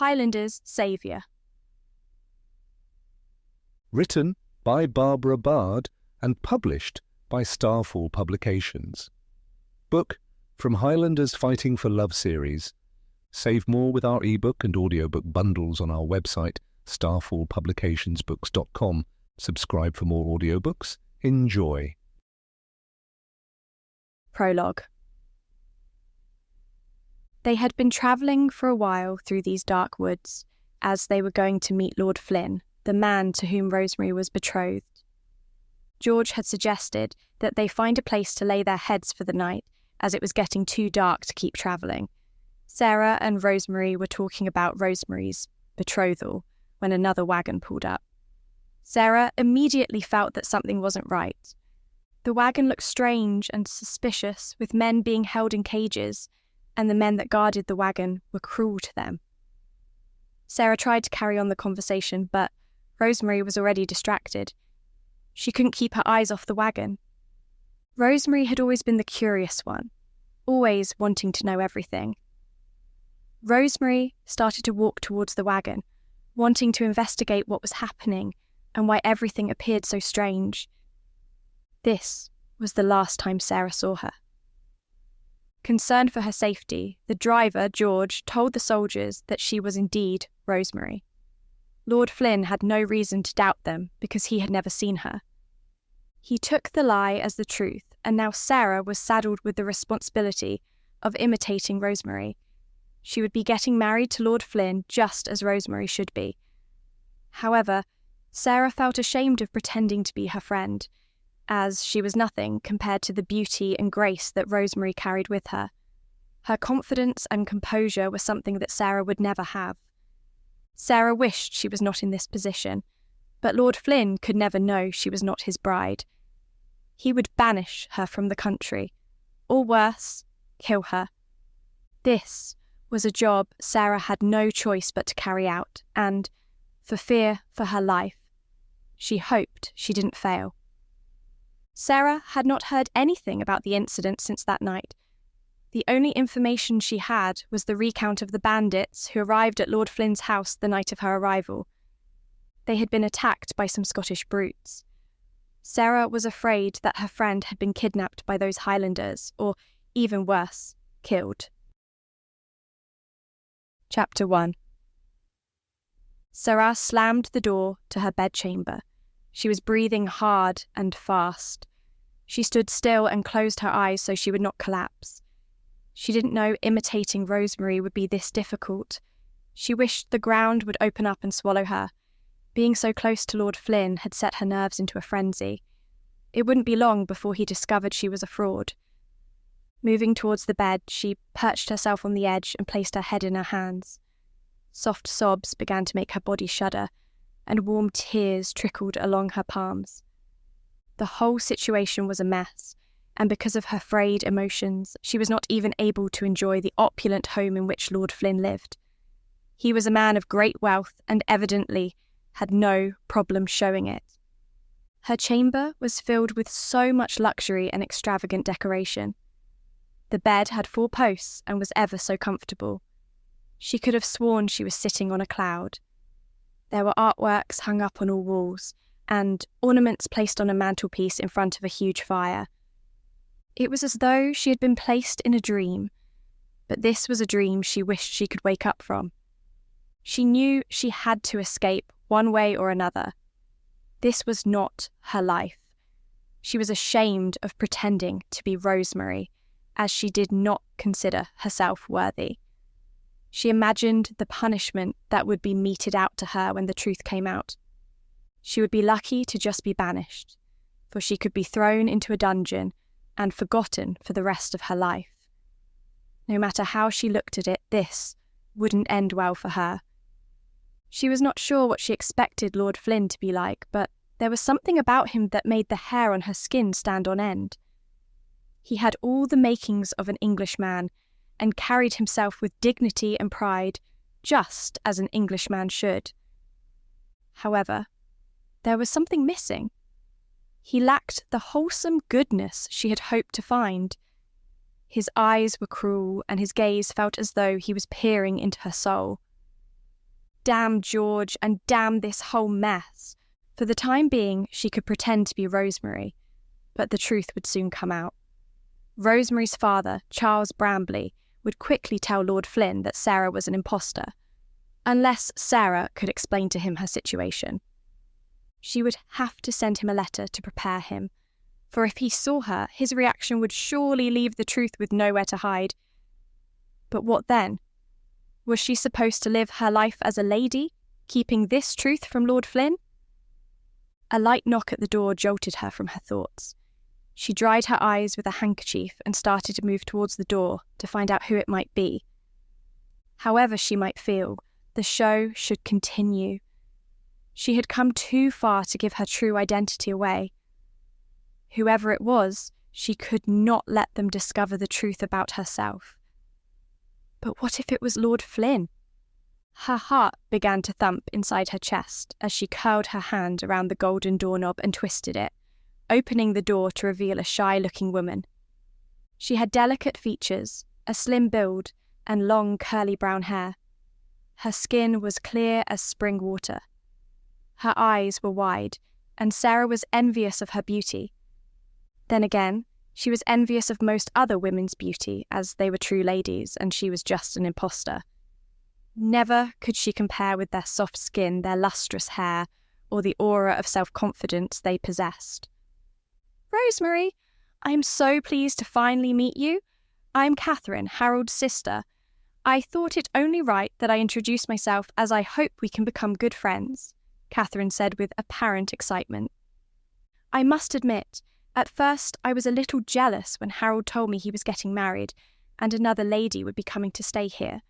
Highlanders' saviour. Written by Barbara Bard and published by Starfall Publications. Book from Highlanders Fighting for Love series. Save more with our ebook and audiobook bundles on our website, starfallpublicationsbooks.com. Subscribe for more audiobooks. Enjoy. Prologue. They had been travelling for a while through these dark woods, as they were going to meet Lord Flynn, the man to whom Rosemary was betrothed. George had suggested that they find a place to lay their heads for the night, as it was getting too dark to keep travelling. Sarah and Rosemary were talking about Rosemary's betrothal when another wagon pulled up. Sarah immediately felt that something wasn't right. The wagon looked strange and suspicious, with men being held in cages, and the men that guarded the wagon were cruel to them. Sarah tried to carry on the conversation, but Rosemary was already distracted. She couldn't keep her eyes off the wagon. Rosemary had always been the curious one, always wanting to know everything. Rosemary started to walk towards the wagon, wanting to investigate what was happening and why everything appeared so strange. This was the last time Sarah saw her. Concerned for her safety, the driver, George, told the soldiers that she was indeed Rosemary. Lord Flynn had no reason to doubt them because he had never seen her. He took the lie as the truth, and now Sarah was saddled with the responsibility of imitating Rosemary. She would be getting married to Lord Flynn just as Rosemary should be. However, Sarah felt ashamed of pretending to be her friend, as she was nothing compared to the beauty and grace that Rosemary carried with her. Her confidence and composure were something that Sarah would never have. Sarah wished she was not in this position, but Lord Flynn could never know she was not his bride. He would banish her from the country, or worse, kill her. This was a job Sarah had no choice but to carry out, and, for fear for her life, she hoped she didn't fail. Sarah had not heard anything about the incident since that night. The only information she had was the recount of the bandits who arrived at Lord Flynn's house the night of her arrival. They had been attacked by some Scottish brutes. Sarah was afraid that her friend had been kidnapped by those Highlanders, or, even worse, killed. Chapter 1. Sarah slammed the door to her bedchamber. She was breathing hard and fast. She stood still and closed her eyes so she would not collapse. She didn't know imitating Rosemary would be this difficult. She wished the ground would open up and swallow her. Being so close to Lord Flynn had set her nerves into a frenzy. It wouldn't be long before he discovered she was a fraud. Moving towards the bed, she perched herself on the edge and placed her head in her hands. Soft sobs began to make her body shudder, and warm tears trickled along her palms. The whole situation was a mess, and because of her frayed emotions, she was not even able to enjoy the opulent home in which Lord Flynn lived. He was a man of great wealth and evidently had no problem showing it. Her chamber was filled with so much luxury and extravagant decoration. The bed had 4 posts and was ever so comfortable. She could have sworn she was sitting on a cloud. There were artworks hung up on all walls, and ornaments placed on a mantelpiece in front of a huge fire. It was as though she had been placed in a dream, but this was a dream she wished she could wake up from. She knew she had to escape one way or another. This was not her life. She was ashamed of pretending to be Rosemary, as she did not consider herself worthy. She imagined the punishment that would be meted out to her when the truth came out. She would be lucky to just be banished, for she could be thrown into a dungeon and forgotten for the rest of her life. No matter how she looked at it, this wouldn't end well for her. She was not sure what she expected Lord Flynn to be like, but there was something about him that made the hair on her skin stand on end. He had all the makings of an Englishman, and carried himself with dignity and pride, just as an Englishman should. However, there was something missing. He lacked the wholesome goodness she had hoped to find. His eyes were cruel, and his gaze felt as though he was peering into her soul. Damn George, and damn this whole mess. For the time being, she could pretend to be Rosemary, but the truth would soon come out. Rosemary's father, Charles Brambley, would quickly tell Lord Flynn that Sarah was an imposter, unless Sarah could explain to him her situation. She would have to send him a letter to prepare him, for if he saw her, his reaction would surely leave the truth with nowhere to hide. But what then? Was she supposed to live her life as a lady, keeping this truth from Lord Flynn? A light knock at the door jolted her from her thoughts. She dried her eyes with a handkerchief and started to move towards the door to find out who it might be. However she might feel, the show should continue. She had come too far to give her true identity away. Whoever it was, she could not let them discover the truth about herself. But what if it was Lord Flynn? Her heart began to thump inside her chest as she curled her hand around the golden doorknob and twisted it, opening the door to reveal a shy-looking woman. She had delicate features, a slim build, and long curly brown hair. Her skin was clear as spring water. Her eyes were wide, and Sarah was envious of her beauty. Then again, she was envious of most other women's beauty, as they were true ladies, and she was just an imposter. Never could she compare with their soft skin, their lustrous hair, or the aura of self-confidence they possessed. "Rosemary, I am so pleased to finally meet you. I am Catherine, Harold's sister. I thought it only right that I introduce myself, as I hope we can become good friends," Catherine said with apparent excitement. "I must admit, at first I was a little jealous when Harold told me he was getting married and another lady would be coming to stay here.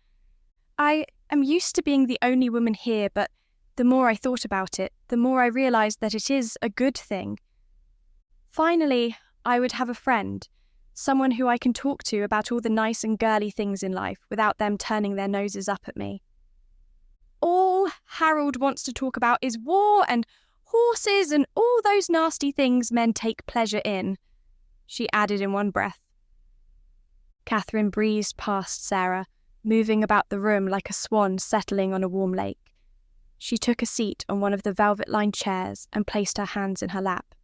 I am used to being the only woman here, but the more I thought about it, the more I realised that it is a good thing. Finally, I would have a friend, someone who I can talk to about all the nice and girly things in life without them turning their noses up at me. All Harold wants to talk about is war and horses and all those nasty things men take pleasure in," she added in one breath. Catherine breezed past Sarah, moving about the room like a swan settling on a warm lake. She took a seat on one of the velvet-lined chairs and placed her hands in her lap.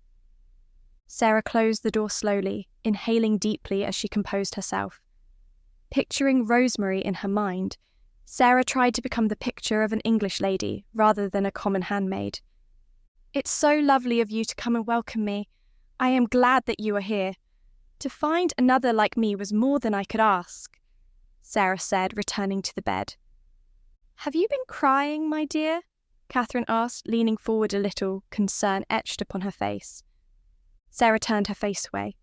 Sarah closed the door slowly, inhaling deeply as she composed herself. Picturing Rosemary in her mind, Sarah tried to become the picture of an English lady rather than a common handmaid. "It's so lovely of you to come and welcome me. I am glad that you are here. To find another like me was more than I could ask," Sarah said, returning to the bed. "Have you been crying, my dear?" Catherine asked, leaning forward a little, concern etched upon her face. Sarah turned her face away.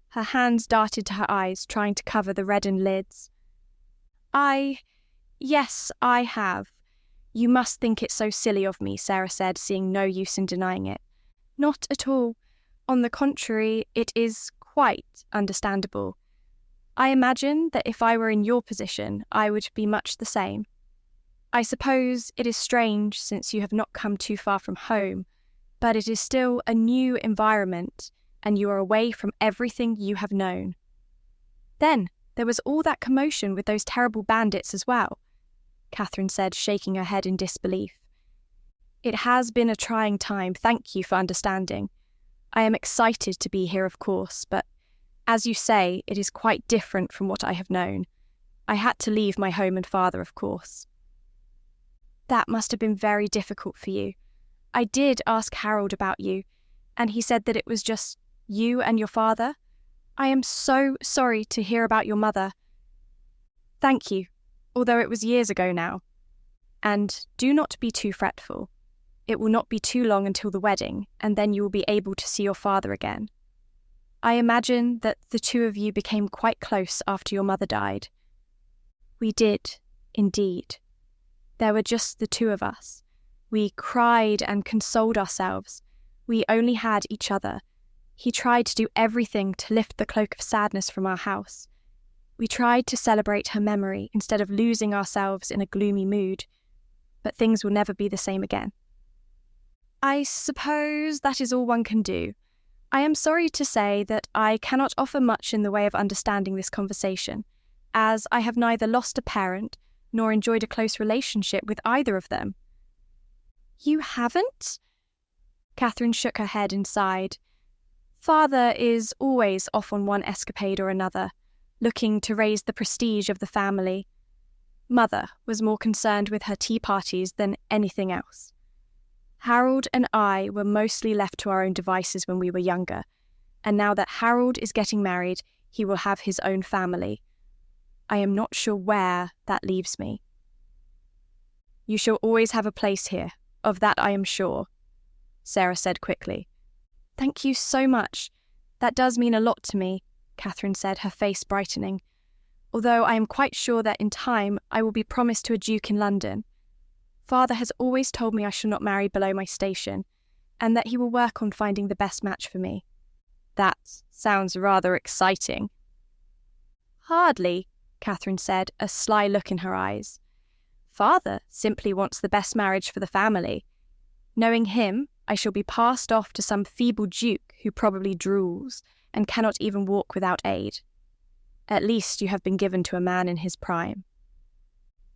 Her hands darted to her eyes, trying to cover the reddened lids. Yes, I have. You must think it so silly of me," Sarah said, seeing no use in denying it. "Not at all. On the contrary, it is quite understandable. I imagine that if I were in your position, I would be much the same. I suppose it is strange since you have not come too far from home, but it is still a new environment, and you are away from everything you have known. Then there was all that commotion with those terrible bandits as well," Catherine said, shaking her head in disbelief. "It has been a trying time, thank you for understanding. I am excited to be here, of course, but as you say, it is quite different from what I have known. I had to leave my home and father, of course." "That must have been very difficult for you. I did ask Harold about you, and he said that it was just you and your father. I am so sorry to hear about your mother." "Thank you, although it was years ago now. And do not be too fretful. It will not be too long until the wedding, and then you will be able to see your father again. I imagine that the two of you became quite close after your mother died." "We did, indeed. There were just the two of us. We cried and consoled ourselves. We only had each other. He tried to do everything to lift the cloak of sadness from our house. We tried to celebrate her memory instead of losing ourselves in a gloomy mood. But things will never be the same again." "I suppose that is all one can do. I am sorry to say that I cannot offer much in the way of understanding this conversation, as I have neither lost a parent nor enjoyed a close relationship with either of them. You haven't? Catherine shook her head and sighed. Father is always off on one escapade or another, looking to raise the prestige of the family. Mother was more concerned with her tea parties than anything else. Harold and I were mostly left to our own devices when we were younger, and now that Harold is getting married, he will have his own family. I am not sure where that leaves me. You shall always have a place here, of that I am sure, Sarah said quickly. Thank you so much. That does mean a lot to me, Catherine said, her face brightening, although I am quite sure that in time I will be promised to a duke in London. Father has always told me I shall not marry below my station, and that he will work on finding the best match for me. That sounds rather exciting. Hardly, Catherine said, a sly look in her eyes. Father simply wants the best marriage for the family. Knowing him, I shall be passed off to some feeble duke who probably drools and cannot even walk without aid. At least you have been given to a man in his prime.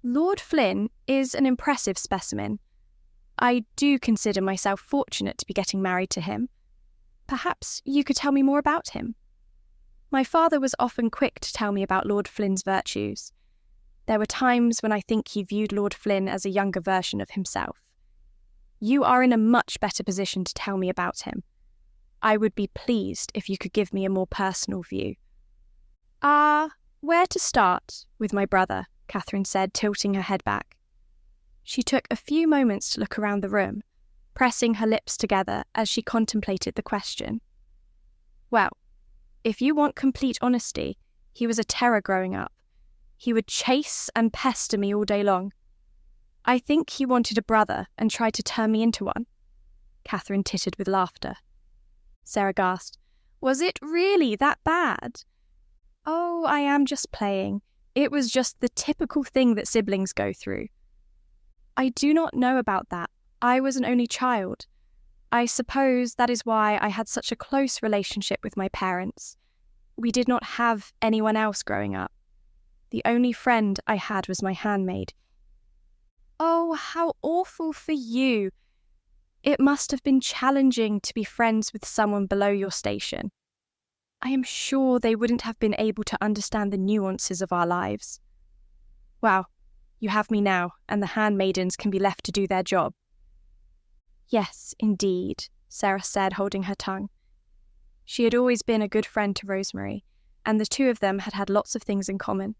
Lord Flynn is an impressive specimen. I do consider myself fortunate to be getting married to him. Perhaps you could tell me more about him. My father was often quick to tell me about Lord Flynn's virtues. There were times when I think he viewed Lord Flynn as a younger version of himself. You are in a much better position to tell me about him. I would be pleased if you could give me a more personal view. Where to start with my brother? Catherine said, tilting her head back. She took a few moments to look around the room, pressing her lips together as she contemplated the question. Well, if you want complete honesty, he was a terror growing up. He would chase and pester me all day long. I think he wanted a brother and tried to turn me into one. Catherine tittered with laughter. Sarah gasped. Was it really that bad? Oh, I am just playing. It was just the typical thing that siblings go through. I do not know about that. I was an only child. I suppose that is why I had such a close relationship with my parents. We did not have anyone else growing up. The only friend I had was my handmaid. Oh, how awful for you. It must have been challenging to be friends with someone below your station. I am sure they wouldn't have been able to understand the nuances of our lives. Well, you have me now, and the handmaidens can be left to do their job. Yes, indeed, Sarah said, holding her tongue. She had always been a good friend to Rosemary, and the two of them had had lots of things in common.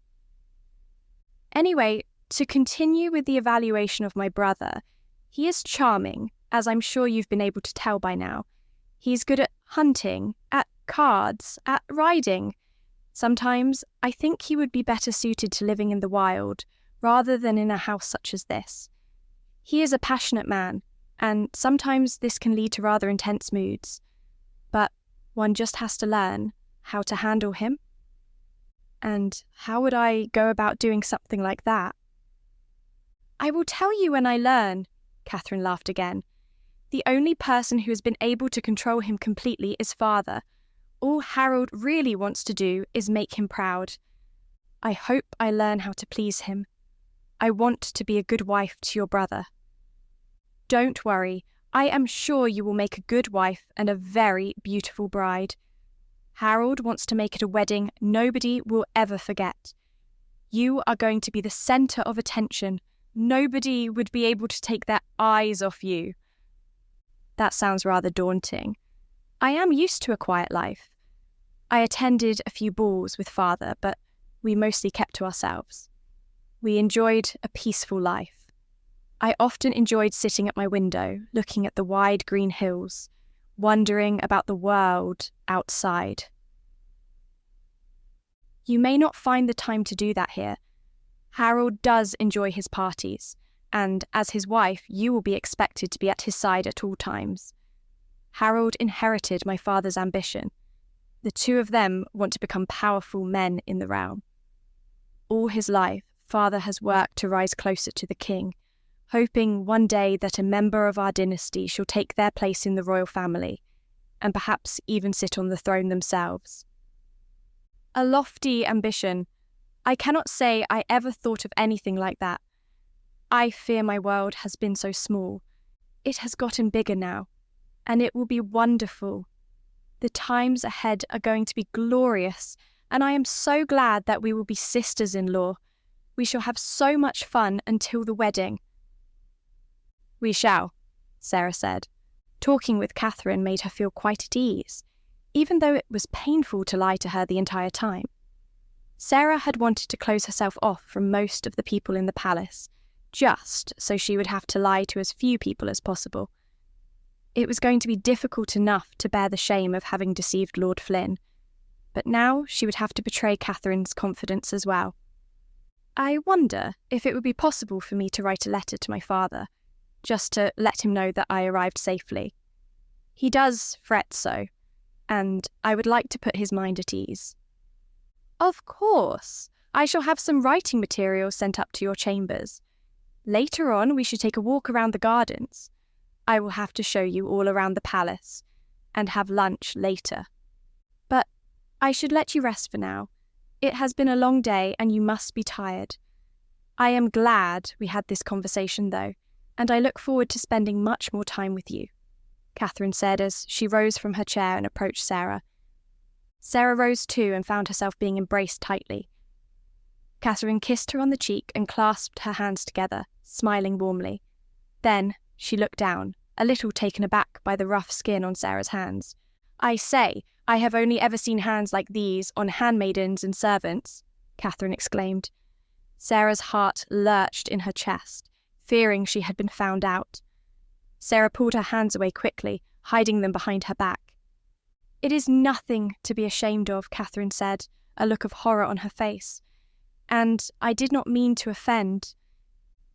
Anyway, to continue with the evaluation of my brother, he is charming, as I'm sure you've been able to tell by now. He's good at hunting, at cards, at riding. Sometimes I think he would be better suited to living in the wild, rather than in a house such as this. He is a passionate man, and sometimes this can lead to rather intense moods. But one just has to learn how to handle him. And how would I go about doing something like that? I will tell you when I learn, Catherine laughed again. The only person who has been able to control him completely is Father. All Harold really wants to do is make him proud. I hope I learn how to please him. I want to be a good wife to your brother. Don't worry, I am sure you will make a good wife and a very beautiful bride. Harold wants to make it a wedding nobody will ever forget. You are going to be the centre of attention. Nobody would be able to take their eyes off you. That sounds rather daunting. I am used to a quiet life. I attended a few balls with Father, but we mostly kept to ourselves. We enjoyed a peaceful life. I often enjoyed sitting at my window, looking at the wide green hills, wondering about the world outside. You may not find the time to do that here. Harold does enjoy his parties, and as his wife, you will be expected to be at his side at all times. Harold inherited my father's ambition. The two of them want to become powerful men in the realm. All his life, Father has worked to rise closer to the king, hoping one day that a member of our dynasty shall take their place in the royal family, and perhaps even sit on the throne themselves. A lofty ambition, I cannot say I ever thought of anything like that. I fear my world has been so small. It has gotten bigger now, and it will be wonderful. The times ahead are going to be glorious, and I am so glad that we will be sisters-in-law. We shall have so much fun until the wedding." "We shall," Sarah said. Talking with Catherine made her feel quite at ease, even though it was painful to lie to her the entire time. Sarah had wanted to close herself off from most of the people in the palace, just so she would have to lie to as few people as possible. It was going to be difficult enough to bear the shame of having deceived Lord Flynn, but now she would have to betray Catherine's confidence as well. "I wonder if it would be possible for me to write a letter to my father, just to let him know that I arrived safely. He does fret so, and I would like to put his mind at ease." "Of course. I shall have some writing materials sent up to your chambers. Later on, we should take a walk around the gardens. I will have to show you all around the palace, and have lunch later. But I should let you rest for now. It has been a long day, and you must be tired. I am glad we had this conversation, though, and I look forward to spending much more time with you," Catherine said as she rose from her chair and approached Sarah. Sarah rose too and found herself being embraced tightly. Catherine kissed her on the cheek and clasped her hands together, smiling warmly. Then she looked down, a little taken aback by the rough skin on Sarah's hands. "I say, I have only ever seen hands like these on handmaidens and servants," Catherine exclaimed. Sarah's heart lurched in her chest, fearing she had been found out. Sarah pulled her hands away quickly, hiding them behind her back. "It is nothing to be ashamed of," Catherine said, a look of horror on her face. "And I did not mean to offend.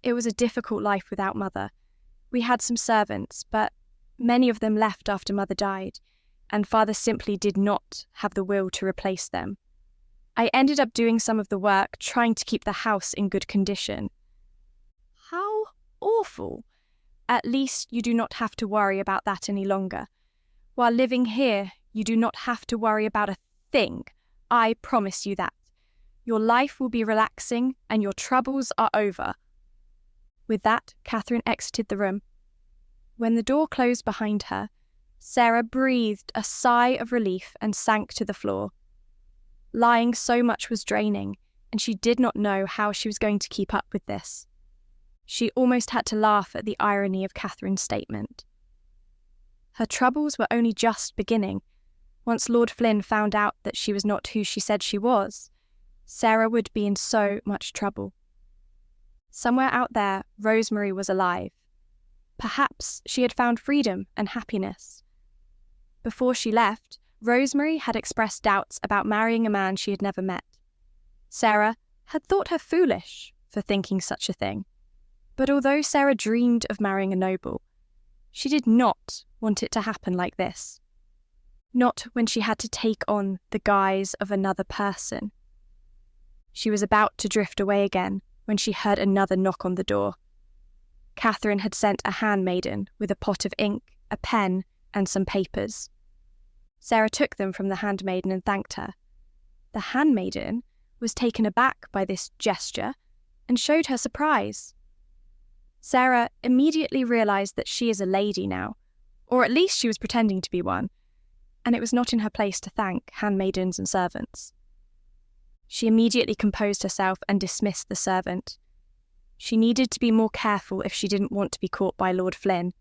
It was a difficult life without Mother. We had some servants, but many of them left after Mother died, and Father simply did not have the will to replace them. I ended up doing some of the work, trying to keep the house in good condition." "How awful! At least you do not have to worry about that any longer. While living here, you do not have to worry about a thing. I promise you that. Your life will be relaxing, and your troubles are over." With that, Catherine exited the room. When the door closed behind her, Sarah breathed a sigh of relief and sank to the floor. Lying so much was draining, and she did not know how she was going to keep up with this. She almost had to laugh at the irony of Catherine's statement. Her troubles were only just beginning. Once Lord Flynn found out that she was not who she said she was, Sarah would be in so much trouble. Somewhere out there, Rosemary was alive. Perhaps she had found freedom and happiness. Before she left, Rosemary had expressed doubts about marrying a man she had never met. Sarah had thought her foolish for thinking such a thing. But although Sarah dreamed of marrying a noble, she did not want it to happen like this. Not when she had to take on the guise of another person. She was about to drift away again when she heard another knock on the door. Catherine had sent a handmaiden with a pot of ink, a pen, and some papers. Sarah took them from the handmaiden and thanked her. The handmaiden was taken aback by this gesture and showed her surprise. Sarah immediately realised that she is a lady now, or at least she was pretending to be one, and it was not in her place to thank handmaidens and servants. She immediately composed herself and dismissed the servant. She needed to be more careful if she didn't want to be caught by Lord Flynn.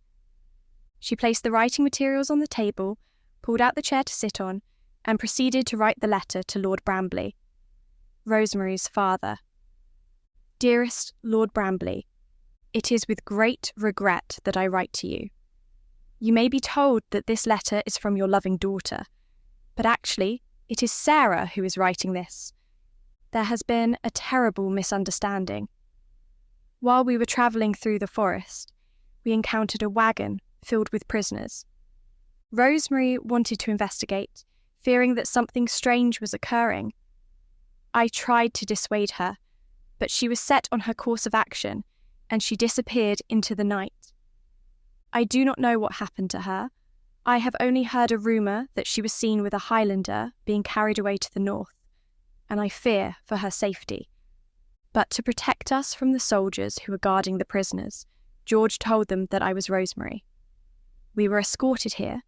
She placed the writing materials on the table, pulled out the chair to sit on, and proceeded to write the letter to Lord Brambley, Rosemary's father. "Dearest Lord Brambley, it is with great regret that I write to you. You may be told that this letter is from your loving daughter, but actually it is Sarah who is writing this. There has been a terrible misunderstanding. While we were travelling through the forest, we encountered a wagon filled with prisoners. Rosemary wanted to investigate, fearing that something strange was occurring. I tried to dissuade her, but she was set on her course of action, and she disappeared into the night. I do not know what happened to her. I have only heard a rumour that she was seen with a Highlander being carried away to the north. and I fear for her safety. But to protect us from the soldiers who were guarding the prisoners, George told them that I was Rosemary. We were escorted here,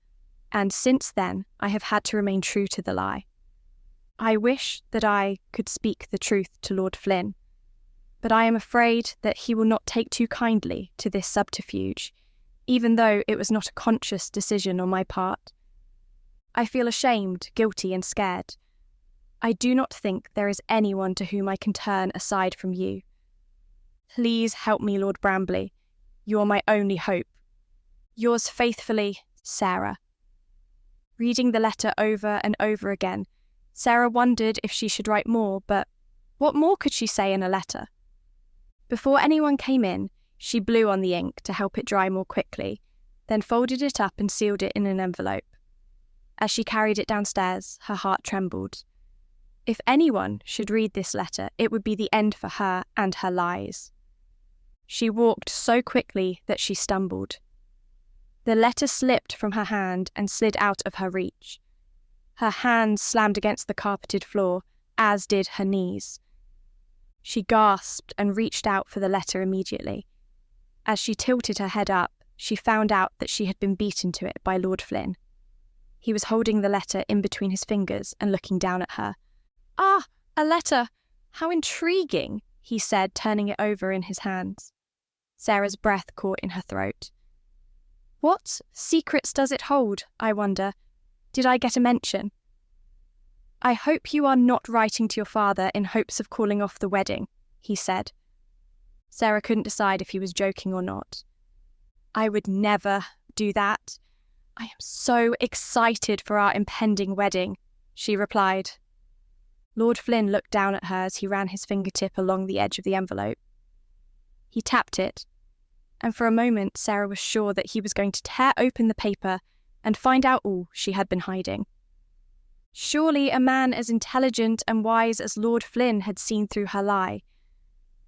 and since then I have had to remain true to the lie. I wish that I could speak the truth to Lord Flynn, but I am afraid that he will not take too kindly to this subterfuge, even though it was not a conscious decision on my part. I feel ashamed, guilty, and scared. I do not think there is anyone to whom I can turn aside from you. Please help me, Lord Brambley. You are my only hope. Yours faithfully, Sarah. Reading the letter over and over again, Sarah wondered if she should write more, but what more could she say in a letter? Before anyone came in, she blew on the ink to help it dry more quickly, then folded it up and sealed it in an envelope. As she carried it downstairs, her heart trembled. If anyone should read this letter, it would be the end for her and her lies. She walked so quickly that she stumbled. The letter slipped from her hand and slid out of her reach. Her hands slammed against the carpeted floor, as did her knees. She gasped and reached out for the letter immediately. As she tilted her head up, she found out that she had been beaten to it by Lord Flynn. He was holding the letter in between his fingers and looking down at her. "Ah, a letter! How intriguing!" he said, turning it over in his hands. Sarah's breath caught in her throat. "What secrets does it hold, I wonder? Did I get a mention?" "I hope you are not writing to your father in hopes of calling off the wedding," he said. Sarah couldn't decide if he was joking or not. "I would never do that. I am so excited for our impending wedding," she replied. Lord Flynn looked down at her as he ran his fingertip along the edge of the envelope. He tapped it, and for a moment Sarah was sure that he was going to tear open the paper and find out all she had been hiding. Surely a man as intelligent and wise as Lord Flynn had seen through her lie.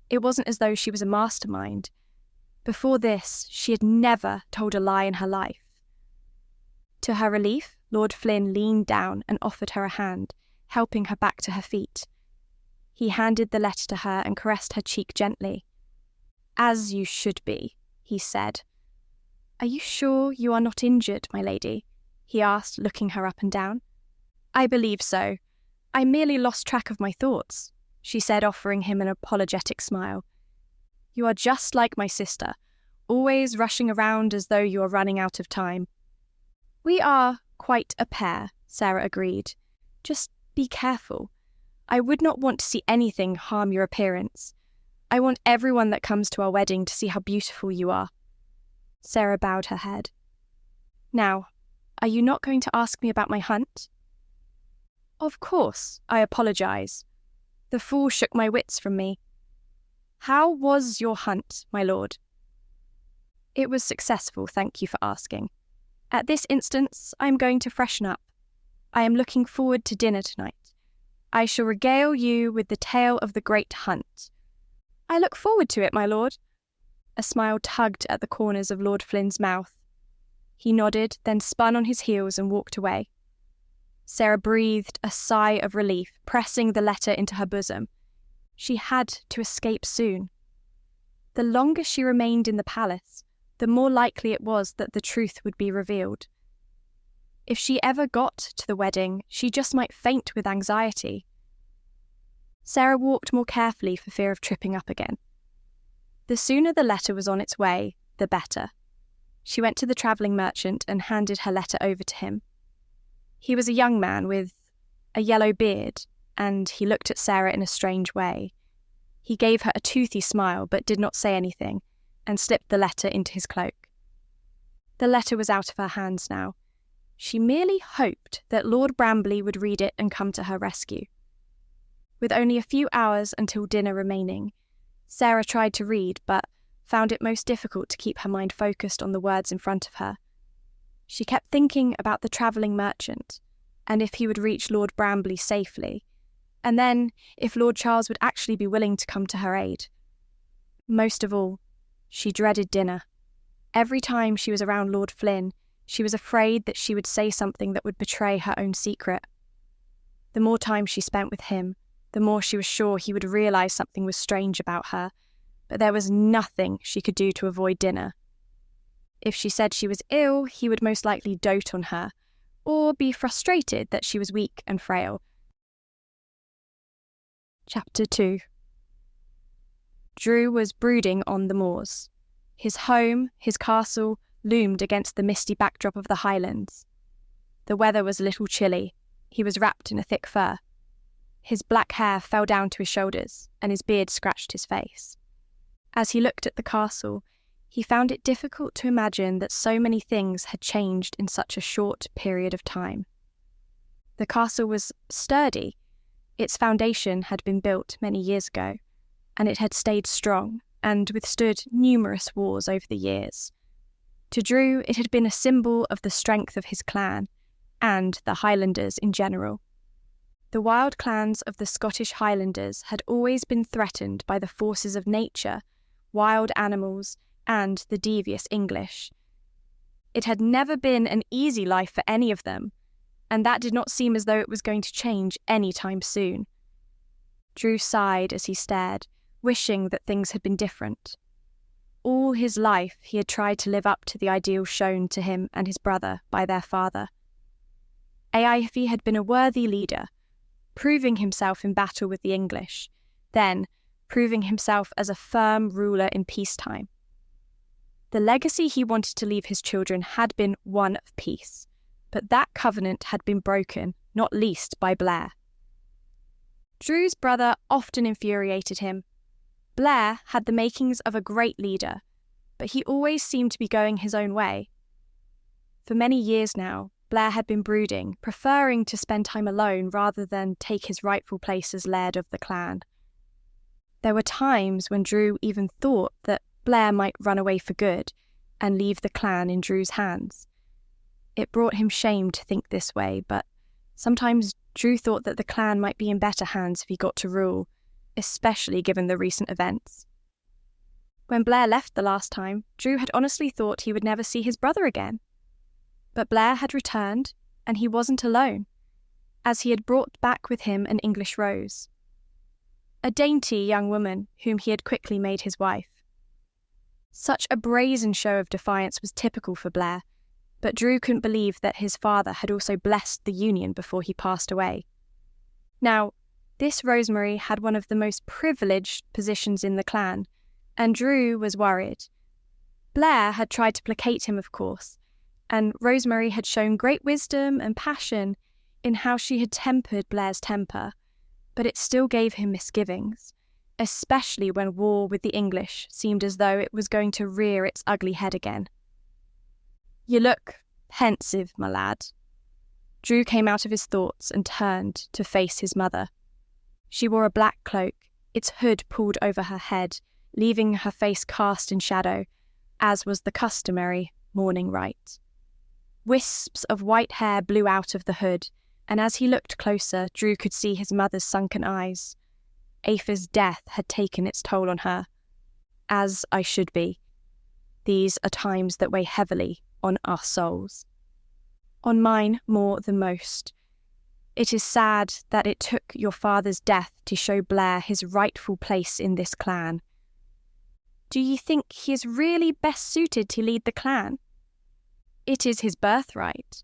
It wasn't as though she was a mastermind. Before this, she had never told a lie in her life. To her relief, Lord Flynn leaned down and offered her a hand, helping her back to her feet. He handed the letter to her and caressed her cheek gently. "As you should be," he said. "Are you sure you are not injured, my lady?" he asked, looking her up and down. "I believe so. I merely lost track of my thoughts," she said, offering him an apologetic smile. "You are just like my sister, always rushing around as though you are running out of time." "We are quite a pair," Sarah agreed. "Just be careful. I would not want to see anything harm your appearance. I want everyone that comes to our wedding to see how beautiful you are." Sarah bowed her head. "Now, are you not going to ask me about my hunt?" "Of course, I apologise. The fool shook my wits from me. How was your hunt, my lord?" "It was successful, thank you for asking. At this instance, I am going to freshen up. I am looking forward to dinner tonight. I shall regale you with the tale of the great hunt." "I look forward to it, my lord." A smile tugged at the corners of Lord Flynn's mouth. He nodded, then spun on his heels and walked away. Sarah breathed a sigh of relief, pressing the letter into her bosom. She had to escape soon. The longer she remained in the palace, the more likely it was that the truth would be revealed. If she ever got to the wedding, she just might faint with anxiety. Sarah walked more carefully for fear of tripping up again. The sooner the letter was on its way, the better. She went to the travelling merchant and handed her letter over to him. He was a young man with a yellow beard, and he looked at Sarah in a strange way. He gave her a toothy smile but did not say anything, and slipped the letter into his cloak. The letter was out of her hands now. She merely hoped that Lord Brambley would read it and come to her rescue. With only a few hours until dinner remaining, Sarah tried to read but found it most difficult to keep her mind focused on the words in front of her. She kept thinking about the travelling merchant, and if he would reach Lord Brambley safely, and then if Lord Charles would actually be willing to come to her aid. Most of all, she dreaded dinner. Every time she was around Lord Flynn, she was afraid that she would say something that would betray her own secret. The more time she spent with him, the more she was sure he would realise something was strange about her, but there was nothing she could do to avoid dinner. If she said she was ill, he would most likely dote on her, or be frustrated that she was weak and frail. Chapter 2. Drew was brooding on the moors. His home, his castle, loomed against the misty backdrop of the Highlands. The weather was a little chilly. He was wrapped in a thick fur. His black hair fell down to his shoulders, and his beard scratched his face. As he looked at the castle, he found it difficult to imagine that so many things had changed in such a short period of time. The castle was sturdy. Its foundation had been built many years ago, and it had stayed strong and withstood numerous wars over the years. To Drew, it had been a symbol of the strength of his clan, and the Highlanders in general. The wild clans of the Scottish Highlanders had always been threatened by the forces of nature, wild animals, and the devious English. It had never been an easy life for any of them, and that did not seem as though it was going to change any time soon. Drew sighed as he stared, wishing that things had been different. All his life he had tried to live up to the ideal shown to him and his brother by their father. Aifi had been a worthy leader, proving himself in battle with the English, then proving himself as a firm ruler in peacetime. The legacy he wanted to leave his children had been one of peace, but that covenant had been broken, not least by Blair. Drew's brother often infuriated him. Blair had the makings of a great leader, but he always seemed to be going his own way. For many years now, Blair had been brooding, preferring to spend time alone rather than take his rightful place as Laird of the clan. There were times when Drew even thought that Blair might run away for good and leave the clan in Drew's hands. It brought him shame to think this way, but sometimes Drew thought that the clan might be in better hands if he got to rule, especially given the recent events. When Blair left the last time, Drew had honestly thought he would never see his brother again. But Blair had returned, and he wasn't alone, as he had brought back with him an English rose. A dainty young woman whom he had quickly made his wife. Such a brazen show of defiance was typical for Blair, but Drew couldn't believe that his father had also blessed the union before he passed away. Now, this Rosemary had one of the most privileged positions in the clan, and Drew was worried. Blair had tried to placate him, of course, and Rosemary had shown great wisdom and passion in how she had tempered Blair's temper, but it still gave him misgivings, especially when war with the English seemed as though it was going to rear its ugly head again. "You look pensive, my lad." Drew came out of his thoughts and turned to face his mother. She wore a black cloak, its hood pulled over her head, leaving her face cast in shadow, as was the customary mourning rite. Wisps of white hair blew out of the hood, and as he looked closer, Drew could see his mother's sunken eyes. Aoife's death had taken its toll on her. As I should be. These are times that weigh heavily on our souls. On mine more than most. It is sad that it took your father's death to show Blair his rightful place in this clan. Do you think he is really best suited to lead the clan? It is his birthright.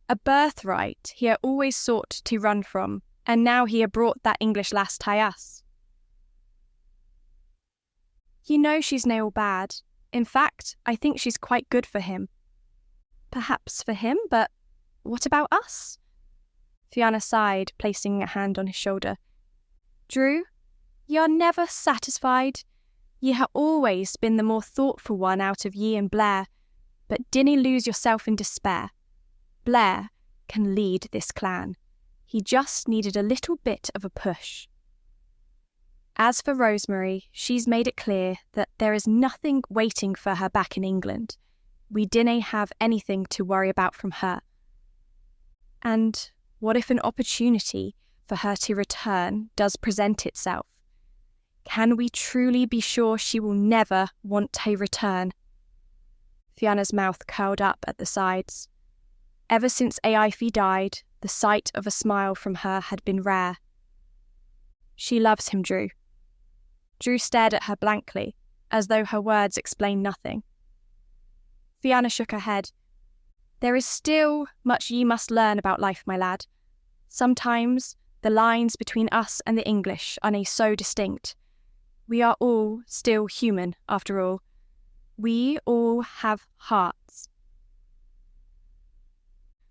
A birthright he had always sought to run from, and now he had brought that English lass to us. You know she's nail bad. In fact, I think she's quite good for him. Perhaps for him, but what about us? Fiona sighed, placing a hand on his shoulder. Drew, you're never satisfied. Ye ha' always been the more thoughtful one out of ye and Blair, but dinna lose yourself in despair. Blair can lead this clan. He just needed a little bit of a push. As for Rosemary, she's made it clear that there is nothing waiting for her back in England. We dinna have anything to worry about from her. And what if an opportunity for her to return does present itself? Can we truly be sure she will never want to return? Fiona's mouth curled up at the sides. Ever since Aifi died, the sight of a smile from her had been rare. She loves him, Drew. Drew stared at her blankly, as though her words explained nothing. Fianna shook her head. There is still much ye must learn about life, my lad. Sometimes the lines between us and the English are nae so distinct. We are all still human, after all. We all have hearts.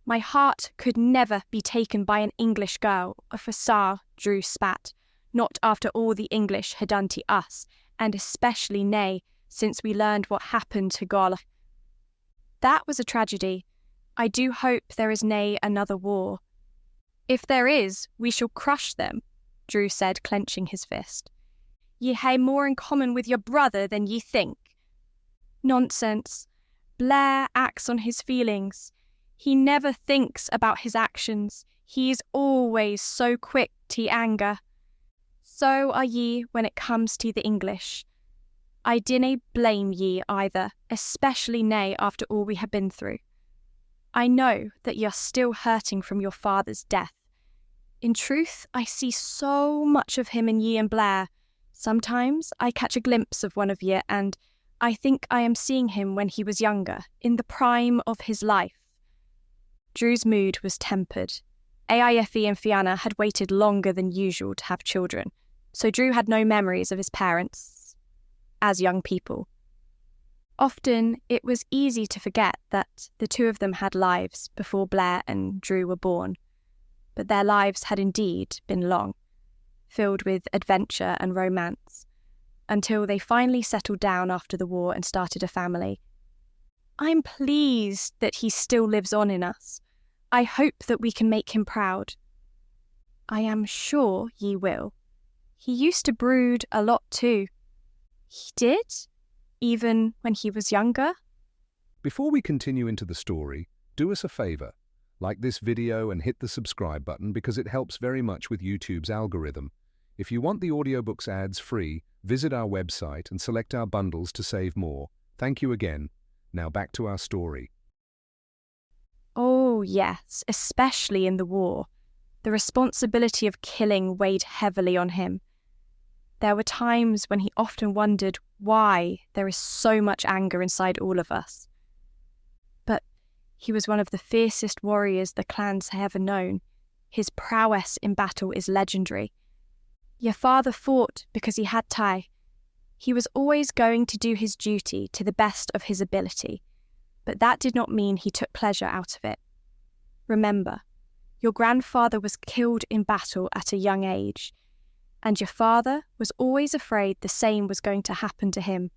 My heart could never be taken by an English girl, a Fassar, Drew spat, not after all the English had done to us, and especially nae since we learned what happened to Gaul. That was a tragedy. I do hope there is nae another war. If there is, we shall crush them, Drew said, clenching his fist. Ye hae more in common with your brother than ye think. Nonsense. Blair acts on his feelings. He never thinks about his actions. He is always so quick to anger. So are ye when it comes to the English. I dinna blame ye either, especially nae after all we have been through. I know that ye are still hurting from your father's death. In truth, I see so much of him in ye and Blair. Sometimes I catch a glimpse of one of ye, and I think I am seeing him when he was younger, in the prime of his life. Drew's mood was tempered. AIFE and Fianna had waited longer than usual to have children, so Drew had no memories of his parents as young people. Often it was easy to forget that the two of them had lives before Blair and Drew were born, but their lives had indeed been long, filled with adventure and romance, until they finally settled down after the war and started a family. I'm pleased that he still lives on in us. I hope that we can make him proud. I am sure ye will. He used to brood a lot too. He did? Even when he was younger? Before we continue into the story, do us a favour. Like this video and hit the subscribe button because it helps very much with YouTube's algorithm. If you want the audiobooks ads free, visit our website and select our bundles to save more. Thank you again. Now back to our story. Oh, yes, especially in the war. The responsibility of killing weighed heavily on him. There were times when he often wondered why there is so much anger inside all of us. But he was one of the fiercest warriors the clans have ever known. His prowess in battle is legendary. Your father fought because he had to. He was always going to do his duty to the best of his ability, but that did not mean he took pleasure out of it. Remember, your grandfather was killed in battle at a young age, and your father was always afraid the same was going to happen to him.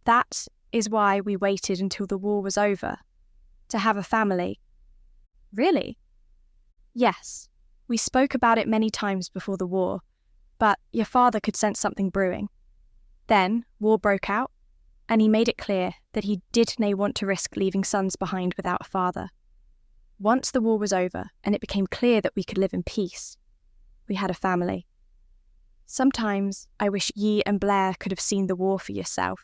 That is why we waited until the war was over, to have a family. Really? Yes, we spoke about it many times before the war, but your father could sense something brewing. Then war broke out, and he made it clear that he did nae want to risk leaving sons behind without a father. Once the war was over, and it became clear that we could live in peace, we had a family. Sometimes I wish ye and Blair could have seen the war for yourself.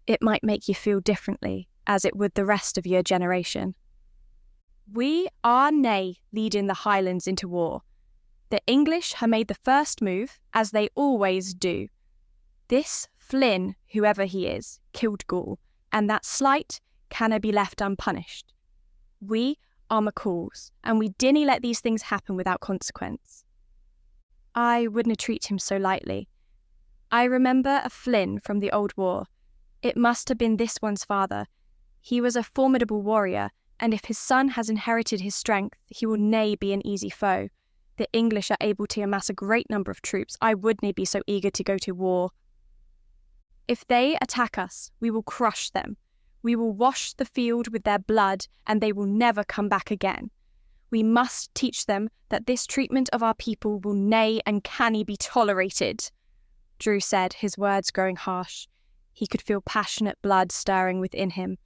It might make you feel differently, as it would the rest of your generation. We are nae leading the Highlands into war. The English have made the first move, as they always do. This Flynn, whoever he is, killed Gaul, and that slight canna be left unpunished. We are McCalls, and we dinna let these things happen without consequence. I wouldna treat him so lightly. I remember a Flynn from the old war. It must have been this one's father. He was a formidable warrior, and if his son has inherited his strength, he will nae be an easy foe. The English are able to amass a great number of troops. I would nae be so eager to go to war. If they attack us, we will crush them. We will wash the field with their blood, and they will never come back again. We must teach them that this treatment of our people will nae and canny be tolerated, Drew said, his words growing harsh. He could feel passionate blood stirring within him.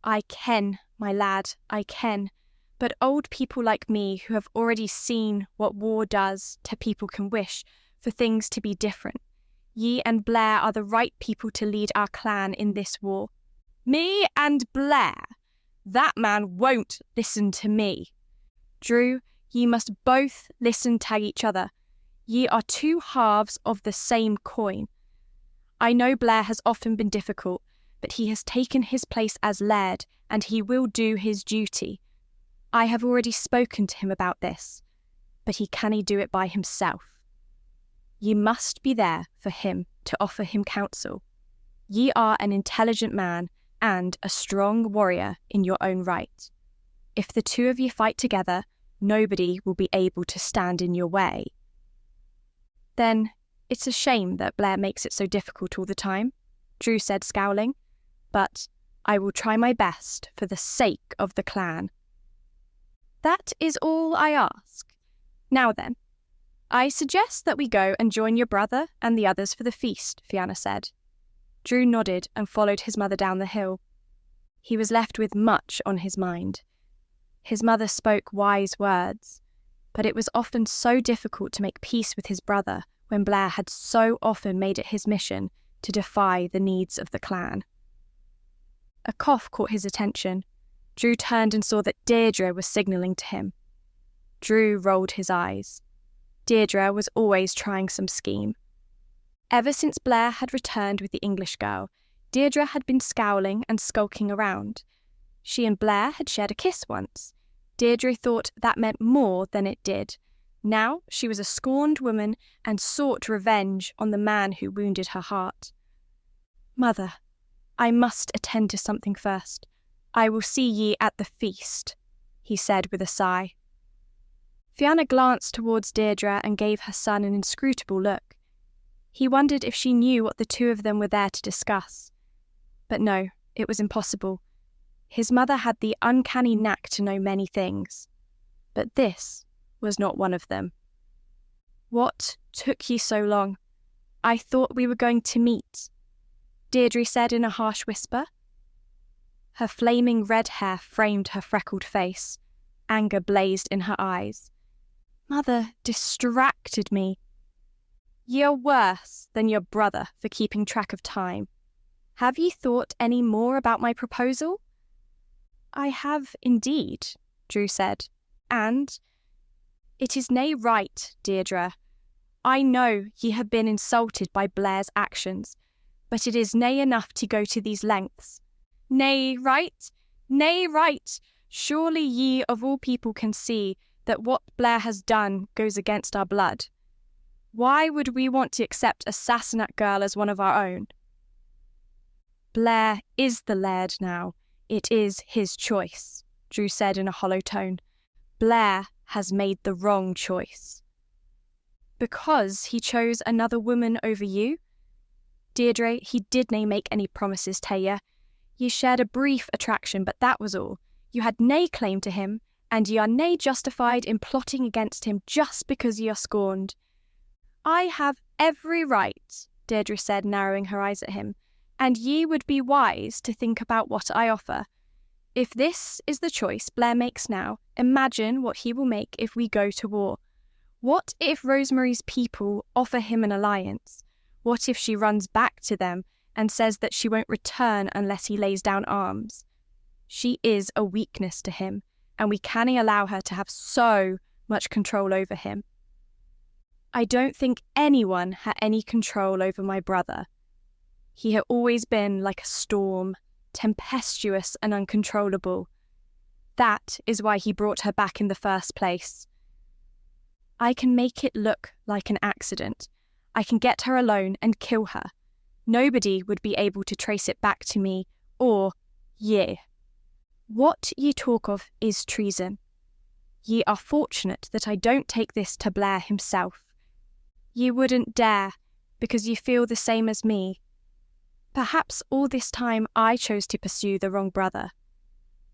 I ken, my lad, I ken. But old people like me who have already seen what war does to people can wish for things to be different. Ye and Blair are the right people to lead our clan in this war. Me and Blair? That man won't listen to me. Drew, ye must both listen to each other. Ye are two halves of the same coin. I know Blair has often been difficult, but he has taken his place as Laird, and he will do his duty. I have already spoken to him about this, but he cannae do it by himself. Ye must be there for him to offer him counsel. Ye are an intelligent man and a strong warrior in your own right. If the two of you fight together, nobody will be able to stand in your way. Then it's a shame that Blair makes it so difficult all the time, Drew said, scowling, but I will try my best for the sake of the clan. That is all I ask. Now then, I suggest that we go and join your brother and the others for the feast, Fianna said. Drew nodded and followed his mother down the hill. He was left with much on his mind. His mother spoke wise words, but it was often so difficult to make peace with his brother when Blair had so often made it his mission to defy the needs of the clan. A cough caught his attention. Drew turned and saw that Deirdre was signalling to him. Drew rolled his eyes. Deirdre was always trying some scheme. Ever since Blair had returned with the English girl, Deirdre had been scowling and skulking around. She and Blair had shared a kiss once. Deirdre thought that meant more than it did. Now she was a scorned woman and sought revenge on the man who wounded her heart. Mother, I must attend to something first. I will see ye at the feast, he said with a sigh. Fianna glanced towards Deirdre and gave her son an inscrutable look. He wondered if she knew what the two of them were there to discuss. But no, it was impossible. His mother had the uncanny knack to know many things, but this was not one of them. What took ye so long? I thought we were going to meet, Deirdre said in a harsh whisper. Her flaming red hair framed her freckled face. Anger blazed in her eyes. Mother distracted me. Ye are worse than your brother for keeping track of time. Have ye thought any more about my proposal? I have indeed, Drew said, and it is nae right, Deirdre. I know ye have been insulted by Blair's actions, but it is nae enough to go to these lengths. Nay right? Nay right? Surely ye of all people can see that what Blair has done goes against our blood. Why would we want to accept a Sassenach girl as one of our own? Blair is the Laird now. It is his choice, Drew said in a hollow tone. Blair has made the wrong choice. Because he chose another woman over you? Deirdre, he did nae make any promises to ye. Ye shared a brief attraction, but that was all. You had nae claim to him, and ye are nae justified in plotting against him just because ye are scorned. I have every right, Deirdre said, narrowing her eyes at him, and ye would be wise to think about what I offer. If this is the choice Blair makes now, imagine what he will make if we go to war. What if Rosemary's people offer him an alliance? What if she runs back to them and says that she won't return unless he lays down arms? She is a weakness to him, and we cannae allow her to have so much control over him. I don't think anyone had any control over my brother. He had always been like a storm, tempestuous and uncontrollable. That is why he brought her back in the first place. I can make it look like an accident. I can get her alone and kill her. Nobody would be able to trace it back to me, or ye. What ye talk of is treason. Ye are fortunate that I don't take this to Blair himself. Ye wouldn't dare, because ye feel the same as me. Perhaps all this time I chose to pursue the wrong brother.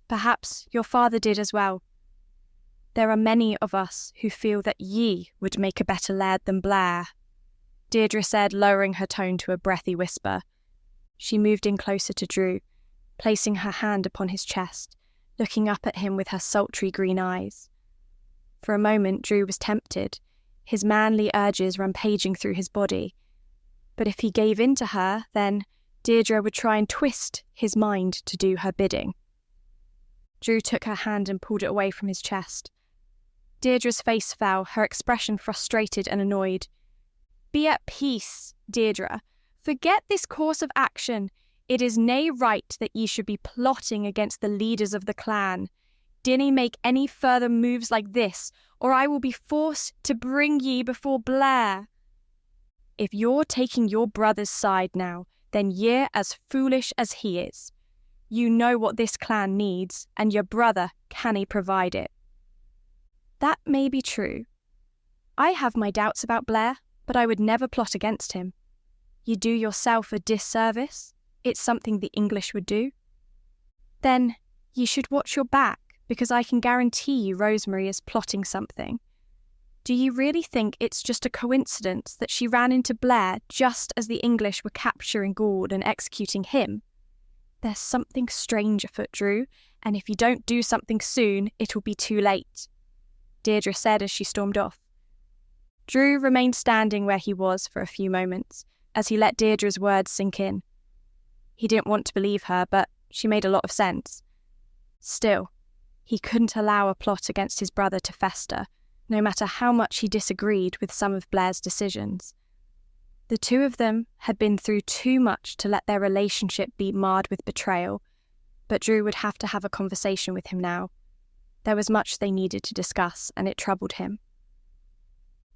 Perhaps your father did as well. There are many of us who feel that ye would make a better Laird than Blair, Deirdre said, lowering her tone to a breathy whisper. She moved in closer to Drew, placing her hand upon his chest, looking up at him with her sultry green eyes. For a moment Drew was tempted, his manly urges rampaging through his body. But if he gave in to her, then Deirdre would try and twist his mind to do her bidding. Drew took her hand and pulled it away from his chest. Deirdre's face fell, her expression frustrated and annoyed. "Be at peace, Deirdre. Forget this course of action. It is nae right that ye should be plotting against the leaders of the clan. Dinna make any further moves like this, or I will be forced to bring ye before Blair. If you're taking your brother's side now, then ye're as foolish as he is. You know what this clan needs, and your brother cannae provide it." "That may be true. I have my doubts about Blair, but I would never plot against him. You do yourself a disservice. It's something the English would do. Then you should watch your back, because I can guarantee you Rosemary is plotting something. Do you really think it's just a coincidence that she ran into Blair just as the English were capturing Gould and executing him? There's something strange afoot, Drew, and if you don't do something soon, it'll be too late," Deirdre said as she stormed off. Drew remained standing where he was for a few moments, as he let Deirdre's words sink in. He didn't want to believe her, but she made a lot of sense. Still, he couldn't allow a plot against his brother to fester, no matter how much he disagreed with some of Blair's decisions. The two of them had been through too much to let their relationship be marred with betrayal, but Drew would have to have a conversation with him now. There was much they needed to discuss, and it troubled him.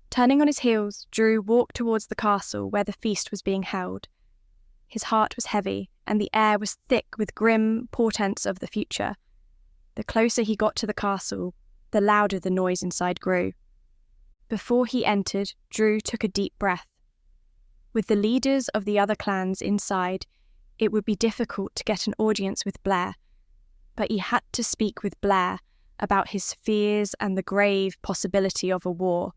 Turning on his heels, Drew walked towards the castle where the feast was being held. His heart was heavy, and the air was thick with grim portents of the future. The closer he got to the castle, the louder the noise inside grew. Before he entered, Drew took a deep breath. With the leaders of the other clans inside, it would be difficult to get an audience with Blair, but he had to speak with Blair about his fears and the grave possibility of a war.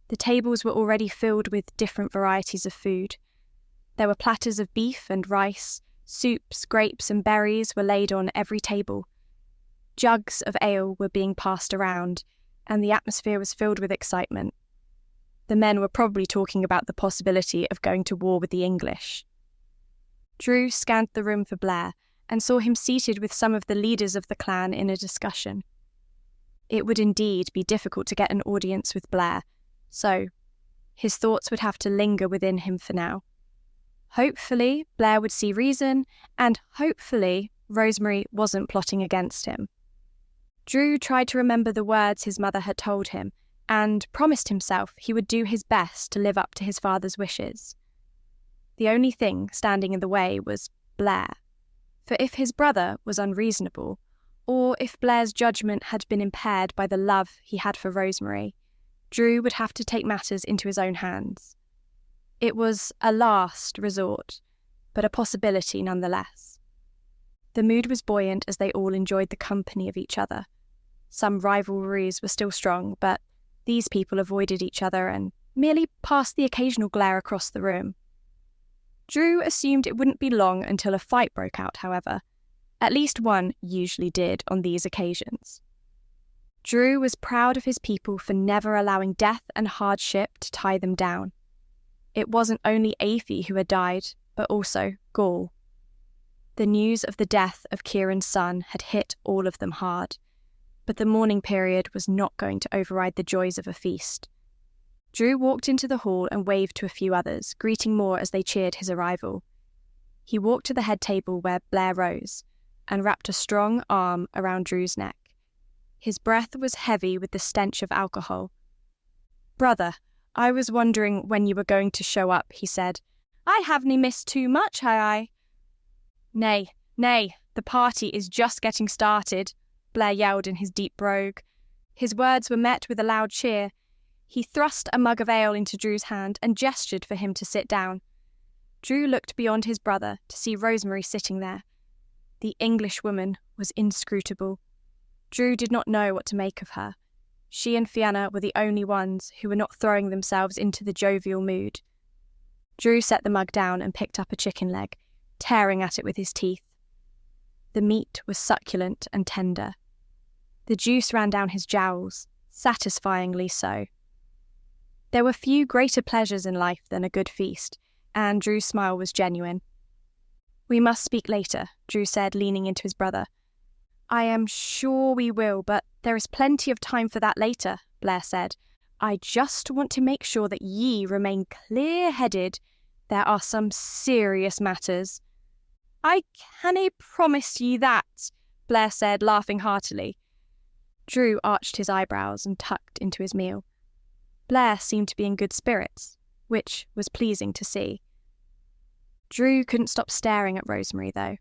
The tables were already filled with different varieties of food. There were platters of beef and rice, soups, grapes and berries were laid on every table. Jugs of ale were being passed around, and the atmosphere was filled with excitement. The men were probably talking about the possibility of going to war with the English. Drew scanned the room for Blair and saw him seated with some of the leaders of the clan in a discussion. It would indeed be difficult to get an audience with Blair, so his thoughts would have to linger within him for now. Hopefully, Blair would see reason, and hopefully, Rosemary wasn't plotting against him. Drew tried to remember the words his mother had told him, and promised himself he would do his best to live up to his father's wishes. The only thing standing in the way was Blair, for if his brother was unreasonable, or if Blair's judgment had been impaired by the love he had for Rosemary, Drew would have to take matters into his own hands. It was a last resort, but a possibility nonetheless. The mood was buoyant as they all enjoyed the company of each other. Some rivalries were still strong, but these people avoided each other and merely passed the occasional glare across the room. Drew assumed it wouldn't be long until a fight broke out, however. At least one usually did on these occasions. Drew was proud of his people for never allowing death and hardship to tie them down. It wasn't only Aoife who had died, but also Gaul. The news of the death of Kieran's son had hit all of them hard, but the mourning period was not going to override the joys of a feast. Drew walked into the hall and waved to a few others, greeting more as they cheered his arrival. He walked to the head table where Blair rose, and wrapped a strong arm around Drew's neck. His breath was heavy with the stench of alcohol. "Brother, I was wondering when you were going to show up," he said. "I haven't missed too much, have I?" Nay, the party is just getting started," Blair yelled in his deep brogue. His words were met with a loud cheer. He thrust a mug of ale into Drew's hand and gestured for him to sit down. Drew looked beyond his brother to see Rosemary sitting there. The Englishwoman was inscrutable. Drew did not know what to make of her. She and Fianna were the only ones who were not throwing themselves into the jovial mood. Drew set the mug down and picked up a chicken leg, tearing at it with his teeth. The meat was succulent and tender. The juice ran down his jowls, satisfyingly so. There were few greater pleasures in life than a good feast, and Drew's smile was genuine. "We must speak later," Drew said, leaning into his brother. "I am sure we will, but there is plenty of time for that later," Blair said. "I just want to make sure that ye remain clear-headed. There are some serious matters." "I cannae promise ye that," Blair said, laughing heartily. Drew arched his eyebrows and tucked into his meal. Blair seemed to be in good spirits, which was pleasing to see. Drew couldn't stop staring at Rosemary, though.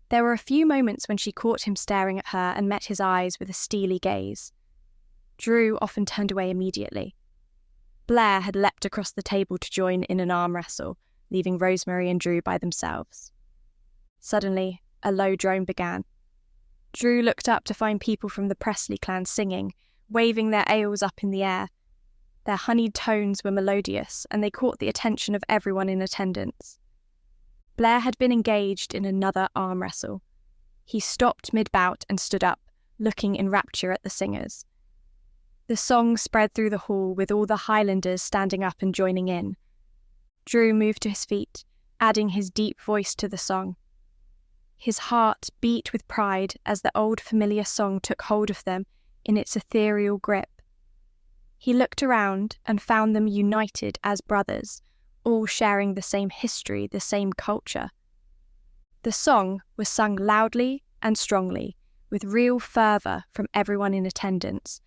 There were a few moments when she caught him staring at her and met his eyes with a steely gaze. Drew often turned away immediately. Blair had leapt across the table to join in an arm wrestle, leaving Rosemary and Drew by themselves. Suddenly, a low drone began. Drew looked up to find people from the Presley clan singing, waving their ales up in the air. Their honeyed tones were melodious, and they caught the attention of everyone in attendance. Blair had been engaged in another arm wrestle. He stopped mid-bout and stood up, looking in rapture at the singers. The song spread through the hall, with all the Highlanders standing up and joining in. Drew moved to his feet, adding his deep voice to the song. His heart beat with pride as the old familiar song took hold of them in its ethereal grip. He looked around and found them united as brothers, all sharing the same history, the same culture. The song was sung loudly and strongly, with real fervour from everyone in attendance,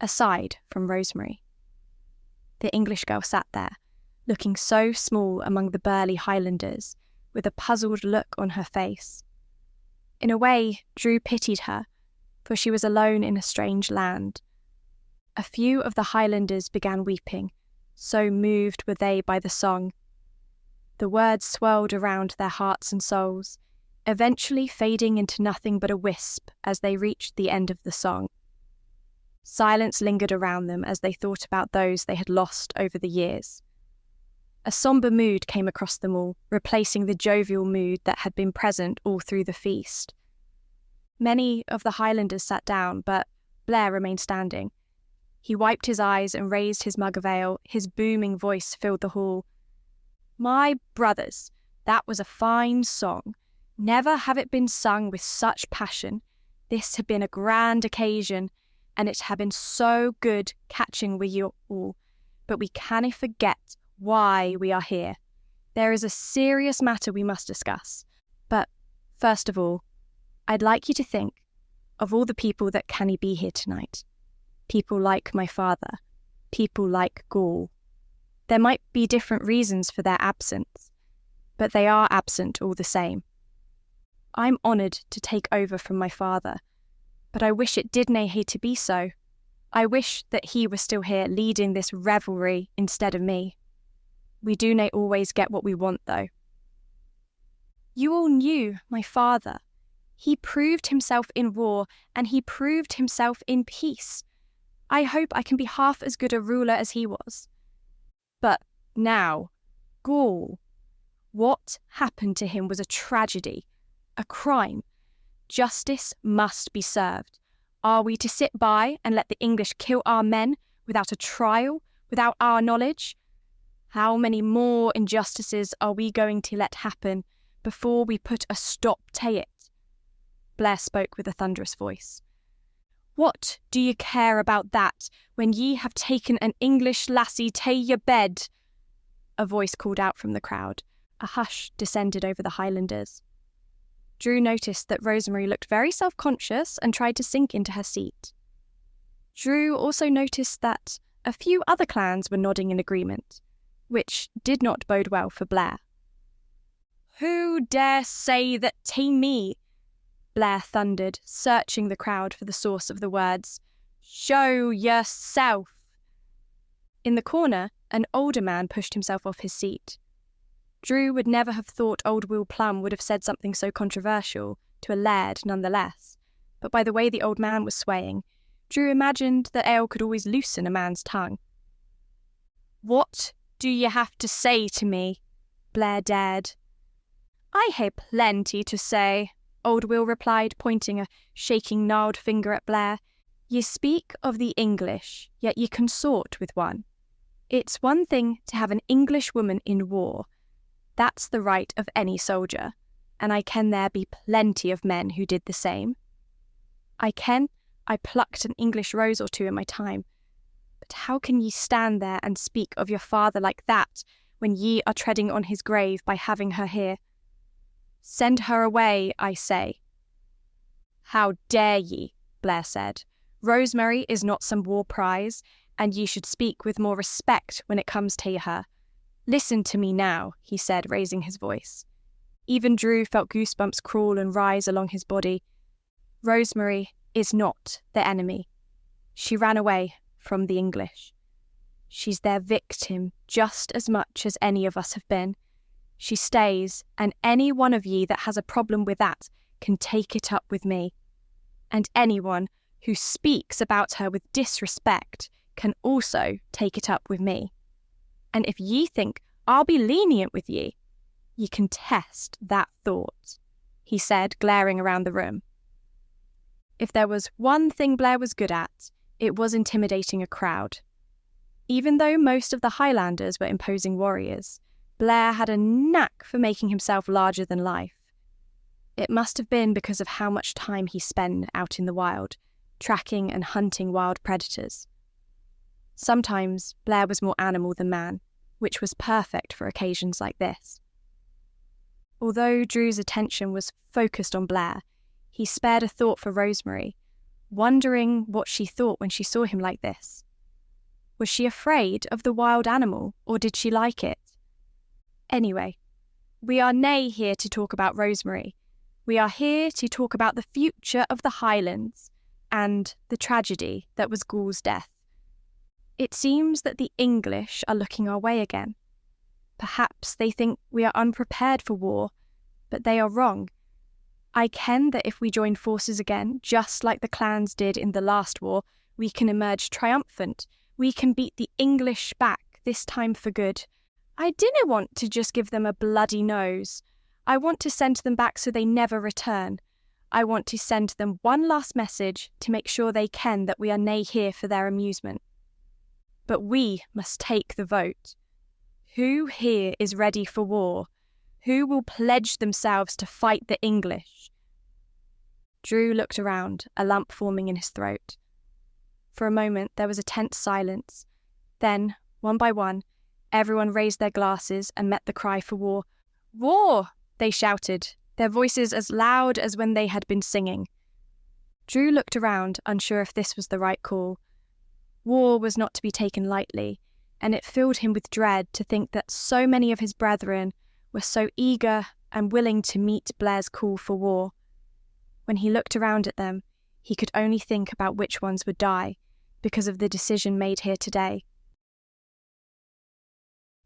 aside from Rosemary. The English girl sat there, looking so small among the burly Highlanders, with a puzzled look on her face. In a way, Drew pitied her, for she was alone in a strange land. A few of the Highlanders began weeping, so moved were they by the song. The words swirled around their hearts and souls, eventually fading into nothing but a wisp as they reached the end of the song. Silence lingered around them as they thought about those they had lost over the years. A sombre mood came across them all, replacing the jovial mood that had been present all through the feast. Many of the Highlanders sat down, but Blair remained standing. He wiped his eyes and raised his mug of ale. His booming voice filled the hall. "My brothers, that was a fine song. Never have it been sung with such passion. This had been a grand occasion, and it had been so good catching with you all. But we cannae forget why we are here. There is a serious matter we must discuss. But first of all, I'd like you to think of all the people that cannae be here tonight. People like my father, people like Gaul. There might be different reasons for their absence, but they are absent all the same. I'm honoured to take over from my father, but I wish it did nae hae to be so. I wish that he was still here leading this revelry instead of me. We do nae always get what we want, though. You all knew my father. He proved himself in war, and he proved himself in peace. I hope I can be half as good a ruler as he was. But now, Gaul. What happened to him was a tragedy, a crime. Justice must be served. Are we to sit by and let the English kill our men without a trial, without our knowledge? How many more injustices are we going to let happen before we put a stop to it? Blair spoke with a thunderous voice. What do you care about that when ye have taken an English lassie to your bed? A voice called out from the crowd. A hush descended over the Highlanders. Drew noticed that Rosemary looked very self-conscious and tried to sink into her seat. Drew also noticed that a few other clans were nodding in agreement, which did not bode well for Blair. Who dare say that to me? Blair thundered, searching the crowd for the source of the words. Show yourself! In the corner, an older man pushed himself off his seat. Drew would never have thought old Will Plum would have said something so controversial to a laird nonetheless, but by the way the old man was swaying, Drew imagined that ale could always loosen a man's tongue. What do you have to say to me? Blair dared. I hae plenty to say, old Will replied, pointing a shaking gnarled finger at Blair. Ye speak of the English, yet ye consort with one. It's one thing to have an English woman in war. That's the right of any soldier, and I ken there be plenty of men who did the same. I ken I plucked an English rose or two in my time, But how can ye stand there and speak of your father like that, when ye are treading on his grave by having her here? Send her away, I say." "How dare ye?" Blair said. "Rosemary is not some war prize, and ye should speak with more respect when it comes to her. Listen to me now," he said, raising his voice. Even Drew felt goosebumps crawl and rise along his body. "Rosemary is not the enemy. She ran away from the English. She's their victim just as much as any of us have been. She stays, and any one of ye that has a problem with that can take it up with me. And anyone who speaks about her with disrespect can also take it up with me. And if ye think I'll be lenient with ye can test that thought," he said, glaring around the room. If there was one thing Blair was good at, it was intimidating a crowd. Even though most of the Highlanders were imposing warriors, Blair had a knack for making himself larger than life. It must have been because of how much time he spent out in the wild, tracking and hunting wild predators. Sometimes Blair was more animal than man, which was perfect for occasions like this. Although Drew's attention was focused on Blair, he spared a thought for Rosemary, wondering what she thought when she saw him like this. Was she afraid of the wild animal, or did she like it? Anyway, we are nae here to talk about Rosemary. We are here to talk about the future of the Highlands and the tragedy that was Ghoul's death. It seems that the English are looking our way again. Perhaps they think we are unprepared for war, but they are wrong. I ken that if we join forces again, just like the clans did in the last war, we can emerge triumphant. We can beat the English back, this time for good. I dinna want to just give them a bloody nose. I want to send them back so they never return. I want to send them one last message to make sure they ken that we are nae here for their amusement. But we must take the vote. Who here is ready for war? Who will pledge themselves to fight the English?" Drew looked around, a lump forming in his throat. For a moment there was a tense silence. Then, one by one, everyone raised their glasses and met the cry for war. "War!" they shouted, their voices as loud as when they had been singing. Drew looked around, unsure if this was the right call. War was not to be taken lightly, and it filled him with dread to think that so many of his brethren were so eager and willing to meet Blair's call for war. When he looked around at them, he could only think about which ones would die because of the decision made here today.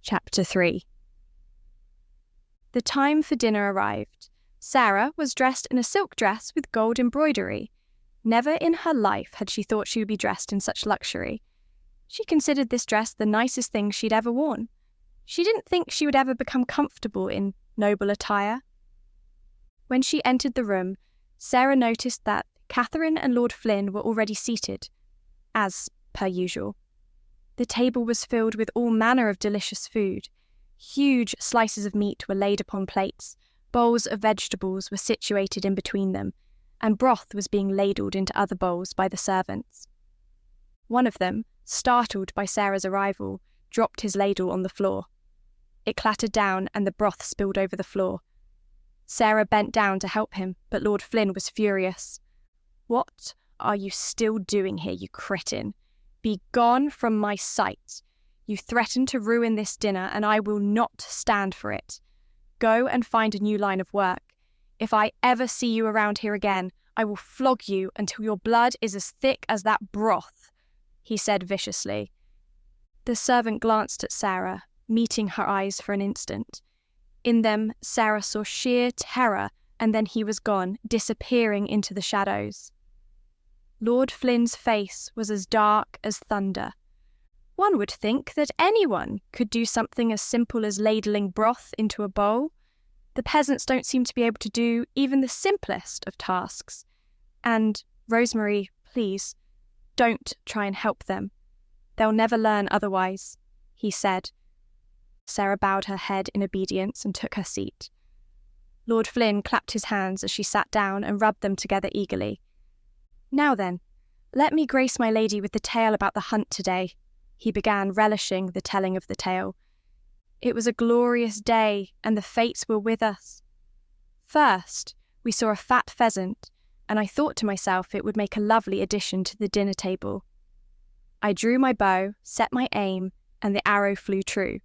Chapter 3. The time for dinner arrived. Sarah was dressed in a silk dress with gold embroidery. Never in her life had she thought she would be dressed in such luxury. She considered this dress the nicest thing she'd ever worn. She didn't think she would ever become comfortable in noble attire. When she entered the room, Sarah noticed that Catherine and Lord Flynn were already seated, as per usual. The table was filled with all manner of delicious food. Huge slices of meat were laid upon plates, bowls of vegetables were situated in between them, and broth was being ladled into other bowls by the servants. One of them, startled by Sarah's arrival, dropped his ladle on the floor. It clattered down and the broth spilled over the floor. Sarah bent down to help him, but Lord Flynn was furious. "What are you still doing here, you cretin? Be gone from my sight. You threatened to ruin this dinner, and I will not stand for it. Go and find a new line of work. If I ever see you around here again, I will flog you until your blood is as thick as that broth," he said viciously. The servant glanced at Sarah, meeting her eyes for an instant. In them, Sarah saw sheer terror, and then he was gone, disappearing into the shadows. Lord Flynn's face was as dark as thunder. One would think that anyone could do something as simple as ladling broth into a bowl. The peasants don't seem to be able to do even the simplest of tasks. And, Rosemary, please, don't try and help them. They'll never learn otherwise, he said. Sarah bowed her head in obedience and took her seat. Lord Flynn clapped his hands as she sat down and rubbed them together eagerly. "Now then, let me grace my lady with the tale about the hunt today," he began, relishing the telling of the tale. It was a glorious day, and the fates were with us. First, we saw a fat pheasant, and I thought to myself it would make a lovely addition to the dinner table. I drew my bow, set my aim, and the arrow flew true.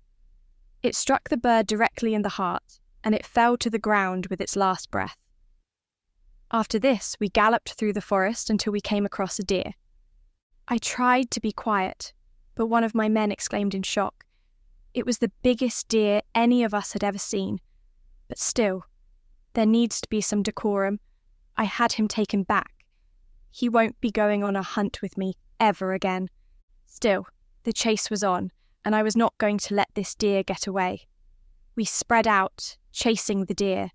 It struck the bird directly in the heart, and it fell to the ground with its last breath. After this, we galloped through the forest until we came across a deer. I tried to be quiet, but one of my men exclaimed in shock. It was the biggest deer any of us had ever seen. But still, there needs to be some decorum. I had him taken back. He won't be going on a hunt with me ever again. Still, the chase was on, and I was not going to let this deer get away. We spread out, chasing the deer.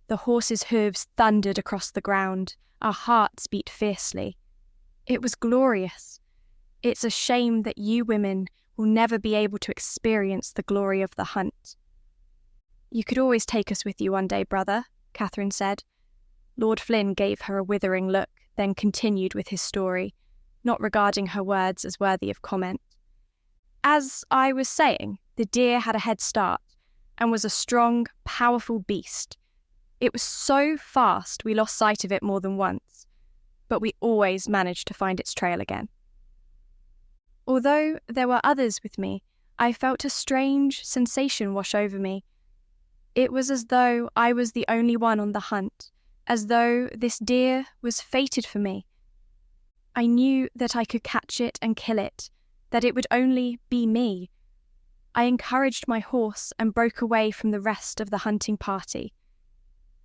The horse's hooves thundered across the ground. Our hearts beat fiercely. It was glorious. It's a shame that you women will never be able to experience the glory of the hunt. You could always take us with you one day, brother, Catherine said. Lord Flynn gave her a withering look, then continued with his story, not regarding her words as worthy of comment. As I was saying, the deer had a head start and was a strong, powerful beast. It was so fast we lost sight of it more than once, but we always managed to find its trail again. Although there were others with me, I felt a strange sensation wash over me. It was as though I was the only one on the hunt, as though this deer was fated for me. I knew that I could catch it and kill it, that it would only be me. I encouraged my horse and broke away from the rest of the hunting party.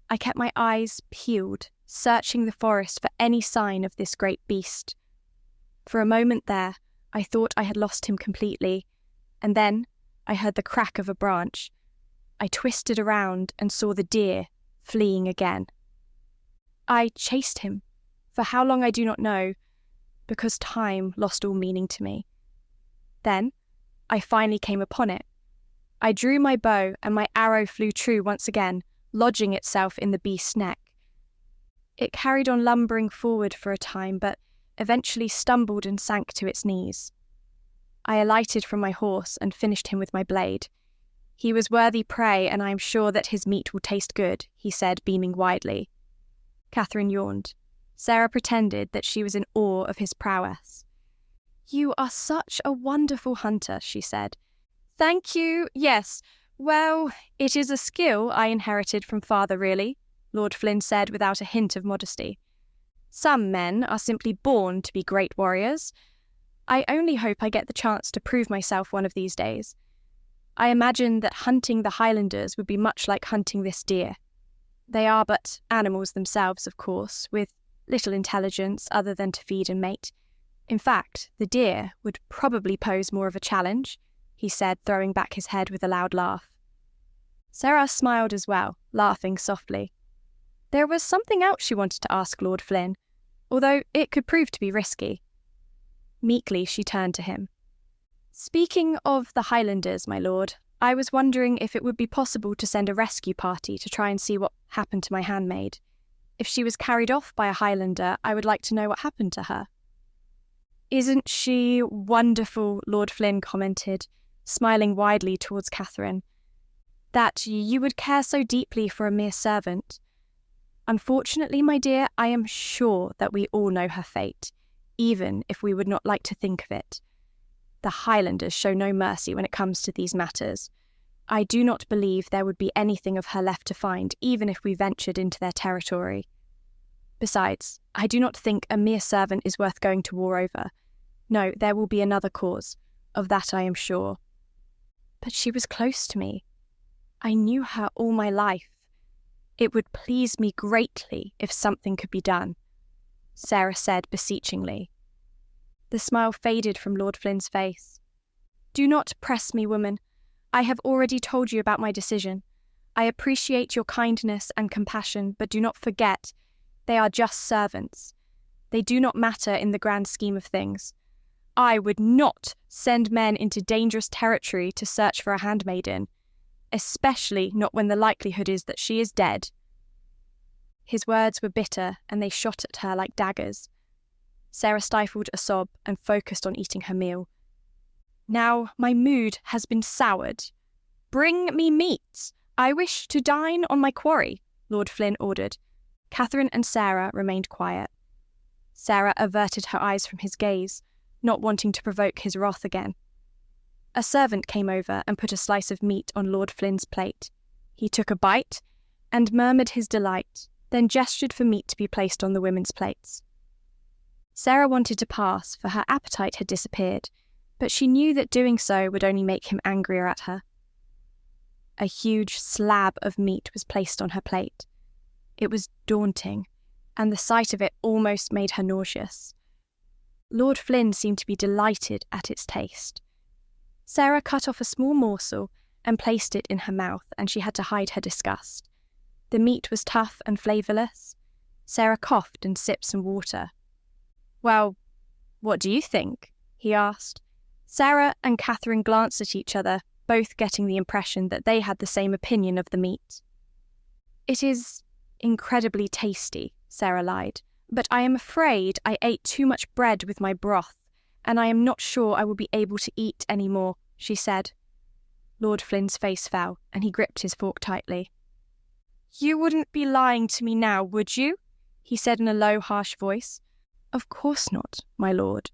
I kept my eyes peeled, searching the forest for any sign of this great beast. For a moment there, I thought I had lost him completely, and then I heard the crack of a branch. I twisted around and saw the deer fleeing again. I chased him, for how long I do not know, because time lost all meaning to me. Then I finally came upon it. I drew my bow and my arrow flew true once again, lodging itself in the beast's neck. It carried on lumbering forward for a time, but eventually stumbled and sank to its knees. I alighted from my horse and finished him with my blade. He was worthy prey, and I am sure that his meat will taste good, he said, beaming widely. Catherine yawned. Sarah pretended that she was in awe of his prowess. You are such a wonderful hunter, she said. Thank you, yes. Well, it is a skill I inherited from father, really, Lord Flynn said without a hint of modesty. Some men are simply born to be great warriors. I only hope I get the chance to prove myself one of these days. I imagine that hunting the Highlanders would be much like hunting this deer. They are but animals themselves, of course, with little intelligence other than to feed and mate. In fact, the deer would probably pose more of a challenge, he said, throwing back his head with a loud laugh. Sarah smiled as well, laughing softly. There was something else she wanted to ask Lord Flynn, although it could prove to be risky. Meekly she turned to him. Speaking of the Highlanders, my lord, I was wondering if it would be possible to send a rescue party to try and see what happened to my handmaid. If she was carried off by a Highlander, I would like to know what happened to her. Isn't she wonderful, Lord Flynn commented, smiling widely towards Catherine. That you would care so deeply for a mere servant. Unfortunately, my dear, I am sure that we all know her fate, even if we would not like to think of it. The Highlanders show no mercy when it comes to these matters. I do not believe there would be anything of her left to find, even if we ventured into their territory. Besides, I do not think a mere servant is worth going to war over. No, there will be another cause. Of that I am sure. But she was close to me. I knew her all my life. It would please me greatly if something could be done, Sarah said beseechingly. The smile faded from Lord Flynn's face. Do not press me, woman. I have already told you about my decision. I appreciate your kindness and compassion, but do not forget, they are just servants. They do not matter in the grand scheme of things. I would not send men into dangerous territory to search for a handmaiden, especially not when the likelihood is that she is dead. His words were bitter, and they shot at her like daggers. Sarah stifled a sob and focused on eating her meal. Now my mood has been soured. Bring me meat. I wish to dine on my quarry, Lord Flynn ordered. Catherine and Sarah remained quiet. Sarah averted her eyes from his gaze, not wanting to provoke his wrath again. A servant came over and put a slice of meat on Lord Flynn's plate. He took a bite and murmured his delight, then gestured for meat to be placed on the women's plates. Sarah wanted to pass, for her appetite had disappeared, but she knew that doing so would only make him angrier at her. A huge slab of meat was placed on her plate. It was daunting, and the sight of it almost made her nauseous. Lord Flynn seemed to be delighted at its taste. Sarah cut off a small morsel and placed it in her mouth, and she had to hide her disgust. The meat was tough and flavourless. Sarah coughed and sipped some water. "Well, what do you think?" he asked. Sarah and Catherine glanced at each other, both getting the impression that they had the same opinion of the meat. "It is incredibly tasty," Sarah lied, "but I am afraid I ate too much bread with my broth, and I am not sure I will be able to eat any more," she said. Lord Flynn's face fell, and he gripped his fork tightly. "You wouldn't be lying to me now, would you?" he said in a low, harsh voice. "Of course not, my lord."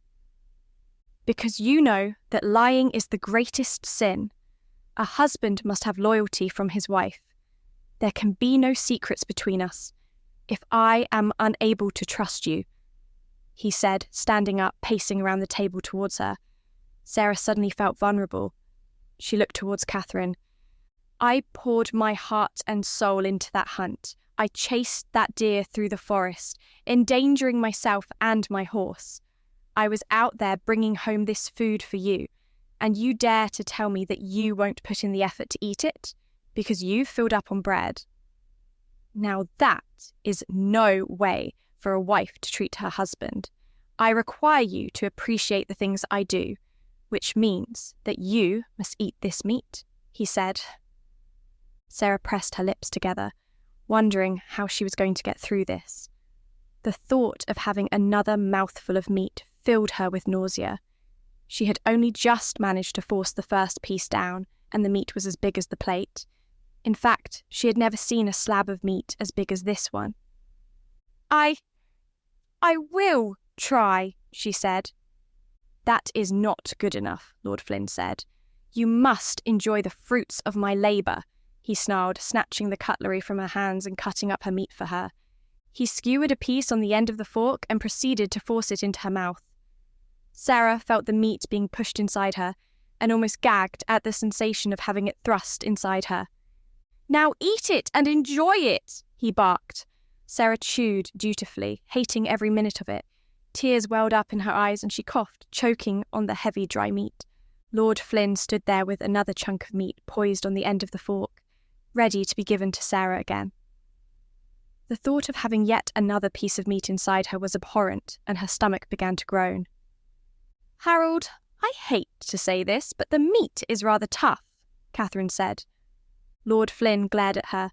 "Because you know that lying is the greatest sin. A husband must have loyalty from his wife. There can be no secrets between us. If I am unable to trust you," he said, standing up, pacing around the table towards her. Sarah suddenly felt vulnerable. She looked towards Catherine. "I poured my heart and soul into that hunt. I chased that deer through the forest, endangering myself and my horse. I was out there bringing home this food for you, and you dare to tell me that you won't put in the effort to eat it, because you've filled up on bread. Now that is no way for a wife to treat her husband. I require you to appreciate the things I do, which means that you must eat this meat," he said. Sarah pressed her lips together, wondering how she was going to get through this. The thought of having another mouthful of meat filled her with nausea. She had only just managed to force the first piece down, and the meat was as big as the plate. In fact, she had never seen a slab of meat as big as this one. I will try," she said. "That is not good enough," Lord Flynn said. "You must enjoy the fruits of my labour," he snarled, snatching the cutlery from her hands and cutting up her meat for her. He skewered a piece on the end of the fork and proceeded to force it into her mouth. Sarah felt the meat being pushed inside her and almost gagged at the sensation of having it thrust inside her. "Now eat it and enjoy it," he barked. Sarah chewed dutifully, hating every minute of it. Tears welled up in her eyes and she coughed, choking on the heavy, dry meat. Lord Flynn stood there with another chunk of meat poised on the end of the fork, ready to be given to Sarah again. The thought of having yet another piece of meat inside her was abhorrent, and her stomach began to groan. "Harold, I hate to say this, but the meat is rather tough," Catherine said. Lord Flynn glared at her.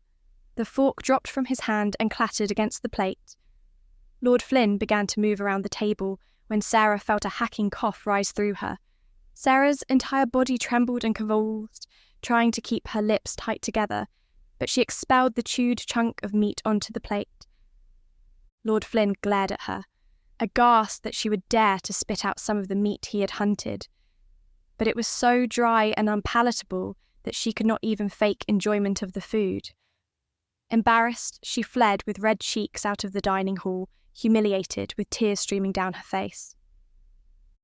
The fork dropped from his hand and clattered against the plate. Lord Flynn began to move around the table when Sarah felt a hacking cough rise through her. Sarah's entire body trembled and convulsed, trying to keep her lips tight together, but she expelled the chewed chunk of meat onto the plate. Lord Flynn glared at her, aghast that she would dare to spit out some of the meat he had hunted. But it was so dry and unpalatable that she could not even fake enjoyment of the food. Embarrassed, she fled with red cheeks out of the dining hall, humiliated, with tears streaming down her face.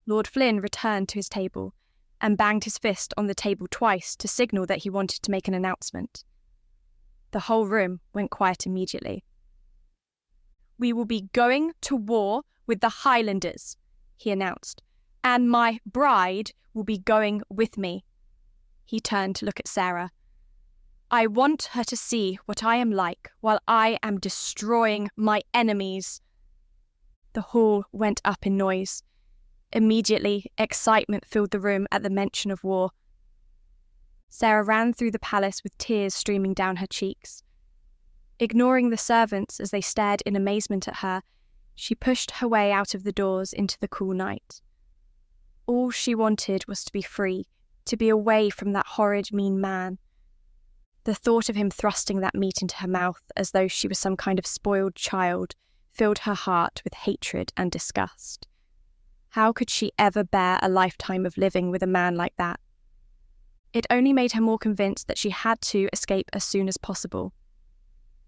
Lord Flynn returned to his table and banged his fist on the table twice to signal that he wanted to make an announcement. The whole room went quiet immediately. "We will be going to war with the Highlanders," he announced, "and my bride will be going with me." He turned to look at Sarah. "I want her to see what I am like while I am destroying my enemies." The hall went up in noise. Immediately, excitement filled the room at the mention of war. Sarah ran through the palace with tears streaming down her cheeks. Ignoring the servants as they stared in amazement at her, she pushed her way out of the doors into the cool night. All she wanted was to be free, to be away from that horrid, mean man. The thought of him thrusting that meat into her mouth as though she was some kind of spoiled child filled her heart with hatred and disgust. How could she ever bear a lifetime of living with a man like that? It only made her more convinced that she had to escape as soon as possible.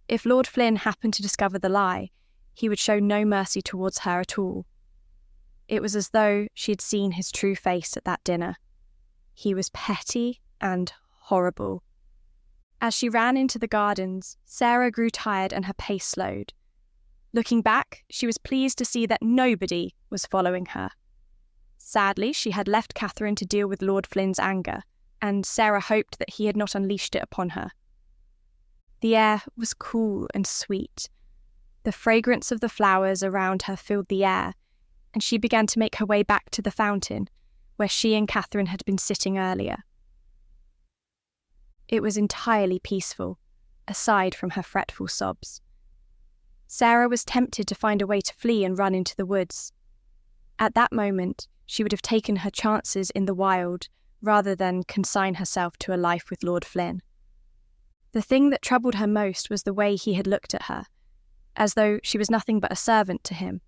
If Lord Flynn happened to discover the lie, he would show no mercy towards her at all. It was as though she had seen his true face at that dinner. He was petty and horrible. As she ran into the gardens, Sarah grew tired and her pace slowed. Looking back, she was pleased to see that nobody was following her. Sadly, she had left Catherine to deal with Lord Flynn's anger, and Sarah hoped that he had not unleashed it upon her. The air was cool and sweet. The fragrance of the flowers around her filled the air, and she began to make her way back to the fountain, where she and Catherine had been sitting earlier. It was entirely peaceful, aside from her fretful sobs. Sarah was tempted to find a way to flee and run into the woods. At that moment, she would have taken her chances in the wild, rather than consign herself to a life with Lord Flynn. The thing that troubled her most was the way he had looked at her, as though she was nothing but a servant to him.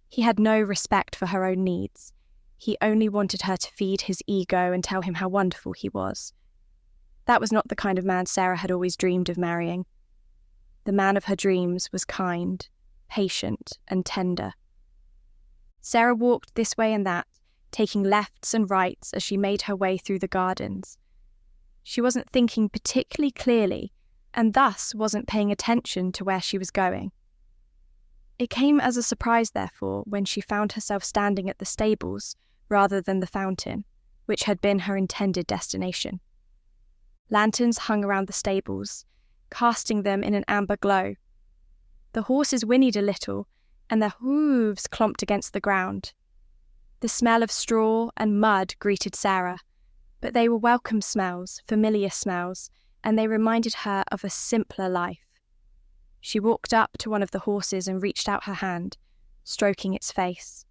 He had no respect for her own needs. He only wanted her to feed his ego and tell him how wonderful he was. That was not the kind of man Sarah had always dreamed of marrying. The man of her dreams was kind, patient, and tender. Sarah walked this way and that, taking lefts and rights as she made her way through the gardens. She wasn't thinking particularly clearly, and thus wasn't paying attention to where she was going. It came as a surprise, therefore, when she found herself standing at the stables rather than the fountain, which had been her intended destination. Lanterns hung around the stables, casting them in an amber glow. The horses whinnied a little, and their hooves clomped against the ground. The smell of straw and mud greeted Sarah, but they were welcome smells, familiar smells, and they reminded her of a simpler life. She walked up to one of the horses and reached out her hand, stroking its face.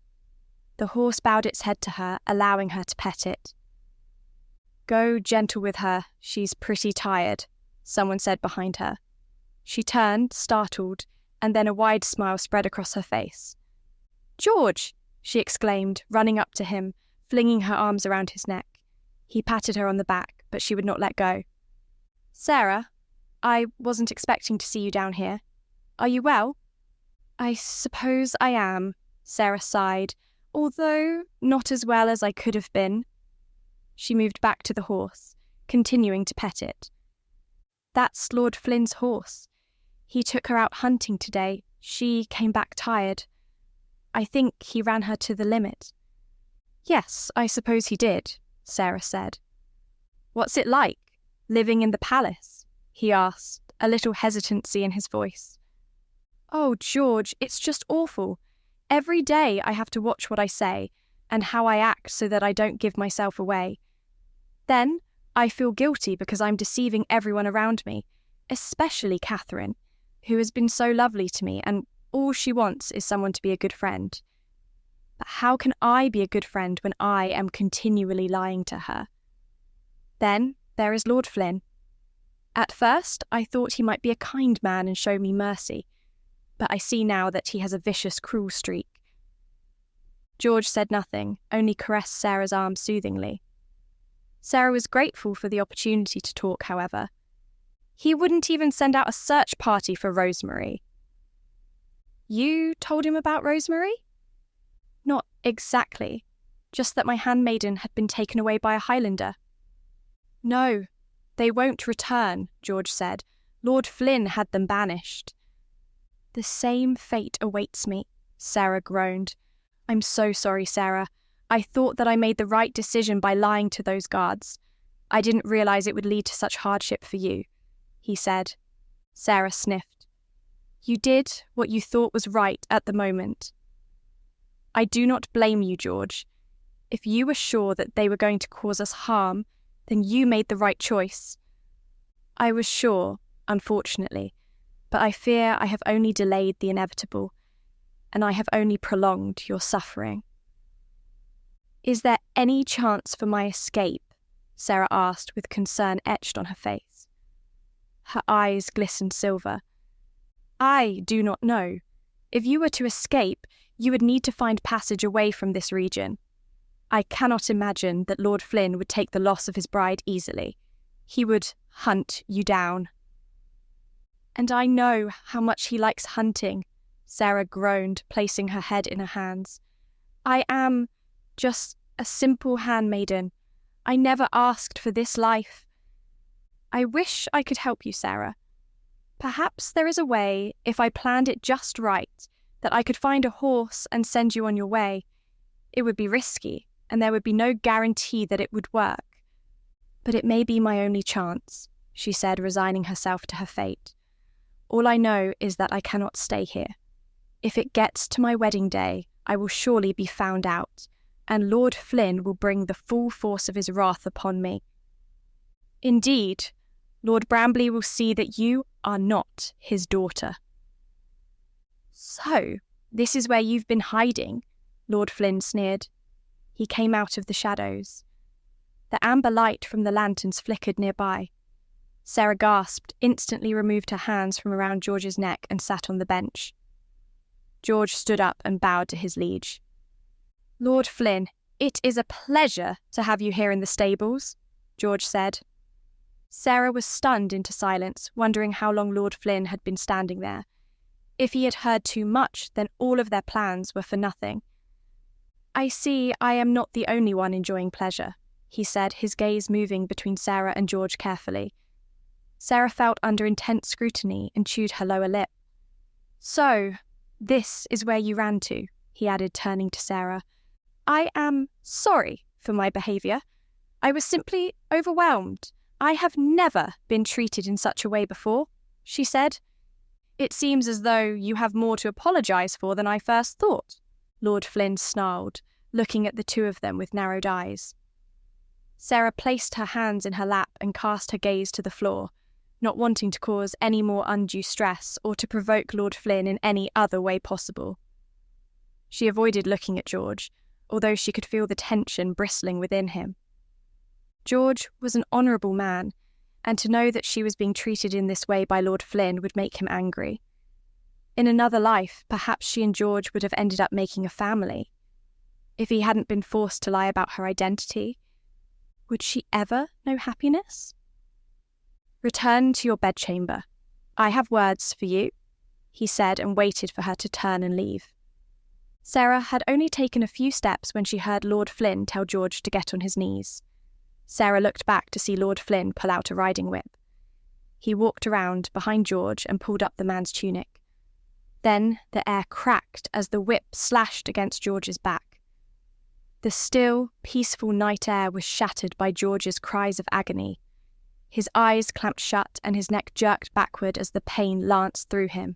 The horse bowed its head to her, allowing her to pet it. "Go gentle with her, she's pretty tired," someone said behind her. She turned, startled, and then a wide smile spread across her face. "George!" she exclaimed, running up to him, flinging her arms around his neck. He patted her on the back, but she would not let go. "Sarah, I wasn't expecting to see you down here. Are you well?" "I suppose I am," Sarah sighed, "although not as well as I could have been." She moved back to the horse, continuing to pet it. "That's Lord Flynn's horse. He took her out hunting today. She came back tired. I think he ran her to the limit." "Yes, I suppose he did," Sarah said. "What's it like, living in the palace?" he asked, a little hesitancy in his voice. "Oh, George, it's just awful. Every day I have to watch what I say and how I act so that I don't give myself away. Then I feel guilty because I'm deceiving everyone around me, especially Catherine, who has been so lovely to me, and all she wants is someone to be a good friend. But how can I be a good friend when I am continually lying to her? Then there is Lord Flynn. At first, I thought he might be a kind man and show me mercy, but I see now that he has a vicious, cruel streak." George said nothing, only caressed Sarah's arm soothingly. Sarah was grateful for the opportunity to talk, however. "He wouldn't even send out a search party for Rosemary." "You told him about Rosemary?" "Not exactly, just that my handmaiden had been taken away by a Highlander." "No, they won't return," George said. "Lord Flynn had them banished." "The same fate awaits me," Sarah groaned. "I'm so sorry, Sarah. I thought that I made the right decision by lying to those guards. I didn't realize it would lead to such hardship for you," he said. Sarah sniffed. "You did what you thought was right at the moment." "I do not blame you, George. If you were sure that they were going to cause us harm, then you made the right choice." "I was sure, unfortunately, but I fear I have only delayed the inevitable, and I have only prolonged your suffering." Is there any chance for my escape? Sarah asked with concern etched on her face. Her eyes glistened silver. I do not know. If you were to escape, you would need to find passage away from this region. I cannot imagine that Lord Flynn would take the loss of his bride easily. He would hunt you down. And I know how much he likes hunting, Sarah groaned, placing her head in her hands. I am just a simple handmaiden. I never asked for this life. I wish I could help you, Sarah. Perhaps there is a way, if I planned it just right, that I could find a horse and send you on your way. It would be risky, and there would be no guarantee that it would work. But it may be my only chance, she said, resigning herself to her fate. All I know is that I cannot stay here. If it gets to my wedding day, I will surely be found out, and Lord Flynn will bring the full force of his wrath upon me. Indeed, Lord Brambley will see that you are not his daughter. So, this is where you've been hiding, Lord Flynn sneered. He came out of the shadows. The amber light from the lanterns flickered nearby. Sarah gasped, instantly removed her hands from around George's neck and sat on the bench. George stood up and bowed to his liege. Lord Flynn, it is a pleasure to have you here in the stables, George said. Sarah was stunned into silence, wondering how long Lord Flynn had been standing there. If he had heard too much, then all of their plans were for nothing. I see I am not the only one enjoying pleasure, he said, his gaze moving between Sarah and George carefully. Sarah felt under intense scrutiny and chewed her lower lip. So, this is where you ran to, he added, turning to Sarah. I am sorry for my behaviour. I was simply overwhelmed. I have never been treated in such a way before, she said. It seems as though you have more to apologise for than I first thought, Lord Flynn snarled, looking at the two of them with narrowed eyes. Sarah placed her hands in her lap and cast her gaze to the floor, not wanting to cause any more undue stress or to provoke Lord Flynn in any other way possible. She avoided looking at George, although she could feel the tension bristling within him. George was an honourable man, and to know that she was being treated in this way by Lord Flynn would make him angry. In another life, perhaps she and George would have ended up making a family. If he hadn't been forced to lie about her identity, would she ever know happiness? Return to your bedchamber. I have words for you, he said, and waited for her to turn and leave. Sarah had only taken a few steps when she heard Lord Flynn tell George to get on his knees. Sarah looked back to see Lord Flynn pull out a riding whip. He walked around behind George and pulled up the man's tunic. Then the air cracked as the whip slashed against George's back. The still, peaceful night air was shattered by George's cries of agony. His eyes clamped shut and his neck jerked backward as the pain lanced through him.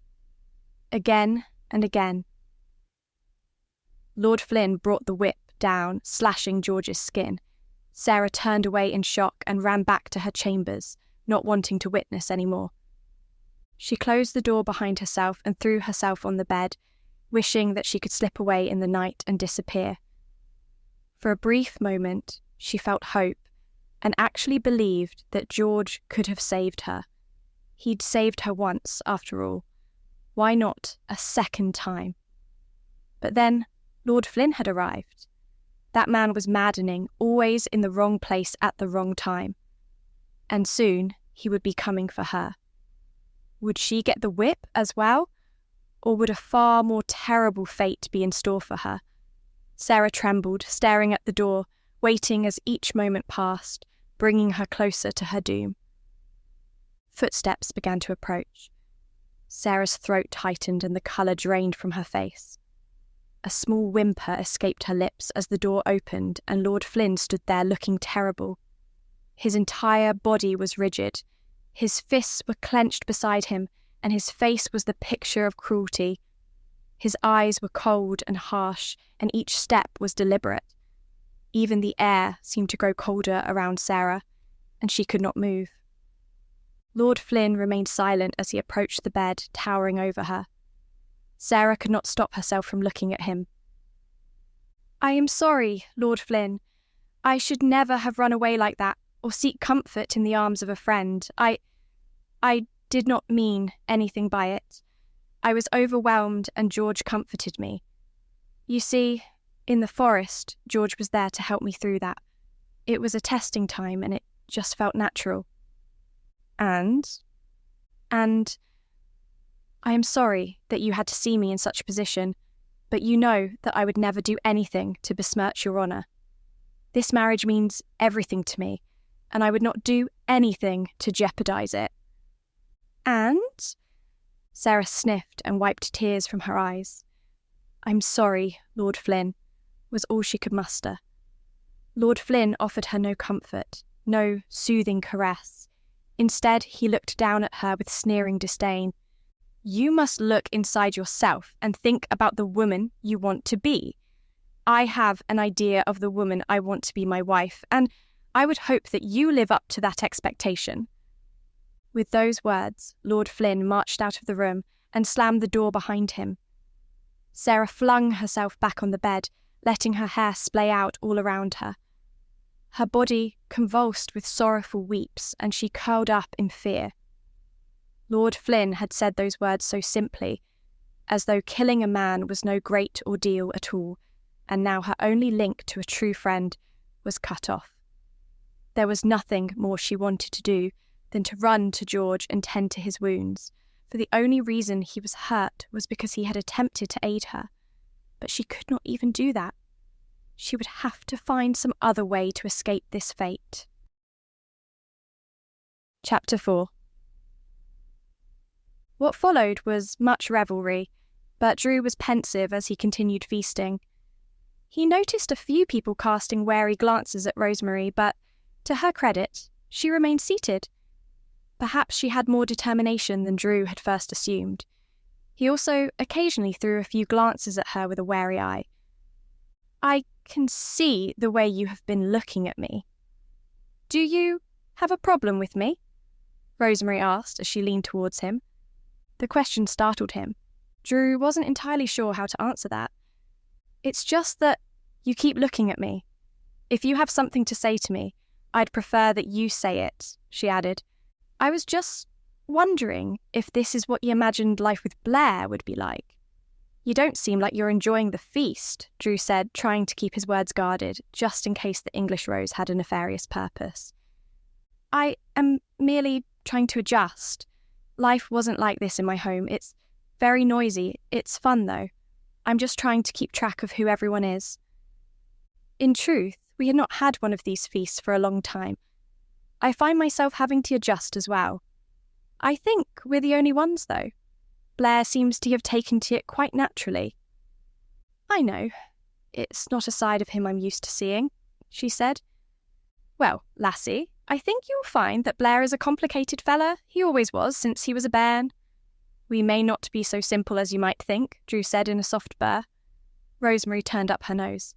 Again and again. Lord Flynn brought the whip down, slashing George's skin. Sarah turned away in shock and ran back to her chambers, not wanting to witness any more. She closed the door behind herself and threw herself on the bed, wishing that she could slip away in the night and disappear. For a brief moment, she felt hope and actually believed that George could have saved her. He'd saved her once, after all. Why not a second time? But then Lord Flynn had arrived. That man was maddening, always in the wrong place at the wrong time. And soon he would be coming for her. Would she get the whip as well? Or would a far more terrible fate be in store for her? Sarah trembled, staring at the door, waiting as each moment passed, bringing her closer to her doom. Footsteps began to approach. Sarah's throat tightened and the colour drained from her face. A small whimper escaped her lips as the door opened and Lord Flynn stood there looking terrible. His entire body was rigid. His fists were clenched beside him, and his face was the picture of cruelty. His eyes were cold and harsh, and each step was deliberate. Even the air seemed to grow colder around Sarah, and she could not move. Lord Flynn remained silent as he approached the bed, towering over her. Sarah could not stop herself from looking at him. I am sorry, Lord Flynn. I should never have run away like that, or seek comfort in the arms of a friend. I did not mean anything by it. I was overwhelmed and George comforted me. You see, in the forest, George was there to help me through that. It was a testing time and it just felt natural. And I am sorry that you had to see me in such a position, but you know that I would never do anything to besmirch your honour. This marriage means everything to me, and I would not do anything to jeopardise it. And? Sarah sniffed and wiped tears from her eyes. I'm sorry, Lord Flynn, was all she could muster. Lord Flynn offered her no comfort, no soothing caress. Instead, he looked down at her with sneering disdain. You must look inside yourself and think about the woman you want to be. I have an idea of the woman I want to be my wife, and I would hope that you live up to that expectation. With those words, Lord Flynn marched out of the room and slammed the door behind him. Sarah flung herself back on the bed, letting her hair splay out all around her. Her body convulsed with sorrowful weeps, and she curled up in fear. Lord Flynn had said those words so simply, as though killing a man was no great ordeal at all, and now her only link to a true friend was cut off. There was nothing more she wanted to do than to run to George and tend to his wounds, for the only reason he was hurt was because he had attempted to aid her. But she could not even do that. She would have to find some other way to escape this fate. Chapter 4. What followed was much revelry, but Drew was pensive as he continued feasting. He noticed a few people casting wary glances at Rosemary, but, to her credit, she remained seated. Perhaps she had more determination than Drew had first assumed. He also occasionally threw a few glances at her with a wary eye. I can see the way you have been looking at me. Do you have a problem with me? Rosemary asked as she leaned towards him. The question startled him. Drew wasn't entirely sure how to answer that. It's just that you keep looking at me. If you have something to say to me, I'd prefer that you say it, she added. I was just wondering if this is what you imagined life with Blair would be like. You don't seem like you're enjoying the feast, Drew said, trying to keep his words guarded, just in case the English rose had a nefarious purpose. I am merely trying to adjust. Life wasn't like this in my home. It's very noisy. It's fun, though. I'm just trying to keep track of who everyone is. In truth, we had not had one of these feasts for a long time. I find myself having to adjust as well. I think we're the only ones, though. Blair seems to have taken to it quite naturally. I know. It's not a side of him I'm used to seeing, she said. Well, lassie, I think you'll find that Blair is a complicated fella. He always was, since he was a bairn. We may not be so simple as you might think, Drew said in a soft burr. Rosemary turned up her nose.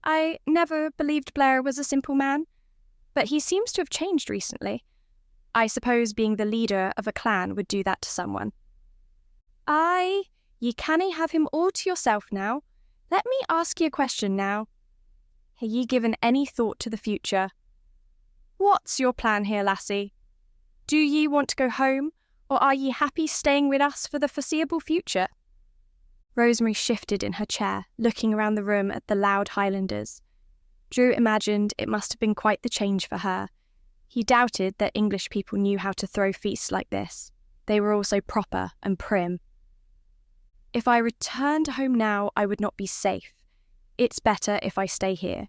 I never believed Blair was a simple man, but he seems to have changed recently. I suppose being the leader of a clan would do that to someone. Aye, ye cannae have him all to yourself now. Let me ask ye a question now. Hae ye given any thought to the future? What's your plan here, lassie? Do ye want to go home, or are ye happy staying with us for the foreseeable future? Rosemary shifted in her chair, looking around the room at the loud Highlanders. Drew imagined it must have been quite the change for her. He doubted that English people knew how to throw feasts like this. They were all so proper and prim. If I returned home now, I would not be safe. It's better if I stay here.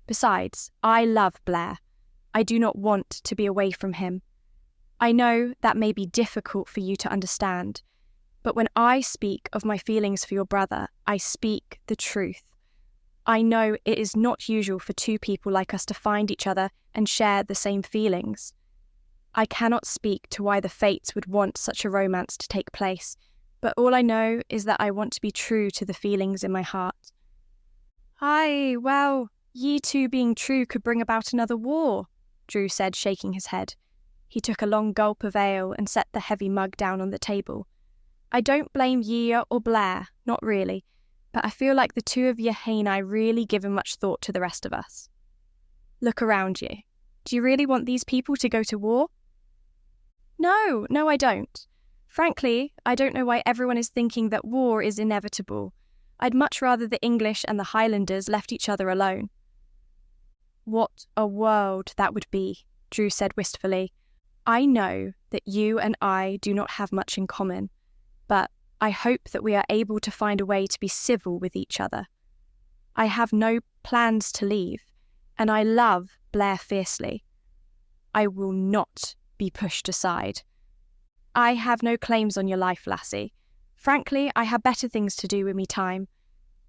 Besides, I love Blair. I do not want to be away from him. I know that may be difficult for you to understand, but when I speak of my feelings for your brother, I speak the truth. I know it is not usual for two people like us to find each other and share the same feelings. I cannot speak to why the fates would want such a romance to take place, but all I know is that I want to be true to the feelings in my heart. Aye, well, ye two being true could bring about another war, Drew said, shaking his head. He took a long gulp of ale and set the heavy mug down on the table. I don't blame ye or Blair, not really, but I feel like the two of you hain't really given much thought to the rest of us. Look around you. Do you really want these people to go to war? No, I don't. Frankly, I don't know why everyone is thinking that war is inevitable. I'd much rather the English and the Highlanders left each other alone. What a world that would be, Drew said wistfully. I know that you and I do not have much in common, but I hope that we are able to find a way to be civil with each other. I have no plans to leave, and I love Blair fiercely. I will not be pushed aside. I have no claims on your life, lassie. Frankly, I have better things to do with me time.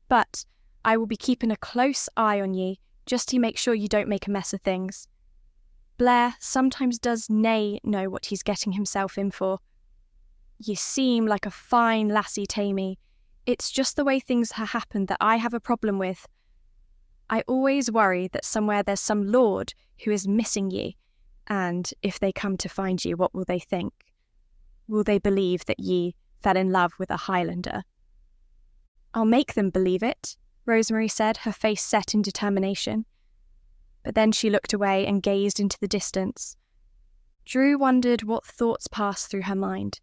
But I will be keeping a close eye on ye, just to make sure you don't make a mess of things. Blair sometimes does know what he's getting himself in for. You seem like a fine lassie, Tammy. It's just the way things have happened that I have a problem with. I always worry that somewhere there's some lord who is missing ye, and if they come to find ye, what will they think? Will they believe that ye fell in love with a Highlander? I'll make them believe it, Rosemary said, her face set in determination. But then she looked away and gazed into the distance. Drew wondered what thoughts passed through her mind.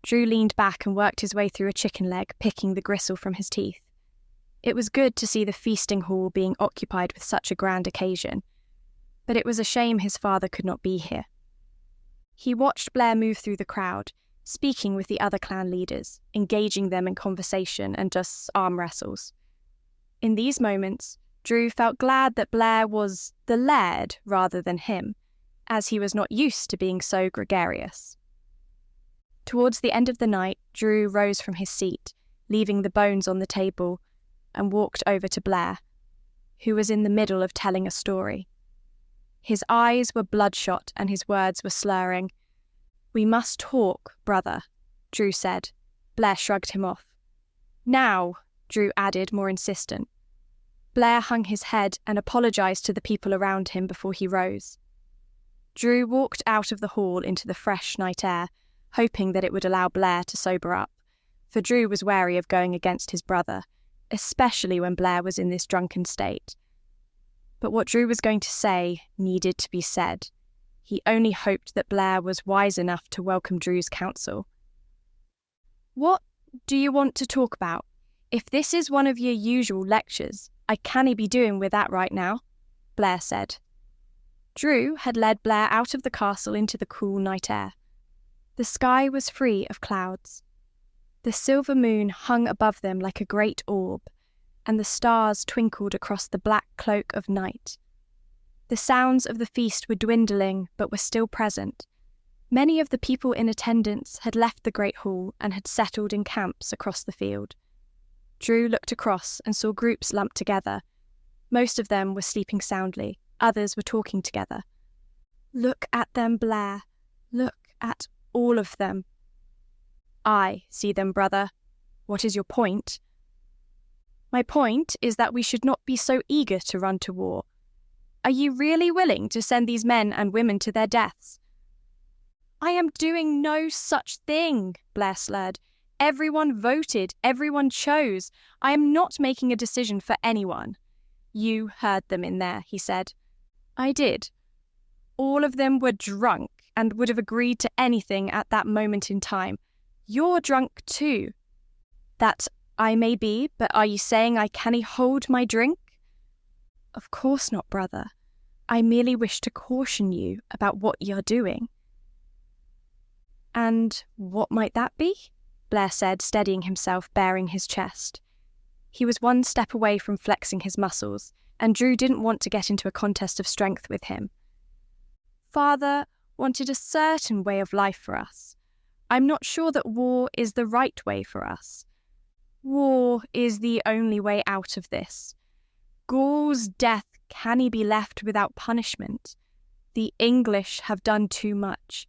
Drew leaned back and worked his way through a chicken leg, picking the gristle from his teeth. It was good to see the feasting hall being occupied with such a grand occasion, but it was a shame his father could not be here. He watched Blair move through the crowd, speaking with the other clan leaders, engaging them in conversation and just arm wrestles. In these moments, Drew felt glad that Blair was the Laird rather than him, as he was not used to being so gregarious. Towards the end of the night, Drew rose from his seat, leaving the bones on the table, and walked over to Blair, who was in the middle of telling a story. His eyes were bloodshot and his words were slurring. "We must talk, brother," Drew said. Blair shrugged him off. "Now," Drew added, more insistent. Blair hung his head and apologised to the people around him before he rose. Drew walked out of the hall into the fresh night air, hoping that it would allow Blair to sober up, for Drew was wary of going against his brother, especially when Blair was in this drunken state. But what Drew was going to say needed to be said. He only hoped that Blair was wise enough to welcome Drew's counsel. "What do you want to talk about? If this is one of your usual lectures, I cannae be doing with that right now," Blair said. Drew had led Blair out of the castle into the cool night air. The sky was free of clouds. The silver moon hung above them like a great orb, and the stars twinkled across the black cloak of night. The sounds of the feast were dwindling, but were still present. Many of the people in attendance had left the great hall and had settled in camps across the field. Drew looked across and saw groups lumped together. Most of them were sleeping soundly, others were talking together. "Look at them, Blair. Look at all of them." "I see them, brother. What is your point?" "My point is that we should not be so eager to run to war. Are you really willing to send these men and women to their deaths?" "I am doing no such thing," Blair slurred. "Everyone voted, everyone chose. I am not making a decision for anyone." "You heard them in there," he said. "I did. All of them were drunk and would have agreed to anything at that moment in time. You're drunk too." "That I may be, but are you saying I cannae hold my drink?" "Of course not, brother. I merely wish to caution you about what you're doing." "And what might that be?" Blair said, steadying himself, baring his chest. He was one step away from flexing his muscles, and Drew didn't want to get into a contest of strength with him. "Father wanted a certain way of life for us. I'm not sure that war is the right way for us. War is the only way out of this. Gaul's death cannae be left without punishment. The English have done too much.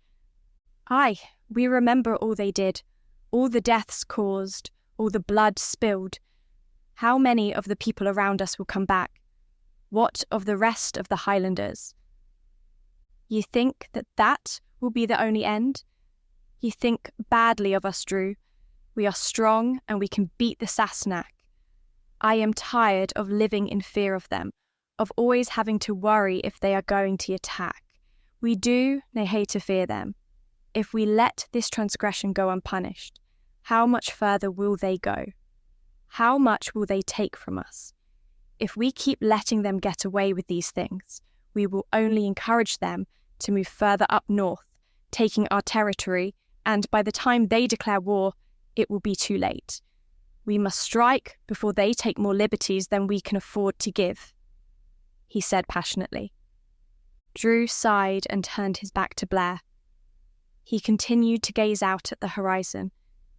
Aye, we remember all they did, all the deaths caused, all the blood spilled. How many of the people around us will come back? What of the rest of the Highlanders? You think that will be the only end? You think badly of us, Drew. We are strong and we can beat the Sassenach. I am tired of living in fear of them, of always having to worry if they are going to attack. We do hate to fear them. If we let this transgression go unpunished, how much further will they go? How much will they take from us? If we keep letting them get away with these things, we will only encourage them to move further up north, taking our territory, and by the time they declare war, it will be too late. We must strike before they take more liberties than we can afford to give," he said passionately. Drew sighed and turned his back to Blair. He continued to gaze out at the horizon,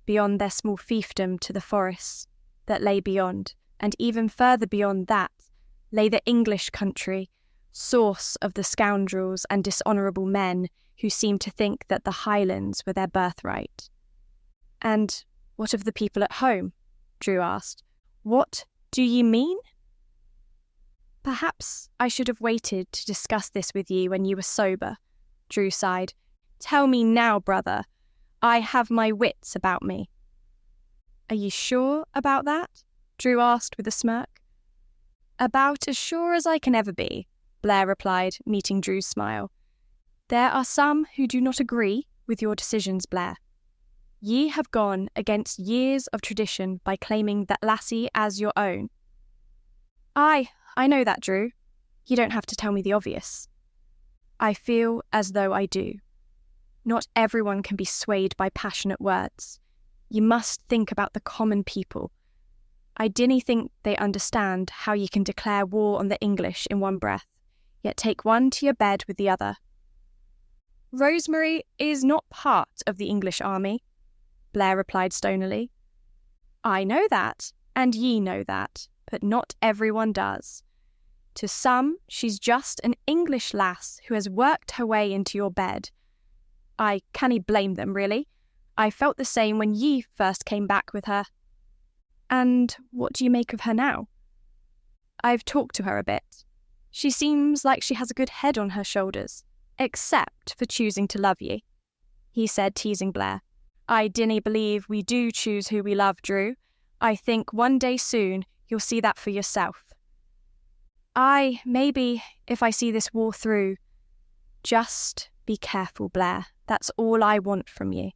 beyond their small fiefdom to the forests that lay beyond, and even further beyond that lay the English country, source of the scoundrels and dishonourable men who seemed to think that the Highlands were their birthright. "And what of the people at home?" Drew asked. "What do ye mean?" "Perhaps I should have waited to discuss this with you when you were sober," Drew sighed. "Tell me now, brother. I have my wits about me." "Are you sure about that?" Drew asked with a smirk. "About as sure as I can ever be," Blair replied, meeting Drew's smile. "There are some who do not agree with your decisions, Blair. Ye have gone against years of tradition by claiming that lassie as your own." "Aye, I know that, Drew. You don't have to tell me the obvious." "I feel as though I do. Not everyone can be swayed by passionate words. You must think about the common people. I dinna think they understand how you can declare war on the English in one breath, yet take one to your bed with the other." "Rosemary is not part of the English army," Blair replied stonily. "I know that, and ye know that, but not everyone does. To some, she's just an English lass who has worked her way into your bed. I cannae blame them, really. I felt the same when ye first came back with her." "And what do you make of her now?" "I've talked to her a bit. She seems like she has a good head on her shoulders, except for choosing to love ye," he said, teasing Blair. "I dinna believe we do choose who we love, Drew. I think one day soon you'll see that for yourself." "Aye, maybe, if I see this war through. Just be careful, Blair. That's all I want from you.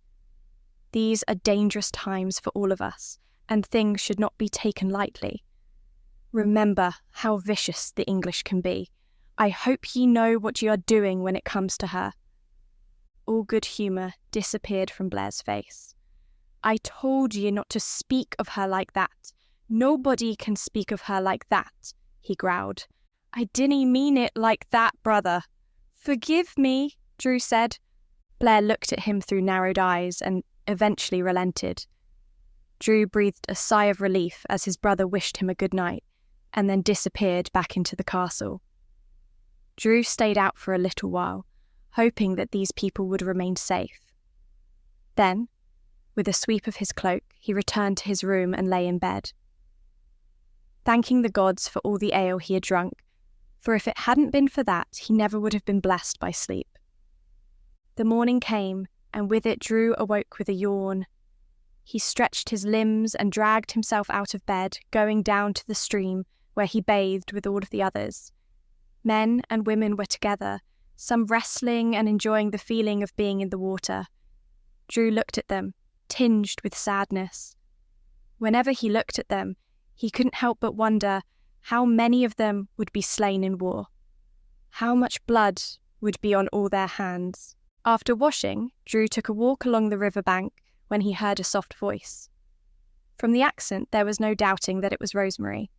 These are dangerous times for all of us, and things should not be taken lightly. Remember how vicious the English can be. I hope ye know what ye are doing when it comes to her." All good humour disappeared from Blair's face. "I told ye not to speak of her like that. Nobody can speak of her like that," he growled. "I dinna mean it like that, brother." "Forgive me," Drew said. Blair looked at him through narrowed eyes and eventually relented. Drew breathed a sigh of relief as his brother wished him a good night, and then disappeared back into the castle. Drew stayed out for a little while, hoping that these people would remain safe. Then, with a sweep of his cloak, he returned to his room and lay in bed, thanking the gods for all the ale he had drunk, for if it hadn't been for that, he never would have been blessed by sleep. The morning came, and with it Drew awoke with a yawn. He stretched his limbs and dragged himself out of bed, going down to the stream, where he bathed with all of the others. Men and women were together, some wrestling and enjoying the feeling of being in the water. Drew looked at them, tinged with sadness. Whenever he looked at them, he couldn't help but wonder how many of them would be slain in war. How much blood would be on all their hands. After washing, Drew took a walk along the river bank when he heard a soft voice. From the accent, there was no doubting that it was Rosemary.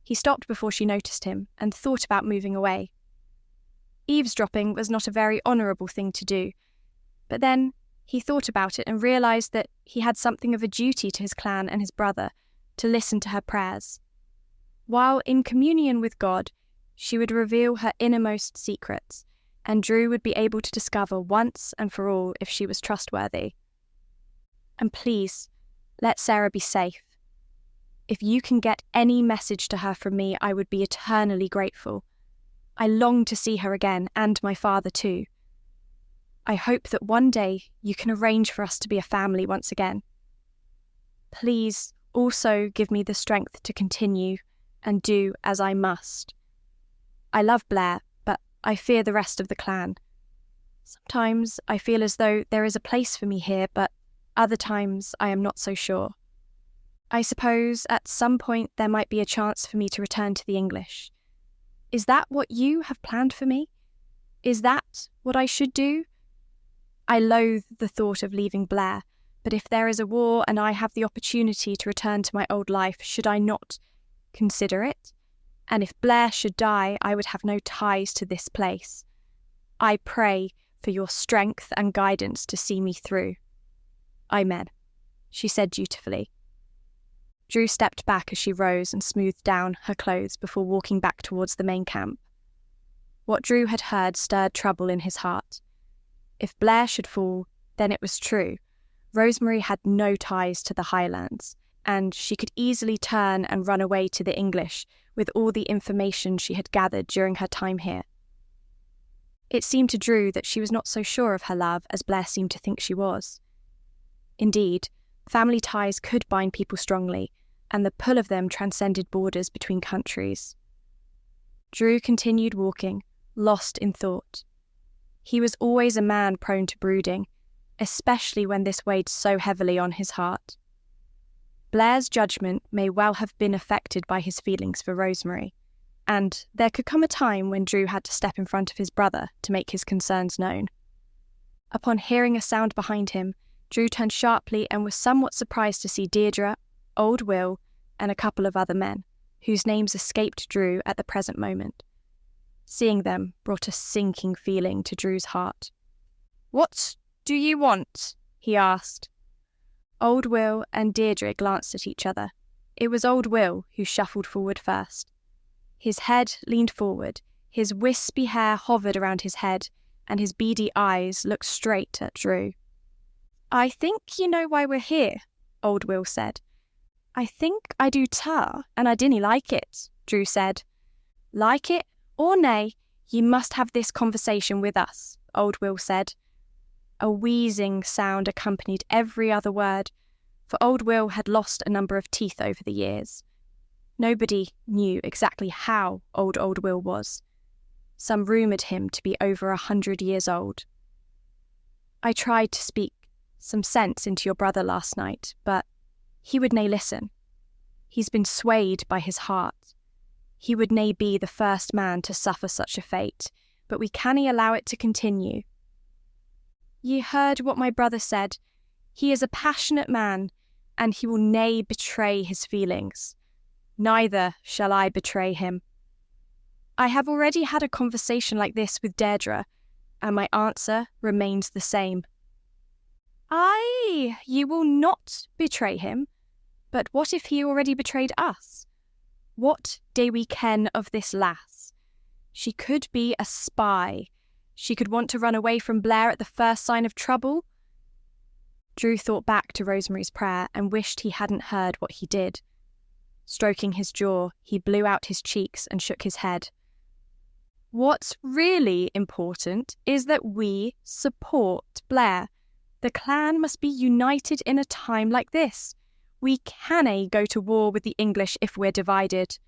He stopped before she noticed him and thought about moving away. Eavesdropping was not a very honourable thing to do, but then he thought about it and realised that he had something of a duty to his clan and his brother to listen to her prayers. While in communion with God, she would reveal her innermost secrets, and Drew would be able to discover once and for all if she was trustworthy. And please, let Sarah be safe. If you can get any message to her from me, I would be eternally grateful. I long to see her again, and my father too. I hope that one day you can arrange for us to be a family once again. Please, also give me the strength to continue and do as I must. I love Blair, but I fear the rest of the clan. Sometimes I feel as though there is a place for me here, but other times I am not so sure. I suppose at some point there might be a chance for me to return to the English. Is that what you have planned for me? Is that what I should do? I loathe the thought of leaving Blair, but if there is a war and I have the opportunity to return to my old life, should I not consider it? And if Blair should die, I would have no ties to this place. I pray for your strength and guidance to see me through. Amen, she said dutifully. Drew stepped back as she rose and smoothed down her clothes before walking back towards the main camp. What Drew had heard stirred trouble in his heart. If Blair should fall, then it was true. Rosemary had no ties to the Highlands, and she could easily turn and run away to the English with all the information she had gathered during her time here. It seemed to Drew that she was not so sure of her love as Blair seemed to think she was. Indeed, family ties could bind people strongly, and the pull of them transcended borders between countries. Drew continued walking, lost in thought. He was always a man prone to brooding, especially when this weighed so heavily on his heart. Blair's judgment may well have been affected by his feelings for Rosemary, and there could come a time when Drew had to step in front of his brother to make his concerns known. Upon hearing a sound behind him, Drew turned sharply and was somewhat surprised to see Deirdre, Old Will, and a couple of other men, whose names escaped Drew at the present moment. Seeing them brought a sinking feeling to Drew's heart. "What do you want?" he asked. Old Will and Deirdre glanced at each other. It was Old Will who shuffled forward first. His head leaned forward, his wispy hair hovered around his head, and his beady eyes looked straight at Drew. "I think you know why we're here," Old Will said. "I think I do too, and I dinna like it," Drew said. "Like it or nay, ye must have this conversation with us," Old Will said. A wheezing sound accompanied every other word, for Old Will had lost a number of teeth over the years. Nobody knew exactly how Old Will was. Some rumoured him to be over 100 years old. "I tried to speak some sense into your brother last night, but he would nae listen. He's been swayed by his heart. He would nae be the first man to suffer such a fate, but we cannae allow it to continue. Ye heard what my brother said. He is a passionate man, and he will nae betray his feelings. Neither shall I betray him. I have already had a conversation like this with Deirdre, and my answer remains the same. Aye, ye will not betray him, but what if he already betrayed us? What do we ken of this lass? She could be a spy. She could want to run away from Blair at the first sign of trouble." Drew thought back to Rosemary's prayer and wished he hadn't heard what he did. Stroking his jaw, he blew out his cheeks and shook his head. "What's really important is that we support Blair. The clan must be united in a time like this. We cannae go to war with the English if we're divided.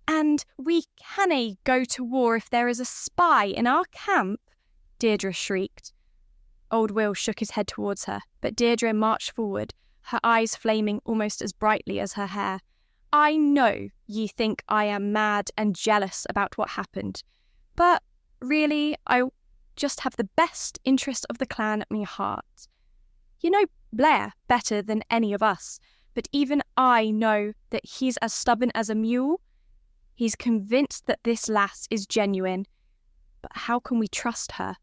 And we cannae go to war if there is a spy in our camp," Deirdre shrieked. Old Will shook his head towards her, but Deirdre marched forward, her eyes flaming almost as brightly as her hair. "I know ye think I am mad and jealous about what happened, but really I just have the best interest of the clan at my heart. You know Blair better than any of us, but even I know that he's as stubborn as a mule. He's convinced that this lass is genuine, but how can we trust her?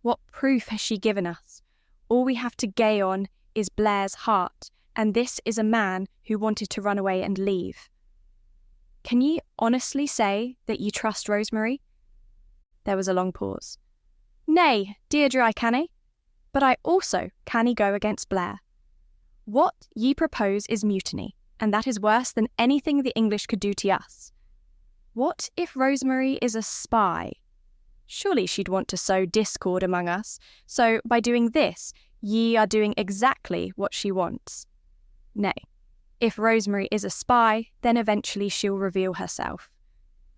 What proof has she given us? All we have to gae on is Blair's heart, and this is a man who wanted to run away and leave. Can ye honestly say that ye trust Rosemary?" There was a long pause. "Nay, Deirdre, I cannae, but I also cannae go against Blair. What ye propose is mutiny, and that is worse than anything the English could do to us. What if Rosemary is a spy? Surely she'd want to sow discord among us, so by doing this, ye are doing exactly what she wants. Nay, If Rosemary is a spy, then eventually she'll reveal herself.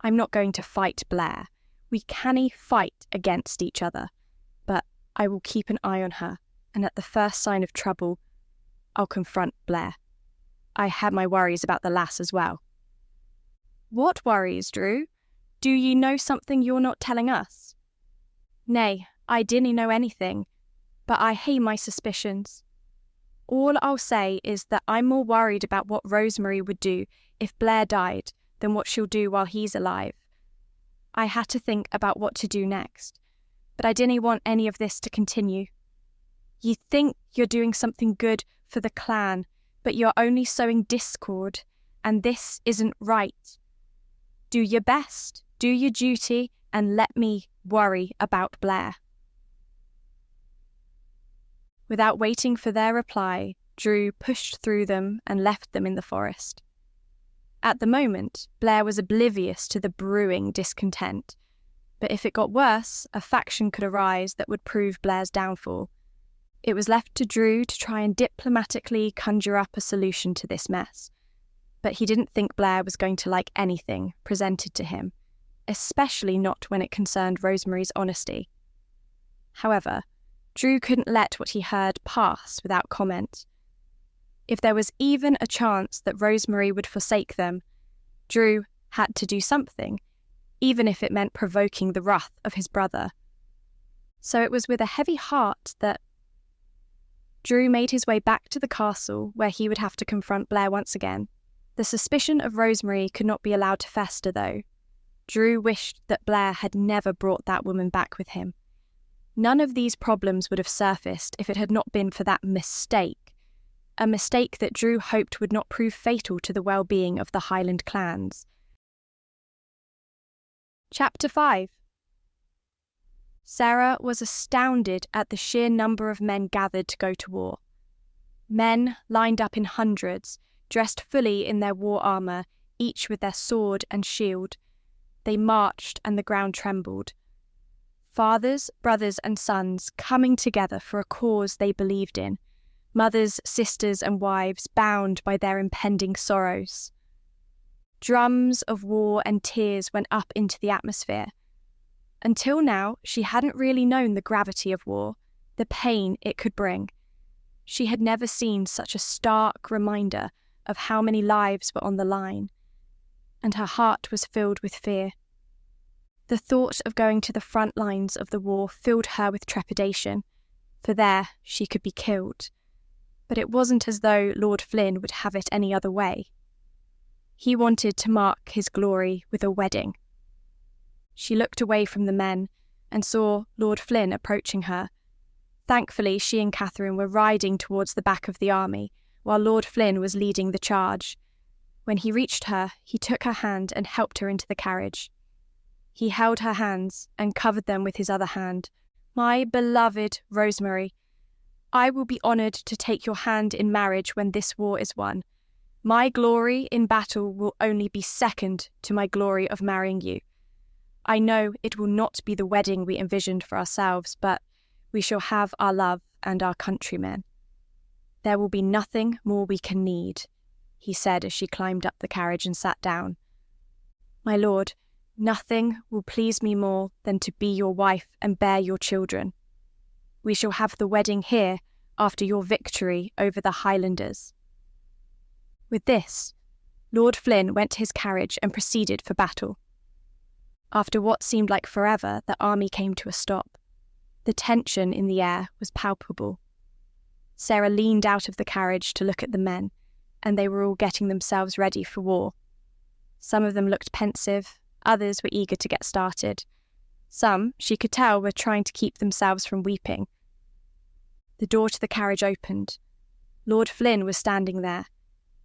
I'm not going to fight Blair. We canny fight against each other, but I will keep an eye on her, and at the first sign of trouble, I'll confront Blair. I had my worries about the lass as well." "What worries, Drew? Do you know something you're not telling us?" "Nay, I dinna know anything, but I hae my suspicions. All I'll say is that I'm more worried about what Rosemary would do if Blair died than what she'll do while he's alive. I had to think about what to do next, but I didn't want any of this to continue. You think you're doing something good for the clan, but you're only sowing discord, and this isn't right. Do your best, do your duty, and let me worry about Blair." Without waiting for their reply, Drew pushed through them and left them in the forest. At the moment, Blair was oblivious to the brewing discontent, but if it got worse, a faction could arise that would prove Blair's downfall. It was left to Drew to try and diplomatically conjure up a solution to this mess, but he didn't think Blair was going to like anything presented to him, especially not when it concerned Rosemary's honesty. However, Drew couldn't let what he heard pass without comment. If there was even a chance that Rosemary would forsake them, Drew had to do something, even if it meant provoking the wrath of his brother. So it was with a heavy heart that Drew made his way back to the castle, where he would have to confront Blair once again. The suspicion of Rosemary could not be allowed to fester, though. Drew wished that Blair had never brought that woman back with him. None of these problems would have surfaced if it had not been for that mistake, a mistake that Drew hoped would not prove fatal to the well-being of the Highland clans. Chapter 5. Sarah was astounded at the sheer number of men gathered to go to war. Men lined up in hundreds, dressed fully in their war armour, each with their sword and shield. They marched and the ground trembled. Fathers, brothers and sons coming together for a cause they believed in. Mothers, sisters and wives bound by their impending sorrows. Drums of war and tears went up into the atmosphere. Until now, she hadn't really known the gravity of war, the pain it could bring. She had never seen such a stark reminder of how many lives were on the line, and her heart was filled with fear. The thought of going to the front lines of the war filled her with trepidation, for there she could be killed. But it wasn't as though Lord Flynn would have it any other way. He wanted to mark his glory with a wedding. She looked away from the men and saw Lord Flynn approaching her. Thankfully, she and Catherine were riding towards the back of the army, while Lord Flynn was leading the charge. When he reached her, he took her hand and helped her into the carriage. He held her hands and covered them with his other hand. "My beloved Rosemary, I will be honoured to take your hand in marriage when this war is won. My glory in battle will only be second to my glory of marrying you. I know it will not be the wedding we envisioned for ourselves, but we shall have our love and our countrymen. There will be nothing more we can need," he said as she climbed up the carriage and sat down. "My lord, nothing will please me more than to be your wife and bear your children. We shall have the wedding here after your victory over the Highlanders." With this, Lord Flynn went to his carriage and proceeded for battle. After what seemed like forever, the army came to a stop. The tension in the air was palpable. Sarah leaned out of the carriage to look at the men, and they were all getting themselves ready for war. Some of them looked pensive, others were eager to get started. Some, she could tell, were trying to keep themselves from weeping. The door to the carriage opened. Lord Flynn was standing there.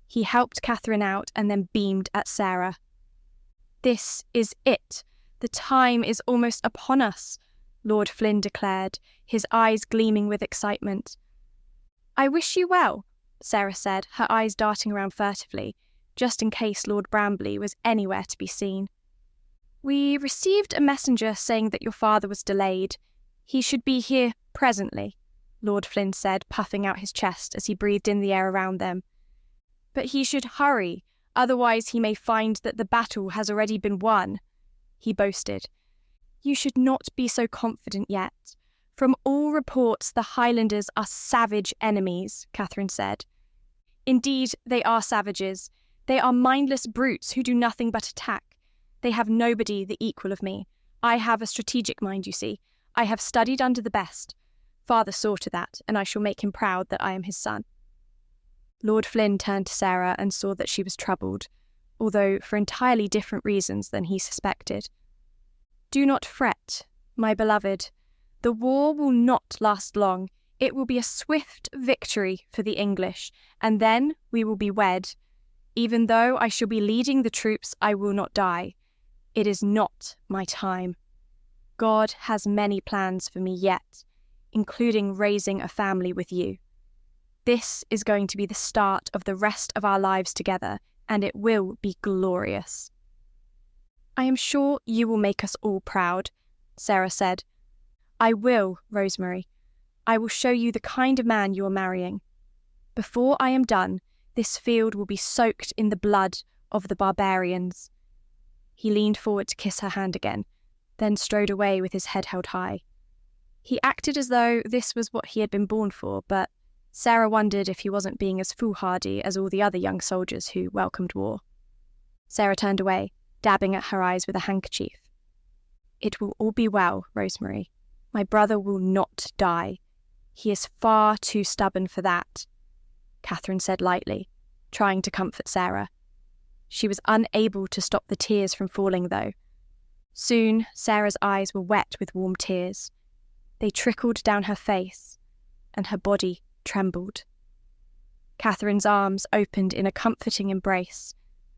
He helped Catherine out and then beamed at Sarah. "This is it. The time is almost upon us," Lord Flynn declared, his eyes gleaming with excitement. "I wish you well," Sarah said, her eyes darting around furtively, just in case Lord Brambley was anywhere to be seen. "We received a messenger saying that your father was delayed. He should be here presently," Lord Flynn said, puffing out his chest as he breathed in the air around them. But he should hurry, otherwise he may find that the battle has already been won, he boasted. You should not be so confident yet. From all reports, the Highlanders are savage enemies, Catherine said. Indeed, they are savages. They are mindless brutes who do nothing but attack. They have nobody the equal of me. I have a strategic mind, you see. I have studied under the best. Father saw to that, and I shall make him proud that I am his son. Lord Flynn turned to Sarah and saw that she was troubled, although for entirely different reasons than he suspected. Do not fret, my beloved. The war will not last long. It will be a swift victory for the English, and then we will be wed. Even though I shall be leading the troops, I will not die. It is not my time. God has many plans for me yet, including raising a family with you. This is going to be the start of the rest of our lives together, and it will be glorious. I am sure you will make us all proud, Sarah said. I will, Rosemary. I will show you the kind of man you are marrying. Before I am done, this field will be soaked in the blood of the barbarians. He leaned forward to kiss her hand again, then strode away with his head held high. He acted as though this was what he had been born for, but Sarah wondered if he wasn't being as foolhardy as all the other young soldiers who welcomed war. Sarah turned away, dabbing at her eyes with a handkerchief. It will all be well, Rosemary. My brother will not die. He is far too stubborn for that, Catherine said lightly, trying to comfort Sarah. She was unable to stop the tears from falling, though. Soon, Sarah's eyes were wet with warm tears. They trickled down her face, and her body trembled. Catherine's arms opened in a comforting embrace,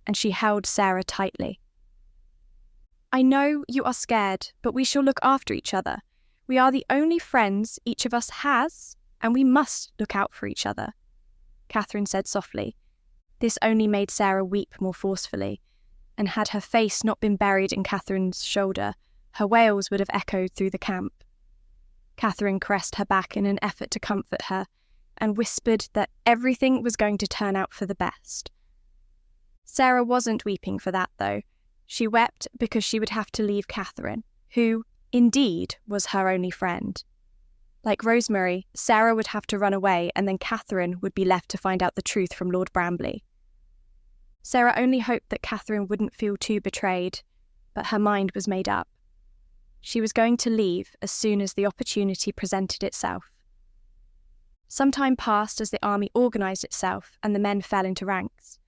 and she held Sarah tightly. I know you are scared, but we shall look after each other. We are the only friends each of us has, and we must look out for each other, Catherine said softly. This only made Sarah weep more forcefully, and had her face not been buried in Catherine's shoulder, her wails would have echoed through the camp. Catherine caressed her back in an effort to comfort her, and whispered that everything was going to turn out for the best. Sarah wasn't weeping for that, though. She wept because she would have to leave Catherine, who, indeed, was her only friend. Like Rosemary, Sarah would have to run away, and then Catherine would be left to find out the truth from Lord Bramley. Sarah only hoped that Catherine wouldn't feel too betrayed, but her mind was made up. She was going to leave as soon as the opportunity presented itself. Some time passed as the army organised itself and the men fell into ranks.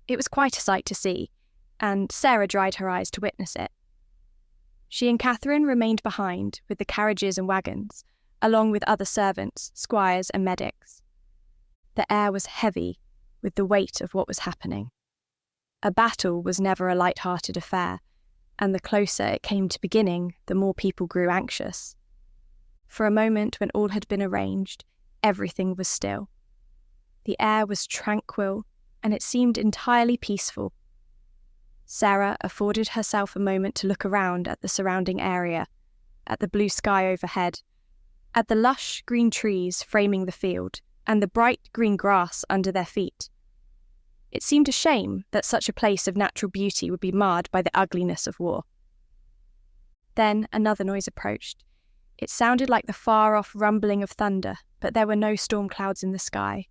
It was quite a sight to see, and Sarah dried her eyes to witness it. She and Catherine remained behind with the carriages and wagons, along with other servants, squires and medics. The air was heavy with the weight of what was happening. A battle was never a light-hearted affair, and the closer it came to beginning, the more people grew anxious. For a moment, when all had been arranged, everything was still. The air was tranquil, and it seemed entirely peaceful. Sarah afforded herself a moment to look around at the surrounding area, at the blue sky overhead, at the lush green trees framing the field, and the bright green grass under their feet. It seemed a shame that such a place of natural beauty would be marred by the ugliness of war. Then another noise approached. It sounded like the far-off rumbling of thunder, but there were no storm clouds in the sky.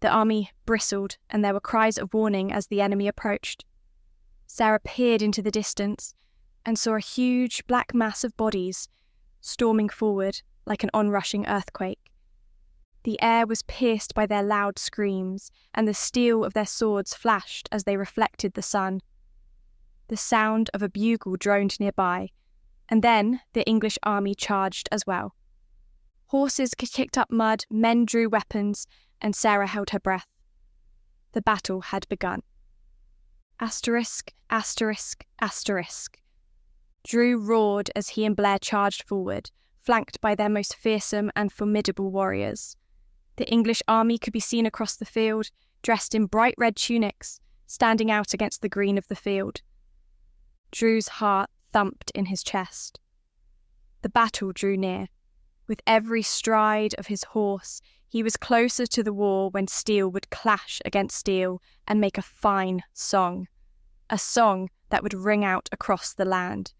The army bristled, and there were cries of warning as the enemy approached. Sarah peered into the distance and saw a huge black mass of bodies storming forward like an onrushing earthquake. The air was pierced by their loud screams, and the steel of their swords flashed as they reflected the sun. The sound of a bugle droned nearby, and then the English army charged as well. Horses kicked up mud, men drew weapons, and Sarah held her breath. The battle had begun. Asterisk, asterisk, asterisk. Drew roared as he and Blair charged forward, flanked by their most fearsome and formidable warriors. The English army could be seen across the field, dressed in bright red tunics, standing out against the green of the field. Drew's heart thumped in his chest. The battle drew near. With every stride of his horse, he was closer to the war when steel would clash against steel and make a fine song. A song that would ring out across the land.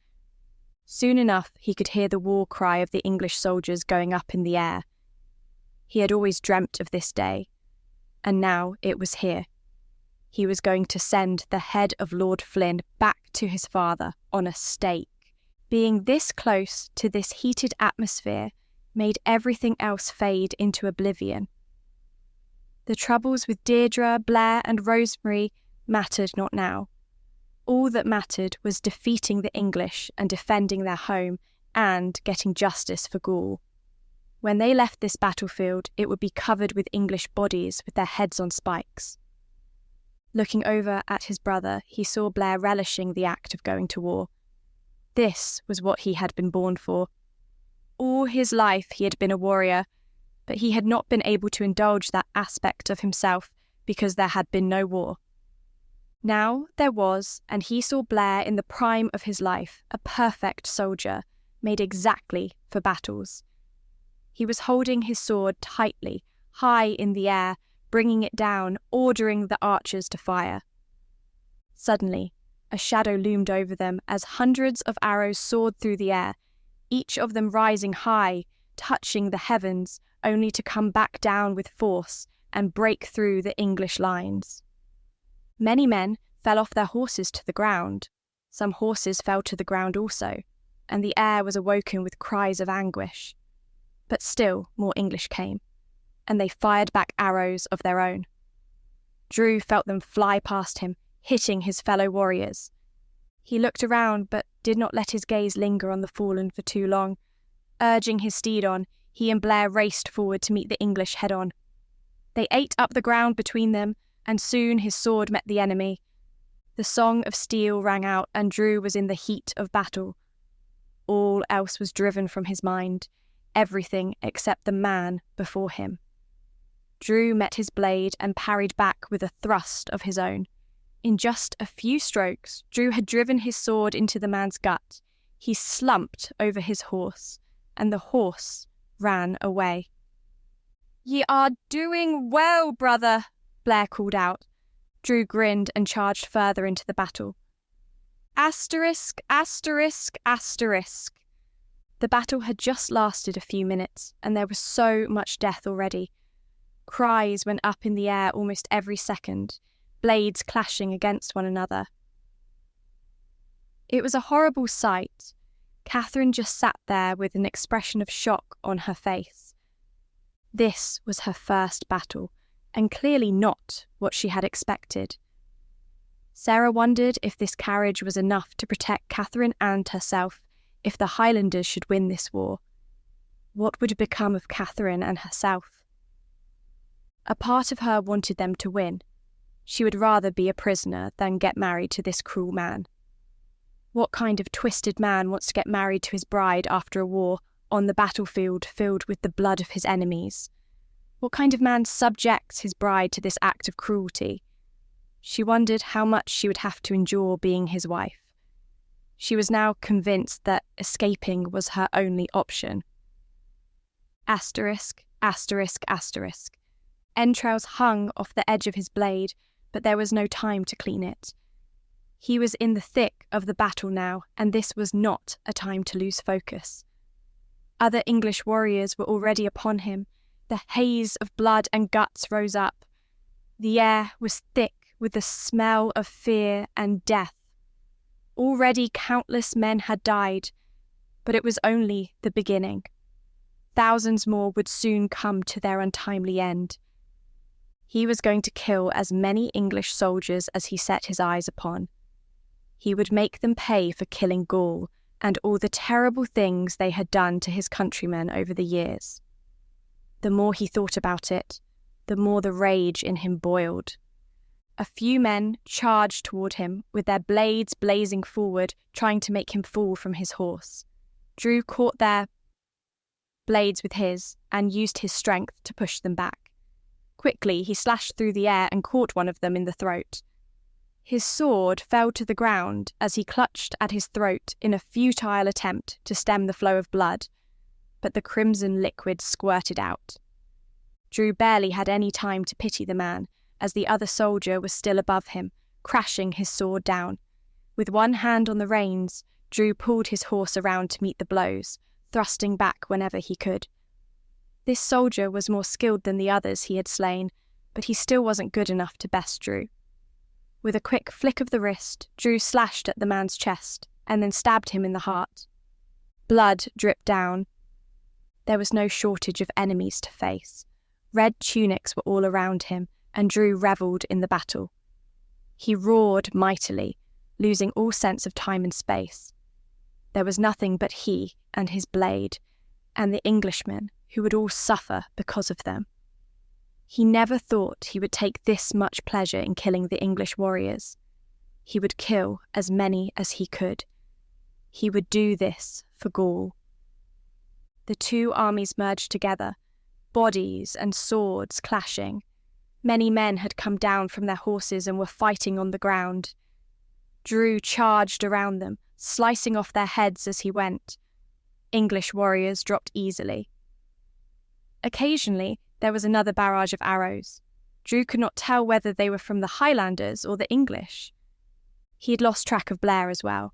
Soon enough, he could hear the war cry of the English soldiers going up in the air. He had always dreamt of this day, and now it was here. He was going to send the head of Lord Flynn back to his father on a stake. Being this close to this heated atmosphere made everything else fade into oblivion. The troubles with Deirdre, Blair, and Rosemary mattered not now. All that mattered was defeating the English and defending their home and getting justice for Gaul. When they left this battlefield, it would be covered with English bodies with their heads on spikes. Looking over at his brother, he saw Blair relishing the act of going to war. This was what he had been born for. All his life he had been a warrior, but he had not been able to indulge that aspect of himself because there had been no war. Now there was, and he saw Blair in the prime of his life, a perfect soldier, made exactly for battles. He was holding his sword tightly, high in the air, bringing it down, ordering the archers to fire. Suddenly, a shadow loomed over them as hundreds of arrows soared through the air, each of them rising high, touching the heavens, only to come back down with force and break through the English lines. Many men fell off their horses to the ground. Some horses fell to the ground also, and the air was awoken with cries of anguish. But still more English came, and they fired back arrows of their own. Drew felt them fly past him, hitting his fellow warriors. He looked around, but did not let his gaze linger on the fallen for too long. Urging his steed on, he and Blair raced forward to meet the English head-on. They ate up the ground between them, and soon his sword met the enemy. The song of steel rang out, and Drew was in the heat of battle. All else was driven from his mind, everything except the man before him. Drew met his blade and parried back with a thrust of his own. In just a few strokes, Drew had driven his sword into the man's gut. He slumped over his horse, and the horse ran away. "Ye are doing well, brother," Blair called out. Drew grinned and charged further into the battle. Asterisk, asterisk, asterisk. The battle had just lasted a few minutes, and there was so much death already. Cries went up in the air almost every second, blades clashing against one another. It was a horrible sight. Catherine just sat there with an expression of shock on her face. This was her first battle, and clearly not what she had expected. Sarah wondered if this carriage was enough to protect Catherine and herself if the Highlanders should win this war. What would become of Catherine and herself? A part of her wanted them to win. She would rather be a prisoner than get married to this cruel man. What kind of twisted man wants to get married to his bride after a war on the battlefield filled with the blood of his enemies? What kind of man subjects his bride to this act of cruelty? She wondered how much she would have to endure being his wife. She was now convinced that escaping was her only option. Asterisk, asterisk, asterisk. Entrails hung off the edge of his blade, but there was no time to clean it. He was in the thick of the battle now, and this was not a time to lose focus. Other English warriors were already upon him. The haze of blood and guts rose up. The air was thick with the smell of fear and death. Already countless men had died, but it was only the beginning. Thousands more would soon come to their untimely end. He was going to kill as many English soldiers as he set his eyes upon. He would make them pay for killing Gaul and all the terrible things they had done to his countrymen over the years. The more he thought about it, the more the rage in him boiled. A few men charged toward him, with their blades blazing forward, trying to make him fall from his horse. Drew caught their blades with his and used his strength to push them back. Quickly, he slashed through the air and caught one of them in the throat. His sword fell to the ground as he clutched at his throat in a futile attempt to stem the flow of blood, but the crimson liquid squirted out. Drew barely had any time to pity the man, as the other soldier was still above him, crashing his sword down. With one hand on the reins, Drew pulled his horse around to meet the blows, thrusting back whenever he could. This soldier was more skilled than the others he had slain, but he still wasn't good enough to best Drew. With a quick flick of the wrist, Drew slashed at the man's chest, and then stabbed him in the heart. Blood dripped down. There was no shortage of enemies to face. Red tunics were all around him, and Drew revelled in the battle. He roared mightily, losing all sense of time and space. There was nothing but he and his blade, and the Englishmen, who would all suffer because of them. He never thought he would take this much pleasure in killing the English warriors. He would kill as many as he could. He would do this for Gaul. The two armies merged together, bodies and swords clashing. Many men had come down from their horses and were fighting on the ground. Drew charged around them, slicing off their heads as he went. English warriors dropped easily. Occasionally, there was another barrage of arrows. Drew could not tell whether they were from the Highlanders or the English. He had lost track of Blair as well.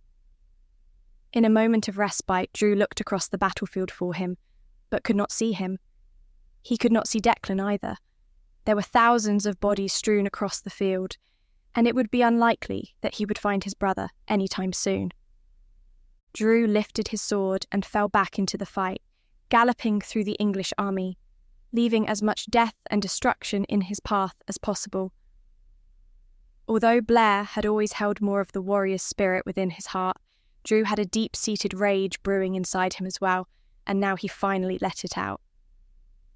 In a moment of respite, Drew looked across the battlefield for him, but could not see him. He could not see Declan either. There were thousands of bodies strewn across the field, and it would be unlikely that he would find his brother any time soon. Drew lifted his sword and fell back into the fight, galloping through the English army, leaving as much death and destruction in his path as possible. Although Blair had always held more of the warrior's spirit within his heart, Drew had a deep-seated rage brewing inside him as well, and now he finally let it out.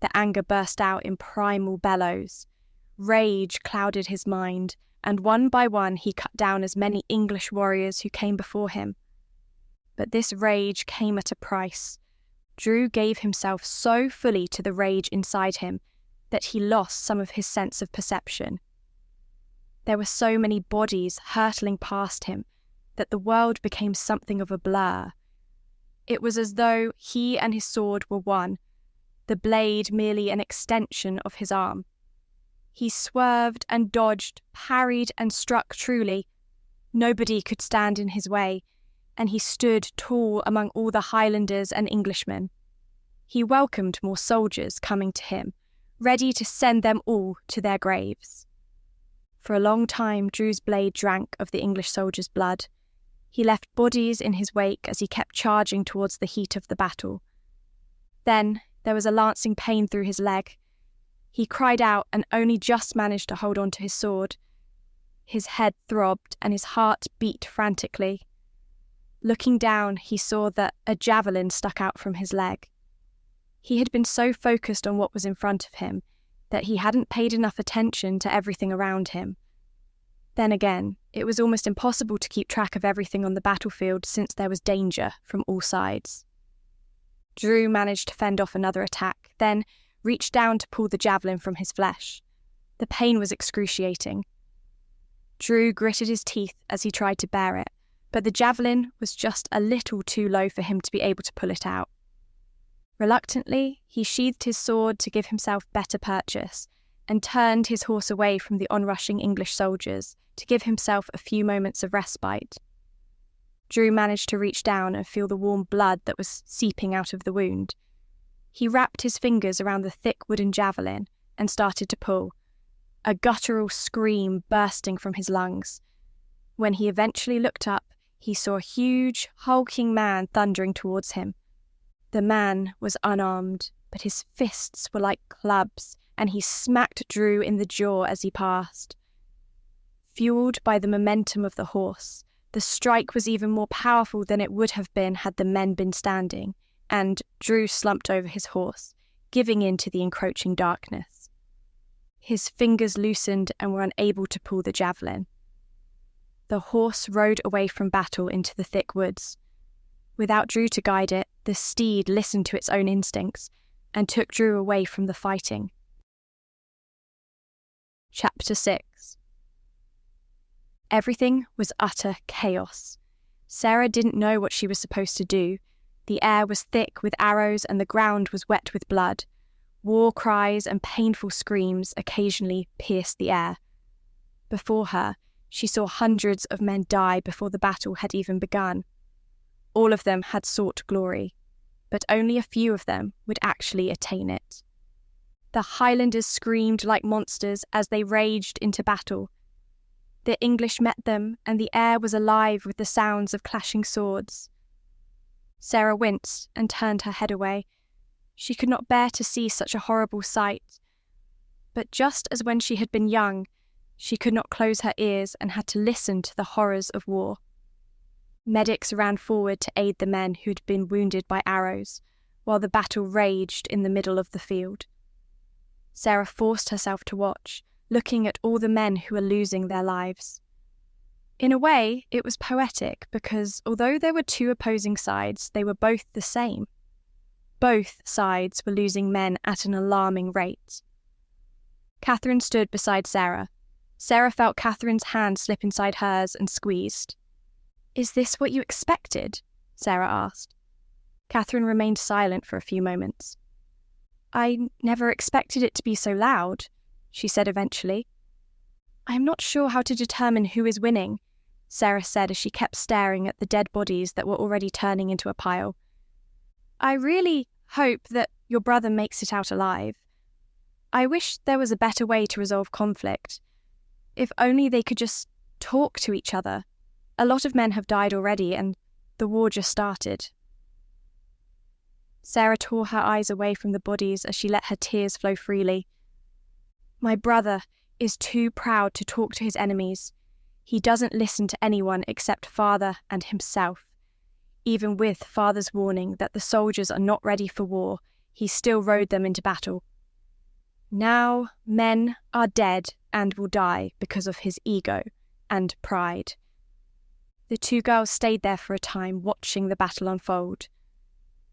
The anger burst out in primal bellows. Rage clouded his mind, and one by one he cut down as many English warriors who came before him. But this rage came at a price. Drew gave himself so fully to the rage inside him that he lost some of his sense of perception. There were so many bodies hurtling past him that the world became something of a blur. It was as though he and his sword were one, the blade merely an extension of his arm. He swerved and dodged, parried and struck truly. Nobody could stand in his way, and he stood tall among all the Highlanders and Englishmen. He welcomed more soldiers coming to him, ready to send them all to their graves. For a long time, Drew's blade drank of the English soldiers' blood. He left bodies in his wake as he kept charging towards the heat of the battle. Then there was a lancing pain through his leg. He cried out and only just managed to hold on to his sword. His head throbbed and his heart beat frantically. Looking down, he saw that a javelin stuck out from his leg. He had been so focused on what was in front of him that he hadn't paid enough attention to everything around him. Then again, it was almost impossible to keep track of everything on the battlefield since there was danger from all sides. Drew managed to fend off another attack, then reached down to pull the javelin from his flesh. The pain was excruciating. Drew gritted his teeth as he tried to bear it, but the javelin was just a little too low for him to be able to pull it out. Reluctantly, he sheathed his sword to give himself better purchase, and turned his horse away from the onrushing English soldiers to give himself a few moments of respite. Drew managed to reach down and feel the warm blood that was seeping out of the wound. He wrapped his fingers around the thick wooden javelin and started to pull, a guttural scream bursting from his lungs. When he eventually looked up, he saw a huge, hulking man thundering towards him. The man was unarmed, but his fists were like clubs, and he smacked Drew in the jaw as he passed. Fueled by the momentum of the horse, the strike was even more powerful than it would have been had the men been standing, and Drew slumped over his horse, giving in to the encroaching darkness. His fingers loosened and were unable to pull the javelin. The horse rode away from battle into the thick woods. Without Drew to guide it, the steed listened to its own instincts and took Drew away from the fighting. Chapter 6. Everything was utter chaos. Sarah didn't know what she was supposed to do. The air was thick with arrows and the ground was wet with blood. War cries and painful screams occasionally pierced the air. Before her, she saw hundreds of men die before the battle had even begun. All of them had sought glory, but only a few of them would actually attain it. The Highlanders screamed like monsters as they raged into battle. The English met them, and the air was alive with the sounds of clashing swords. Sarah winced and turned her head away. She could not bear to see such a horrible sight. But just as when she had been young, she could not close her ears and had to listen to the horrors of war. Medics ran forward to aid the men who had been wounded by arrows, while the battle raged in the middle of the field. Sarah forced herself to watch, looking at all the men who were losing their lives. In a way, it was poetic because although there were two opposing sides, they were both the same. Both sides were losing men at an alarming rate. Catherine stood beside Sarah. Sarah felt Catherine's hand slip inside hers and squeezed. "Is this what you expected?" Sarah asked. Catherine remained silent for a few moments. "I never expected it to be so loud," she said eventually. "I am not sure how to determine who is winning," Sarah said as she kept staring at the dead bodies that were already turning into a pile. "I really hope that your brother makes it out alive. I wish there was a better way to resolve conflict. If only they could just talk to each other. A lot of men have died already, and the war just started." Sarah tore her eyes away from the bodies as she let her tears flow freely. "My brother is too proud to talk to his enemies. He doesn't listen to anyone except Father and himself. Even with Father's warning that the soldiers are not ready for war, he still rode them into battle. Now men are dead and will die because of his ego and pride." The two girls stayed there for a time, watching the battle unfold.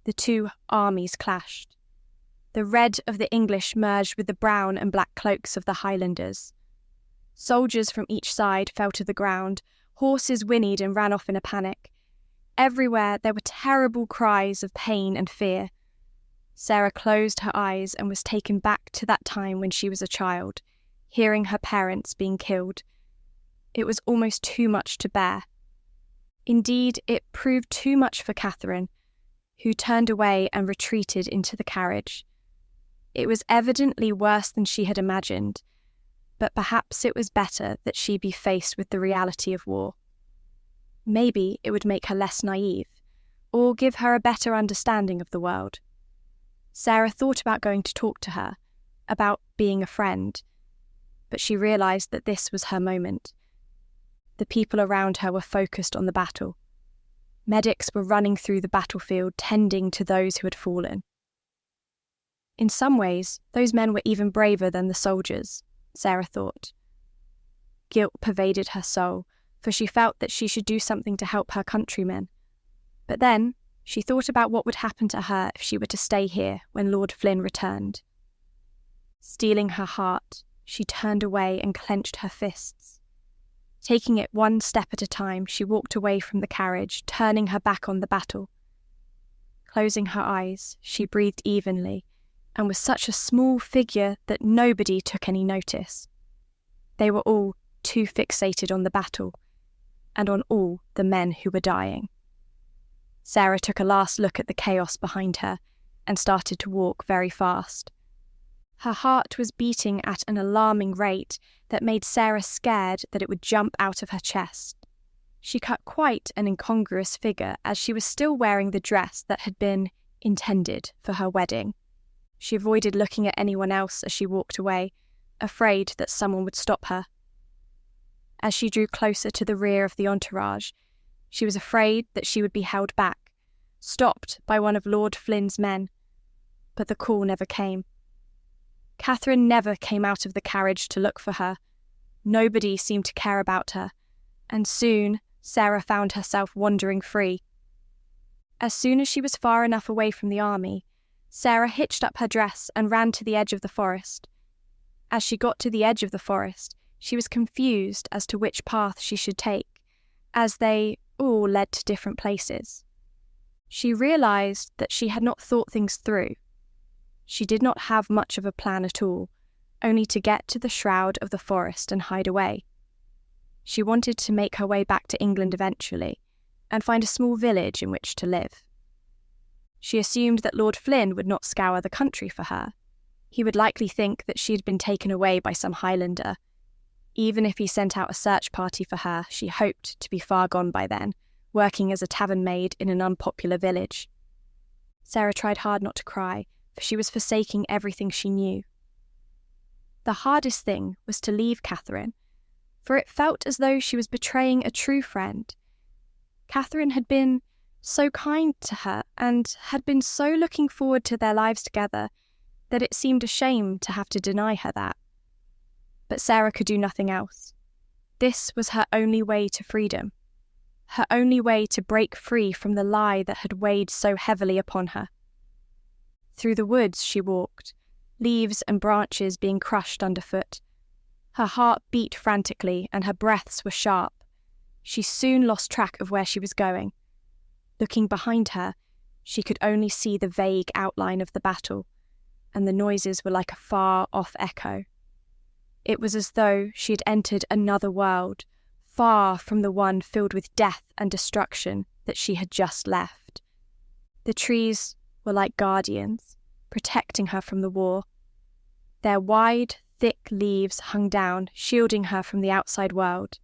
The two armies clashed. The red of the English merged with the brown and black cloaks of the Highlanders. Soldiers from each side fell to the ground. Horses whinnied and ran off in a panic. Everywhere there were terrible cries of pain and fear. Sarah closed her eyes and was taken back to that time when she was a child, hearing her parents being killed. It was almost too much to bear. Indeed, it proved too much for Catherine, who turned away and retreated into the carriage. It was evidently worse than she had imagined, but perhaps it was better that she be faced with the reality of war. Maybe it would make her less naive, or give her a better understanding of the world. Sarah thought about going to talk to her, about being a friend, but she realised that this was her moment. The people around her were focused on the battle. Medics were running through the battlefield, tending to those who had fallen. In some ways, those men were even braver than the soldiers, Sarah thought. Guilt pervaded her soul, for she felt that she should do something to help her countrymen. But then, she thought about what would happen to her if she were to stay here when Lord Flynn returned. Steeling her heart, she turned away and clenched her fists. Taking it one step at a time, she walked away from the carriage, turning her back on the battle. Closing her eyes, she breathed evenly, and was such a small figure that nobody took any notice. They were all too fixated on the battle, and on all the men who were dying. Sarah took a last look at the chaos behind her, and started to walk very fast. Her heart was beating at an alarming rate that made Sarah scared that it would jump out of her chest. She cut quite an incongruous figure as she was still wearing the dress that had been intended for her wedding. She avoided looking at anyone else as she walked away, afraid that someone would stop her. As she drew closer to the rear of the entourage, she was afraid that she would be held back, stopped by one of Lord Flynn's men. But the call never came. Catherine never came out of the carriage to look for her. Nobody seemed to care about her, and soon Sarah found herself wandering free. As soon as she was far enough away from the army, Sarah hitched up her dress and ran to the edge of the forest. As she got to the edge of the forest, she was confused as to which path she should take, as they all led to different places. She realised that she had not thought things through. She did not have much of a plan at all, only to get to the shroud of the forest and hide away. She wanted to make her way back to England eventually, and find a small village in which to live. She assumed that Lord Flynn would not scour the country for her. He would likely think that she had been taken away by some Highlander. Even if he sent out a search party for her, she hoped to be far gone by then, working as a tavern maid in an unpopular village. Sarah tried hard not to cry, for she was forsaking everything she knew. The hardest thing was to leave Catherine, for it felt as though she was betraying a true friend. Catherine had been so kind to her and had been so looking forward to their lives together that it seemed a shame to have to deny her that. But Sarah could do nothing else. This was her only way to freedom, her only way to break free from the lie that had weighed so heavily upon her. Through the woods she walked, leaves and branches being crushed underfoot. Her heart beat frantically and her breaths were sharp. She soon lost track of where she was going. Looking behind her, she could only see the vague outline of the battle, and the noises were like a far-off echo. It was as though she had entered another world, far from the one filled with death and destruction that she had just left. The trees were like guardians, protecting her from the war. Their wide, thick leaves hung down, shielding her from the outside world.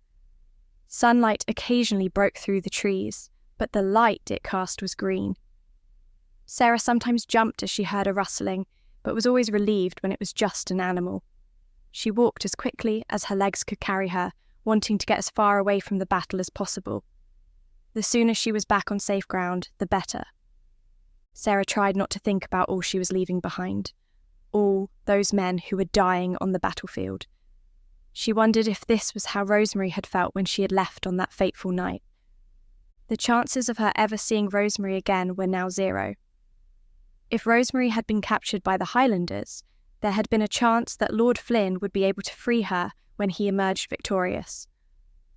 Sunlight occasionally broke through the trees, but the light it cast was green. Sarah sometimes jumped as she heard a rustling, but was always relieved when it was just an animal. She walked as quickly as her legs could carry her, wanting to get as far away from the battle as possible. The sooner she was back on safe ground, the better. Sarah tried not to think about all she was leaving behind, all those men who were dying on the battlefield. She wondered if this was how Rosemary had felt when she had left on that fateful night. The chances of her ever seeing Rosemary again were now 0. If Rosemary had been captured by the Highlanders, there had been a chance that Lord Flynn would be able to free her when he emerged victorious.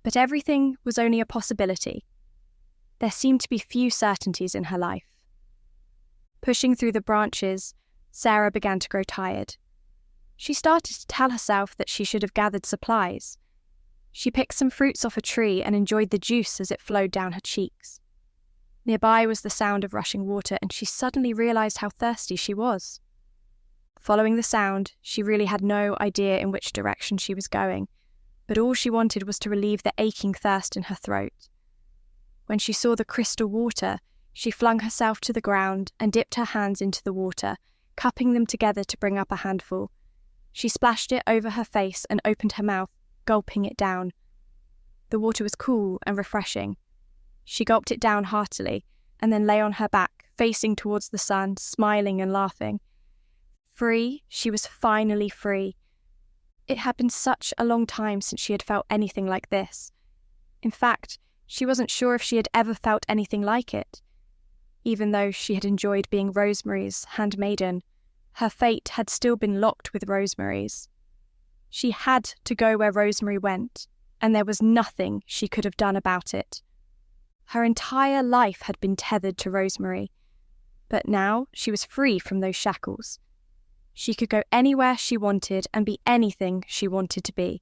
But everything was only a possibility. There seemed to be few certainties in her life. Pushing through the branches, Sarah began to grow tired. She started to tell herself that she should have gathered supplies. She picked some fruits off a tree and enjoyed the juice as it flowed down her cheeks. Nearby was the sound of rushing water, and she suddenly realised how thirsty she was. Following the sound, she really had no idea in which direction she was going, but all she wanted was to relieve the aching thirst in her throat. When she saw the crystal water, she flung herself to the ground and dipped her hands into the water, cupping them together to bring up a handful. She splashed it over her face and opened her mouth, gulping it down. The water was cool and refreshing. She gulped it down heartily, and then lay on her back, facing towards the sun, smiling and laughing. Free, she was finally free. It had been such a long time since she had felt anything like this. In fact, she wasn't sure if she had ever felt anything like it. Even though she had enjoyed being Rosemary's handmaiden, her fate had still been locked with Rosemary's. She had to go where Rosemary went, and there was nothing she could have done about it. Her entire life had been tethered to Rosemary, but now she was free from those shackles. She could go anywhere she wanted and be anything she wanted to be.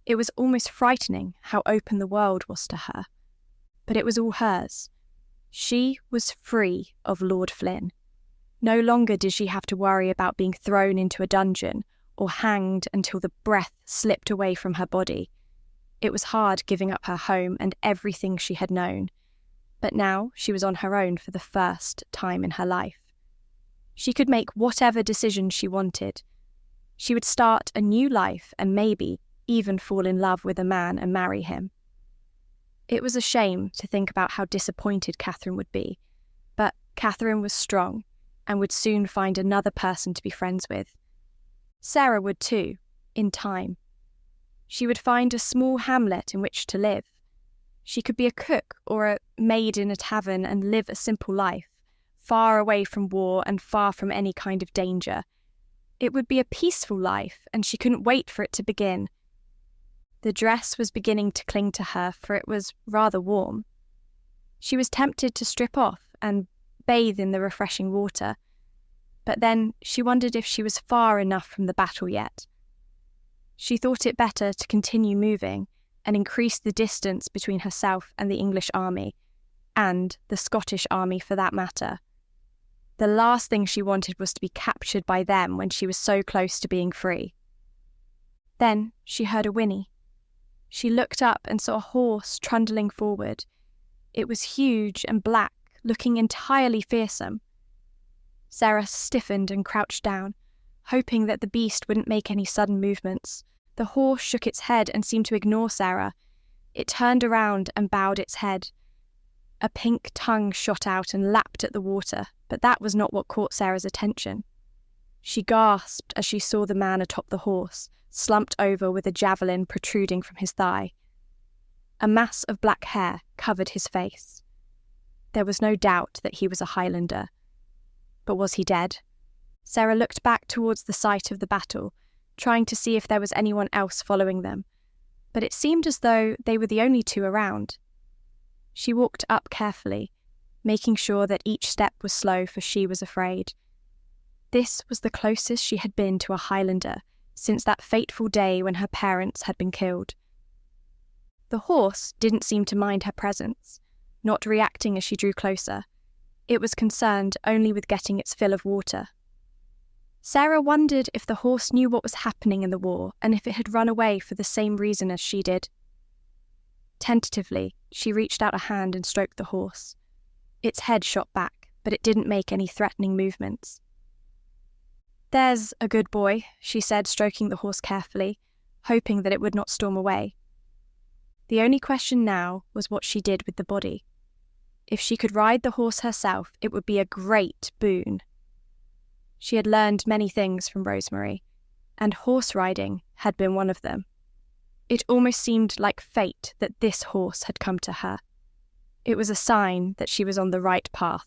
It was almost frightening how open the world was to her, but it was all hers. She was free of Lord Flynn. No longer did she have to worry about being thrown into a dungeon or hanged until the breath slipped away from her body. It was hard giving up her home and everything she had known, but now she was on her own for the first time in her life. She could make whatever decision she wanted. She would start a new life and maybe even fall in love with a man and marry him. It was a shame to think about how disappointed Catherine would be, but Catherine was strong and would soon find another person to be friends with. Sarah would too, in time. She would find a small hamlet in which to live. She could be a cook or a maid in a tavern and live a simple life, far away from war and far from any kind of danger. It would be a peaceful life, and she couldn't wait for it to begin. The dress was beginning to cling to her, for it was rather warm. She was tempted to strip off and bathe in the refreshing water. But then she wondered if she was far enough from the battle yet. She thought it better to continue moving and increase the distance between herself and the English army, and the Scottish army for that matter. The last thing she wanted was to be captured by them when she was so close to being free. Then she heard a whinny. She looked up and saw a horse trundling forward. It was huge and black, looking entirely fearsome. Sarah stiffened and crouched down, hoping that the beast wouldn't make any sudden movements. The horse shook its head and seemed to ignore Sarah. It turned around and bowed its head. A pink tongue shot out and lapped at the water, but that was not what caught Sarah's attention. She gasped as she saw the man atop the horse, slumped over with a javelin protruding from his thigh. A mass of black hair covered his face. There was no doubt that he was a Highlander. But was he dead? Sarah looked back towards the site of the battle, trying to see if there was anyone else following them, but it seemed as though they were the only two around. She walked up carefully, making sure that each step was slow, for she was afraid. This was the closest she had been to a Highlander since that fateful day when her parents had been killed. The horse didn't seem to mind her presence, not reacting as she drew closer. It was concerned only with getting its fill of water. Sarah wondered if the horse knew what was happening in the war and if it had run away for the same reason as she did. Tentatively, she reached out a hand and stroked the horse. Its head shot back, but it didn't make any threatening movements. "There's a good boy," she said, stroking the horse carefully, hoping that it would not storm away. The only question now was what she did with the body. If she could ride the horse herself, it would be a great boon. She had learned many things from Rosemary, and horse riding had been one of them. It almost seemed like fate that this horse had come to her. It was a sign that she was on the right path.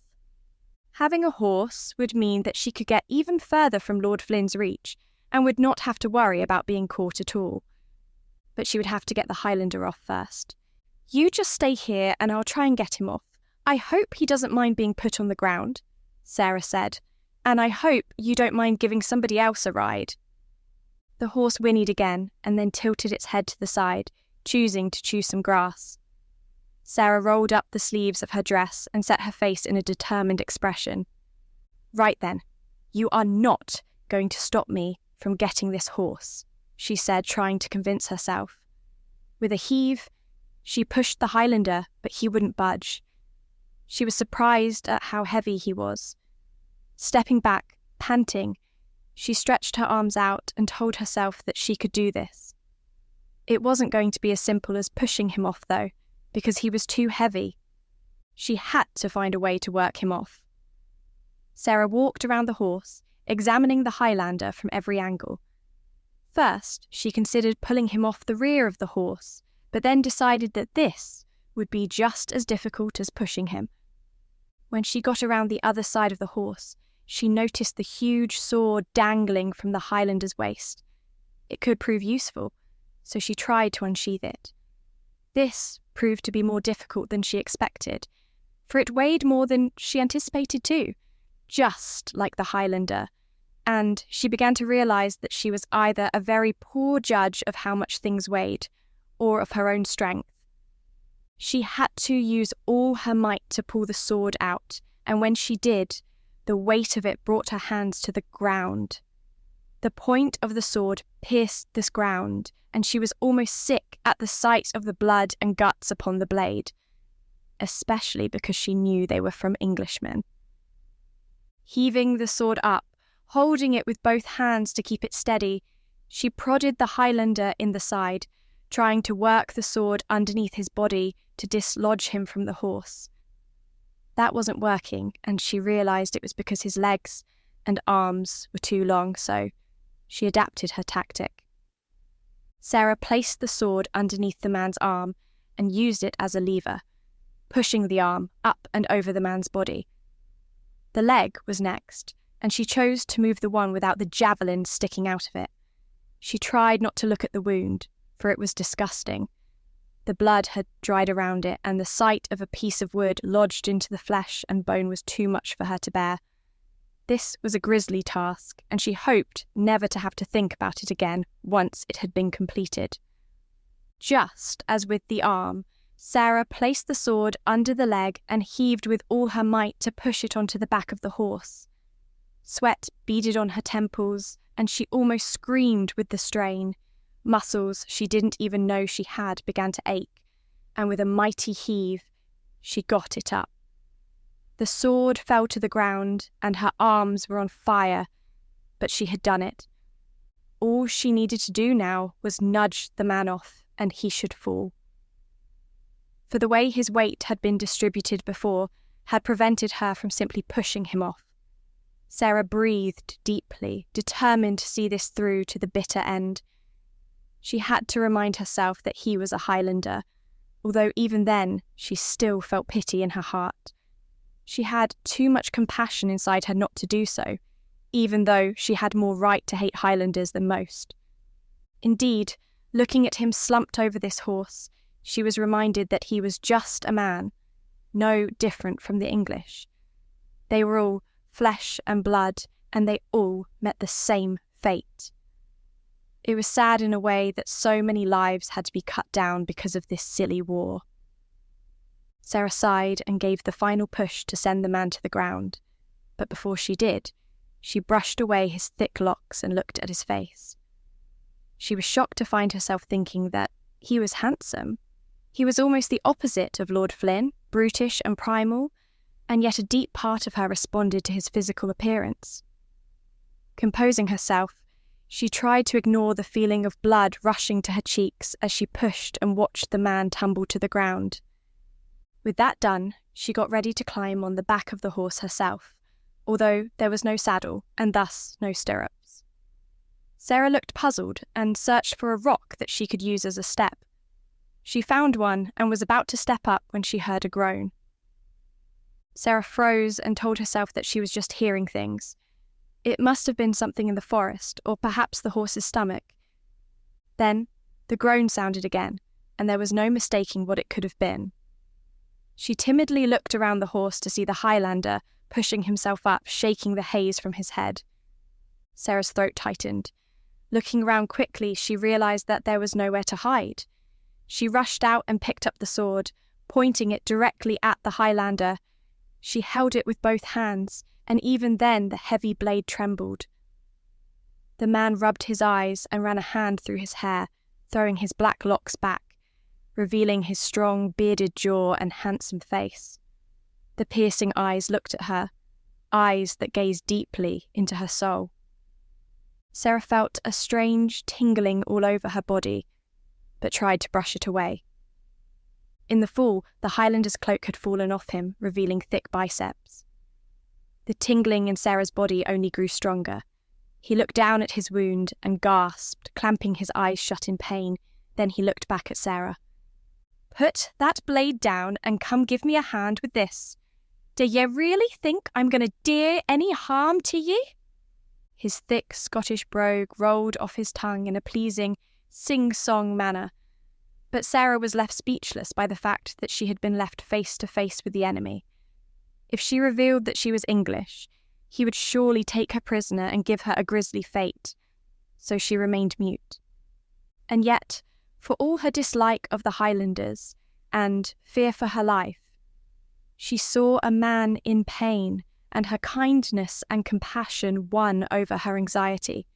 Having a horse would mean that she could get even further from Lord Flynn's reach and would not have to worry about being caught at all. But she would have to get the Highlander off first. "You just stay here and I'll try and get him off. I hope he doesn't mind being put on the ground," Sarah said, "and I hope you don't mind giving somebody else a ride." The horse whinnied again and then tilted its head to the side, choosing to chew some grass. Sarah rolled up the sleeves of her dress and set her face in a determined expression. "Right then, you are not going to stop me from getting this horse," she said, trying to convince herself. With a heave, she pushed the Highlander, but he wouldn't budge. She was surprised at how heavy he was. Stepping back, panting, she stretched her arms out and told herself that she could do this. It wasn't going to be as simple as pushing him off, though, because he was too heavy. She had to find a way to work him off. Sarah walked around the horse, examining the Highlander from every angle. First, she considered pulling him off the rear of the horse, but then decided that this would be just as difficult as pushing him. When she got around the other side of the horse, she noticed the huge sword dangling from the Highlander's waist. It could prove useful, so she tried to unsheath it. This proved to be more difficult than she expected, for it weighed more than she anticipated too, just like the Highlander, and she began to realise that she was either a very poor judge of how much things weighed, or of her own strength. She had to use all her might to pull the sword out, and when she did, the weight of it brought her hands to the ground. The point of the sword pierced this ground, and she was almost sick at the sight of the blood and guts upon the blade, especially because she knew they were from Englishmen. Heaving the sword up, holding it with both hands to keep it steady, she prodded the Highlander in the side, trying to work the sword underneath his body to dislodge him from the horse. That wasn't working, and she realised it was because his legs and arms were too long, so she adapted her tactic. Sarah placed the sword underneath the man's arm and used it as a lever, pushing the arm up and over the man's body. The leg was next, and she chose to move the one without the javelin sticking out of it. She tried not to look at the wound, for it was disgusting. The blood had dried around it, and the sight of a piece of wood lodged into the flesh and bone was too much for her to bear. This was a grisly task, and she hoped never to have to think about it again once it had been completed. Just as with the arm, Sarah placed the sword under the leg and heaved with all her might to push it onto the back of the horse. Sweat beaded on her temples, and she almost screamed with the strain. Muscles she didn't even know she had began to ache, and with a mighty heave, she got it up. The sword fell to the ground, and her arms were on fire, but she had done it. All she needed to do now was nudge the man off, and he should fall. For the way his weight had been distributed before had prevented her from simply pushing him off. Sarah breathed deeply, determined to see this through to the bitter end. She had to remind herself that he was a Highlander, although even then she still felt pity in her heart. She had too much compassion inside her not to do so, even though she had more right to hate Highlanders than most. Indeed, looking at him slumped over this horse, she was reminded that he was just a man, no different from the English. They were all flesh and blood, and they all met the same fate. It was sad in a way that so many lives had to be cut down because of this silly war. Sarah sighed and gave the final push to send the man to the ground, but before she did, she brushed away his thick locks and looked at his face. She was shocked to find herself thinking that he was handsome. He was almost the opposite of Lord Flynn, brutish and primal, and yet a deep part of her responded to his physical appearance. Composing herself, she tried to ignore the feeling of blood rushing to her cheeks as she pushed and watched the man tumble to the ground. With that done, she got ready to climb on the back of the horse herself, although there was no saddle and thus no stirrups. Sarah looked puzzled and searched for a rock that she could use as a step. She found one and was about to step up when she heard a groan. Sarah froze and told herself that she was just hearing things. It must have been something in the forest, or perhaps the horse's stomach. Then the groan sounded again, and there was no mistaking what it could have been. She timidly looked around the horse to see the Highlander pushing himself up, shaking the haze from his head. Sarah's throat tightened. Looking around quickly, she realised that there was nowhere to hide. She rushed out and picked up the sword, pointing it directly at the Highlander. She held it with both hands, and even then the heavy blade trembled. The man rubbed his eyes and ran a hand through his hair, throwing his black locks back, revealing his strong, bearded jaw and handsome face. The piercing eyes looked at her, eyes that gazed deeply into her soul. Sarah felt a strange tingling all over her body, but tried to brush it away. In the fall, the Highlander's cloak had fallen off him, revealing thick biceps. The tingling in Sarah's body only grew stronger. He looked down at his wound and gasped, clamping his eyes shut in pain. Then he looked back at Sarah. "Put that blade down and come give me a hand with this. Do ye really think I'm going to do any harm to ye?" His thick Scottish brogue rolled off his tongue in a pleasing, sing-song manner, but Sarah was left speechless by the fact that she had been left face to face with the enemy. If she revealed that she was English, he would surely take her prisoner and give her a grisly fate, so she remained mute. And yet, for all her dislike of the Highlanders and fear for her life, she saw a man in pain, and her kindness and compassion won over her anxiety.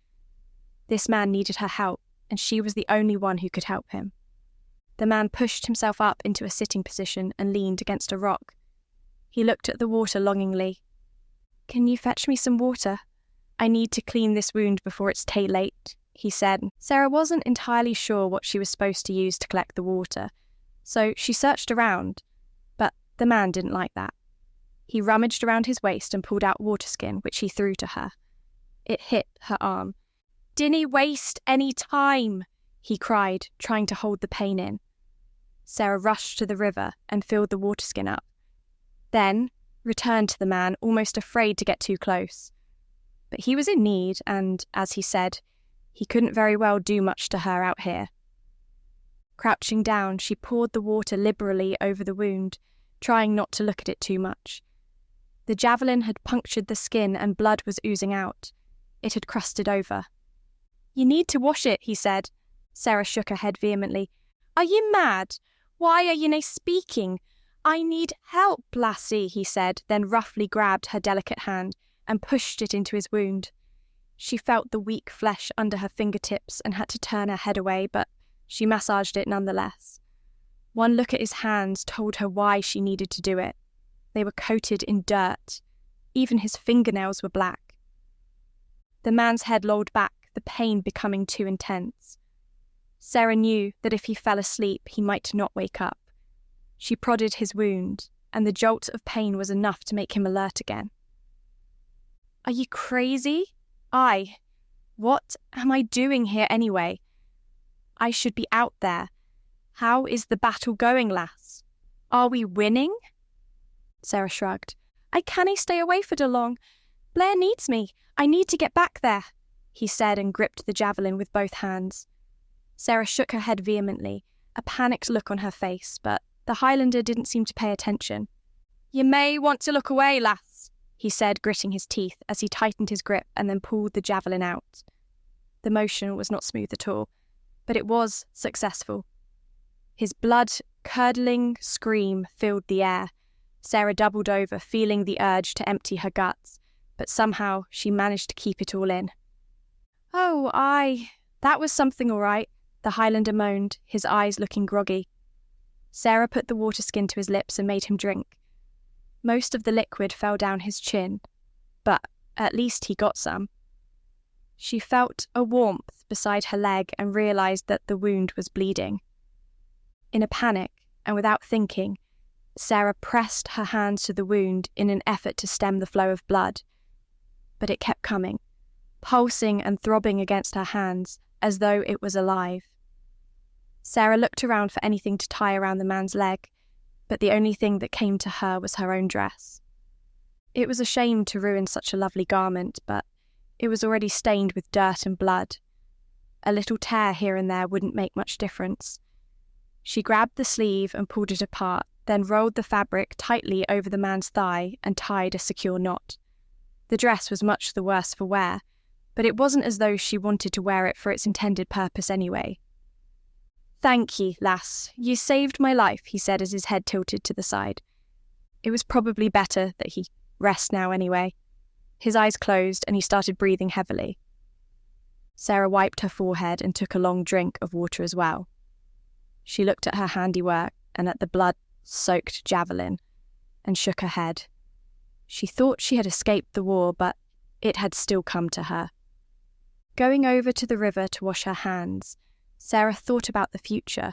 This man needed her help, and she was the only one who could help him. The man pushed himself up into a sitting position and leaned against a rock. He looked at the water longingly. "Can you fetch me some water? I need to clean this wound before it's too late," he said. Sarah wasn't entirely sure what she was supposed to use to collect the water, so she searched around, but the man didn't like that. He rummaged around his waist and pulled out waterskin, which he threw to her. It hit her arm. "Dinny waste any time," he cried, trying to hold the pain in. Sarah rushed to the river and filled the waterskin up, then returned to the man, almost afraid to get too close. But he was in need, and, as he said, he couldn't very well do much to her out here. Crouching down, she poured the water liberally over the wound, trying not to look at it too much. The javelin had punctured the skin and blood was oozing out. It had crusted over. "You need to wash it," he said. Sarah shook her head vehemently. "Are you mad? Why are you nae speaking? I need help, lassie," he said, then roughly grabbed her delicate hand and pushed it into his wound. She felt the weak flesh under her fingertips and had to turn her head away, but she massaged it nonetheless. One look at his hands told her why she needed to do it. They were coated in dirt. Even his fingernails were black. The man's head lolled back, the pain becoming too intense. Sarah knew that if he fell asleep, he might not wake up. She prodded his wound, and the jolt of pain was enough to make him alert again. "Are you crazy? What am I doing here anyway? I should be out there. How is the battle going, lass? Are we winning?" Sarah shrugged. "I cannae stay away for too long. Blair needs me. I need to get back there," he said and gripped the javelin with both hands. Sarah shook her head vehemently, a panicked look on her face, but the Highlander didn't seem to pay attention. "You may want to look away, lass," he said, gritting his teeth as he tightened his grip and then pulled the javelin out. The motion was not smooth at all, but it was successful. His blood-curdling scream filled the air. Sarah doubled over, feeling the urge to empty her guts, but somehow she managed to keep it all in. "Oh, aye, that was something all right," the Highlander moaned, his eyes looking groggy. Sarah put the water skin to his lips and made him drink. Most of the liquid fell down his chin, but at least he got some. She felt a warmth beside her leg and realised that the wound was bleeding. In a panic, and without thinking, Sarah pressed her hands to the wound in an effort to stem the flow of blood. But it kept coming, pulsing and throbbing against her hands, as though it was alive. Sarah looked around for anything to tie around the man's leg, but the only thing that came to her was her own dress. It was a shame to ruin such a lovely garment, but it was already stained with dirt and blood. A little tear here and there wouldn't make much difference. She grabbed the sleeve and pulled it apart, then rolled the fabric tightly over the man's thigh and tied a secure knot. The dress was much the worse for wear, but it wasn't as though she wanted to wear it for its intended purpose anyway. "Thank ye, lass. You saved my life," he said as his head tilted to the side. It was probably better that he rest now anyway. His eyes closed and he started breathing heavily. Sarah wiped her forehead and took a long drink of water as well. She looked at her handiwork and at the blood-soaked javelin and shook her head. She thought she had escaped the war, but it had still come to her. Going over to the river to wash her hands, Sarah thought about the future.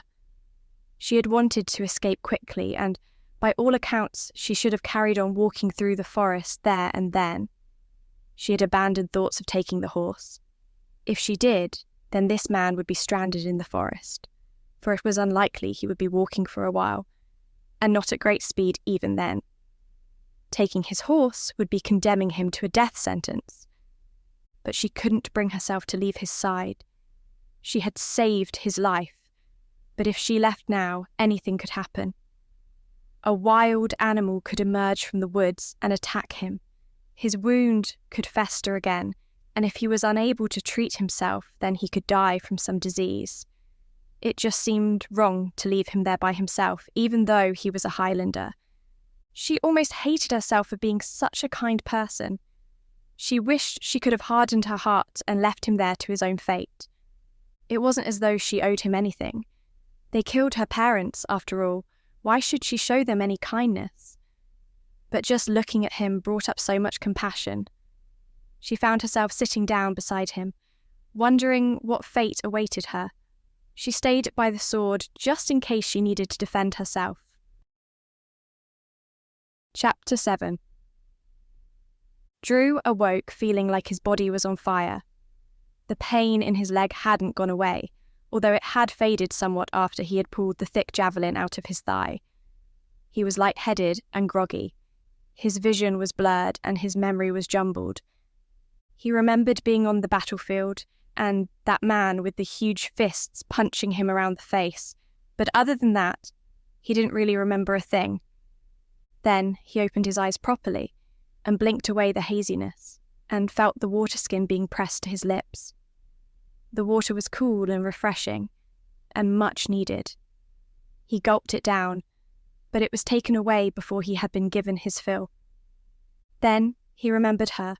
She had wanted to escape quickly, and by all accounts she should have carried on walking through the forest there and then. She had abandoned thoughts of taking the horse. If she did, then this man would be stranded in the forest, for it was unlikely he would be walking for a while, and not at great speed even then. Taking his horse would be condemning him to a death sentence. But she couldn't bring herself to leave his side. She had saved his life, but if she left now, anything could happen. A wild animal could emerge from the woods and attack him. His wound could fester again, and if he was unable to treat himself, then he could die from some disease. It just seemed wrong to leave him there by himself, even though he was a Highlander. She almost hated herself for being such a kind person. She wished she could have hardened her heart and left him there to his own fate. It wasn't as though she owed him anything. They killed her parents, after all. Why should she show them any kindness? But just looking at him brought up so much compassion. She found herself sitting down beside him, wondering what fate awaited her. She stayed by the sword just in case she needed to defend herself. Chapter 7. Drew awoke feeling like his body was on fire. The pain in his leg hadn't gone away, although it had faded somewhat after he had pulled the thick javelin out of his thigh. He was lightheaded and groggy. His vision was blurred and his memory was jumbled. He remembered being on the battlefield and that man with the huge fists punching him around the face, but other than that, he didn't really remember a thing. Then he opened his eyes properly and blinked away the haziness and felt the water skin being pressed to his lips. The water was cool and refreshing, and much needed. He gulped it down, but it was taken away before he had been given his fill. Then he remembered her.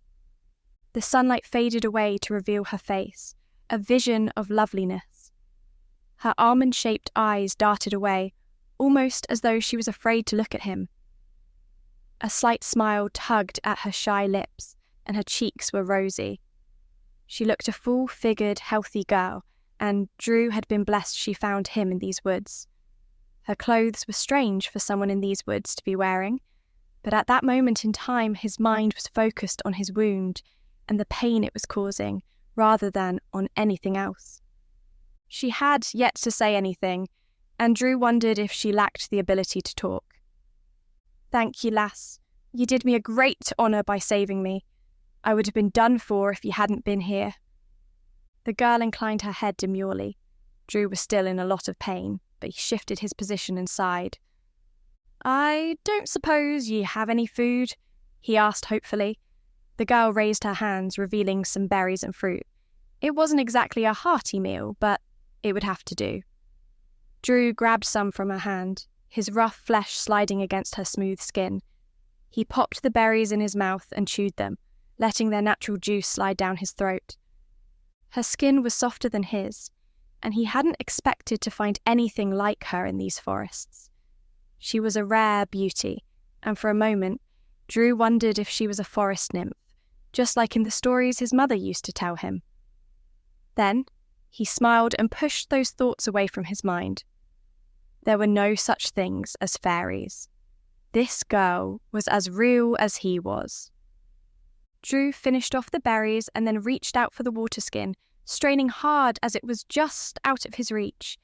The sunlight faded away to reveal her face, a vision of loveliness. Her almond-shaped eyes darted away, almost as though she was afraid to look at him. A slight smile tugged at her shy lips, and her cheeks were rosy. She looked a full-figured, healthy girl, and Drew had been blessed she found him in these woods. Her clothes were strange for someone in these woods to be wearing, but at that moment in time his mind was focused on his wound and the pain it was causing, rather than on anything else. She had yet to say anything, and Drew wondered if she lacked the ability to talk. "Thank you, lass. You did me a great honour by saving me. I would have been done for if you hadn't been here." The girl inclined her head demurely. Drew was still in a lot of pain, but he shifted his position and sighed. "I don't suppose ye have any food?" he asked hopefully. The girl raised her hands, revealing some berries and fruit. It wasn't exactly a hearty meal, but it would have to do. Drew grabbed some from her hand, his rough flesh sliding against her smooth skin. He popped the berries in his mouth and chewed them, letting their natural juice slide down his throat. Her skin was softer than his, and he hadn't expected to find anything like her in these forests. She was a rare beauty, and for a moment, Drew wondered if she was a forest nymph, just like in the stories his mother used to tell him. Then, he smiled and pushed those thoughts away from his mind. There were no such things as fairies. This girl was as real as he was. Drew finished off the berries and then reached out for the water skin, straining hard as it was just out of his reach.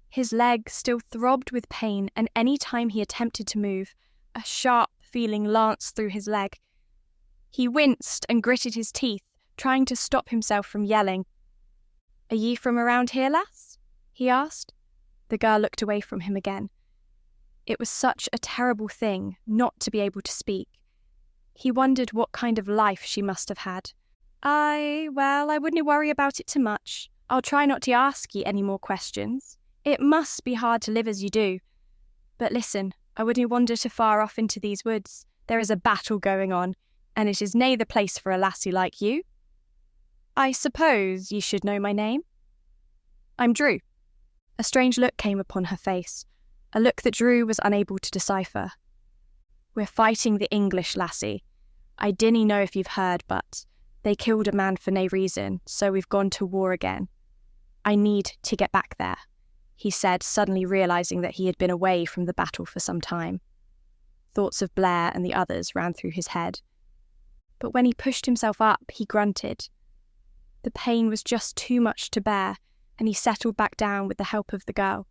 His leg still throbbed with pain, and any time he attempted to move, a sharp feeling lanced through his leg. He winced and gritted his teeth, trying to stop himself from yelling. "Are ye from around here, lass?" he asked. The girl looked away from him again. It was such a terrible thing not to be able to speak. He wondered what kind of life she must have had. I wouldn't worry about it too much. I'll try not to ask ye any more questions. It must be hard to live as you do. But listen, I wouldn't wander too far off into these woods. There is a battle going on, and it is nae the place for a lassie like you. I suppose ye should know my name? I'm Drew. A strange look came upon her face, a look that Drew was unable to decipher. We're fighting the English, lassie. I dinna know if you've heard, but they killed a man for nae reason, so we've gone to war again. I need to get back there, he said, suddenly realising that he had been away from the battle for some time. Thoughts of Blair and the others ran through his head. But when he pushed himself up, he grunted. The pain was just too much to bear, and he settled back down with the help of the girl.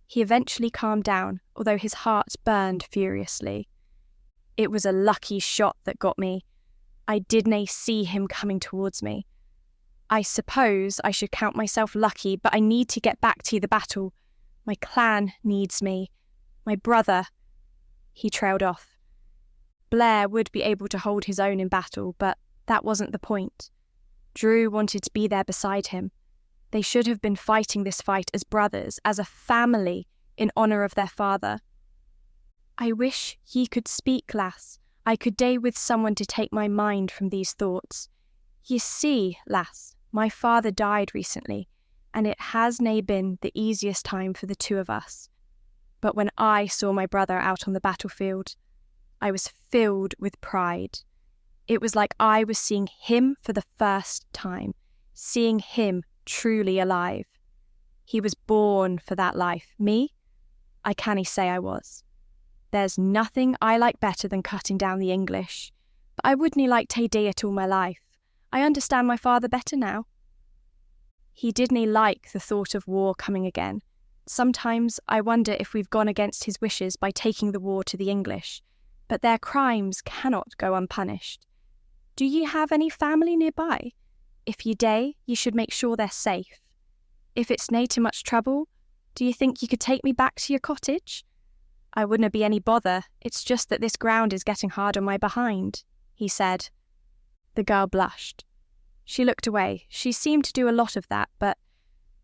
He eventually calmed down, although his heart burned furiously. It was a lucky shot that got me. I didn't see him coming towards me. I suppose I should count myself lucky, but I need to get back to the battle. My clan needs me. My brother. He trailed off. Blair would be able to hold his own in battle, but that wasn't the point. Drew wanted to be there beside him. They should have been fighting this fight as brothers, as a family, in honour of their father. I wish ye could speak, lass. I could day with someone to take my mind from these thoughts. Ye see, lass, my father died recently, and it has nae been the easiest time for the two of us. But when I saw my brother out on the battlefield, I was filled with pride. It was like I was seeing him for the first time, seeing him truly alive. He was born for that life. Me? I cannae say I was. There's nothing I like better than cutting down the English, but I wouldn't like to do it all my life. I understand my father better now. He didn't like the thought of war coming again. Sometimes I wonder if we've gone against his wishes by taking the war to the English, but their crimes cannot go unpunished. Do ye have any family nearby? If ye day, ye should make sure they're safe. If it's nae too much trouble, Do you think you could take me back to your cottage?" "I wouldna be any bother. It's just that this ground is getting hard on my behind," he said. The girl blushed. She looked away. She seemed to do a lot of that, but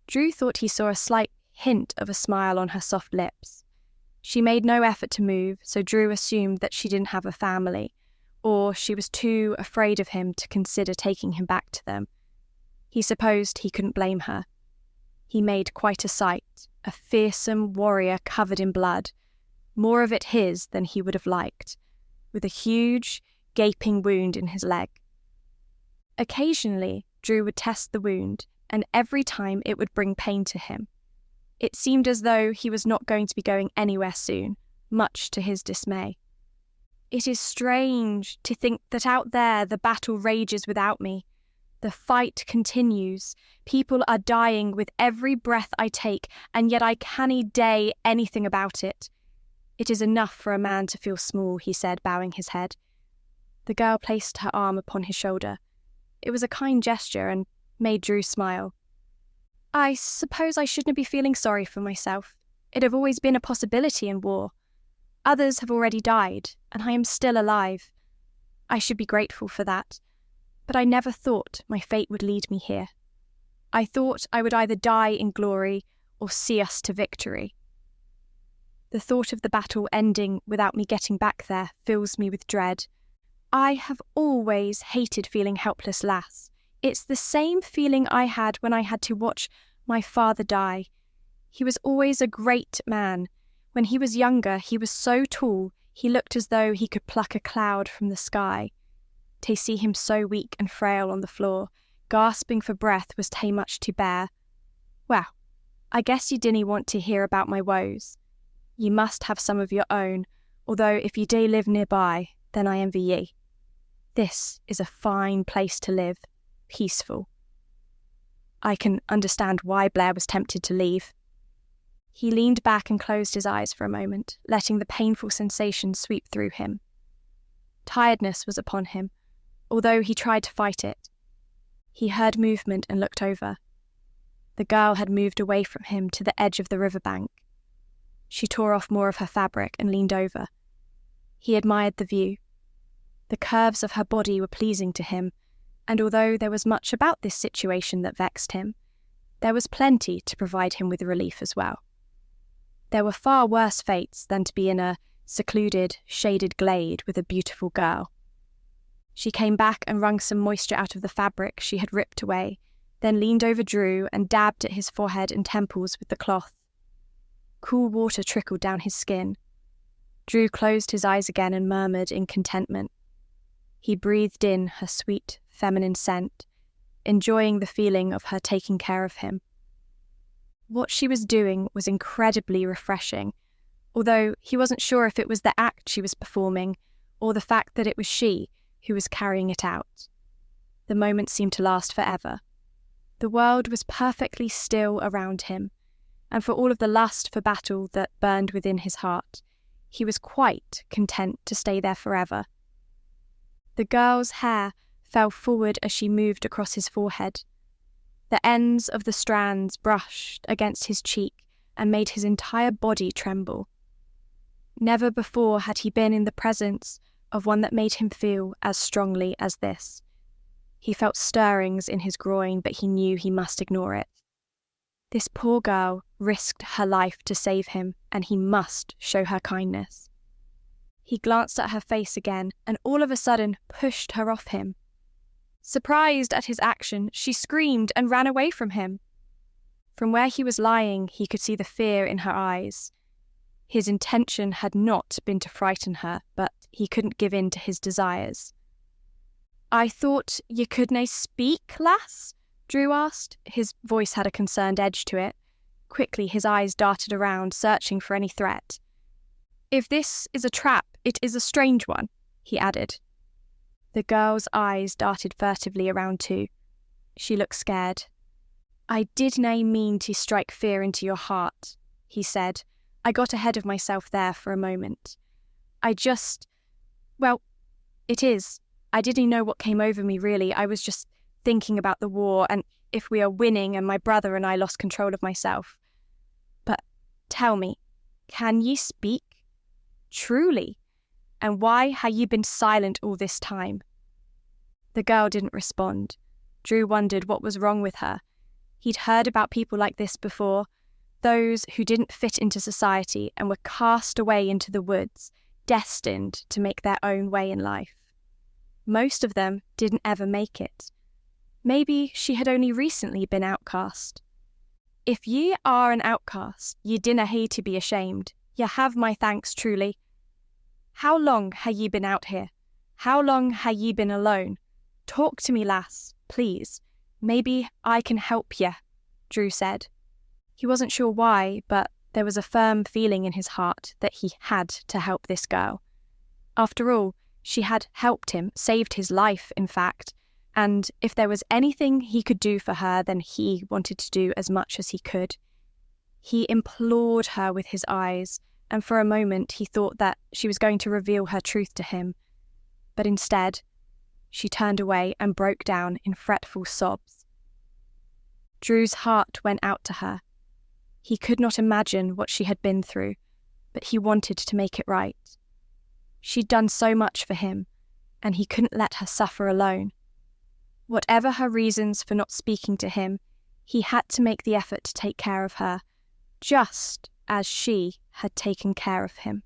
Drew thought he saw a slight hint of a smile on her soft lips. She made no effort to move, so Drew assumed that she didn't have a family, or she was too afraid of him to consider taking him back to them. He supposed he couldn't blame her. He made quite a sight, a fearsome warrior covered in blood, more of it his than he would have liked, with a huge, gaping wound in his leg. Occasionally, Drew would test the wound, and every time it would bring pain to him. It seemed as though he was not going to be going anywhere soon, much to his dismay. "It is strange to think that out there the battle rages without me. The fight continues. People are dying with every breath I take, and yet I canny day anything about it. It is enough for a man to feel small," he said, bowing his head. The girl placed her arm upon his shoulder. It was a kind gesture and made Drew smile. "I suppose I shouldn't be feeling sorry for myself. It have always been a possibility in war. Others have already died, and I am still alive. I should be grateful for that. But I never thought my fate would lead me here. I thought I would either die in glory or see us to victory. The thought of the battle ending without me getting back there fills me with dread. I have always hated feeling helpless, lass. It's the same feeling I had when I had to watch my father die. He was always a great man. When he was younger, he was so tall, he looked as though he could pluck a cloud from the sky. To see him so weak and frail on the floor, gasping for breath, was too much to bear. Well, I guess you didn't want to hear about my woes. You must have some of your own, although if you do live nearby, then I envy ye. This is a fine place to live, peaceful. I can understand why Blair was tempted to leave." He leaned back and closed his eyes for a moment, letting the painful sensation sweep through him. Tiredness was upon him, although he tried to fight it. He heard movement and looked over. The girl had moved away from him to the edge of the riverbank. She tore off more of her fabric and leaned over. He admired the view. The curves of her body were pleasing to him, and although there was much about this situation that vexed him, there was plenty to provide him with relief as well. There were far worse fates than to be in a secluded, shaded glade with a beautiful girl. She came back and wrung some moisture out of the fabric she had ripped away, then leaned over Drew and dabbed at his forehead and temples with the cloth. Cool water trickled down his skin. Drew closed his eyes again and murmured in contentment. He breathed in her sweet, feminine scent, enjoying the feeling of her taking care of him. What she was doing was incredibly refreshing, although he wasn't sure if it was the act she was performing or the fact that it was she who was carrying it out. The moment seemed to last forever. The world was perfectly still around him, and for all of the lust for battle that burned within his heart, he was quite content to stay there forever. The girl's hair fell forward as she moved across his forehead. The ends of the strands brushed against his cheek and made his entire body tremble. Never before had he been in the presence of one that made him feel as strongly as this. He felt stirrings in his groin, but he knew he must ignore it. This poor girl risked her life to save him, and he must show her kindness. He glanced at her face again, and all of a sudden pushed her off him. Surprised at his action, she screamed and ran away from him. From where he was lying, he could see the fear in her eyes. His intention had not been to frighten her, but he couldn't give in to his desires. "I thought ye couldna speak, lass?" Drew asked. His voice had a concerned edge to it. Quickly his eyes darted around, searching for any threat. "If this is a trap, it is a strange one," he added. The girl's eyes darted furtively around too. She looked scared. "I didna mean to strike fear into your heart," he said. "I got ahead of myself there for a moment. Well, it is. I didn't know what came over me, really. I was just thinking about the war, and if we are winning and my brother and I lost control of myself. But Tell me, can ye speak? Truly? And why ha' ye been silent all this time?" The girl didn't respond. Drew wondered what was wrong with her. He'd heard about people like this before, those who didn't fit into society and were cast away into the woods, destined to make their own way in life. Most of them didn't ever make it. Maybe she had only recently been outcast. "If ye are an outcast, ye dinna hae to be ashamed. Ye have my thanks truly. How long ha' ye been out here? How long ha' ye been alone? Talk to me, lass, please. Maybe I can help ye," Drew said. He wasn't sure why, but there was a firm feeling in his heart that he had to help this girl. After all, she had helped him, saved his life, in fact, and if there was anything he could do for her, then he wanted to do as much as he could. He implored her with his eyes, and for a moment he thought that she was going to reveal her truth to him. But instead, she turned away and broke down in fretful sobs. Drew's heart went out to her. He could not imagine what she had been through, but he wanted to make it right. She'd done so much for him, and he couldn't let her suffer alone. Whatever her reasons for not speaking to him, he had to make the effort to take care of her, just as she had taken care of him.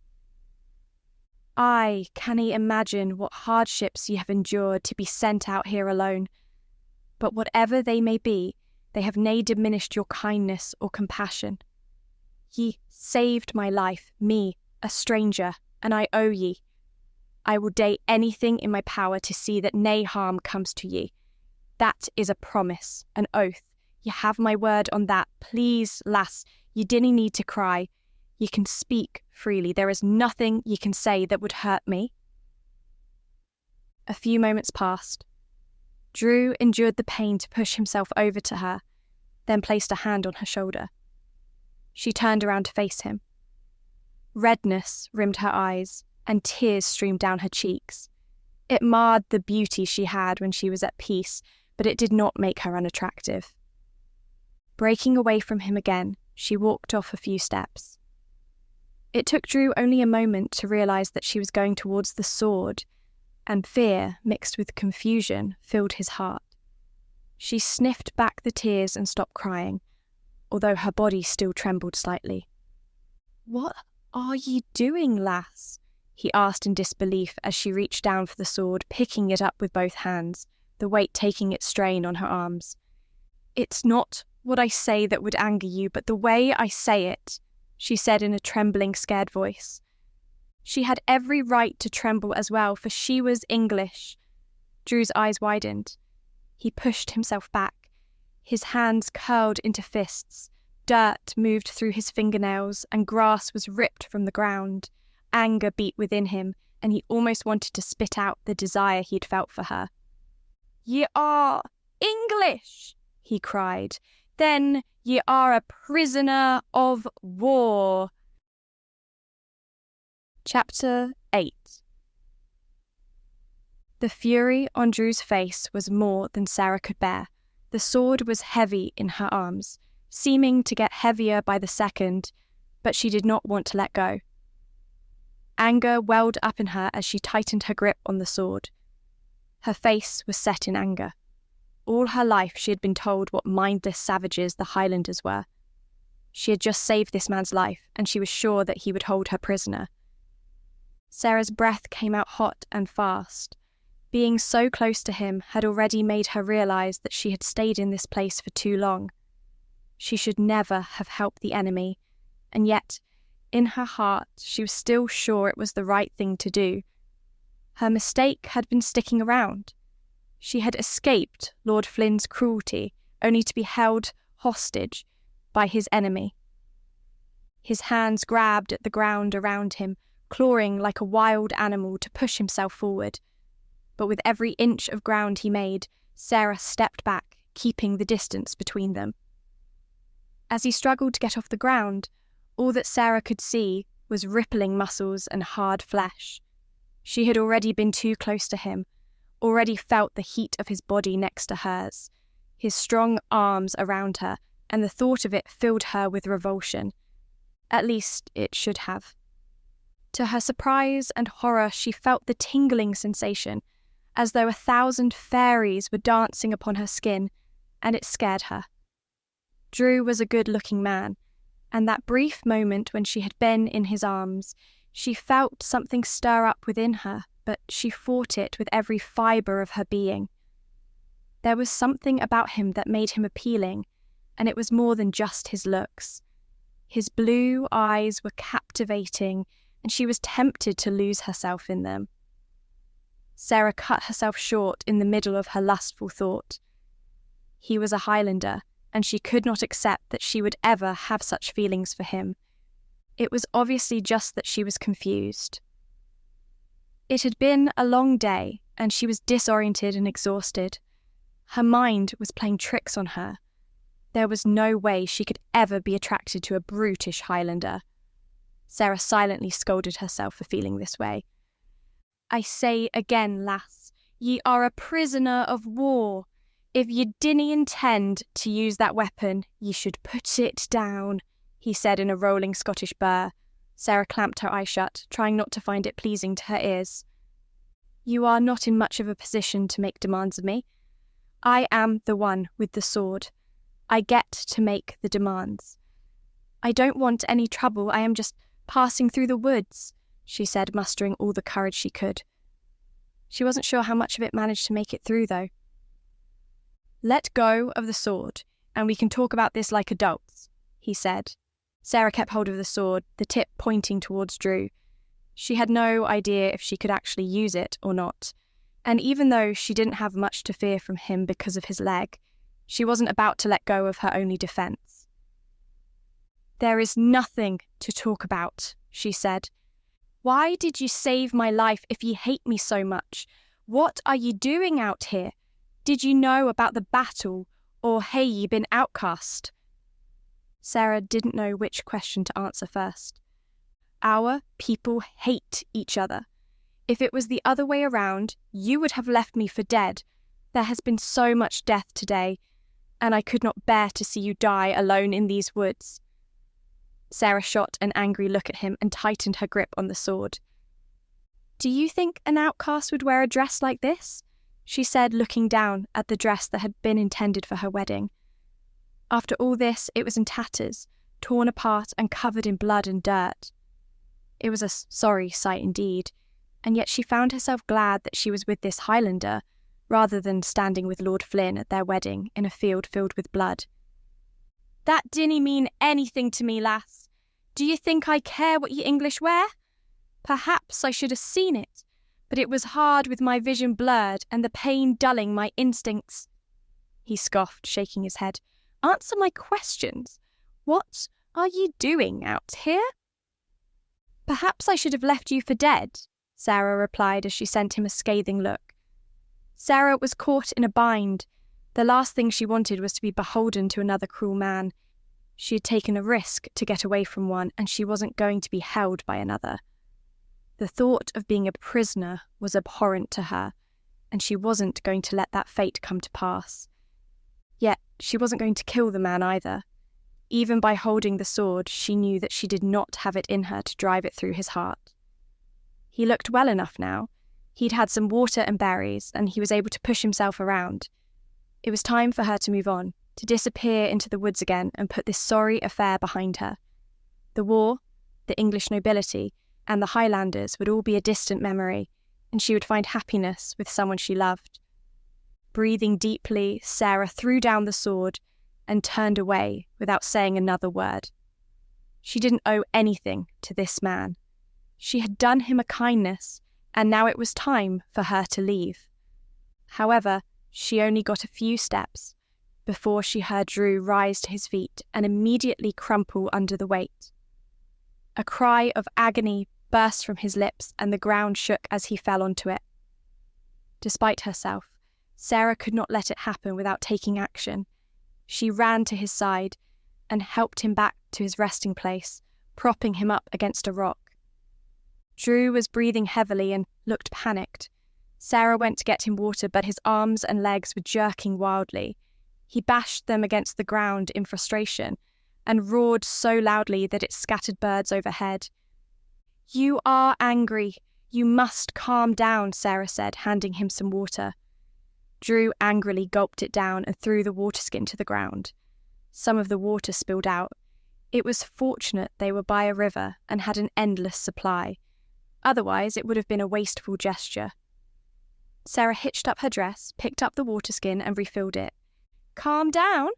"I canna imagine what hardships ye have endured to be sent out here alone, but whatever they may be, they have nae diminished your kindness or compassion. Ye saved my life, me, a stranger, and I owe ye. I will dae anything in my power to see that nae harm comes to ye. That is a promise, an oath. Ye have my word on that. Please, lass, ye dinna need to cry. Ye can speak freely. There is nothing ye can say that would hurt me." A few moments passed. Drew endured the pain to push himself over to her, then placed a hand on her shoulder. She turned around to face him. Redness rimmed her eyes, and tears streamed down her cheeks. It marred the beauty she had when she was at peace, but it did not make her unattractive. Breaking away from him again, she walked off a few steps. It took Drew only a moment to realize that she was going towards the sword, and fear, mixed with confusion, filled his heart. She sniffed back the tears and stopped crying, although her body still trembled slightly. "What are ye doing, lass?" he asked in disbelief as she reached down for the sword, picking it up with both hands, the weight taking its strain on her arms. "It's not what I say that would anger you, but the way I say it," she said in a trembling, scared voice. She had every right to tremble as well, for she was English. Drew's eyes widened. He pushed himself back. His hands curled into fists. Dirt moved through his fingernails, and grass was ripped from the ground. Anger beat within him, and he almost wanted to spit out the desire he'd felt for her. "Ye are English!" he cried. "Then ye are a prisoner of war." Chapter 8. The fury on Drew's face was more than Sarah could bear. The sword was heavy in her arms, seeming to get heavier by the second, but she did not want to let go. Anger welled up in her as she tightened her grip on the sword. Her face was set in anger. All her life she had been told what mindless savages the Highlanders were. She had just saved this man's life, and she was sure that he would hold her prisoner. Sarah's breath came out hot and fast. Being so close to him had already made her realize that she had stayed in this place for too long. She should never have helped the enemy, and yet, in her heart, she was still sure it was the right thing to do. Her mistake had been sticking around. She had escaped Lord Flynn's cruelty, only to be held hostage by his enemy. His hands grabbed at the ground around him, clawing like a wild animal to push himself forward. But with every inch of ground he made, Sarah stepped back, keeping the distance between them. As he struggled to get off the ground, all that Sarah could see was rippling muscles and hard flesh. She had already been too close to him, already felt the heat of his body next to hers, his strong arms around her, and the thought of it filled her with revulsion. At least it should have. To her surprise and horror, she felt the tingling sensation, as though 1,000 fairies were dancing upon her skin, and it scared her. Drew was a good-looking man, and that brief moment when she had been in his arms, she felt something stir up within her, but she fought it with every fibre of her being. There was something about him that made him appealing, and it was more than just his looks. His blue eyes were captivating, and she was tempted to lose herself in them. Sarah cut herself short in the middle of her lustful thought. He was a Highlander, and she could not accept that she would ever have such feelings for him. It was obviously just that she was confused. It had been a long day, and she was disoriented and exhausted. Her mind was playing tricks on her. There was no way she could ever be attracted to a brutish Highlander. Sarah silently scolded herself for feeling this way. "I say again, lass, ye are a prisoner of war. If ye dinna intend to use that weapon, ye should put it down," he said in a rolling Scottish burr. Sarah clamped her eyes shut, trying not to find it pleasing to her ears. "You are not in much of a position to make demands of me. I am the one with the sword. I get to make the demands. I don't want any trouble, I am just passing through the woods," she said, mustering all the courage she could. She wasn't sure how much of it managed to make it through, though. "Let go of the sword, and we can talk about this like adults," he said. Sarah kept hold of the sword, the tip pointing towards Drew. She had no idea if she could actually use it or not, and even though she didn't have much to fear from him because of his leg, she wasn't about to let go of her only defense. "There is nothing to talk about," she said. "Why did you save my life if ye hate me so much? What are ye doing out here? Did you know about the battle, or hae ye been outcast?" Sarah didn't know which question to answer first. Our people hate each other. If it was the other way around, you would have left me for dead. There has been so much death today, and I could not bear to see you die alone in these woods. Sarah shot an angry look at him and tightened her grip on the sword. "Do you think an outcast would wear a dress like this?" she said, looking down at the dress that had been intended for her wedding. After all this, it was in tatters, torn apart and covered in blood and dirt. It was a sorry sight indeed, and yet she found herself glad that she was with this Highlander, rather than standing with Lord Flynn at their wedding in a field filled with blood. "That dinna mean anything to me, lass. Do you think I care what ye English wear? Perhaps I should have seen it, but it was hard with my vision blurred and the pain dulling my instincts." He scoffed, shaking his head. "Answer my questions. What are ye doing out here?" "Perhaps I should have left you for dead," Sarah replied as she sent him a scathing look. Sarah was caught in a bind. The last thing she wanted was to be beholden to another cruel man. She had taken a risk to get away from one, and she wasn't going to be held by another. The thought of being a prisoner was abhorrent to her, and she wasn't going to let that fate come to pass. Yet she wasn't going to kill the man either. Even by holding the sword, she knew that she did not have it in her to drive it through his heart. He looked well enough now. He'd had some water and berries, and he was able to push himself around. It was time for her to move on, to disappear into the woods again and put this sorry affair behind her. The war, the English nobility, and the Highlanders would all be a distant memory, and she would find happiness with someone she loved. Breathing deeply, Sarah threw down the sword and turned away without saying another word. She didn't owe anything to this man. She had done him a kindness, and now it was time for her to leave. However, she only got a few steps before she heard Drew rise to his feet and immediately crumple under the weight. A cry of agony burst from his lips, and the ground shook as he fell onto it. Despite herself, Sarah could not let it happen without taking action. She ran to his side and helped him back to his resting place, propping him up against a rock. Drew was breathing heavily and looked panicked. Sarah went to get him water, but his arms and legs were jerking wildly. He bashed them against the ground in frustration, and roared so loudly that it scattered birds overhead. "You are angry. You must calm down," Sarah said, handing him some water. Drew angrily gulped it down and threw the water skin to the ground. Some of the water spilled out. It was fortunate they were by a river and had an endless supply. Otherwise, it would have been a wasteful gesture. Sarah hitched up her dress, picked up the water skin and refilled it. "Calm down?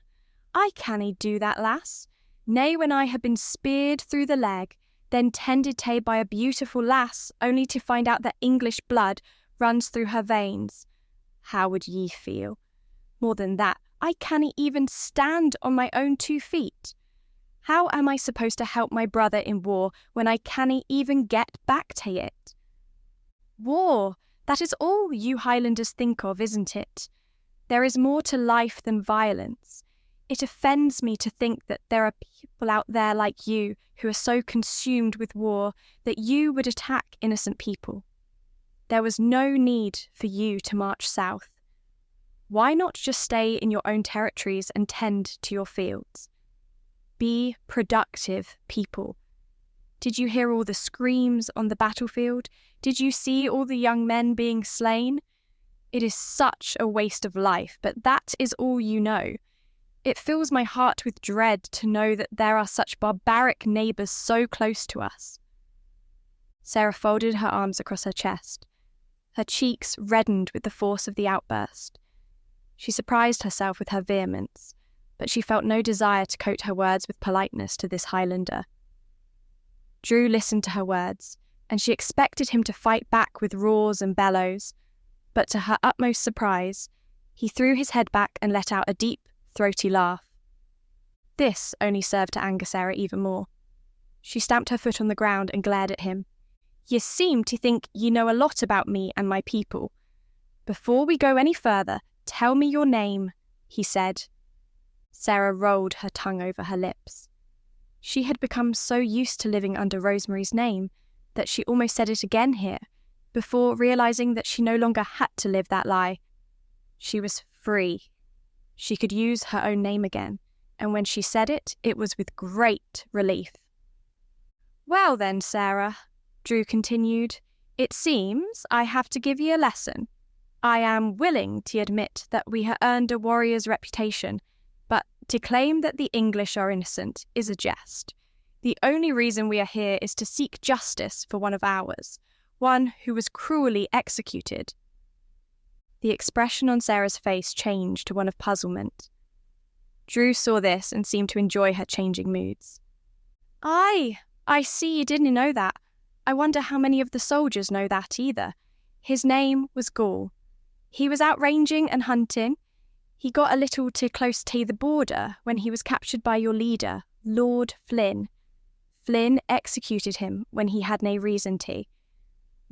I cannae do that, lass. Nay, when I had been speared through the leg, then tended to by a beautiful lass, only to find out that English blood runs through her veins. How would ye feel? More than that, I cannae even stand on my own 2 feet. How am I supposed to help my brother in war when I cannae even get back to it? War, that is all you Highlanders think of, isn't it? There is more to life than violence. It offends me to think that there are people out there like you who are so consumed with war that you would attack innocent people. There was no need for you to march south. Why not just stay in your own territories and tend to your fields? Be productive people. Did you hear all the screams on the battlefield? Did you see all the young men being slain? It is such a waste of life, but that is all you know. It fills my heart with dread to know that there are such barbaric neighbours so close to us." Sarah folded her arms across her chest. Her cheeks reddened with the force of the outburst. She surprised herself with her vehemence, but she felt no desire to coat her words with politeness to this Highlander. Drew listened to her words, and she expected him to fight back with roars and bellows, but to her utmost surprise, he threw his head back and let out a deep, throaty laugh. This only served to anger Sarah even more. She stamped her foot on the ground and glared at him. "Ye seem to think ye know a lot about me and my people. Before we go any further, tell me your name," he said. Sarah rolled her tongue over her lips. She had become so used to living under Rosemary's name that she almost said it again here, before realising that she no longer had to live that lie. She was free. She could use her own name again, and when she said it, it was with great relief. "Well then, Sarah," Drew continued, "it seems I have to give ye a lesson. I am willing to admit that we have earned a warrior's reputation, but to claim that the English are innocent is a jest. The only reason we are here is to seek justice for one of ours, one who was cruelly executed." The expression on Sarah's face changed to one of puzzlement. Drew saw this and seemed to enjoy her changing moods. "Aye, I see you didn't know that. I wonder how many of the soldiers know that either. His name was Gaul. He was out ranging and hunting. He got a little too close to the border when he was captured by your leader, Lord Flynn. Flynn executed him when he had no reason to.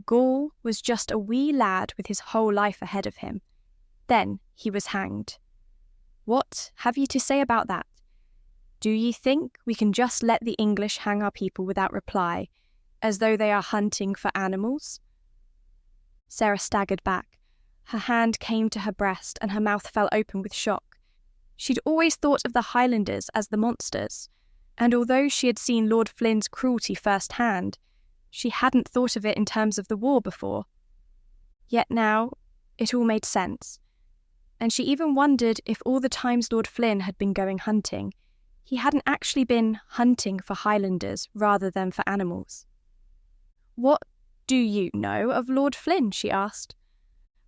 Gaul was just a wee lad with his whole life ahead of him. Then he was hanged. What have ye to say about that? Do ye think we can just let the English hang our people without reply, as though they are hunting for animals?" Sarah staggered back. Her hand came to her breast and her mouth fell open with shock. She'd always thought of the Highlanders as the monsters, and although she had seen Lord Flynn's cruelty firsthand, she hadn't thought of it in terms of the war before. Yet now, it all made sense, and she even wondered if all the times Lord Flynn had been going hunting, he hadn't actually been hunting for Highlanders rather than for animals. "What do you know of Lord Flynn?" she asked.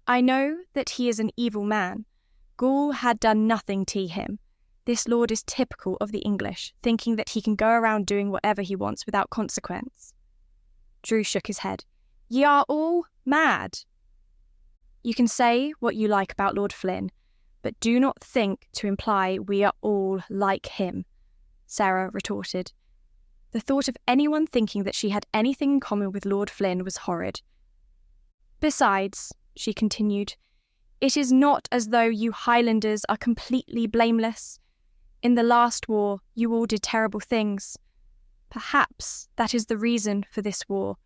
"I know that he is an evil man. Gaul had done nothing to him. This lord is typical of the English, thinking that he can go around doing whatever he wants without consequence." Drew shook his head. "Ye are all mad." "You can say what you like about Lord Flynn, but do not think to imply we are all like him," Sarah retorted. The thought of anyone thinking that she had anything in common with Lord Flynn was horrid. "Besides," she continued, "it is not as though you Highlanders are completely blameless. In the last war, you all did terrible things. Perhaps that is the reason for this war.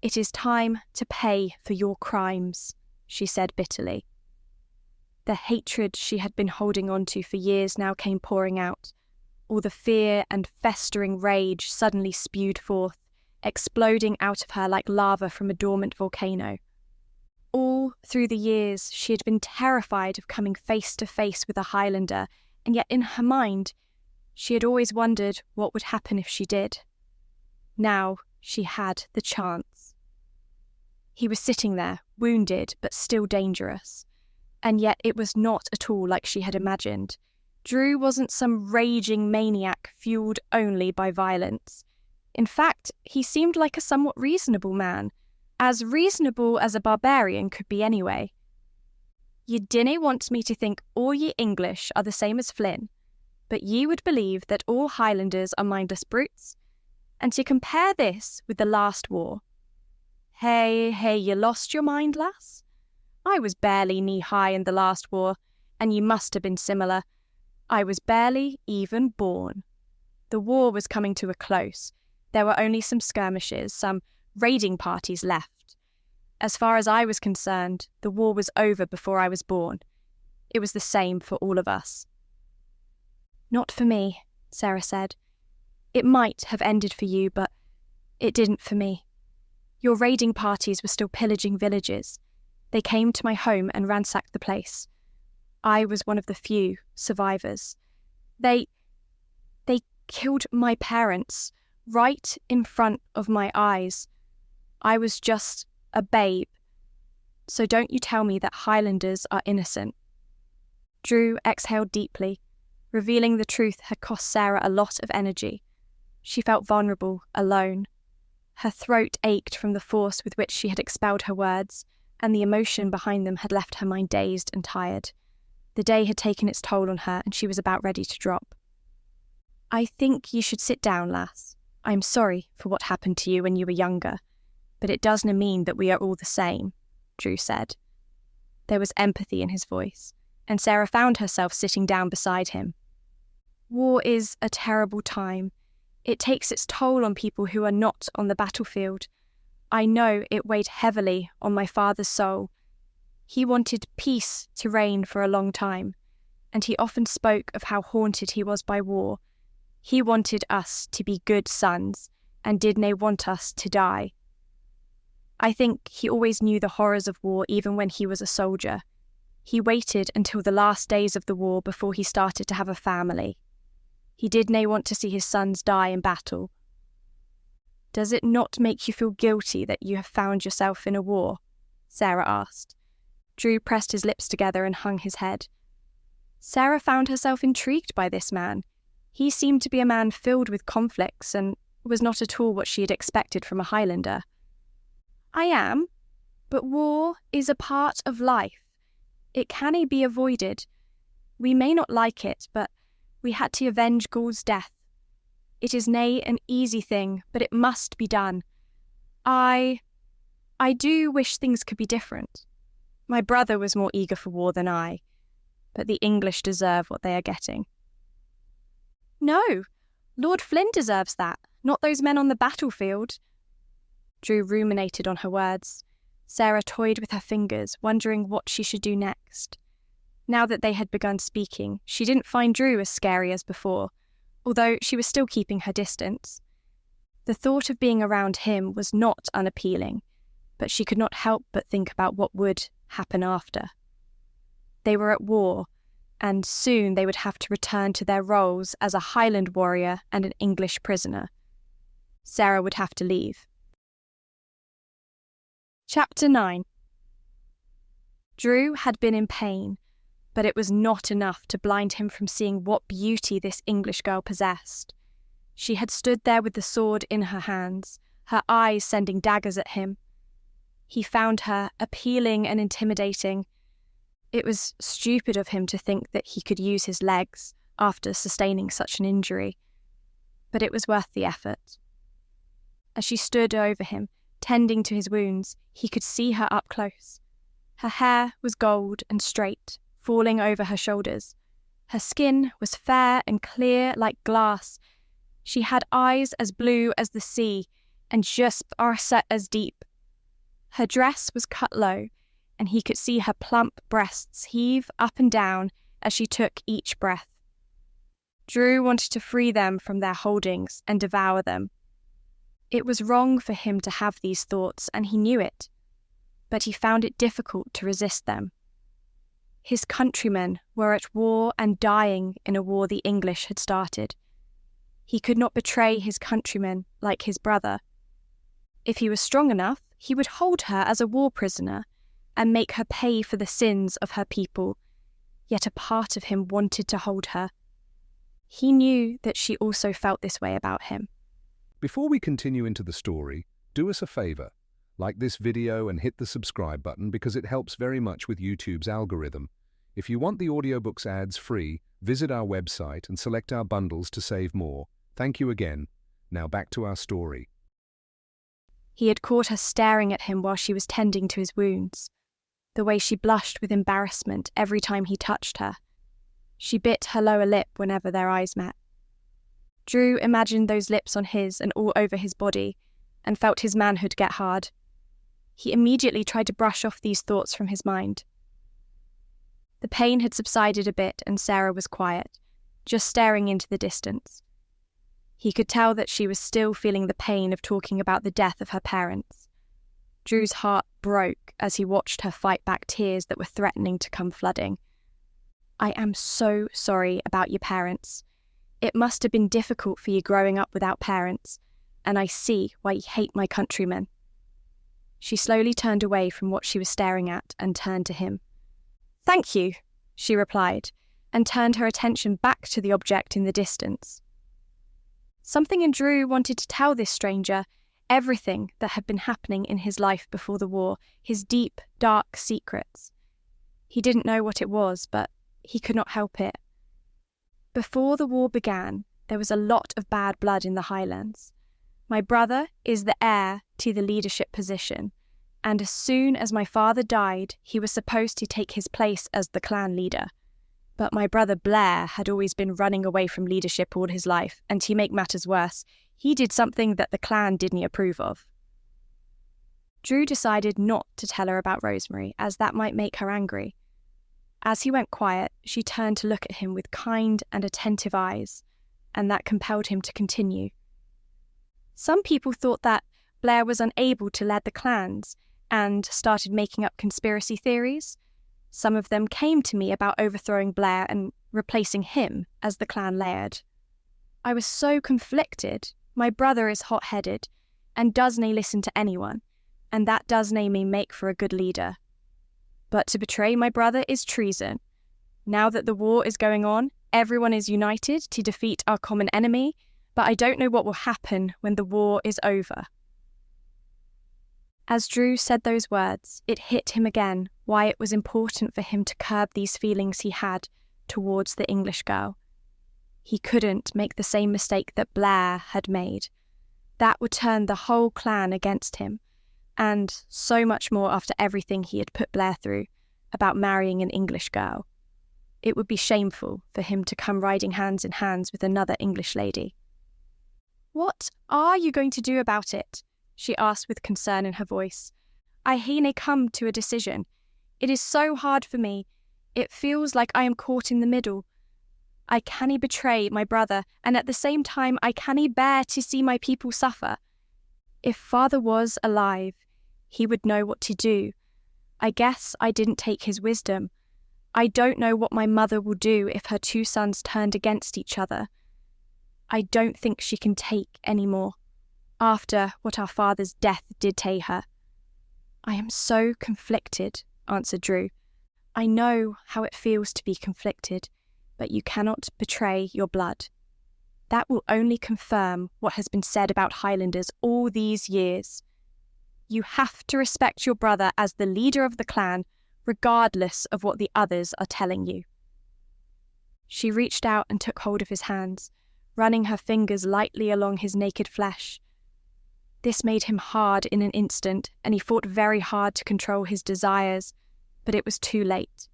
It is time to pay for your crimes," she said bitterly. The hatred she had been holding on to for years now came pouring out. all the fear and festering rage suddenly spewed forth, exploding out of her like lava from a dormant volcano. All through the years, she had been terrified of coming face to face with a Highlander, and yet in her mind, she had always wondered what would happen if she did. Now she had the chance. He was sitting there, wounded but still dangerous. And yet it was not at all like she had imagined. Drew wasn't some raging maniac fueled only by violence. In fact, he seemed like a somewhat reasonable man, as reasonable as a barbarian could be anyway. "Ye dinna want me to think all ye English are the same as Flynn, but ye would believe that all Highlanders are mindless brutes? And to compare this with the last war. Hey, ye lost your mind, lass? I was barely knee-high in the last war, and ye must have been similar. I was barely even born. The war was coming to a close. There were only some skirmishes, some raiding parties left. As far as I was concerned, the war was over before I was born. It was the same for all of us." "Not for me," Sarah said. "It might have ended for you, but it didn't for me. Your raiding parties were still pillaging villages. They came to my home and ransacked the place. I was one of the few survivors. They killed my parents right in front of my eyes. I was just a babe. So don't you tell me that Highlanders are innocent." Drew exhaled deeply. Revealing the truth had cost Sarah a lot of energy. She felt vulnerable, alone. Her throat ached from the force with which she had expelled her words, and the emotion behind them had left her mind dazed and tired. The day had taken its toll on her, and she was about ready to drop. "I think you should sit down, lass. I am sorry for what happened to you when you were younger, but it doesna mean that we are all the same," Drew said. There was empathy in his voice, and Sarah found herself sitting down beside him. "War is a terrible time. It takes its toll on people who are not on the battlefield. I know it weighed heavily on my father's soul. He wanted peace to reign for a long time, and he often spoke of how haunted he was by war. He wanted us to be good sons, and did nae want us to die. I think he always knew the horrors of war even when he was a soldier. He waited until the last days of the war before he started to have a family. He did nae want to see his sons die in battle." "Does it not make you feel guilty that you have found yourself in a war?" Sarah asked. Drew pressed his lips together and hung his head. Sarah found herself intrigued by this man. He seemed to be a man filled with conflicts and was not at all what she had expected from a Highlander. "I am, but war is a part of life. It cannae be avoided. We may not like it, but we had to avenge Gaul's death. It is nae an easy thing, but it must be done. I do wish things could be different. My brother was more eager for war than I, but the English deserve what they are getting." "No, Lord Flynn deserves that, not those men on the battlefield." Drew ruminated on her words. Sarah toyed with her fingers, wondering what she should do next. Now that they had begun speaking, she didn't find Drew as scary as before, although she was still keeping her distance. The thought of being around him was not unappealing, but she could not help but think about what would happen after. They were at war, and soon they would have to return to their roles as a Highland warrior and an English prisoner. Sarah would have to leave. Chapter 9. Drew had been in pain, but it was not enough to blind him from seeing what beauty this English girl possessed. She had stood there with the sword in her hands, her eyes sending daggers at him. He found her appealing and intimidating. It was stupid of him to think that he could use his legs after sustaining such an injury, but it was worth the effort. As she stood over him, tending to his wounds, he could see her up close. Her hair was gold and straight, falling over her shoulders. Her skin was fair and clear like glass. She had eyes as blue as the sea, and just set as deep. Her dress was cut low, and he could see her plump breasts heave up and down as she took each breath. Drew wanted to free them from their holdings and devour them. It was wrong for him to have these thoughts, and he knew it, but he found it difficult to resist them. His countrymen were at war and dying in a war the English had started. He could not betray his countrymen like his brother. If he was strong enough, he would hold her as a war prisoner and make her pay for the sins of her people, yet a part of him wanted to hold her. He knew that she also felt this way about him. Before we continue into the story, do us a favor. Like this video and hit the subscribe button because it helps very much with YouTube's algorithm. If you want the audiobooks ads free, visit our website and select our bundles to save more. Thank you again. Now back to our story. He had caught her staring at him while she was tending to his wounds. The way she blushed with embarrassment every time he touched her. She bit her lower lip whenever their eyes met. Drew imagined those lips on his and all over his body, and felt his manhood get hard. He immediately tried to brush off these thoughts from his mind. The pain had subsided a bit and Sarah was quiet, just staring into the distance. He could tell that she was still feeling the pain of talking about the death of her parents. Drew's heart broke as he watched her fight back tears that were threatening to come flooding. "I am so sorry about your parents. It must have been difficult for you growing up without parents, and I see why you hate my countrymen." She slowly turned away from what she was staring at and turned to him. "Thank you," she replied, and turned her attention back to the object in the distance. Something in Drew wanted to tell this stranger everything that had been happening in his life before the war, his deep, dark secrets. He didn't know what it was, but he could not help it. Before the war began, there was a lot of bad blood in the Highlands. My brother is the heir to the leadership position, and as soon as my father died, he was supposed to take his place as the clan leader. But my brother Blair had always been running away from leadership all his life, and to make matters worse, he did something that the clan didn't approve of. Drew decided not to tell her about Rosemary, as that might make her angry. As he went quiet, she turned to look at him with kind and attentive eyes, and that compelled him to continue. Some people thought that Blair was unable to lead the clans and started making up conspiracy theories. Some of them came to me about overthrowing Blair and replacing him as the clan Laird. I was so conflicted. My brother is hot-headed and doesn't listen to anyone, and that doesn't make for a good leader. But to betray my brother is treason. Now that the war is going on, everyone is united to defeat our common enemy, but I don't know what will happen when the war is over. As Drew said those words, it hit him again why it was important for him to curb these feelings he had towards the English girl. He couldn't make the same mistake that Blair had made. That would turn the whole clan against him, and so much more after everything he had put Blair through about marrying an English girl. It would be shameful for him to come riding hands in hands with another English lady. "What are you going to do about it?" she asked with concern in her voice. "I hain't come to a decision. It is so hard for me. It feels like I am caught in the middle. I cannae betray my brother, and at the same time I cannae bear to see my people suffer. If father was alive, he would know what to do. I guess I didn't take his wisdom. I don't know what my mother will do if her two sons turned against each other. I don't think she can take any more, after what our father's death did to her." "I am so conflicted," answered Drew. "I know how it feels to be conflicted, but you cannot betray your blood. That will only confirm what has been said about Highlanders all these years. You have to respect your brother as the leader of the clan, regardless of what the others are telling you." She reached out and took hold of his hands, running her fingers lightly along his naked flesh. This made him hard in an instant, and he fought very hard to control his desires, but it was too late.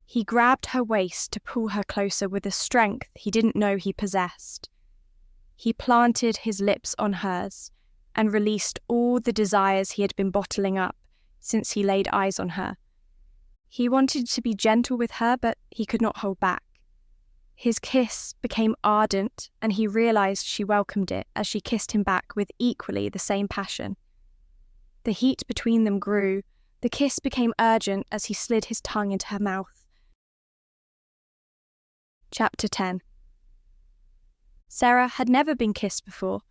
He grabbed her waist to pull her closer with a strength he didn't know he possessed. He planted his lips on hers and released all the desires he had been bottling up since he laid eyes on her. He wanted to be gentle with her, but he could not hold back. His kiss became ardent, and he realized she welcomed it as she kissed him back with equally the same passion. The heat between them grew. The kiss became urgent as he slid his tongue into her mouth. Chapter 10. Sarah had never been kissed before,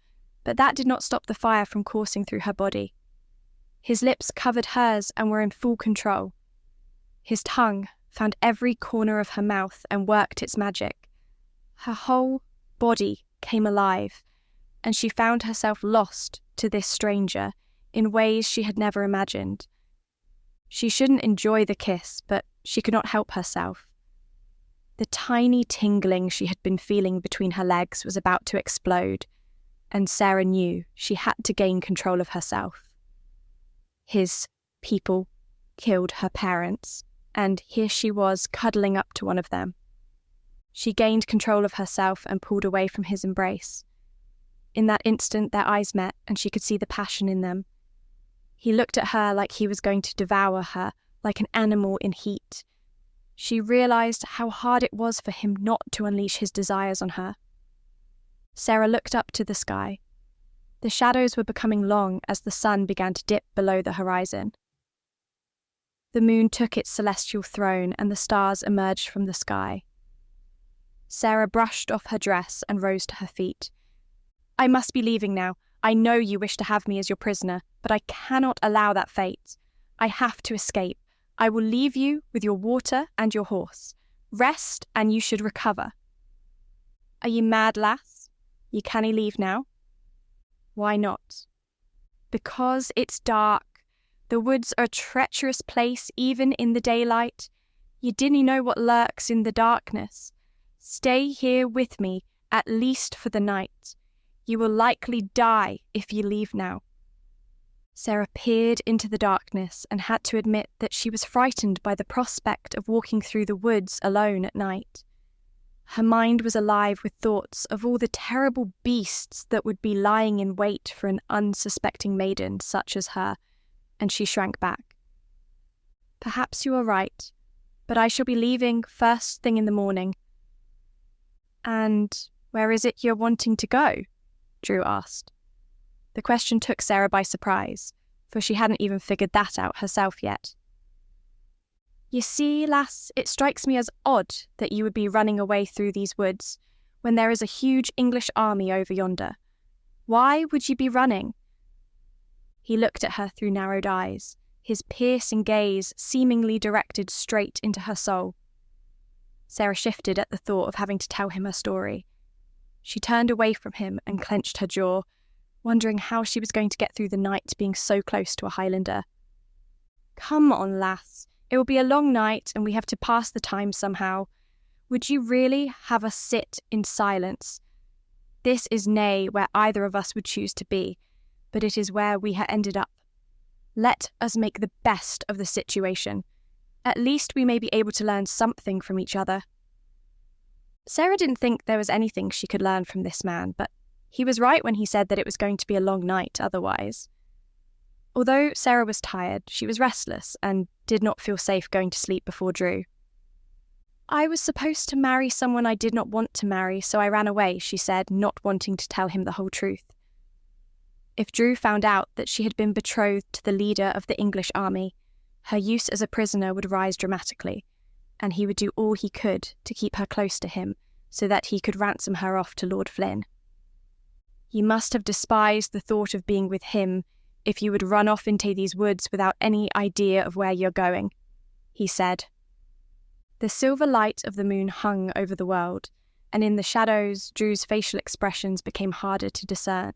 but that did not stop the fire from coursing through her body. His lips covered hers and were in full control. His tongue found every corner of her mouth and worked its magic. Her whole body came alive, and she found herself lost to this stranger in ways she had never imagined. She shouldn't enjoy the kiss, but she could not help herself. The tiny tingling she had been feeling between her legs was about to explode, and Sarah knew she had to gain control of herself. His people killed her parents, and here she was cuddling up to one of them. She gained control of herself and pulled away from his embrace. In that instant, their eyes met, and she could see the passion in them. He looked at her like he was going to devour her, like an animal in heat. She realized how hard it was for him not to unleash his desires on her. Sarah looked up to the sky. The shadows were becoming long as the sun began to dip below the horizon. The moon took its celestial throne and the stars emerged from the sky. Sarah brushed off her dress and rose to her feet. "I must be leaving now. I know you wish to have me as your prisoner, but I cannot allow that fate. I have to escape. I will leave you with your water and your horse. Rest, and you should recover." "Are ye mad, lass? Ye cannae leave now?" "Why not?" "Because it's dark. The woods are a treacherous place even in the daylight. Ye dinna know what lurks in the darkness. Stay here with me, at least for the night. You will likely die if you leave now." Sarah peered into the darkness and had to admit that she was frightened by the prospect of walking through the woods alone at night. Her mind was alive with thoughts of all the terrible beasts that would be lying in wait for an unsuspecting maiden such as her, and she shrank back. "Perhaps you are right, but I shall be leaving first thing in the morning." "And where is it you're wanting to go?" Drew asked. The question took Sarah by surprise, for she hadn't even figured that out herself yet. "You see, lass, it strikes me as odd that you would be running away through these woods when there is a huge English army over yonder. Why would you be running?" He looked at her through narrowed eyes, his piercing gaze seemingly directed straight into her soul. Sarah shifted at the thought of having to tell him her story. She turned away from him and clenched her jaw, wondering how she was going to get through the night being so close to a Highlander. "Come on, lass. It will be a long night and we have to pass the time somehow. Would you really have us sit in silence? This is nae where either of us would choose to be, but it is where we ha' ended up. Let us make the best of the situation. At least we may be able to learn something from each other." Sarah didn't think there was anything she could learn from this man, but he was right when he said that it was going to be a long night otherwise. Although Sarah was tired, she was restless and did not feel safe going to sleep before Drew. "I was supposed to marry someone I did not want to marry, so I ran away," she said, not wanting to tell him the whole truth. If Drew found out that she had been betrothed to the leader of the English army, her use as a prisoner would rise dramatically, and he would do all he could to keep her close to him so that he could ransom her off to Lord Flynn. "You must have despised the thought of being with him if you would run off into these woods without any idea of where you're going," he said. The silver light of the moon hung over the world, and in the shadows Drew's facial expressions became harder to discern.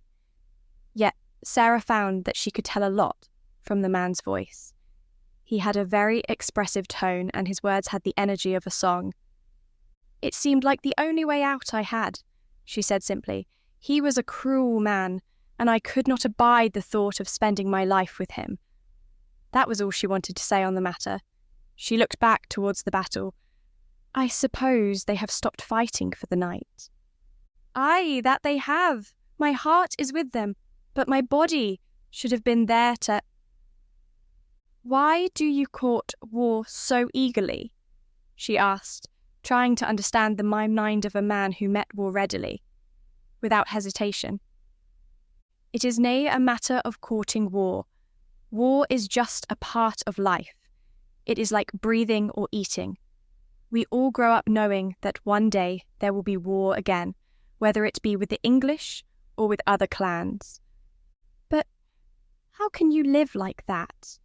Yet Sarah found that she could tell a lot from the man's voice. He had a very expressive tone, and his words had the energy of a song. "It seemed like the only way out I had," she said simply. "He was a cruel man, and I could not abide the thought of spending my life with him." That was all she wanted to say on the matter. She looked back towards the battle. "I suppose they have stopped fighting for the night." "Aye, that they have. My heart is with them, but my body should have been there to—" "Why do you court war so eagerly?" she asked, trying to understand the mind of a man who met war readily, without hesitation. It is nay a matter of courting war. War is just a part of life. It is like breathing or eating. We all grow up knowing that one day there will be war again, whether it be with the English or with other clans. But how can you live like that?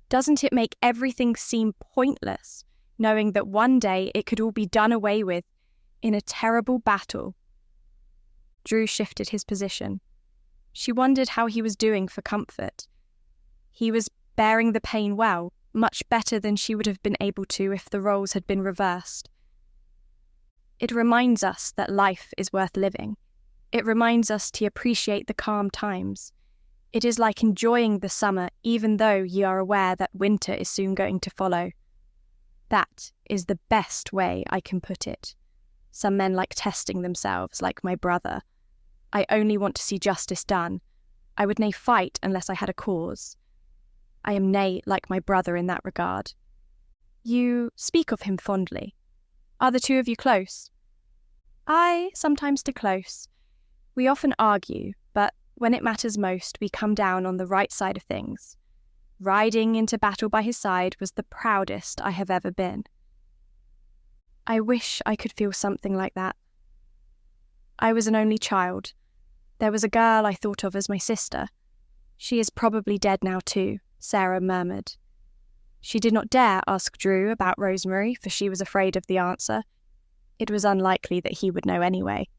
Doesn't it make everything seem pointless, knowing that one day it could all be done away with in a terrible battle? Drew shifted his position. She wondered how he was doing for comfort. He was bearing the pain well, much better than she would have been able to if the roles had been reversed. It reminds us that life is worth living. It reminds us to appreciate the calm times. It is like enjoying the summer even though you are aware that winter is soon going to follow. That is the best way I can put it. Some men like testing themselves, like my brother. I only want to see justice done. I would nay fight unless I had a cause. I am nay like my brother in that regard. You speak of him fondly. Are the two of you close? I sometimes do close. We often argue, but when it matters most, we come down on the right side of things. Riding into battle by his side was the proudest I have ever been. I wish I could feel something like that. I was an only child. There was a girl I thought of as my sister. She is probably dead now too, Sarah murmured. She did not dare ask Drew about Rosemary, for she was afraid of the answer. It was unlikely that he would know anyway.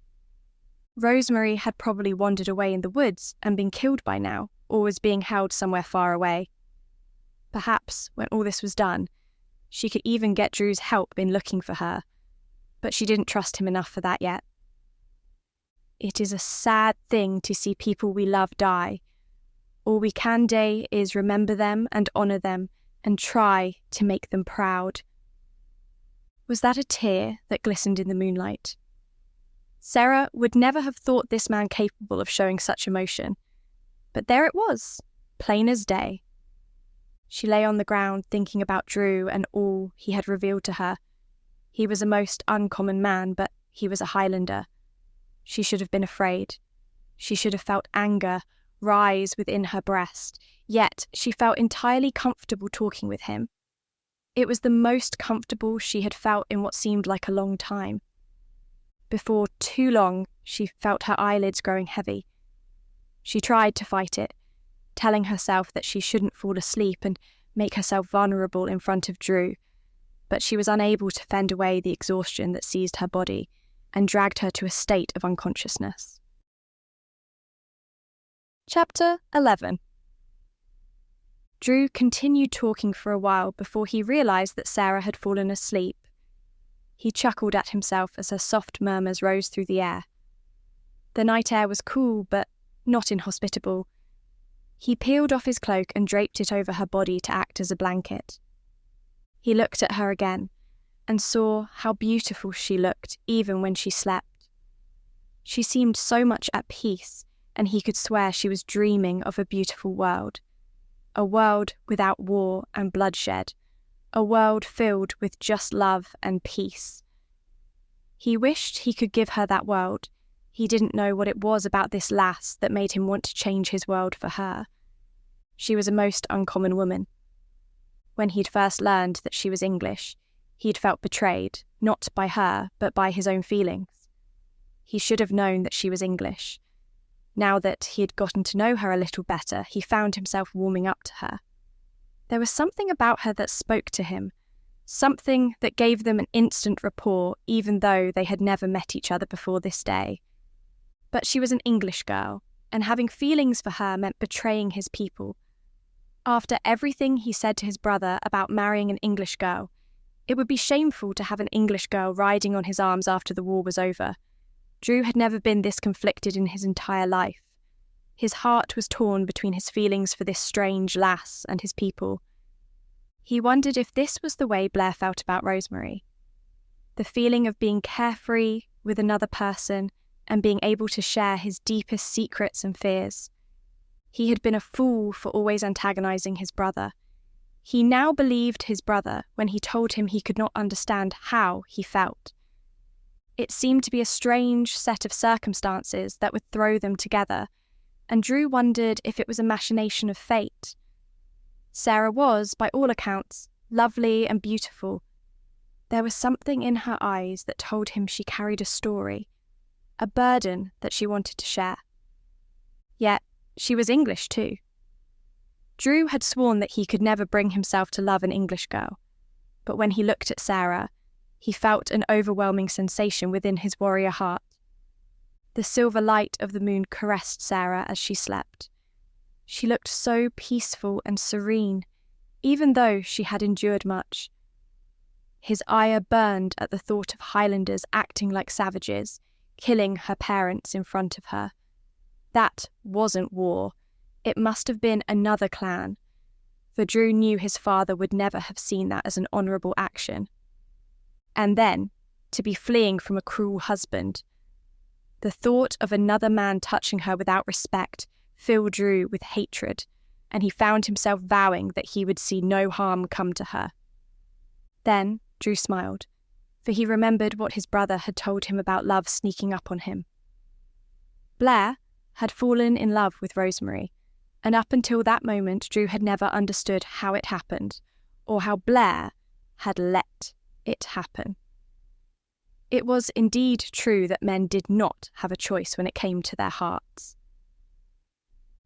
Rosemary had probably wandered away in the woods and been killed by now, or was being held somewhere far away. Perhaps, when all this was done, she could even get Drew's help in looking for her, but she didn't trust him enough for that yet. It is a sad thing to see people we love die. All we can do is remember them and honour them and try to make them proud. Was that a tear that glistened in the moonlight? Sarah would never have thought this man capable of showing such emotion, but there it was, plain as day. She lay on the ground thinking about Drew and all he had revealed to her. He was a most uncommon man, but he was a Highlander. She should have been afraid. She should have felt anger rise within her breast, yet she felt entirely comfortable talking with him. It was the most comfortable she had felt in what seemed like a long time. Before too long, she felt her eyelids growing heavy. She tried to fight it, telling herself that she shouldn't fall asleep and make herself vulnerable in front of Drew, but she was unable to fend away the exhaustion that seized her body and dragged her to a state of unconsciousness. Chapter 11. Drew continued talking for a while before he realised that Sarah had fallen asleep. He chuckled at himself as her soft murmurs rose through the air. The night air was cool, but not inhospitable. He peeled off his cloak and draped it over her body to act as a blanket. He looked at her again and saw how beautiful she looked even when she slept. She seemed so much at peace, and he could swear she was dreaming of a beautiful world. A world without war and bloodshed. A world filled with just love and peace. He wished he could give her that world. He didn't know what it was about this lass that made him want to change his world for her. She was a most uncommon woman. When he'd first learned that she was English, he'd felt betrayed, not by her, but by his own feelings. He should have known that she was English. Now that he had gotten to know her a little better, he found himself warming up to her. There was something about her that spoke to him, something that gave them an instant rapport even though they had never met each other before this day. But she was an English girl, and having feelings for her meant betraying his people. After everything he said to his brother about marrying an English girl, it would be shameful to have an English girl riding on his arms after the war was over. Drew had never been this conflicted in his entire life. His heart was torn between his feelings for this strange lass and his people. He wondered if this was the way Blair felt about Rosemary. The feeling of being carefree with another person and being able to share his deepest secrets and fears. He had been a fool for always antagonizing his brother. He now believed his brother when he told him he could not understand how he felt. It seemed to be a strange set of circumstances that would throw them together, and Drew wondered if it was a machination of fate. Sarah was, by all accounts, lovely and beautiful. There was something in her eyes that told him she carried a story, a burden that she wanted to share. Yet, she was English too. Drew had sworn that he could never bring himself to love an English girl, but when he looked at Sarah, he felt an overwhelming sensation within his warrior heart. The silver light of the moon caressed Sarah as she slept. She looked so peaceful and serene, even though she had endured much. His ire burned at the thought of Highlanders acting like savages, killing her parents in front of her. That wasn't war. It must have been another clan, for Drew knew his father would never have seen that as an honourable action. And then, to be fleeing from a cruel husband. The thought of another man touching her without respect filled Drew with hatred, and he found himself vowing that he would see no harm come to her. Then Drew smiled, for he remembered what his brother had told him about love sneaking up on him. Blair had fallen in love with Rosemary, and up until that moment Drew had never understood how it happened, or how Blair had let it happen. It was indeed true that men did not have a choice when it came to their hearts.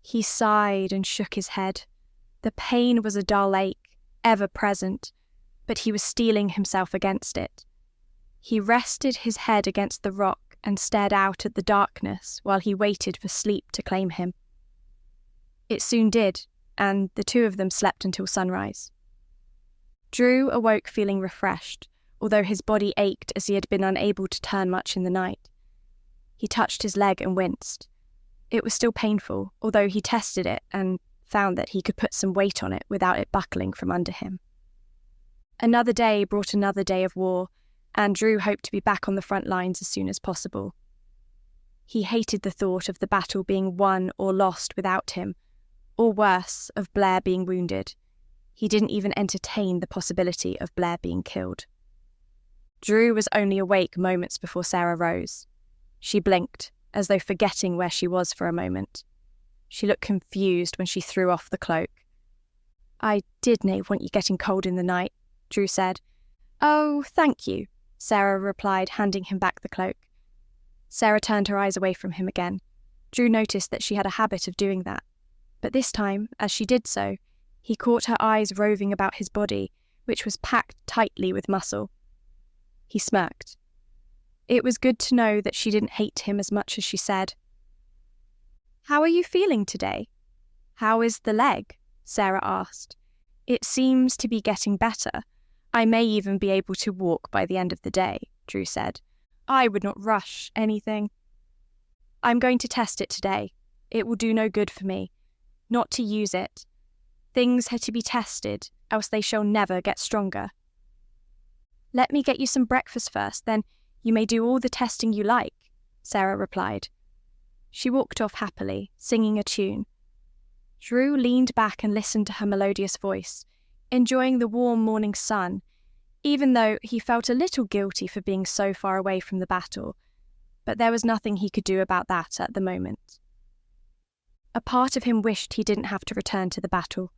He sighed and shook his head. The pain was a dull ache, ever present, but he was steeling himself against it. He rested his head against the rock and stared out at the darkness while he waited for sleep to claim him. It soon did, and the two of them slept until sunrise. Drew awoke feeling refreshed, although his body ached as he had been unable to turn much in the night. He touched his leg and winced. It was still painful, although he tested it and found that he could put some weight on it without it buckling from under him. Another day brought another day of war, and Drew hoped to be back on the front lines as soon as possible. He hated the thought of the battle being won or lost without him, or worse, of Blair being wounded. He didn't even entertain the possibility of Blair being killed. Drew was only awake moments before Sarah rose. She blinked, as though forgetting where she was for a moment. She looked confused when she threw off the cloak. "I did nae want you getting cold in the night," Drew said. "Oh, thank you," Sarah replied, handing him back the cloak. Sarah turned her eyes away from him again. Drew noticed that she had a habit of doing that. But this time, as she did so, he caught her eyes roving about his body, which was packed tightly with muscle. He smirked. It was good to know that she didn't hate him as much as she said. "How are you feeling today?" "How is the leg?" Sarah asked. "It seems to be getting better. I may even be able to walk by the end of the day," Drew said. "I would not rush anything." "I'm going to test it today. It will do no good for me. Not to use it. Things are to be tested, else they shall never get stronger." "Let me get you some breakfast first, then you may do all the testing you like," Sarah replied. She walked off happily, singing a tune. Drew leaned back and listened to her melodious voice, enjoying the warm morning sun, even though he felt a little guilty for being so far away from the battle, but there was nothing he could do about that at the moment. A part of him wished he didn't have to return to the battle.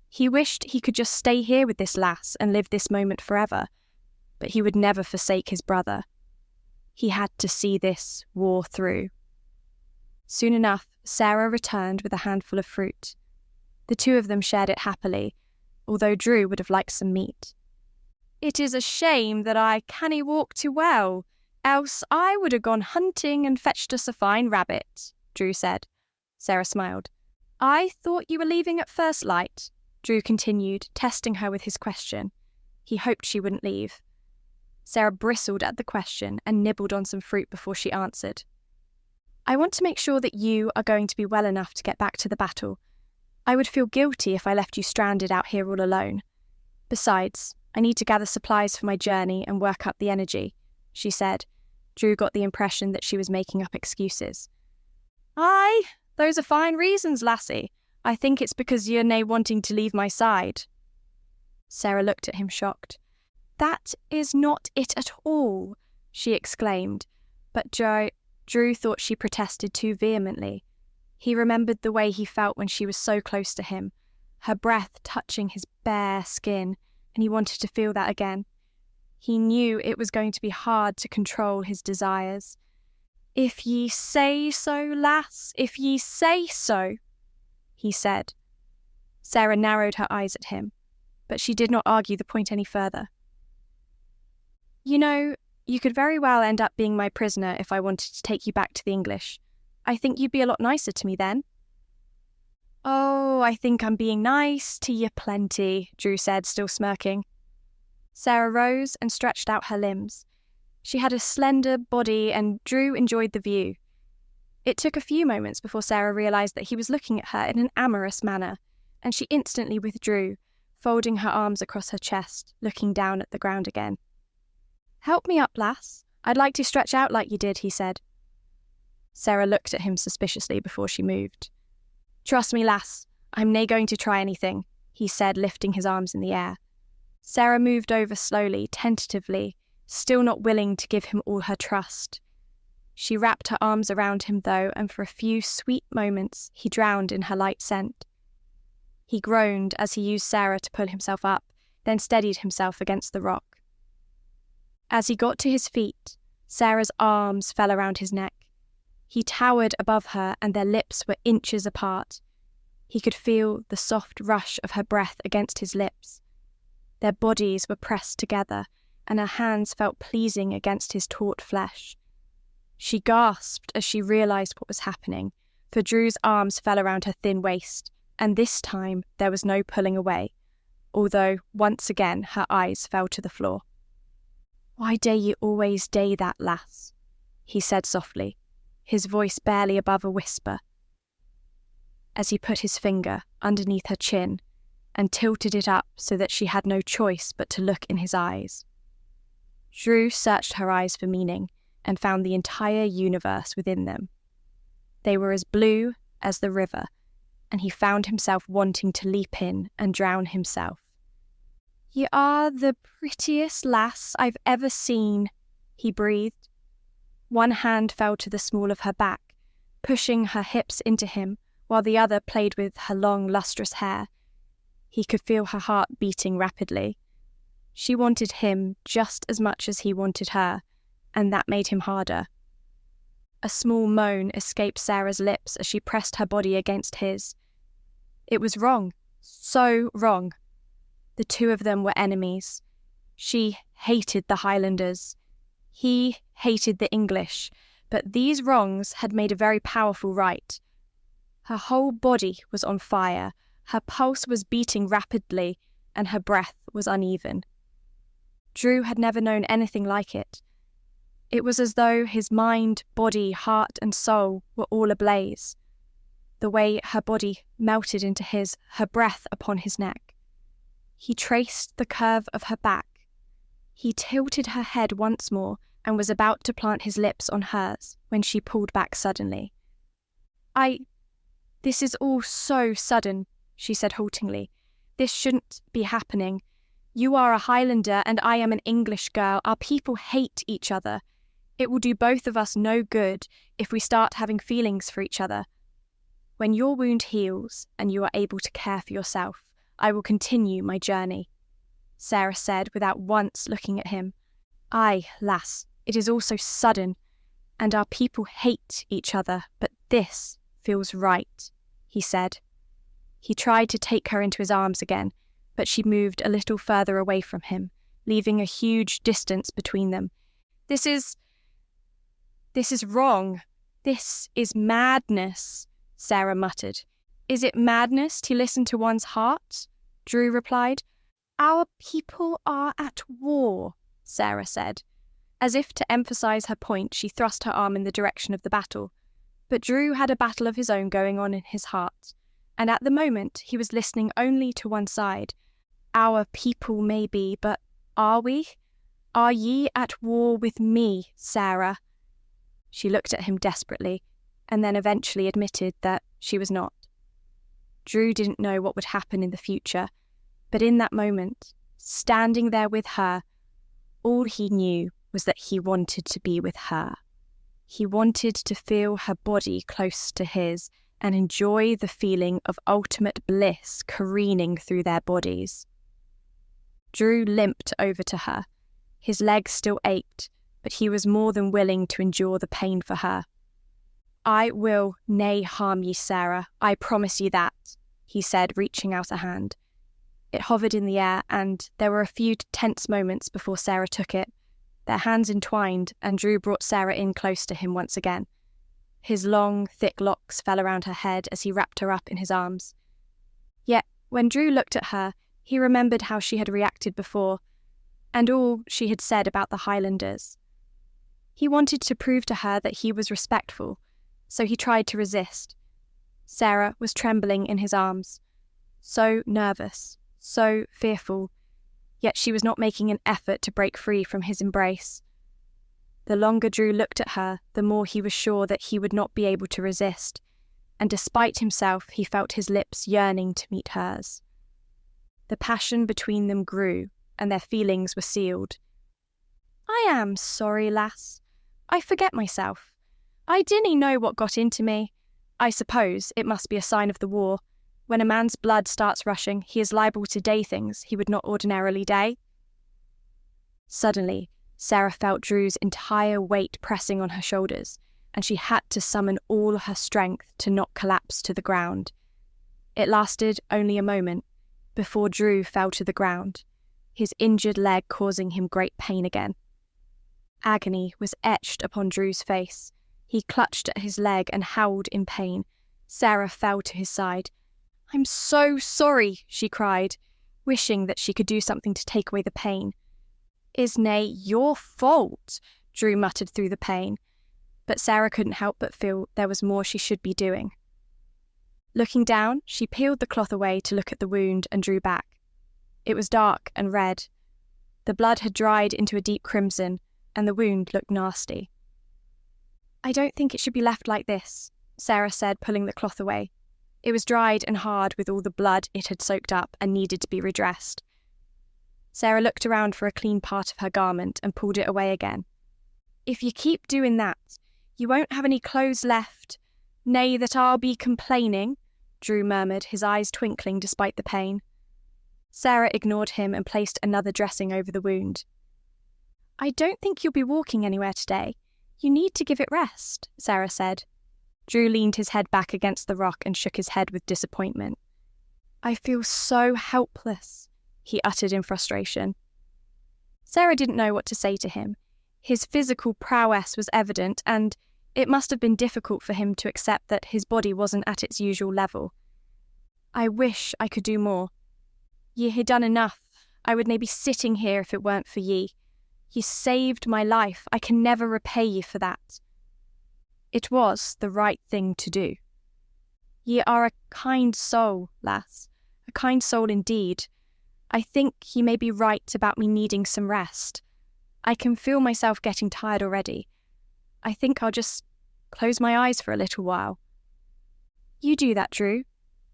He wished he could just stay here with this lass and live this moment forever, but he would never forsake his brother. He had to see this war through. Soon enough, Sarah returned with a handful of fruit. The two of them shared it happily, although Drew would have liked some meat. "It is a shame that I cannae walk too well, else I would have gone hunting and fetched us a fine rabbit," Drew said. Sarah smiled. "I thought you were leaving at first light," Drew continued, testing her with his question. He hoped she wouldn't leave. Sarah bristled at the question and nibbled on some fruit before she answered. "I want to make sure that you are going to be well enough to get back to the battle. I would feel guilty if I left you stranded out here all alone. Besides, I need to gather supplies for my journey and work up the energy," she said. Drew got the impression that she was making up excuses. "Aye, those are fine reasons, lassie. I think it's because you're nae wanting to leave my side," Sarah looked at him shocked. "That is not it at all," she exclaimed, but Drew thought she protested too vehemently. He remembered the way he felt when she was so close to him, her breath touching his bare skin, and he wanted to feel that again. He knew it was going to be hard to control his desires. "If ye say so, lass, if ye say so," he said. Sarah narrowed her eyes at him, but she did not argue the point any further. "You know, you could very well end up being my prisoner if I wanted to take you back to the English. I think you'd be a lot nicer to me then." "Oh, I think I'm being nice to you plenty," Drew said, still smirking. Sarah rose and stretched out her limbs. She had a slender body and Drew enjoyed the view. It took a few moments before Sarah realised that he was looking at her in an amorous manner, and she instantly withdrew, folding her arms across her chest, looking down at the ground again. "Help me up, lass. I'd like to stretch out like you did," he said. Sarah looked at him suspiciously before she moved. "Trust me, lass, I'm nae going to try anything," he said, lifting his arms in the air. Sarah moved over slowly, tentatively, still not willing to give him all her trust. She wrapped her arms around him, though, and for a few sweet moments he drowned in her light scent. He groaned as he used Sarah to pull himself up, then steadied himself against the rock. As he got to his feet, Sarah's arms fell around his neck. He towered above her and their lips were inches apart. He could feel the soft rush of her breath against his lips. Their bodies were pressed together and her hands felt pleasing against his taut flesh. She gasped as she realised what was happening, for Drew's arms fell around her thin waist, and this time there was no pulling away, although once again her eyes fell to the floor. "Why dae ye always dae that, lass?" he said softly, his voice barely above a whisper, as he put his finger underneath her chin and tilted it up so that she had no choice but to look in his eyes. Drew searched her eyes for meaning and found the entire universe within them. They were as blue as the river, and he found himself wanting to leap in and drown himself. "Ye are the prettiest lass I've ever seen," he breathed. One hand fell to the small of her back, pushing her hips into him, while the other played with her long, lustrous hair. He could feel her heart beating rapidly. She wanted him just as much as he wanted her, and that made him harder. A small moan escaped Sarah's lips as she pressed her body against his. It was wrong, so wrong. The two of them were enemies. She hated the Highlanders. He hated the English, but these wrongs had made a very powerful right. Her whole body was on fire, her pulse was beating rapidly, and her breath was uneven. Drew had never known anything like it. It was as though his mind, body, heart, and soul were all ablaze. The way her body melted into his, her breath upon his neck. He traced the curve of her back. He tilted her head once more and was about to plant his lips on hers when she pulled back suddenly. This is all so sudden," she said haltingly. "This shouldn't be happening. You are a Highlander and I am an English girl. Our people hate each other. It will do both of us no good if we start having feelings for each other. When your wound heals and you are able to care for yourself, I will continue my journey," Sarah said without once looking at him. "Aye, lass, it is all so sudden, and our people hate each other, but this feels right," he said. He tried to take her into his arms again, but she moved a little further away from him, leaving a huge distance between them. This is wrong. This is madness," Sarah muttered. "Is it madness to listen to one's heart?" Drew replied. "Our people are at war," Sarah said. As if to emphasize her point, she thrust her arm in the direction of the battle. But Drew had a battle of his own going on in his heart, and at the moment he was listening only to one side. "Our people may be, but are we? Are ye at war with me, Sarah?" She looked at him desperately, and then eventually admitted that she was not. Drew didn't know what would happen in the future, but in that moment, standing there with her, all he knew was that he wanted to be with her. He wanted to feel her body close to his and enjoy the feeling of ultimate bliss careening through their bodies. Drew limped over to her. His legs still ached, but he was more than willing to endure the pain for her. "I will nay harm ye, Sarah, I promise you that," he said, reaching out a hand. It hovered in the air, and there were a few tense moments before Sarah took it. Their hands entwined, and Drew brought Sarah in close to him once again. His long, thick locks fell around her head as he wrapped her up in his arms. Yet, when Drew looked at her, he remembered how she had reacted before, and all she had said about the Highlanders. He wanted to prove to her that he was respectful, so he tried to resist. Sarah was trembling in his arms, so nervous, so fearful, yet she was not making an effort to break free from his embrace. The longer Drew looked at her, the more he was sure that he would not be able to resist, and despite himself he felt his lips yearning to meet hers. The passion between them grew, and their feelings were sealed. "I am sorry, lass. I forget myself. I dinna know what got into me. I suppose it must be a sign of the war. When a man's blood starts rushing, he is liable to day things he would not ordinarily day." Suddenly, Sarah felt Drew's entire weight pressing on her shoulders, and she had to summon all her strength to not collapse to the ground. It lasted only a moment before Drew fell to the ground, his injured leg causing him great pain again. Agony was etched upon Drew's face. He clutched at his leg and howled in pain. Sarah fell to his side. "I'm so sorry," she cried, wishing that she could do something to take away the pain. "Is nae your fault," Drew muttered through the pain, but Sarah couldn't help but feel there was more she should be doing. Looking down, she peeled the cloth away to look at the wound and drew back. It was dark and red. The blood had dried into a deep crimson, and the wound looked nasty. "I don't think it should be left like this," Sarah said, pulling the cloth away. It was dried and hard with all the blood it had soaked up and needed to be redressed. Sarah looked around for a clean part of her garment and pulled it away again. "If you keep doing that, you won't have any clothes left. Nay, that I'll be complaining," Drew murmured, his eyes twinkling despite the pain. Sarah ignored him and placed another dressing over the wound. "I don't think you'll be walking anywhere today. You need to give it rest," Sarah said. Drew leaned his head back against the rock and shook his head with disappointment. "I feel so helpless," he uttered in frustration. Sarah didn't know what to say to him. His physical prowess was evident, and it must have been difficult for him to accept that his body wasn't at its usual level. "I wish I could do more. Ye hae done enough. I would nae be sitting here if it weren't for ye. Ye saved my life. I can never repay ye for that." It was the right thing to do. "Ye are a kind soul, lass, a kind soul indeed. I think ye may be right about me needing some rest. I can feel myself getting tired already. I think I'll just close my eyes for a little while." "You do that, Drew.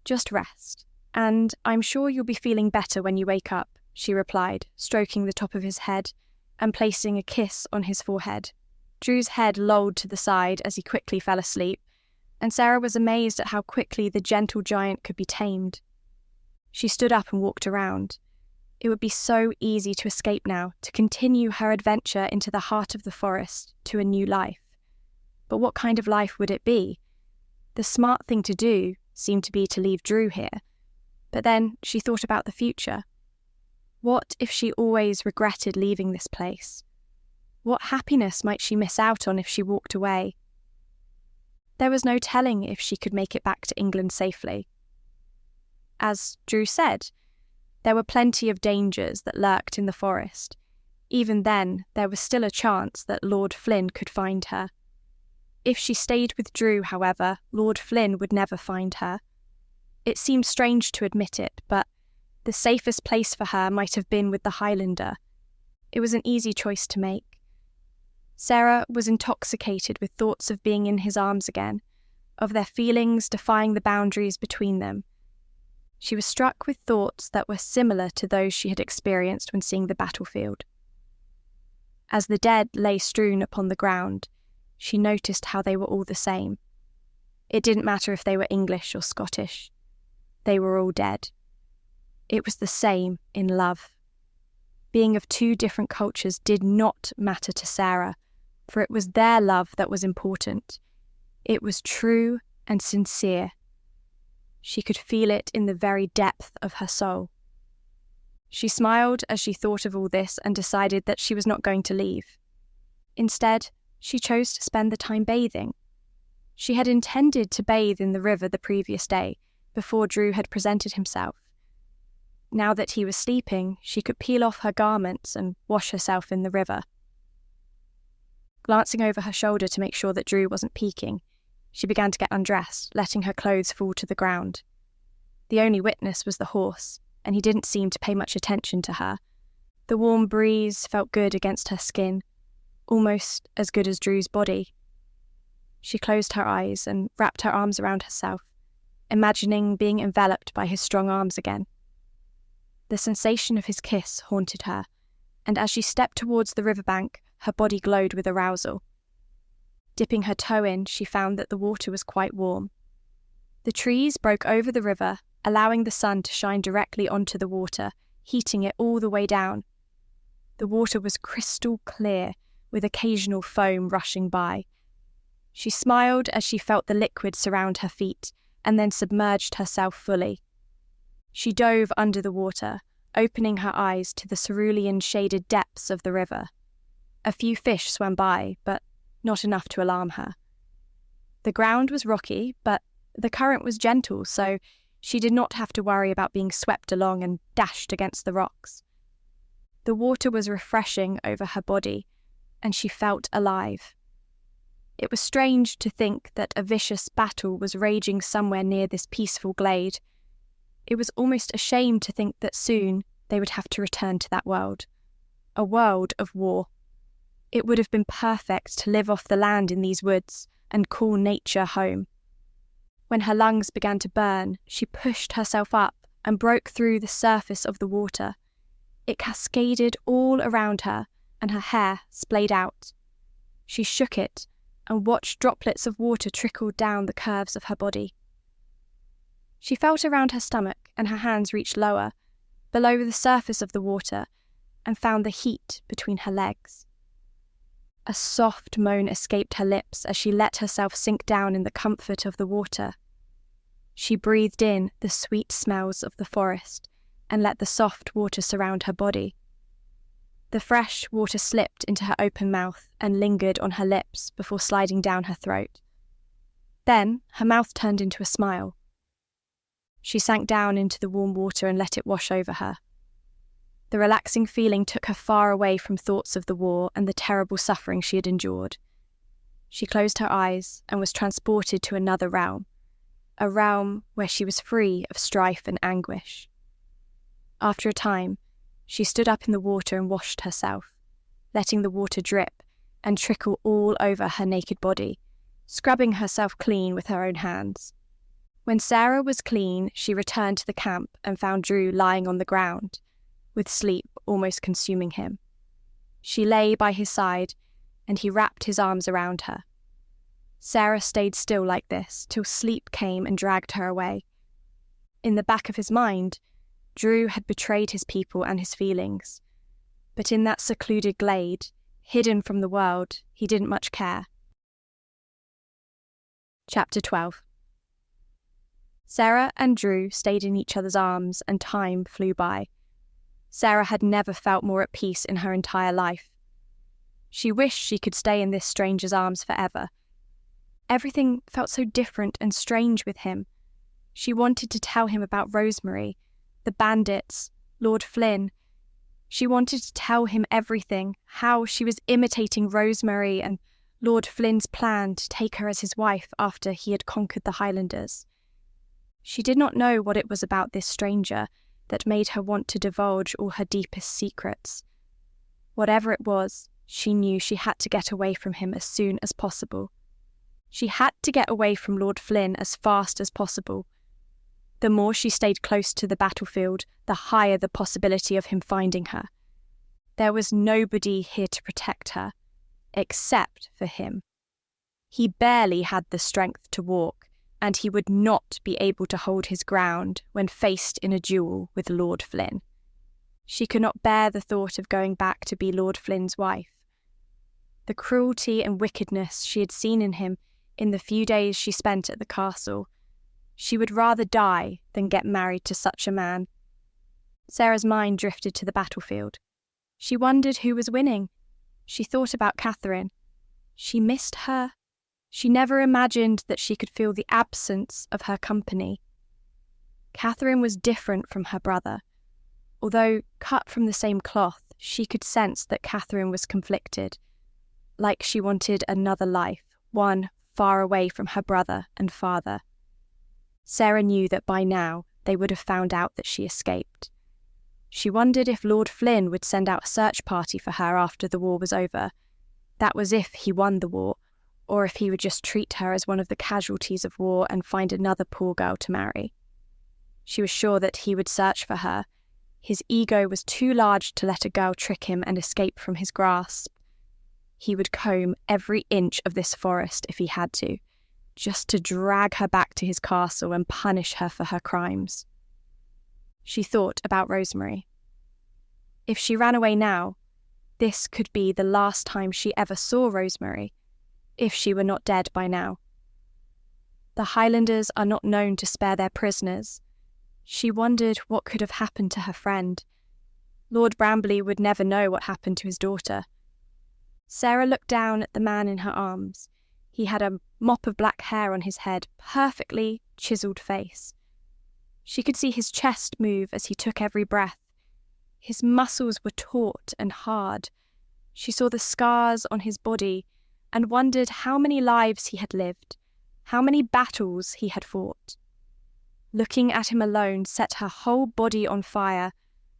Just rest. And I'm sure you'll be feeling better when you wake up," she replied, stroking the top of his head and placing a kiss on his forehead. Drew's head lolled to the side as he quickly fell asleep, and Sarah was amazed at how quickly the gentle giant could be tamed. She stood up and walked around. It would be so easy to escape now, to continue her adventure into the heart of the forest, to a new life. But what kind of life would it be? The smart thing to do seemed to be to leave Drew here, but then she thought about the future. What if she always regretted leaving this place? What happiness might she miss out on if she walked away? There was no telling if she could make it back to England safely. As Drew said, there were plenty of dangers that lurked in the forest. Even then, there was still a chance that Lord Flynn could find her. If she stayed with Drew, however, Lord Flynn would never find her. It seemed strange to admit it, but the safest place for her might have been with the Highlander. It was an easy choice to make. Sarah was intoxicated with thoughts of being in his arms again, of their feelings defying the boundaries between them. She was struck with thoughts that were similar to those she had experienced when seeing the battlefield. As the dead lay strewn upon the ground, she noticed how they were all the same. It didn't matter if they were English or Scottish. They were all dead. It was the same in love. Being of two different cultures did not matter to Sarah, for it was their love that was important. It was true and sincere. She could feel it in the very depth of her soul. She smiled as she thought of all this and decided that she was not going to leave. Instead, she chose to spend the time bathing. She had intended to bathe in the river the previous day, before Drew had presented himself. Now that he was sleeping, she could peel off her garments and wash herself in the river. Glancing over her shoulder to make sure that Drew wasn't peeking, she began to get undressed, letting her clothes fall to the ground. The only witness was the horse, and he didn't seem to pay much attention to her. The warm breeze felt good against her skin, almost as good as Drew's body. She closed her eyes and wrapped her arms around herself, imagining being enveloped by his strong arms again. The sensation of his kiss haunted her, and as she stepped towards the riverbank, her body glowed with arousal. Dipping her toe in, she found that the water was quite warm. The trees broke over the river, allowing the sun to shine directly onto the water, heating it all the way down. The water was crystal clear, with occasional foam rushing by. She smiled as she felt the liquid surround her feet, and then submerged herself fully. She dove under the water, opening her eyes to the cerulean-shaded depths of the river. A few fish swam by, but not enough to alarm her. The ground was rocky, but the current was gentle, so she did not have to worry about being swept along and dashed against the rocks. The water was refreshing over her body, and she felt alive. It was strange to think that a vicious battle was raging somewhere near this peaceful glade. It was almost a shame to think that soon they would have to return to that world. A world of war. It would have been perfect to live off the land in these woods and call nature home. When her lungs began to burn, she pushed herself up and broke through the surface of the water. It cascaded all around her, and her hair splayed out. She shook it and watched droplets of water trickle down the curves of her body. She felt around her stomach, and her hands reached lower, below the surface of the water, and found the heat between her legs. A soft moan escaped her lips as she let herself sink down in the comfort of the water. She breathed in the sweet smells of the forest and let the soft water surround her body. The fresh water slipped into her open mouth and lingered on her lips before sliding down her throat. Then her mouth turned into a smile. She sank down into the warm water and let it wash over her. The relaxing feeling took her far away from thoughts of the war and the terrible suffering she had endured. She closed her eyes and was transported to another realm, a realm where she was free of strife and anguish. After a time, she stood up in the water and washed herself, letting the water drip and trickle all over her naked body, scrubbing herself clean with her own hands. When Sarah was clean, she returned to the camp and found Drew lying on the ground, with sleep almost consuming him. She lay by his side, and he wrapped his arms around her. Sarah stayed still like this till sleep came and dragged her away. In the back of his mind, Drew had betrayed his people and his feelings, but in that secluded glade, hidden from the world, he didn't much care. Chapter 12. Sarah and Drew stayed in each other's arms, and time flew by. Sarah had never felt more at peace in her entire life. She wished she could stay in this stranger's arms forever. Everything felt so different and strange with him. She wanted to tell him about Rosemary, the bandits, Lord Flynn. She wanted to tell him everything, how she was imitating Rosemary and Lord Flynn's plan to take her as his wife after he had conquered the Highlanders. She did not know what it was about this stranger that made her want to divulge all her deepest secrets. Whatever it was, she knew she had to get away from him as soon as possible. She had to get away from Lord Flynn as fast as possible. The more she stayed close to the battlefield, the higher the possibility of him finding her. There was nobody here to protect her, except for him. He barely had the strength to walk, and he would not be able to hold his ground when faced in a duel with Lord Flynn. She could not bear the thought of going back to be Lord Flynn's wife. The cruelty and wickedness she had seen in him in the few days she spent at the castle. She would rather die than get married to such a man. Sarah's mind drifted to the battlefield. She wondered who was winning. She thought about Catherine. She missed her. She never imagined that she could feel the absence of her company. Catherine was different from her brother. Although cut from the same cloth, she could sense that Catherine was conflicted, like she wanted another life, one far away from her brother and father. Sarah knew that by now they would have found out that she escaped. She wondered if Lord Flynn would send out a search party for her after the war was over. That was if he won the war, or if he would just treat her as one of the casualties of war and find another poor girl to marry. She was sure that he would search for her. His ego was too large to let a girl trick him and escape from his grasp. He would comb every inch of this forest if he had to, just to drag her back to his castle and punish her for her crimes. She thought about Rosemary. If she ran away now, this could be the last time she ever saw Rosemary, if she were not dead by now. The Highlanders are not known to spare their prisoners. She wondered what could have happened to her friend. Lord Brambley would never know what happened to his daughter. Sarah looked down at the man in her arms. He had a mop of black hair on his head, perfectly chiselled face. She could see his chest move as he took every breath. His muscles were taut and hard. She saw the scars on his body and wondered how many lives he had lived, how many battles he had fought. Looking at him alone set her whole body on fire.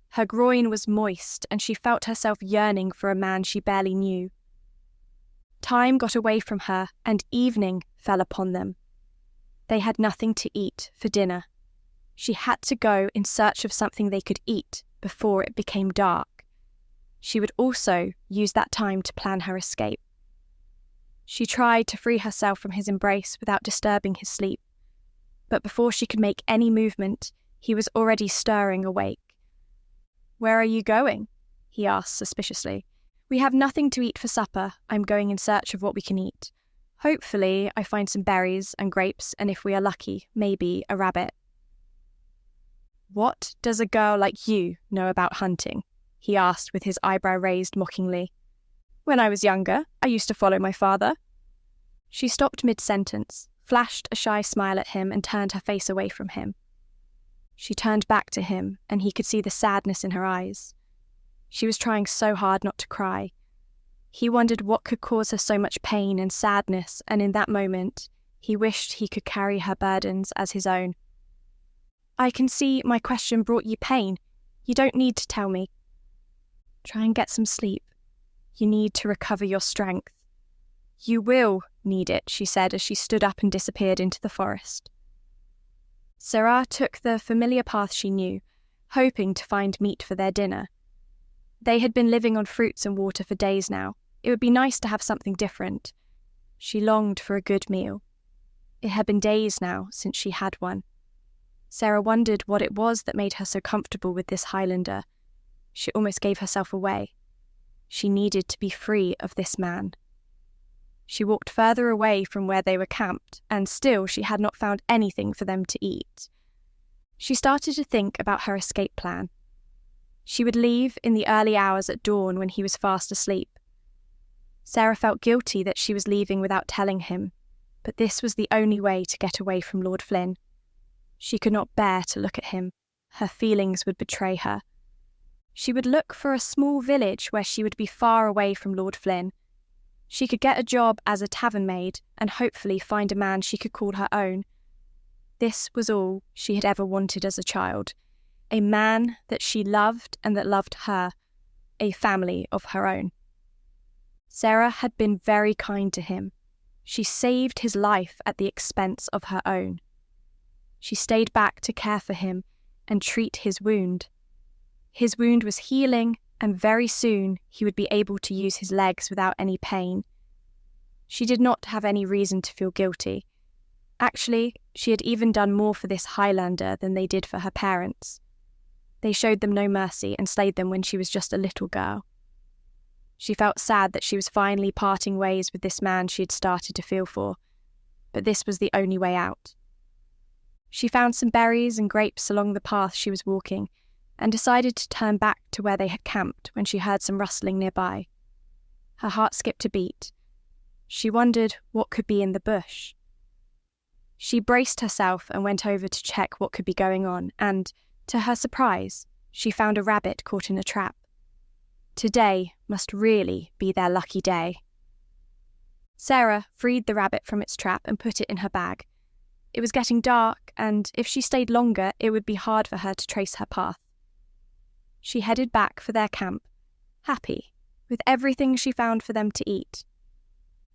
Her groin was moist, and she felt herself yearning for a man she barely knew. Time got away from her, and evening fell upon them. They had nothing to eat for dinner. She had to go in search of something they could eat before it became dark. She would also use that time to plan her escape. She tried to free herself from his embrace without disturbing his sleep, but before she could make any movement, he was already stirring awake. "Where are you going?" he asked suspiciously. "We have nothing to eat for supper. I'm going in search of what we can eat. Hopefully, I find some berries and grapes, and if we are lucky, maybe a rabbit." "What does a girl like you know about hunting?" he asked with his eyebrow raised mockingly. "When I was younger, I used to follow my father." She stopped mid-sentence, flashed a shy smile at him and turned her face away from him. She turned back to him, and he could see the sadness in her eyes. She was trying so hard not to cry. He wondered what could cause her so much pain and sadness, and in that moment, he wished he could carry her burdens as his own. "I can see my question brought you pain. You don't need to tell me." "Try and get some sleep. You need to recover your strength." "You will need it," she said as she stood up and disappeared into the forest. Sarah took the familiar path she knew, hoping to find meat for their dinner. They had been living on fruits and water for days now. It would be nice to have something different. She longed for a good meal. It had been days now since she had one. Sarah wondered what it was that made her so comfortable with this Highlander. She almost gave herself away. She needed to be free of this man. She walked further away from where they were camped, and still she had not found anything for them to eat. She started to think about her escape plan. She would leave in the early hours at dawn when he was fast asleep. Sarah felt guilty that she was leaving without telling him, but this was the only way to get away from Lord Flynn. She could not bear to look at him. Her feelings would betray her. She would look for a small village where she would be far away from Lord Flynn. She could get a job as a tavern maid and hopefully find a man she could call her own. This was all she had ever wanted as a child. A man that she loved and that loved her. A family of her own. Sarah had been very kind to him. She saved his life at the expense of her own. She stayed back to care for him and treat his wound. His wound was healing, and very soon he would be able to use his legs without any pain. She did not have any reason to feel guilty. Actually, she had even done more for this Highlander than they did for her parents. They showed them no mercy and slayed them when she was just a little girl. She felt sad that she was finally parting ways with this man she had started to feel for, but this was the only way out. She found some berries and grapes along the path she was walking and decided to turn back to where they had camped when she heard some rustling nearby. Her heart skipped a beat. She wondered what could be in the bush. She braced herself and went over to check what could be going on, and, to her surprise, she found a rabbit caught in a trap. Today must really be their lucky day. Sarah freed the rabbit from its trap and put it in her bag. It was getting dark, and if she stayed longer, it would be hard for her to trace her path. She headed back for their camp, happy, with everything she found for them to eat.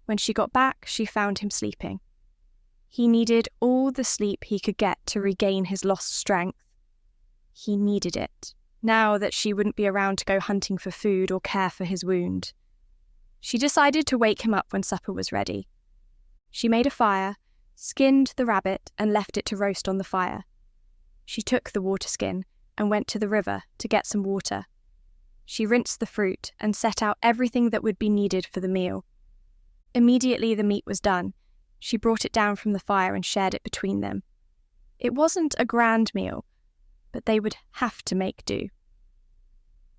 When she got back, she found him sleeping. He needed all the sleep he could get to regain his lost strength. He needed it, now that she wouldn't be around to go hunting for food or care for his wound. She decided to wake him up when supper was ready. She made a fire, skinned the rabbit and left it to roast on the fire. She took the water skin and went to the river to get some water. She rinsed the fruit and set out everything that would be needed for the meal. Immediately the meat was done, she brought it down from the fire and shared it between them. It wasn't a grand meal, but they would have to make do.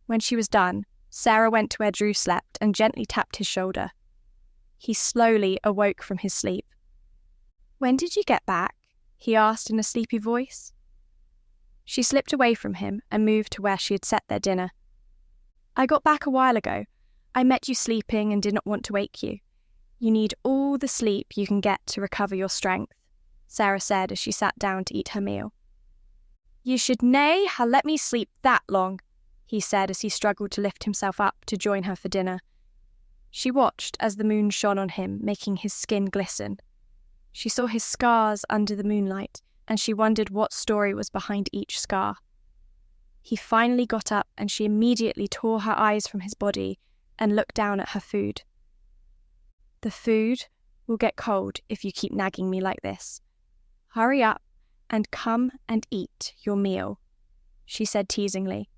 When she was done, Sarah went to where Drew slept and gently tapped his shoulder. He slowly awoke from his sleep. "When did you get back?" he asked in a sleepy voice. She slipped away from him and moved to where she had set their dinner. "I got back a while ago. I met you sleeping and did not want to wake you. You need all the sleep you can get to recover your strength," Sarah said as she sat down to eat her meal. "You should nae ha' let me sleep that long," he said as he struggled to lift himself up to join her for dinner. She watched as the moon shone on him, making his skin glisten. She saw his scars under the moonlight, and she wondered what story was behind each scar. He finally got up, and she immediately tore her eyes from his body and looked down at her food. "The food will get cold if you keep nagging me like this. Hurry up and come and eat your meal," she said teasingly.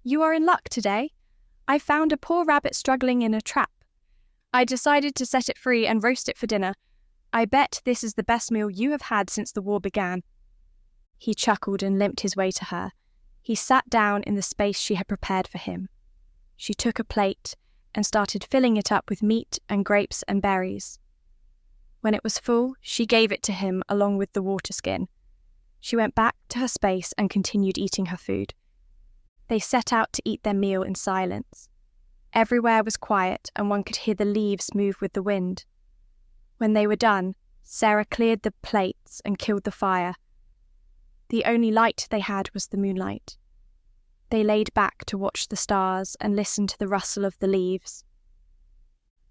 "You are in luck today. I found a poor rabbit struggling in a trap. I decided to set it free and roast it for dinner. I bet this is the best meal you have had since the war began." He chuckled and limped his way to her. He sat down in the space she had prepared for him. She took a plate and started filling it up with meat and grapes and berries. When it was full, she gave it to him along with the water skin. She went back to her space and continued eating her food. They set out to eat their meal in silence. Everywhere was quiet and one could hear the leaves move with the wind. When they were done, Sarah cleared the plates and killed the fire. The only light they had was the moonlight. They laid back to watch the stars and listen to the rustle of the leaves.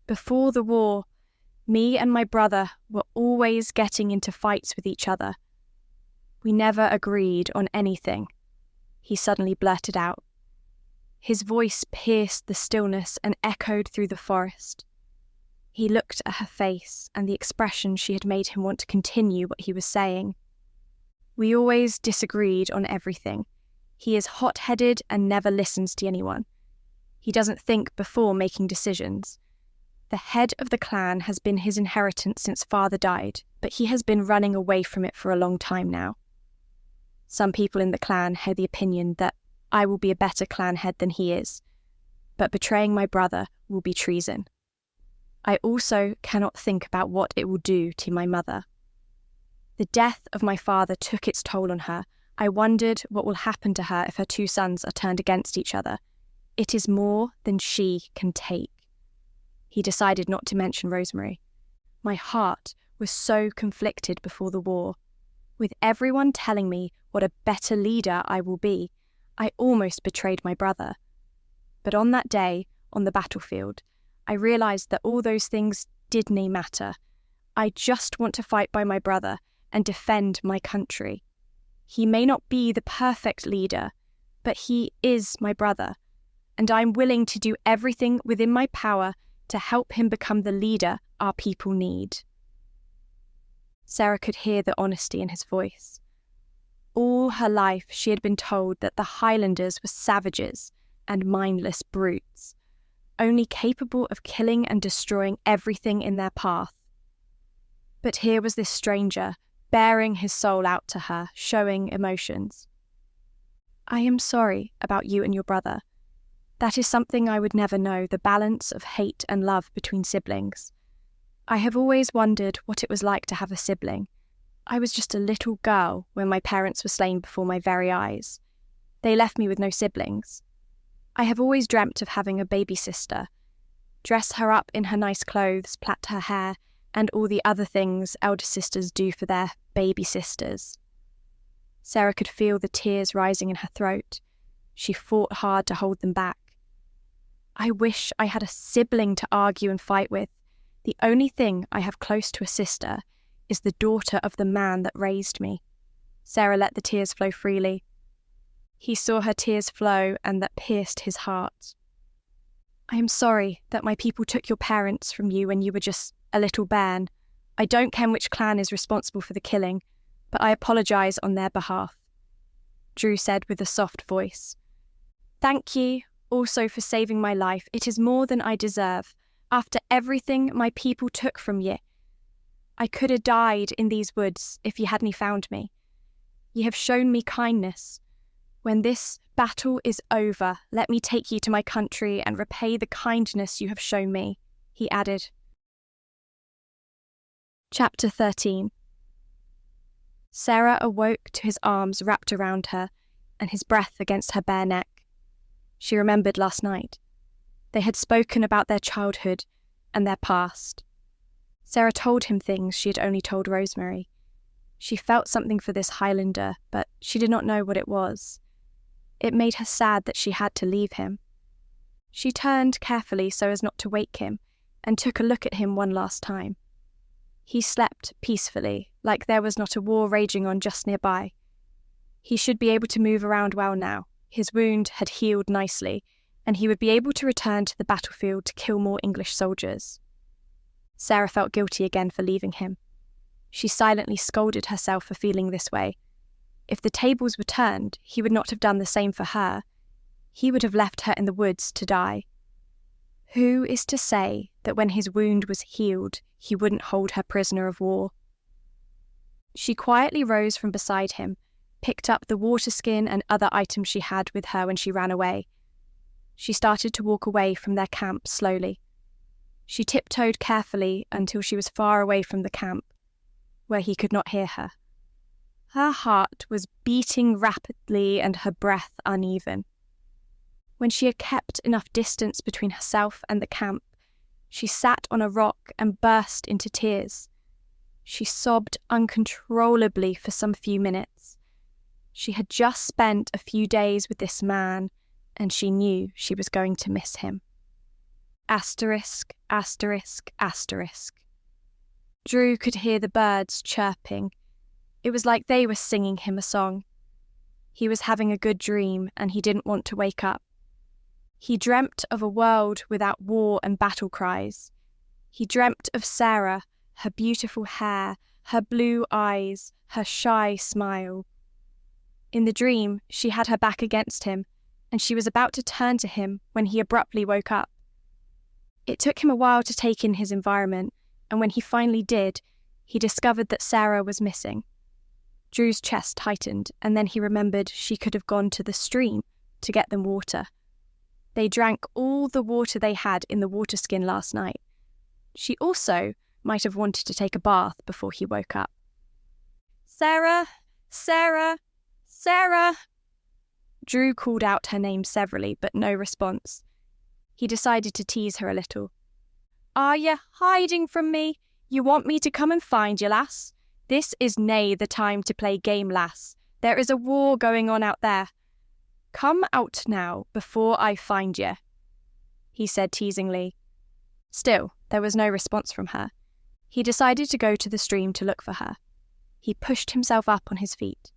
"Before the war, me and my brother were always getting into fights with each other. We never agreed on anything," he suddenly blurted out. His voice pierced the stillness and echoed through the forest. He looked at her face, and the expression she had made him want to continue what he was saying. "We always disagreed on everything. He is hot-headed and never listens to anyone. He doesn't think before making decisions. The head of the clan has been his inheritance since father died, but he has been running away from it for a long time now. Some people in the clan have the opinion that I will be a better clan head than he is, but betraying my brother will be treason. I also cannot think about what it will do to my mother. The death of my father took its toll on her. I wondered what will happen to her if her two sons are turned against each other. It is more than she can take." He decided not to mention Rosemary. "My heart was so conflicted before the war. With everyone telling me what a better leader I will be, I almost betrayed my brother. But on that day, on the battlefield, I realised that all those things did nae matter. I just want to fight by my brother and defend my country. He may not be the perfect leader, but he is my brother, and I'm willing to do everything within my power to help him become the leader our people need." Sarah could hear the honesty in his voice. All her life she had been told that the Highlanders were savages and mindless brutes, only capable of killing and destroying everything in their path. But here was this stranger, bearing his soul out to her, showing emotions. "I am sorry about you and your brother. That is something I would never know, the balance of hate and love between siblings. I have always wondered what it was like to have a sibling. I was just a little girl when my parents were slain before my very eyes. They left me with no siblings. I have always dreamt of having a baby sister. Dress her up in her nice clothes, plait her hair, and all the other things elder sisters do for their baby sisters." Sarah could feel the tears rising in her throat. She fought hard to hold them back. "I wish I had a sibling to argue and fight with. The only thing I have close to a sister is the daughter of the man that raised me." Sarah let the tears flow freely. He saw her tears flow, and that pierced his heart. "I am sorry that my people took your parents from you when you were just a little bairn. I don't ken which clan is responsible for the killing, but I apologise on their behalf," Drew said with a soft voice. "Thank you also for saving my life. It is more than I deserve, after everything my people took from ye. I could have died in these woods if ye hadn't found me. Ye have shown me kindness. When this battle is over, let me take ye to my country and repay the kindness you have shown me," he added. Chapter 13. Sarah awoke to his arms wrapped around her and his breath against her bare neck. She remembered last night. They had spoken about their childhood and their past. Sarah told him things she had only told Rosemary. She felt something for this Highlander, but she did not know what it was. It made her sad that she had to leave him. She turned carefully so as not to wake him, and took a look at him one last time. He slept peacefully, like there was not a war raging on just nearby. He should be able to move around well now. His wound had healed nicely, and he would be able to return to the battlefield to kill more English soldiers. Sarah felt guilty again for leaving him. She silently scolded herself for feeling this way. If the tables were turned, he would not have done the same for her. He would have left her in the woods to die. Who is to say that when his wound was healed, he wouldn't hold her prisoner of war? She quietly rose from beside him, picked up the water skin and other items she had with her when she ran away. She started to walk away from their camp slowly. She tiptoed carefully until she was far away from the camp, where he could not hear her. Her heart was beating rapidly and her breath uneven. When she had kept enough distance between herself and the camp, she sat on a rock and burst into tears. She sobbed uncontrollably for some few minutes. She had just spent a few days with this man, and she knew she was going to miss him. Asterisk, asterisk, asterisk. Drew could hear the birds chirping. It was like they were singing him a song. He was having a good dream, and he didn't want to wake up. He dreamt of a world without war and battle cries. He dreamt of Sarah, her beautiful hair, her blue eyes, her shy smile. In the dream, she had her back against him, and she was about to turn to him when he abruptly woke up. It took him a while to take in his environment, and when he finally did, he discovered that Sarah was missing. Drew's chest tightened, and then he remembered she could have gone to the stream to get them water. They drank all the water they had in the water skin last night. She also might have wanted to take a bath before he woke up. "Sarah! Sarah! Sarah!" Drew called out her name severally, but no response. He decided to tease her a little. "Are ye hiding from me? You want me to come and find you, lass? This is nae the time to play game, lass. There is a war going on out there. Come out now, before I find ye," he said teasingly. Still, there was no response from her. He decided to go to the stream to look for her. He pushed himself up on his feet.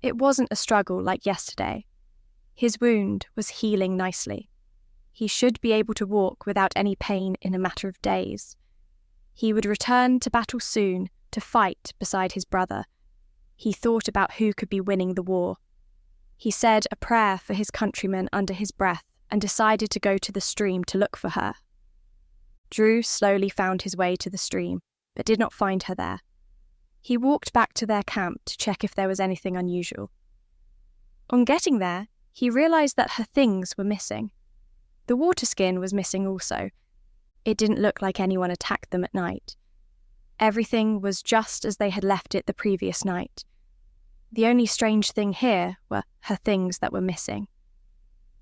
It wasn't a struggle like yesterday. His wound was healing nicely. He should be able to walk without any pain in a matter of days. He would return to battle soon to fight beside his brother. He thought about who could be winning the war. He said a prayer for his countrymen under his breath and decided to go to the stream to look for her. Drew slowly found his way to the stream, but did not find her there. He walked back to their camp to check if there was anything unusual. On getting there, he realised that her things were missing. The water skin was missing also. It didn't look like anyone attacked them at night. Everything was just as they had left it the previous night. The only strange thing here were her things that were missing.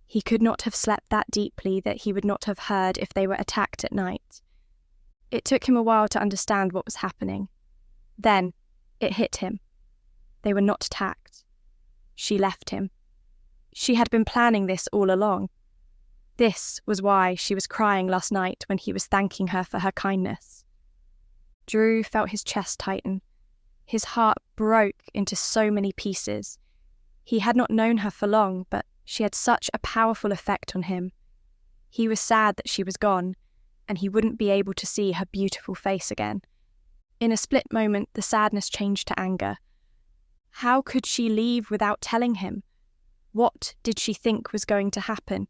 He could not have slept that deeply that he would not have heard if they were attacked at night. It took him a while to understand what was happening. Then, it hit him. They were not attacked. She left him. She had been planning this all along. This was why she was crying last night when he was thanking her for her kindness. Drew felt his chest tighten. His heart broke into so many pieces. He had not known her for long, but she had such a powerful effect on him. He was sad that she was gone, and he wouldn't be able to see her beautiful face again. In a split moment, the sadness changed to anger. How could she leave without telling him? What did she think was going to happen?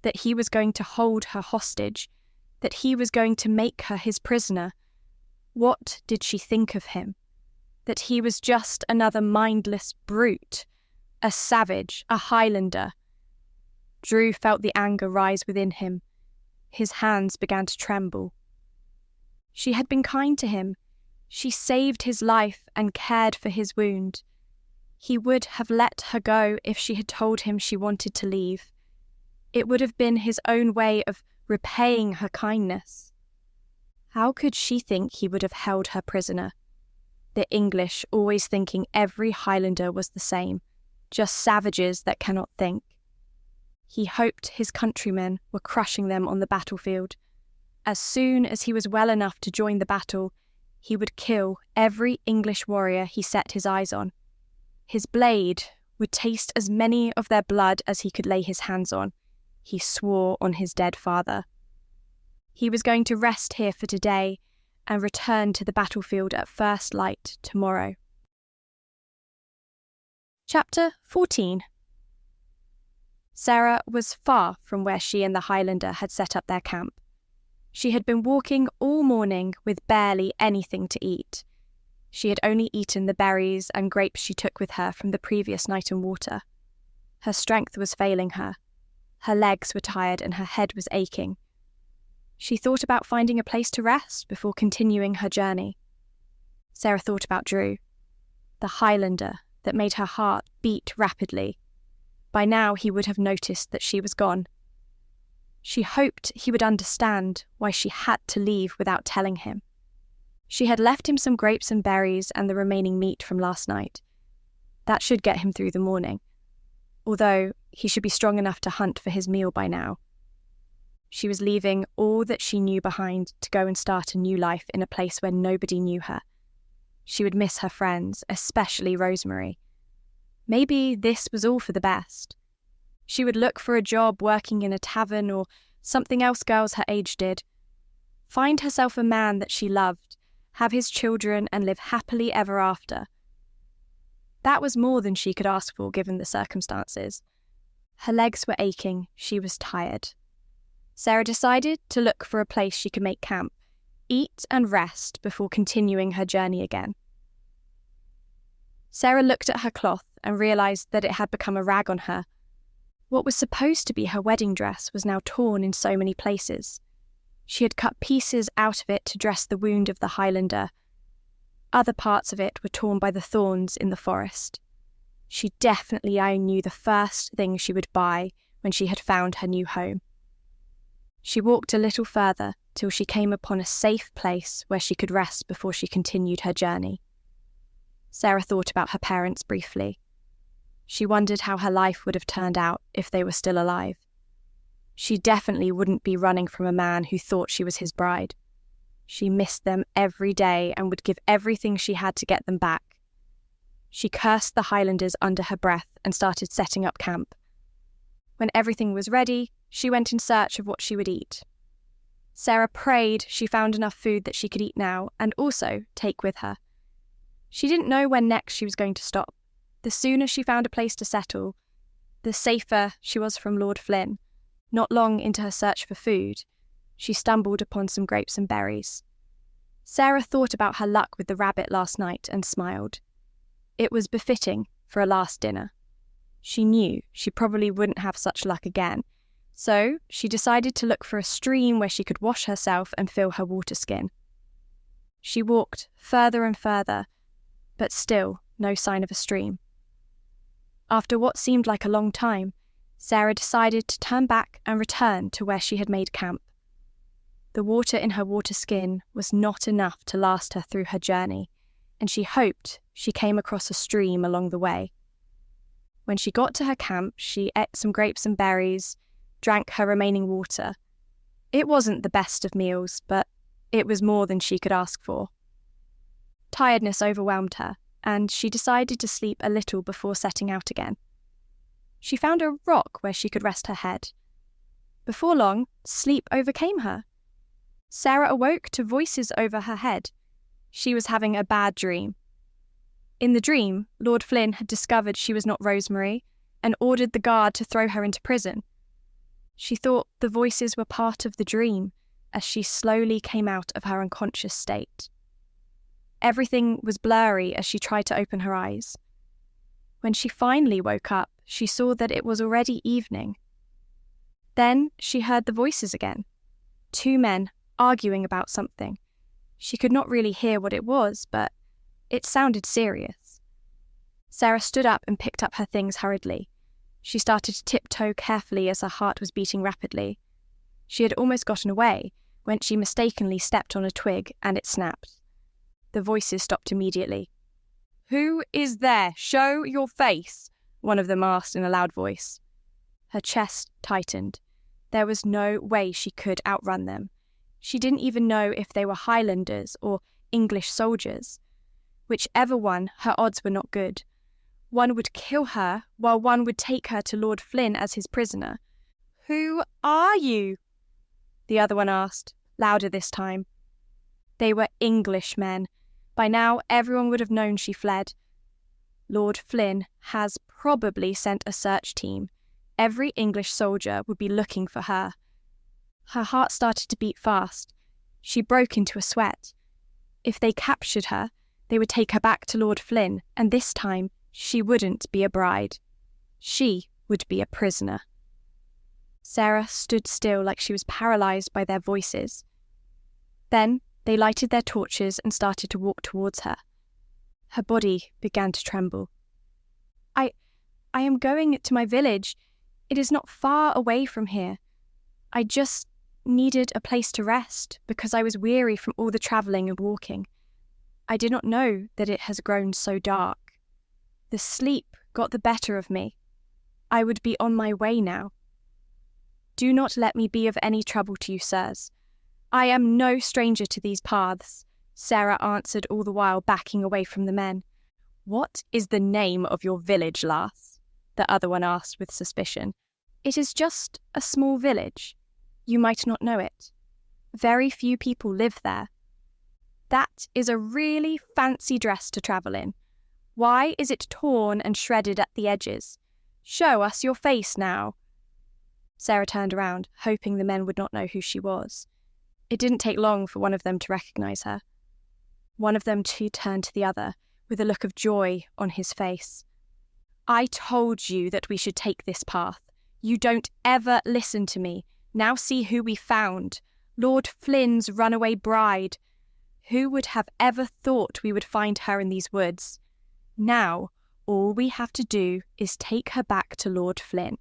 That he was going to hold her hostage? That he was going to make her his prisoner? What did she think of him? That he was just another mindless brute? A savage, a Highlander? Drew felt the anger rise within him. His hands began to tremble. She had been kind to him. She saved his life and cared for his wound. He would have let her go if she had told him she wanted to leave. It would have been his own way of repaying her kindness. How could she think he would have held her prisoner? The English always thinking every Highlander was the same, just savages that cannot think. He hoped his countrymen were crushing them on the battlefield. As soon as he was well enough to join the battle, he would kill every English warrior he set his eyes on. His blade would taste as many of their blood as he could lay his hands on. He swore on his dead father. He was going to rest here for today and return to the battlefield at first light tomorrow. Chapter 14. Sarah was far from where she and the Highlander had set up their camp. She had been walking all morning with barely anything to eat. She had only eaten the berries and grapes she took with her from the previous night in water. Her strength was failing her. Her legs were tired and her head was aching. She thought about finding a place to rest before continuing her journey. Sarah thought about Drew, the Highlander that made her heart beat rapidly. By now he would have noticed that she was gone. She hoped he would understand why she had to leave without telling him. She had left him some grapes and berries and the remaining meat from last night. That should get him through the morning, although he should be strong enough to hunt for his meal by now. She was leaving all that she knew behind to go and start a new life in a place where nobody knew her. She would miss her friends, especially Rosemary. Maybe this was all for the best. She would look for a job working in a tavern or something else girls her age did. Find herself a man that she loved, have his children and live happily ever after. That was more than she could ask for given the circumstances. Her legs were aching, she was tired. Sarah decided to look for a place she could make camp, eat and rest before continuing her journey again. Sarah looked at her cloth and realised that it had become a rag on her. What was supposed to be her wedding dress was now torn in so many places. She had cut pieces out of it to dress the wound of the Highlander. Other parts of it were torn by the thorns in the forest. She definitely knew the first thing she would buy when she had found her new home. She walked a little further till she came upon a safe place where she could rest before she continued her journey. Sarah thought about her parents briefly. She wondered how her life would have turned out if they were still alive. She definitely wouldn't be running from a man who thought she was his bride. She missed them every day and would give everything she had to get them back. She cursed the Highlanders under her breath and started setting up camp. When everything was ready, she went in search of what she would eat. Sarah prayed she found enough food that she could eat now and also take with her. She didn't know when next she was going to stop. The sooner she found a place to settle, the safer she was from Lord Flynn. Not long into her search for food, she stumbled upon some grapes and berries. Sarah thought about her luck with the rabbit last night and smiled. It was befitting for a last dinner. She knew she probably wouldn't have such luck again, so she decided to look for a stream where she could wash herself and fill her water skin. She walked further and further, but still no sign of a stream. After what seemed like a long time, Sarah decided to turn back and return to where she had made camp. The water in her water skin was not enough to last her through her journey, and she hoped she came across a stream along the way. When she got to her camp, she ate some grapes and berries, drank her remaining water. It wasn't the best of meals, but it was more than she could ask for. Tiredness overwhelmed her, and she decided to sleep a little before setting out again. She found a rock where she could rest her head. Before long, sleep overcame her. Sarah awoke to voices over her head. She was having a bad dream. In the dream, Lord Flynn had discovered she was not Rosemary and ordered the guard to throw her into prison. She thought the voices were part of the dream as she slowly came out of her unconscious state. Everything was blurry as she tried to open her eyes. When she finally woke up, she saw that it was already evening. Then she heard the voices again. 2 men arguing about something. She could not really hear what it was, but it sounded serious. Sarah stood up and picked up her things hurriedly. She started to tiptoe carefully as her heart was beating rapidly. She had almost gotten away when she mistakenly stepped on a twig and it snapped. The voices stopped immediately. "Who is there? Show your face," one of them asked in a loud voice. Her chest tightened. There was no way she could outrun them. She didn't even know if they were Highlanders or English soldiers. Whichever one, her odds were not good. One would kill her, while one would take her to Lord Flynn as his prisoner. "Who are you?" the other one asked, louder this time. They were Englishmen. By now, everyone would have known she fled. Lord Flynn has probably sent a search team. Every English soldier would be looking for her. Her heart started to beat fast. She broke into a sweat. If they captured her, they would take her back to Lord Flynn, and this time she wouldn't be a bride. She would be a prisoner. Sarah stood still like she was paralysed by their voices. Then they lighted their torches and started to walk towards her. Her body began to tremble. I am going to my village. It is not far away from here. I just needed a place to rest because I was weary from all the travelling and walking. I did not know that it has grown so dark. The sleep got the better of me. I would be on my way now. Do not let me be of any trouble to you, sirs. I am no stranger to these paths, Sarah answered, all the while backing away from the men. What is the name of your village, lass? The other one asked with suspicion. It is just a small village. You might not know it. Very few people live there. That is a really fancy dress to travel in. Why is it torn and shredded at the edges? Show us your face now. Sarah turned around, hoping the men would not know who she was. It didn't take long for one of them to recognise her. One of them too turned to the other, with a look of joy on his face. I told you that we should take this path. You don't ever listen to me. Now see who we found. Lord Flynn's runaway bride. Who would have ever thought we would find her in these woods? Now, all we have to do is take her back to Lord Flynn,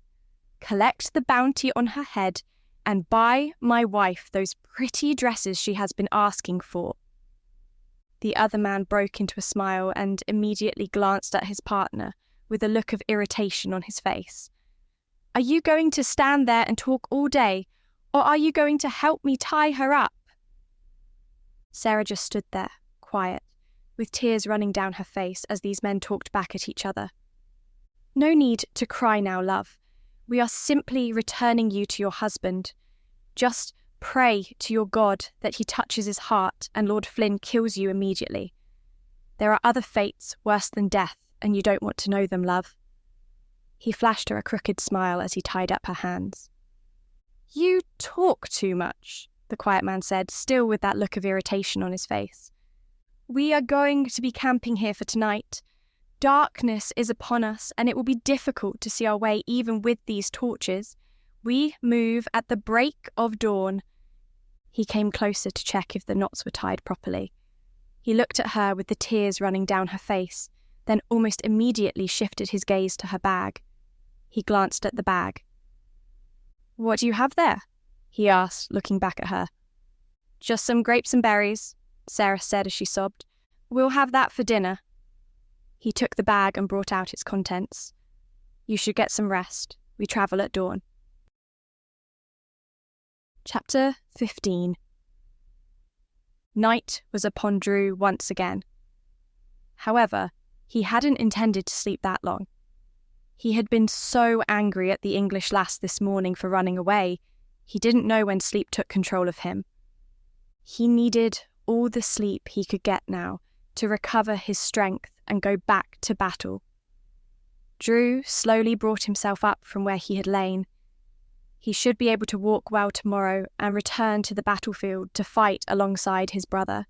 collect the bounty on her head, and buy my wife those pretty dresses she has been asking for. The other man broke into a smile and immediately glanced at his partner with a look of irritation on his face. Are you going to stand there and talk all day, or are you going to help me tie her up? Sarah just stood there, quiet, with tears running down her face as these men talked back at each other. "No need to cry now, love. We are simply returning you to your husband. Just pray to your God that he touches his heart and Lord Flynn kills you immediately. There are other fates worse than death, and you don't want to know them, love." He flashed her a crooked smile as he tied up her hands. "You talk too much," the quiet man said, still with that look of irritation on his face. "We are going to be camping here for tonight. Darkness is upon us, and it will be difficult to see our way even with these torches. We move at the break of dawn." He came closer to check if the knots were tied properly. He looked at her with the tears running down her face, then almost immediately shifted his gaze to her bag. He glanced at the bag. "What do you have there?" he asked, looking back at her. "Just some grapes and berries," Sarah said as she sobbed. "We'll have that for dinner." He took the bag and brought out its contents. "You should get some rest. We travel at dawn." Chapter 15. Night was upon Drew once again. However, he hadn't intended to sleep that long. He had been so angry at the English lass this morning for running away, he didn't know when sleep took control of him. He needed all the sleep he could get now to recover his strength and go back to battle. Drew slowly brought himself up from where he had lain. He should be able to walk well tomorrow and return to the battlefield to fight alongside his brother.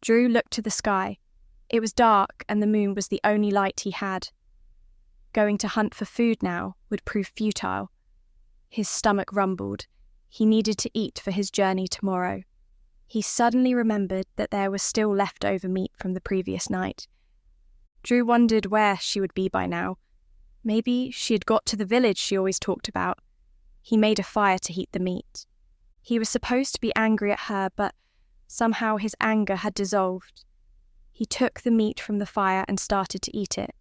Drew looked to the sky. It was dark and the moon was the only light he had. Going to hunt for food now would prove futile. His stomach rumbled. He needed to eat for his journey tomorrow. He suddenly remembered that there was still leftover meat from the previous night. Drew wondered where she would be by now. Maybe she had got to the village she always talked about. He made a fire to heat the meat. He was supposed to be angry at her, but somehow his anger had dissolved. He took the meat from the fire and started to eat it.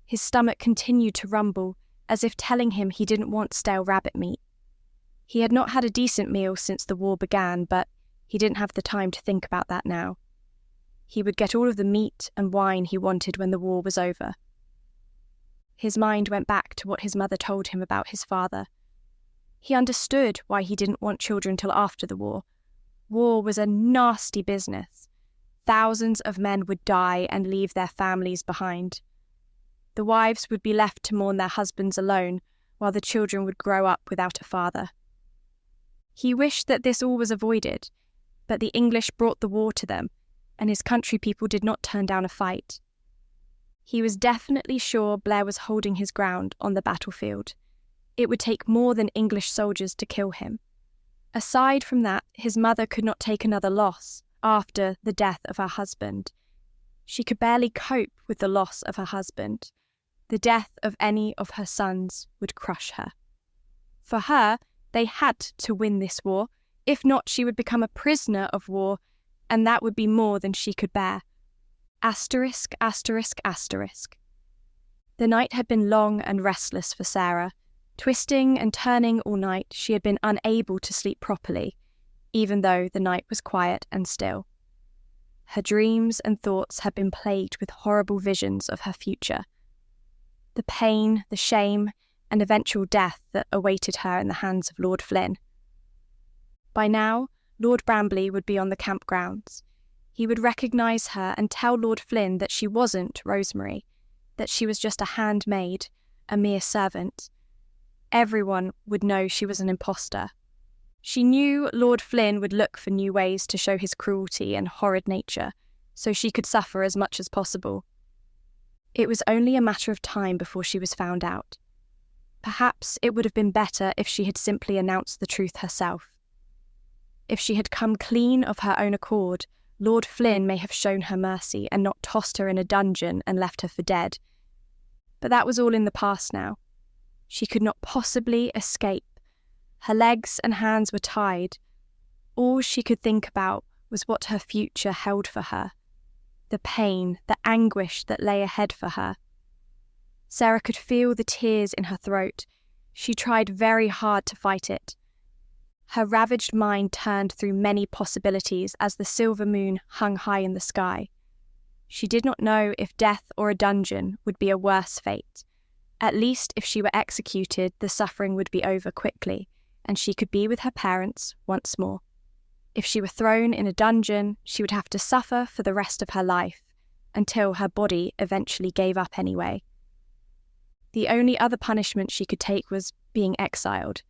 His stomach continued to rumble, as if telling him he didn't want stale rabbit meat. He had not had a decent meal since the war began, but he didn't have the time to think about that now. He would get all of the meat and wine he wanted when the war was over. His mind went back to what his mother told him about his father. He understood why he didn't want children till after the war. War was a nasty business. Thousands of men would die and leave their families behind. The wives would be left to mourn their husbands alone, while the children would grow up without a father. He wished that this all was avoided, but the English brought the war to them, and his country people did not turn down a fight. He was definitely sure Blair was holding his ground on the battlefield. It would take more than English soldiers to kill him. Aside from that, his mother could not take another loss after the death of her husband. She could barely cope with the loss of her husband. The death of any of her sons would crush her. For her, they had to win this war. If not, she would become a prisoner of war, and that would be more than she could bear. Asterisk, asterisk, asterisk. The night had been long and restless for Sarah. Twisting and turning all night, she had been unable to sleep properly, even though the night was quiet and still. Her dreams and thoughts had been plagued with horrible visions of her future. The pain, the shame, and eventual death that awaited her in the hands of Lord Flynn. By now, Lord Brambley would be on the campgrounds. He would recognise her and tell Lord Flynn that she wasn't Rosemary, that she was just a handmaid, a mere servant. Everyone would know she was an imposter. She knew Lord Flynn would look for new ways to show his cruelty and horrid nature, so she could suffer as much as possible. It was only a matter of time before she was found out. Perhaps it would have been better if she had simply announced the truth herself. If she had come clean of her own accord, Lord Flynn may have shown her mercy and not tossed her in a dungeon and left her for dead. But that was all in the past now. She could not possibly escape. Her legs and hands were tied. All she could think about was what her future held for her, the pain, the anguish that lay ahead for her. Sarah could feel the tears in her throat. She tried very hard to fight it. Her ravaged mind turned through many possibilities as the silver moon hung high in the sky. She did not know if death or a dungeon would be a worse fate. At least if she were executed, the suffering would be over quickly, and she could be with her parents once more. If she were thrown in a dungeon, she would have to suffer for the rest of her life, until her body eventually gave up anyway. The only other punishment she could take was being exiled.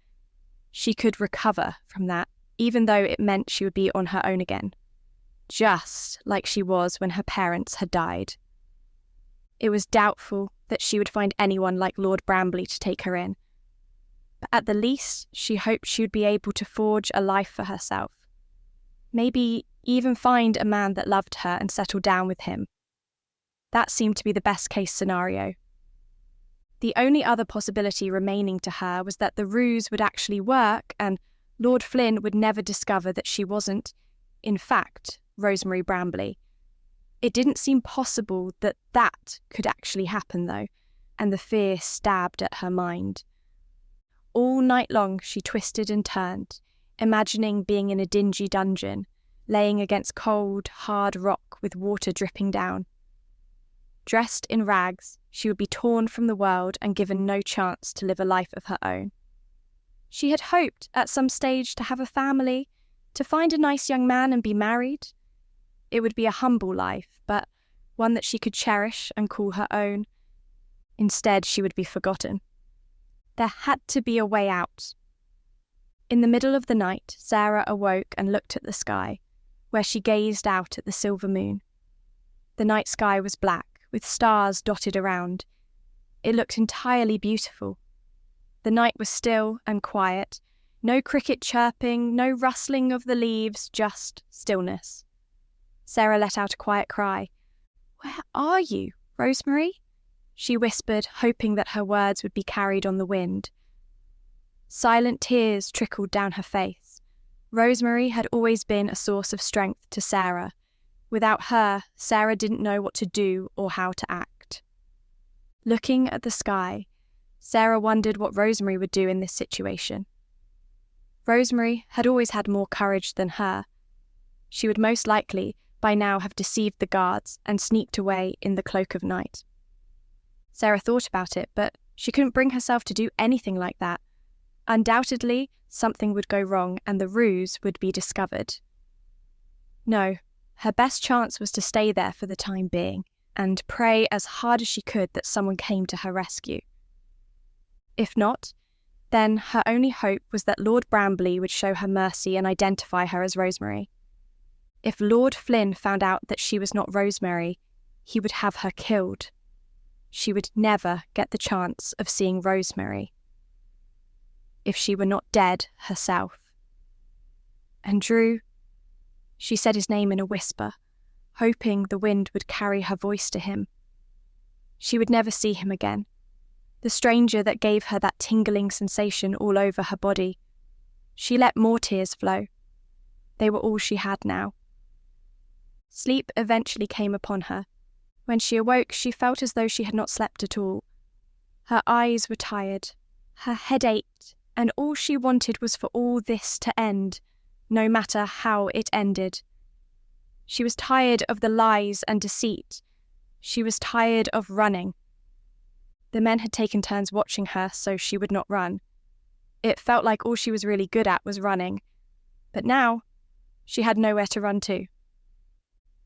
She could recover from that, even though it meant she would be on her own again, just like she was when her parents had died. It was doubtful that she would find anyone like Lord Bramley to take her in, but at the least she hoped she would be able to forge a life for herself. Maybe even find a man that loved her and settle down with him. That seemed to be the best-case scenario. The only other possibility remaining to her was that the ruse would actually work and Lord Flynn would never discover that she wasn't, in fact, Rosemary Bramley. It didn't seem possible that that could actually happen, though, and the fear stabbed at her mind. All night long she twisted and turned, imagining being in a dingy dungeon, laying against cold, hard rock with water dripping down. Dressed in rags, she would be torn from the world and given no chance to live a life of her own. She had hoped at some stage to have a family, to find a nice young man and be married. It would be a humble life, but one that she could cherish and call her own. Instead, she would be forgotten. There had to be a way out. In the middle of the night, Sarah awoke and looked at the sky, where she gazed out at the silver moon. The night sky was black, with stars dotted around. It looked entirely beautiful. The night was still and quiet, no cricket chirping, no rustling of the leaves, just stillness. Sarah let out a quiet cry. "Where are you, Rosemary?" she whispered, hoping that her words would be carried on the wind. Silent tears trickled down her face. Rosemary had always been a source of strength to Sarah. Without her, Sarah didn't know what to do or how to act. Looking at the sky, Sarah wondered what Rosemary would do in this situation. Rosemary had always had more courage than her. She would most likely, by now, have deceived the guards and sneaked away in the cloak of night. Sarah thought about it, but she couldn't bring herself to do anything like that. Undoubtedly, something would go wrong and the ruse would be discovered. No, her best chance was to stay there for the time being and pray as hard as she could that someone came to her rescue. If not, then her only hope was that Lord Bramley would show her mercy and identify her as Rosemary. If Lord Flynn found out that she was not Rosemary, he would have her killed. She would never get the chance of seeing Rosemary. If she were not dead herself. And Drew, she said his name in a whisper, hoping the wind would carry her voice to him. She would never see him again. The stranger that gave her that tingling sensation all over her body. She let more tears flow. They were all she had now. Sleep eventually came upon her. When she awoke, she felt as though she had not slept at all. Her eyes were tired, her head ached, and all she wanted was for all this to end, no matter how it ended. She was tired of the lies and deceit. She was tired of running. The men had taken turns watching her so she would not run. It felt like all she was really good at was running. But now, she had nowhere to run to.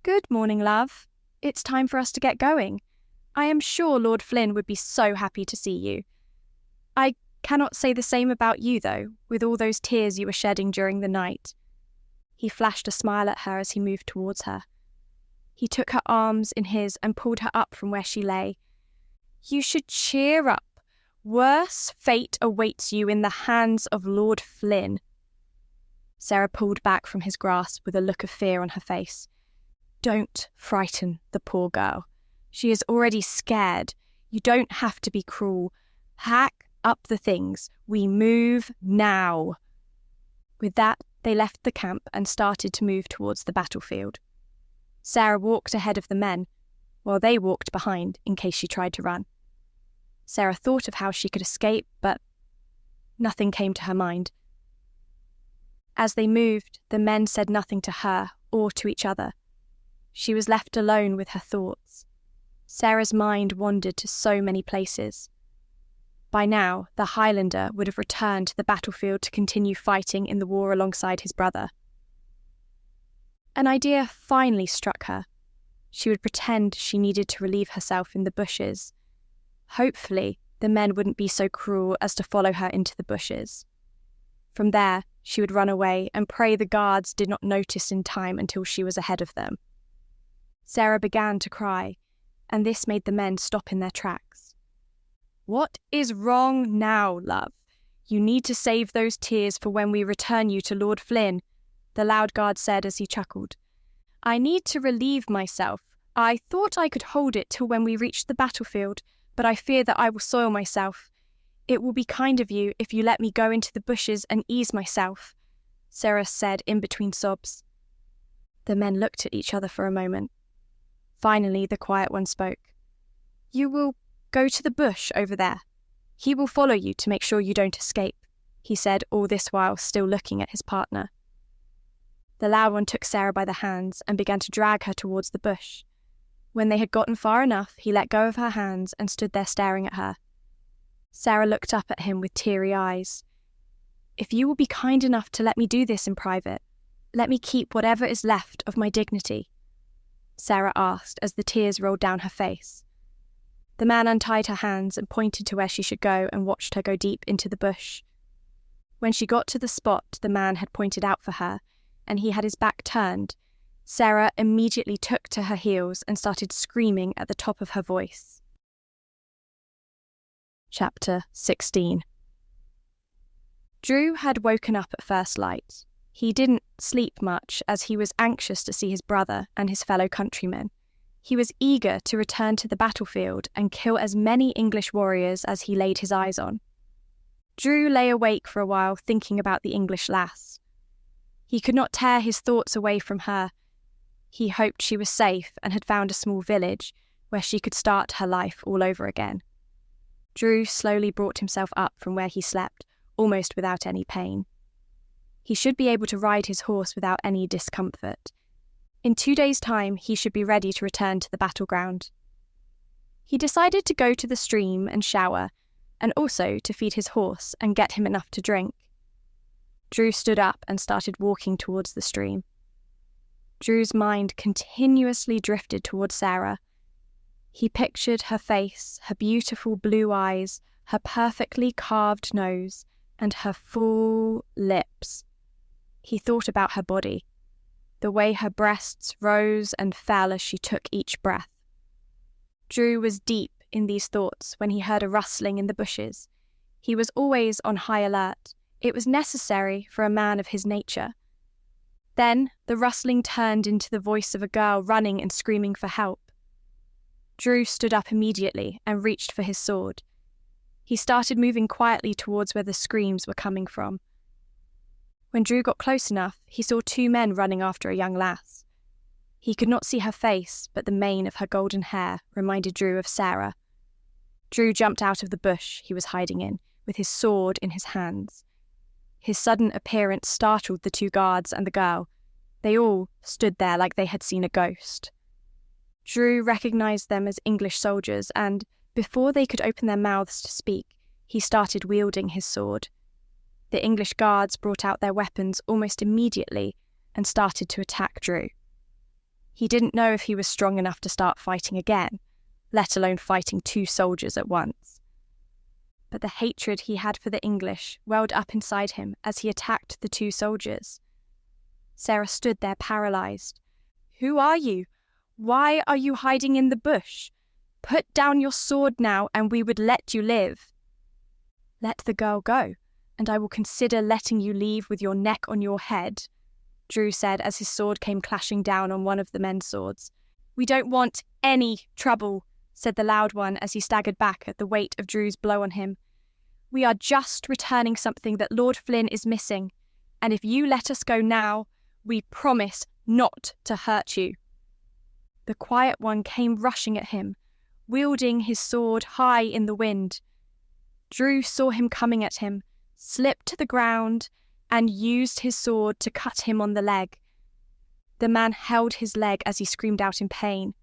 "Good morning, love. It's time for us to get going. I am sure Lord Flynn would be so happy to see you. I cannot say the same about you, though, with all those tears you were shedding during the night." He flashed a smile at her as he moved towards her. He took her arms in his and pulled her up from where she lay. "You should cheer up. Worse fate awaits you in the hands of Lord Flynn." Sarah pulled back from his grasp with a look of fear on her face. "Don't frighten the poor girl. She is already scared. You don't have to be cruel. Pack up the things. We move now." With that, they left the camp and started to move towards the battlefield. Sarah walked ahead of the men, while they walked behind in case she tried to run. Sarah thought of how she could escape, but nothing came to her mind. As they moved, the men said nothing to her or to each other. she was left alone with her thoughts. Sarah's mind wandered to so many places. By now, the Highlander would have returned to the battlefield to continue fighting in the war alongside his brother. An idea finally struck her. She would pretend she needed to relieve herself in the bushes. Hopefully, the men wouldn't be so cruel as to follow her into the bushes. From there, she would run away and pray the guards did not notice in time until she was ahead of them. Sarah began to cry, and this made the men stop in their tracks. "What is wrong now, love? You need to save those tears for when we return you to Lord Flynn," the loud guard said as he chuckled. "I need to relieve myself. I thought I could hold it till when we reach the battlefield, but I fear that I will soil myself. It will be kind of you if you let me go into the bushes and ease myself," Sarah said in between sobs. The men looked at each other for a moment. Finally, the quiet one spoke. "You will go to the bush over there. He will follow you to make sure you don't escape," he said, all this while still looking at his partner. The loud one took Sarah by the hands and began to drag her towards the bush. When they had gotten far enough, he let go of her hands and stood there staring at her. Sarah looked up at him with teary eyes. "If you will be kind enough to let me do this in private, let me keep whatever is left of my dignity," Sarah asked as the tears rolled down her face. The man untied her hands and pointed to where she should go and watched her go deep into the bush. When she got to the spot the man had pointed out for her, and he had his back turned, Sarah immediately took to her heels and started screaming at the top of her voice. Chapter 16. Drew had woken up at first light. He didn't sleep much as he was anxious to see his brother and his fellow countrymen. He was eager to return to the battlefield and kill as many English warriors as he laid his eyes on. Drew lay awake for a while thinking about the English lass. He could not tear his thoughts away from her. He hoped she was safe and had found a small village where she could start her life all over again. Drew slowly brought himself up from where he slept, almost without any pain. He should be able to ride his horse without any discomfort. In 2 days' time, he should be ready to return to the battleground. He decided to go to the stream and shower, and also to feed his horse and get him enough to drink. Drew stood up and started walking towards the stream. Drew's mind continuously drifted towards Sarah. He pictured her face, her beautiful blue eyes, her perfectly carved nose, and her full lips. He thought about her body, the way her breasts rose and fell as she took each breath. Drew was deep in these thoughts when he heard a rustling in the bushes. He was always on high alert. It was necessary for a man of his nature. Then the rustling turned into the voice of a girl running and screaming for help. Drew stood up immediately and reached for his sword. He started moving quietly towards where the screams were coming from. When Drew got close enough, he saw 2 men running after a young lass. He could not see her face, but the mane of her golden hair reminded Drew of Sarah. Drew jumped out of the bush he was hiding in, with his sword in his hands. His sudden appearance startled the 2 guards and the girl. They all stood there like they had seen a ghost. Drew recognized them as English soldiers, and, before they could open their mouths to speak, he started wielding his sword. The English guards brought out their weapons almost immediately and started to attack Drew. He didn't know if he was strong enough to start fighting again, let alone fighting 2 soldiers at once. But the hatred he had for the English welled up inside him as he attacked the 2 soldiers. Sarah stood there paralyzed. "Who are you? Why are you hiding in the bush? Put down your sword now and we would let you live." "Let the girl go, and I will consider letting you leave with your neck on your head," Drew said as his sword came clashing down on one of the men's swords. "We don't want any trouble," said the loud one as he staggered back at the weight of Drew's blow on him. "We are just returning something that Lord Flynn is missing, and if you let us go now, we promise not to hurt you." The quiet one came rushing at him, wielding his sword high in the wind. Drew saw him coming at him, slipped to the ground, and used his sword to cut him on the leg. The man held his leg as he screamed out in pain.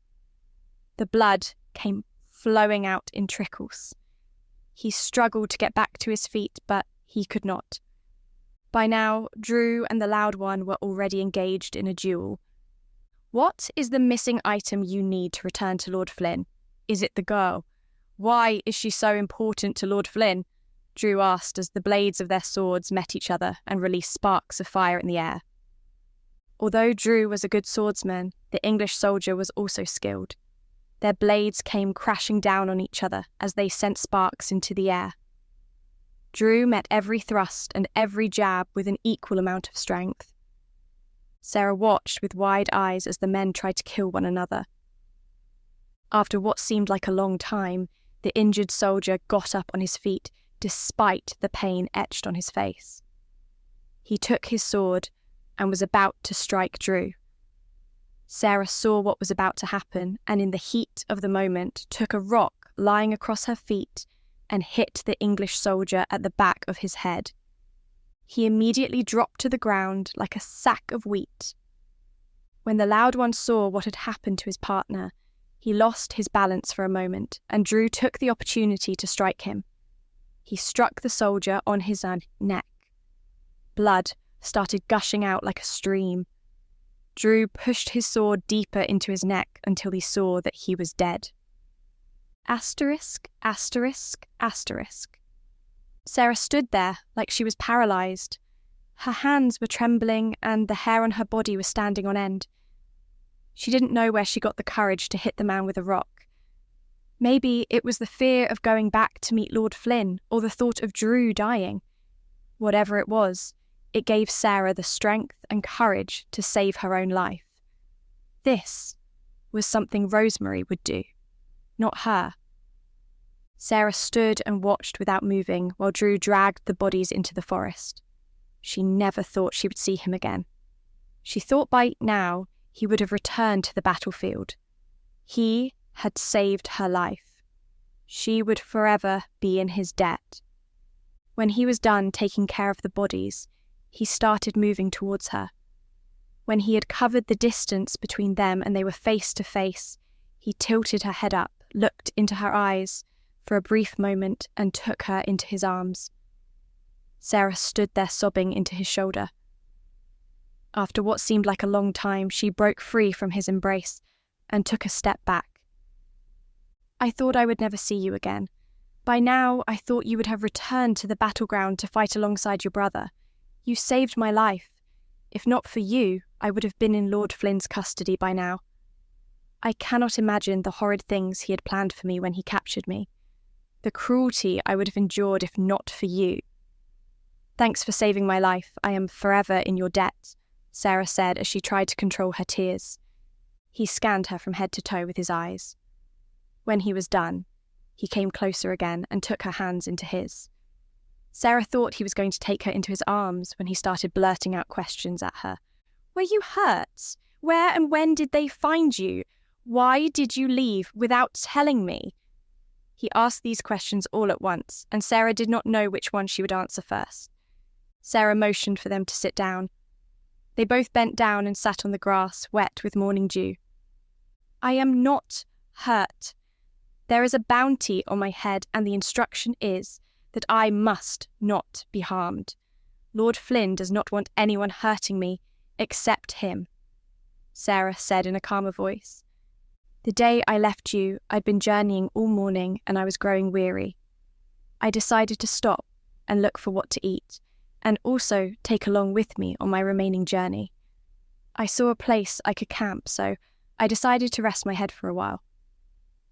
The blood came flowing out in trickles. He struggled to get back to his feet, but he could not. By now, Drew and the Loud One were already engaged in a duel. What is the missing item you need to return to Lord Flynn? Is it the girl? Why is she so important to Lord Flynn? Drew asked as the blades of their swords met each other and released sparks of fire in the air. Although Drew was a good swordsman, the English soldier was also skilled. Their blades came crashing down on each other as they sent sparks into the air. Drew met every thrust and every jab with an equal amount of strength. Sarah watched with wide eyes as the men tried to kill one another. After what seemed like a long time, the injured soldier got up on his feet, despite the pain etched on his face. He took his sword and was about to strike Drew. Sarah saw what was about to happen and in the heat of the moment took a rock lying across her feet and hit the English soldier at the back of his head. He immediately dropped to the ground like a sack of wheat. When the Loud One saw what had happened to his partner, he lost his balance for a moment, and Drew took the opportunity to strike him. He struck the soldier on his neck. Blood started gushing out like a stream. Drew pushed his sword deeper into his neck until he saw that he was dead. Asterisk, asterisk, asterisk. Sarah stood there like she was paralysed. Her hands were trembling and the hair on her body was standing on end. She didn't know where she got the courage to hit the man with a rock. Maybe it was the fear of going back to meet Lord Flynn or the thought of Drew dying. Whatever it was, it gave Sarah the strength and courage to save her own life. This was something Rosemary would do, not her. Sarah stood and watched without moving while Drew dragged the bodies into the forest. She never thought she would see him again. She thought by now he would have returned to the battlefield. He had saved her life. She would forever be in his debt. When he was done taking care of the bodies, he started moving towards her. When he had covered the distance between them and they were face to face, he tilted her head up, looked into her eyes for a brief moment and took her into his arms. Sarah stood there sobbing into his shoulder. After what seemed like a long time, she broke free from his embrace and took a step back. I thought I would never see you again. By now, I thought you would have returned to the battleground to fight alongside your brother. You saved my life. If not for you, I would have been in Lord Flynn's custody by now. I cannot imagine the horrid things he had planned for me when he captured me. The cruelty I would have endured if not for you. Thanks for saving my life. I am forever in your debt, Sarah said as she tried to control her tears. He scanned her from head to toe with his eyes. When he was done, he came closer again and took her hands into his. Sarah thought he was going to take her into his arms when he started blurting out questions at her. Were you hurt? Where and when did they find you? Why did you leave without telling me? He asked these questions all at once, and Sarah did not know which one she would answer first. Sarah motioned for them to sit down. They both bent down and sat on the grass, wet with morning dew. I am not hurt. There is a bounty on my head, and the instruction is that I must not be harmed. Lord Flynn does not want anyone hurting me, except him, Sarah said in a calmer voice. The day I left you, I'd been journeying all morning and I was growing weary. I decided to stop and look for what to eat, and also take along with me on my remaining journey. I saw a place I could camp, so I decided to rest my head for a while.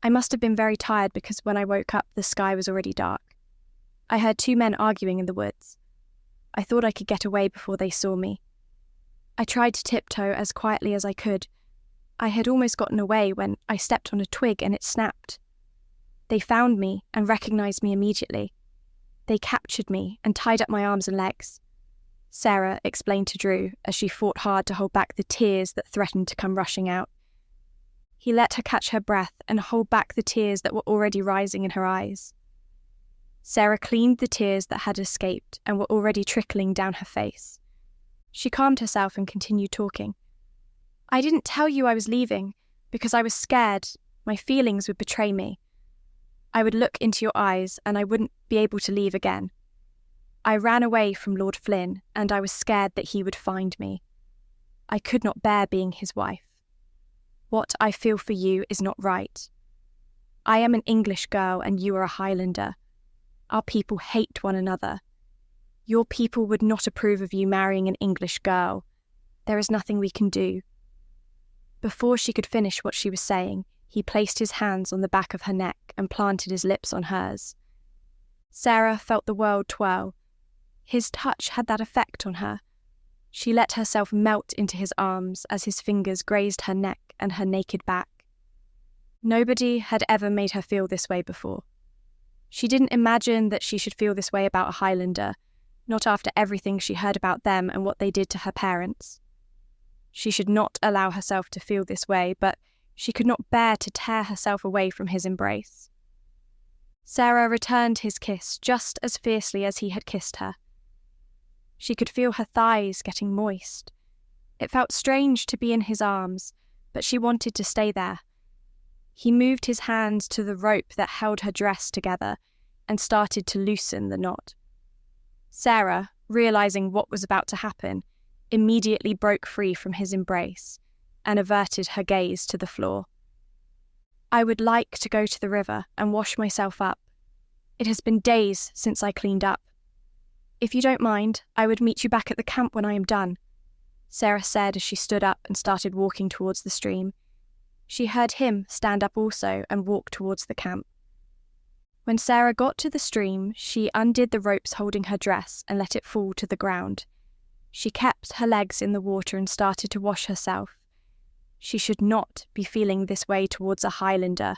I must have been very tired because when I woke up, the sky was already dark. I heard 2 men arguing in the woods. I thought I could get away before they saw me. I tried to tiptoe as quietly as I could. I had almost gotten away when I stepped on a twig and it snapped. They found me and recognized me immediately. They captured me and tied up my arms and legs. Sarah explained to Drew as she fought hard to hold back the tears that threatened to come rushing out. He let her catch her breath and hold back the tears that were already rising in her eyes. Sarah cleaned the tears that had escaped and were already trickling down her face. She calmed herself and continued talking. I didn't tell you I was leaving because I was scared my feelings would betray me. I would look into your eyes and I wouldn't be able to leave again. I ran away from Lord Flynn and I was scared that he would find me. I could not bear being his wife. What I feel for you is not right. I am an English girl and you are a Highlander. Our people hate one another. Your people would not approve of you marrying an English girl. There is nothing we can do." Before she could finish what she was saying, he placed his hands on the back of her neck and planted his lips on hers. Sarah felt the world twirl. His touch had that effect on her. She let herself melt into his arms as his fingers grazed her neck and her naked back. Nobody had ever made her feel this way before. She didn't imagine that she should feel this way about a Highlander, not after everything she heard about them and what they did to her parents. She should not allow herself to feel this way, but she could not bear to tear herself away from his embrace. Sarah returned his kiss just as fiercely as he had kissed her. She could feel her thighs getting moist. It felt strange to be in his arms, but she wanted to stay there. He moved his hands to the rope that held her dress together and started to loosen the knot. Sarah, realizing what was about to happen, immediately broke free from his embrace and averted her gaze to the floor. "I would like to go to the river and wash myself up. It has been days since I cleaned up. If you don't mind, I would meet you back at the camp when I am done," Sarah said as she stood up and started walking towards the stream. She heard him stand up also and walk towards the camp. When Sarah got to the stream, she undid the ropes holding her dress and let it fall to the ground. She kept her legs in the water and started to wash herself. She should not be feeling this way towards a Highlander.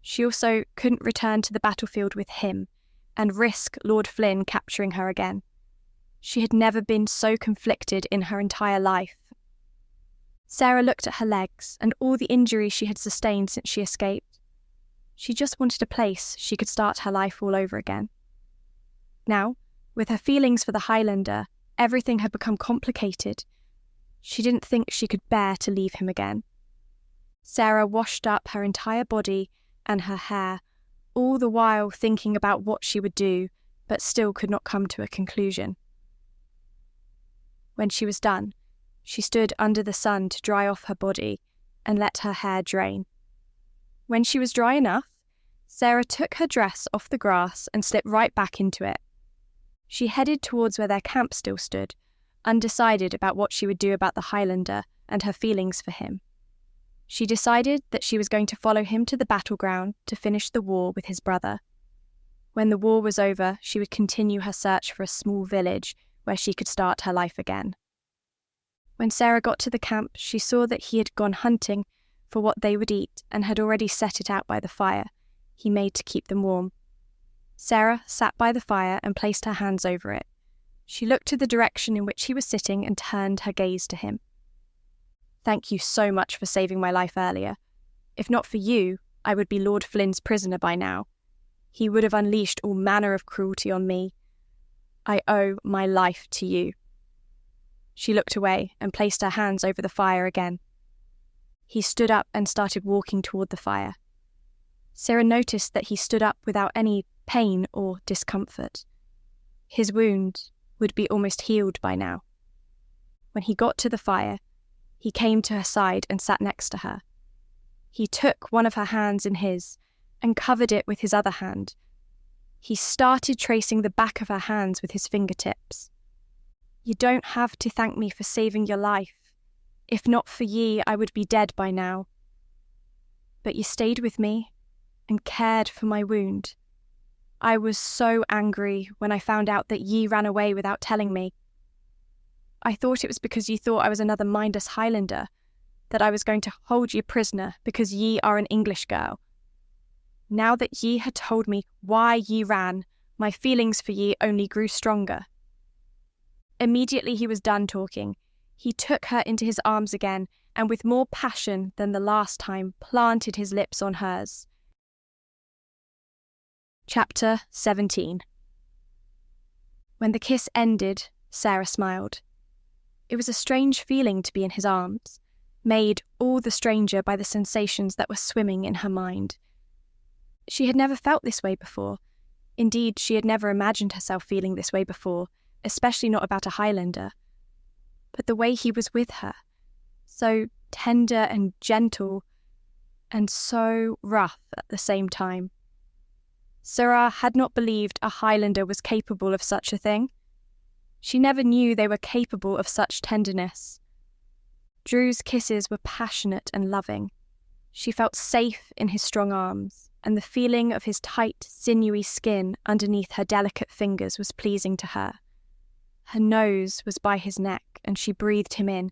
She also couldn't return to the battlefield with him and risk Lord Flynn capturing her again. She had never been so conflicted in her entire life. Sarah looked at her legs and all the injuries she had sustained since she escaped. She just wanted a place she could start her life all over again. Now, with her feelings for the Highlander, everything had become complicated. She didn't think she could bear to leave him again. Sarah washed up her entire body and her hair, all the while thinking about what she would do, but still could not come to a conclusion. When she was done, she stood under the sun to dry off her body and let her hair drain. When she was dry enough, Sarah took her dress off the grass and slipped right back into it. She headed towards where their camp still stood, undecided about what she would do about the Highlander and her feelings for him. She decided that she was going to follow him to the battleground to finish the war with his brother. When the war was over, she would continue her search for a small village where she could start her life again. When Sarah got to the camp, she saw that he had gone hunting for what they would eat and had already set it out by the fire he made to keep them warm. Sarah sat by the fire and placed her hands over it. She looked to the direction in which he was sitting and turned her gaze to him. "Thank you so much for saving my life earlier. If not for you, I would be Lord Flynn's prisoner by now. He would have unleashed all manner of cruelty on me. I owe my life to you." She looked away and placed her hands over the fire again. He stood up and started walking toward the fire. Sarah noticed that he stood up without any pain or discomfort. His wound would be almost healed by now. When he got to the fire, he came to her side and sat next to her. He took one of her hands in his and covered it with his other hand. He started tracing the back of her hands with his fingertips. "You don't have to thank me for saving your life. If not for ye, I would be dead by now. But you stayed with me and cared for my wound. I was so angry when I found out that ye ran away without telling me. I thought it was because ye thought I was another mindless Highlander, that I was going to hold ye prisoner because ye are an English girl. Now that ye had told me why ye ran, my feelings for ye only grew stronger." Immediately he was done talking, he took her into his arms again and with more passion than the last time planted his lips on hers. Chapter 17. When the kiss ended, Sarah smiled. It was a strange feeling to be in his arms, made all the stranger by the sensations that were swimming in her mind. She had never felt this way before. Indeed, she had never imagined herself feeling this way before, especially not about a Highlander. But the way he was with her, so tender and gentle, and so rough at the same time. Sirrah had not believed a Highlander was capable of such a thing. She never knew they were capable of such tenderness. Drew's kisses were passionate and loving. She felt safe in his strong arms, and the feeling of his tight, sinewy skin underneath her delicate fingers was pleasing to her. Her nose was by his neck, and she breathed him in.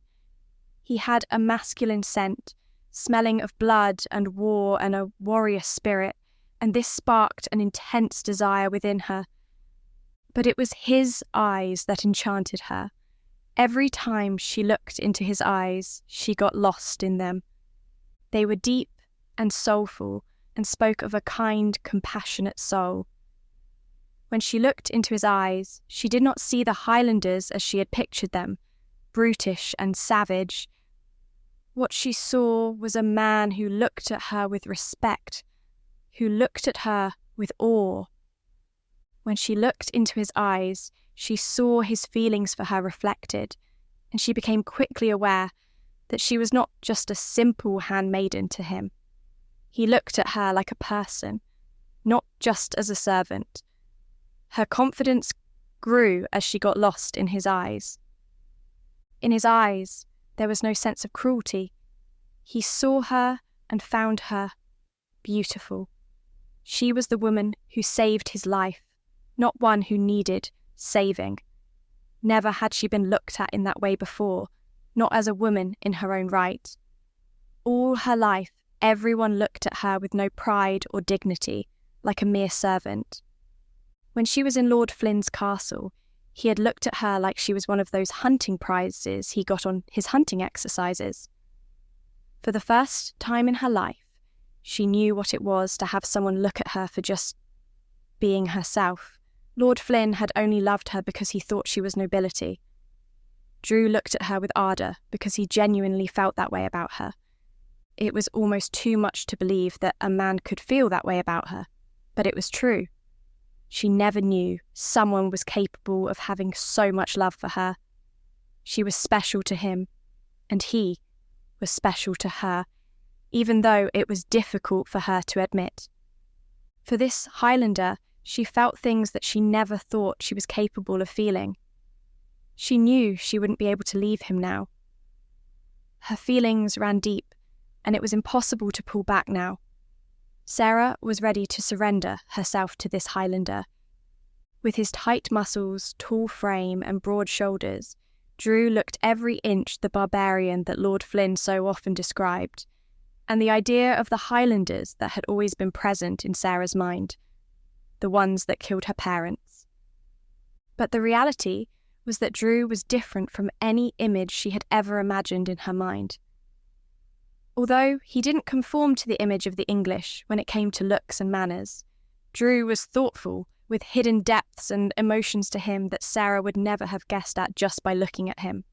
He had a masculine scent, smelling of blood and war and a warrior spirit, and this sparked an intense desire within her. But it was his eyes that enchanted her. Every time she looked into his eyes, she got lost in them. They were deep and soulful, and spoke of a kind, compassionate soul. When she looked into his eyes, she did not see the Highlanders as she had pictured them, brutish and savage. What she saw was a man who looked at her with respect, who looked at her with awe. When she looked into his eyes, she saw his feelings for her reflected, and she became quickly aware that she was not just a simple handmaiden to him. He looked at her like a person, not just as a servant. Her confidence grew as she got lost in his eyes. In his eyes, there was no sense of cruelty. He saw her and found her beautiful. She was the woman who saved his life, not one who needed saving. Never had she been looked at in that way before, not as a woman in her own right. All her life, everyone looked at her with no pride or dignity, like a mere servant. When she was in Lord Flynn's castle, he had looked at her like she was one of those hunting prizes he got on his hunting exercises. For the first time in her life, she knew what it was to have someone look at her for just being herself. Lord Flynn had only loved her because he thought she was nobility. Drew looked at her with ardour because he genuinely felt that way about her. It was almost too much to believe that a man could feel that way about her, but it was true. She never knew someone was capable of having so much love for her. She was special to him, and he was special to her, even though it was difficult for her to admit. For this Highlander, she felt things that she never thought she was capable of feeling. She knew she wouldn't be able to leave him now. Her feelings ran deep, and it was impossible to pull back now. Sarah was ready to surrender herself to this Highlander. With his tight muscles, tall frame, and broad shoulders, Drew looked every inch the barbarian that Lord Flynn so often described, and the idea of the Highlanders that had always been present in Sarah's mind, the ones that killed her parents. But the reality was that Drew was different from any image she had ever imagined in her mind. Although he didn't conform to the image of the English when it came to looks and manners, Drew was thoughtful, with hidden depths and emotions to him that Sarah would never have guessed at just by looking at him.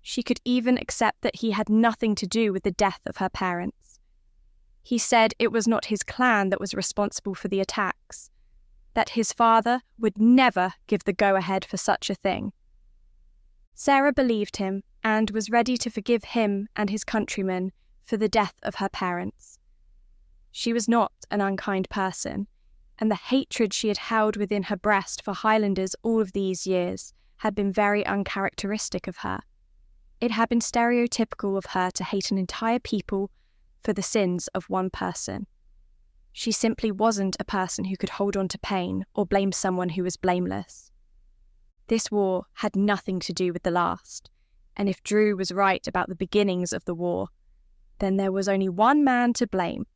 She could even accept that he had nothing to do with the death of her parents. He said it was not his clan that was responsible for the attacks, that his father would never give the go-ahead for such a thing. Sarah believed him and was ready to forgive him and his countrymen for the death of her parents. She was not an unkind person, and the hatred she had held within her breast for Highlanders all of these years had been very uncharacteristic of her. It had been stereotypical of her to hate an entire people for the sins of one person. She simply wasn't a person who could hold on to pain or blame someone who was blameless. This war had nothing to do with the last, and if Drew was right about the beginnings of the war, then there was only one man to blame,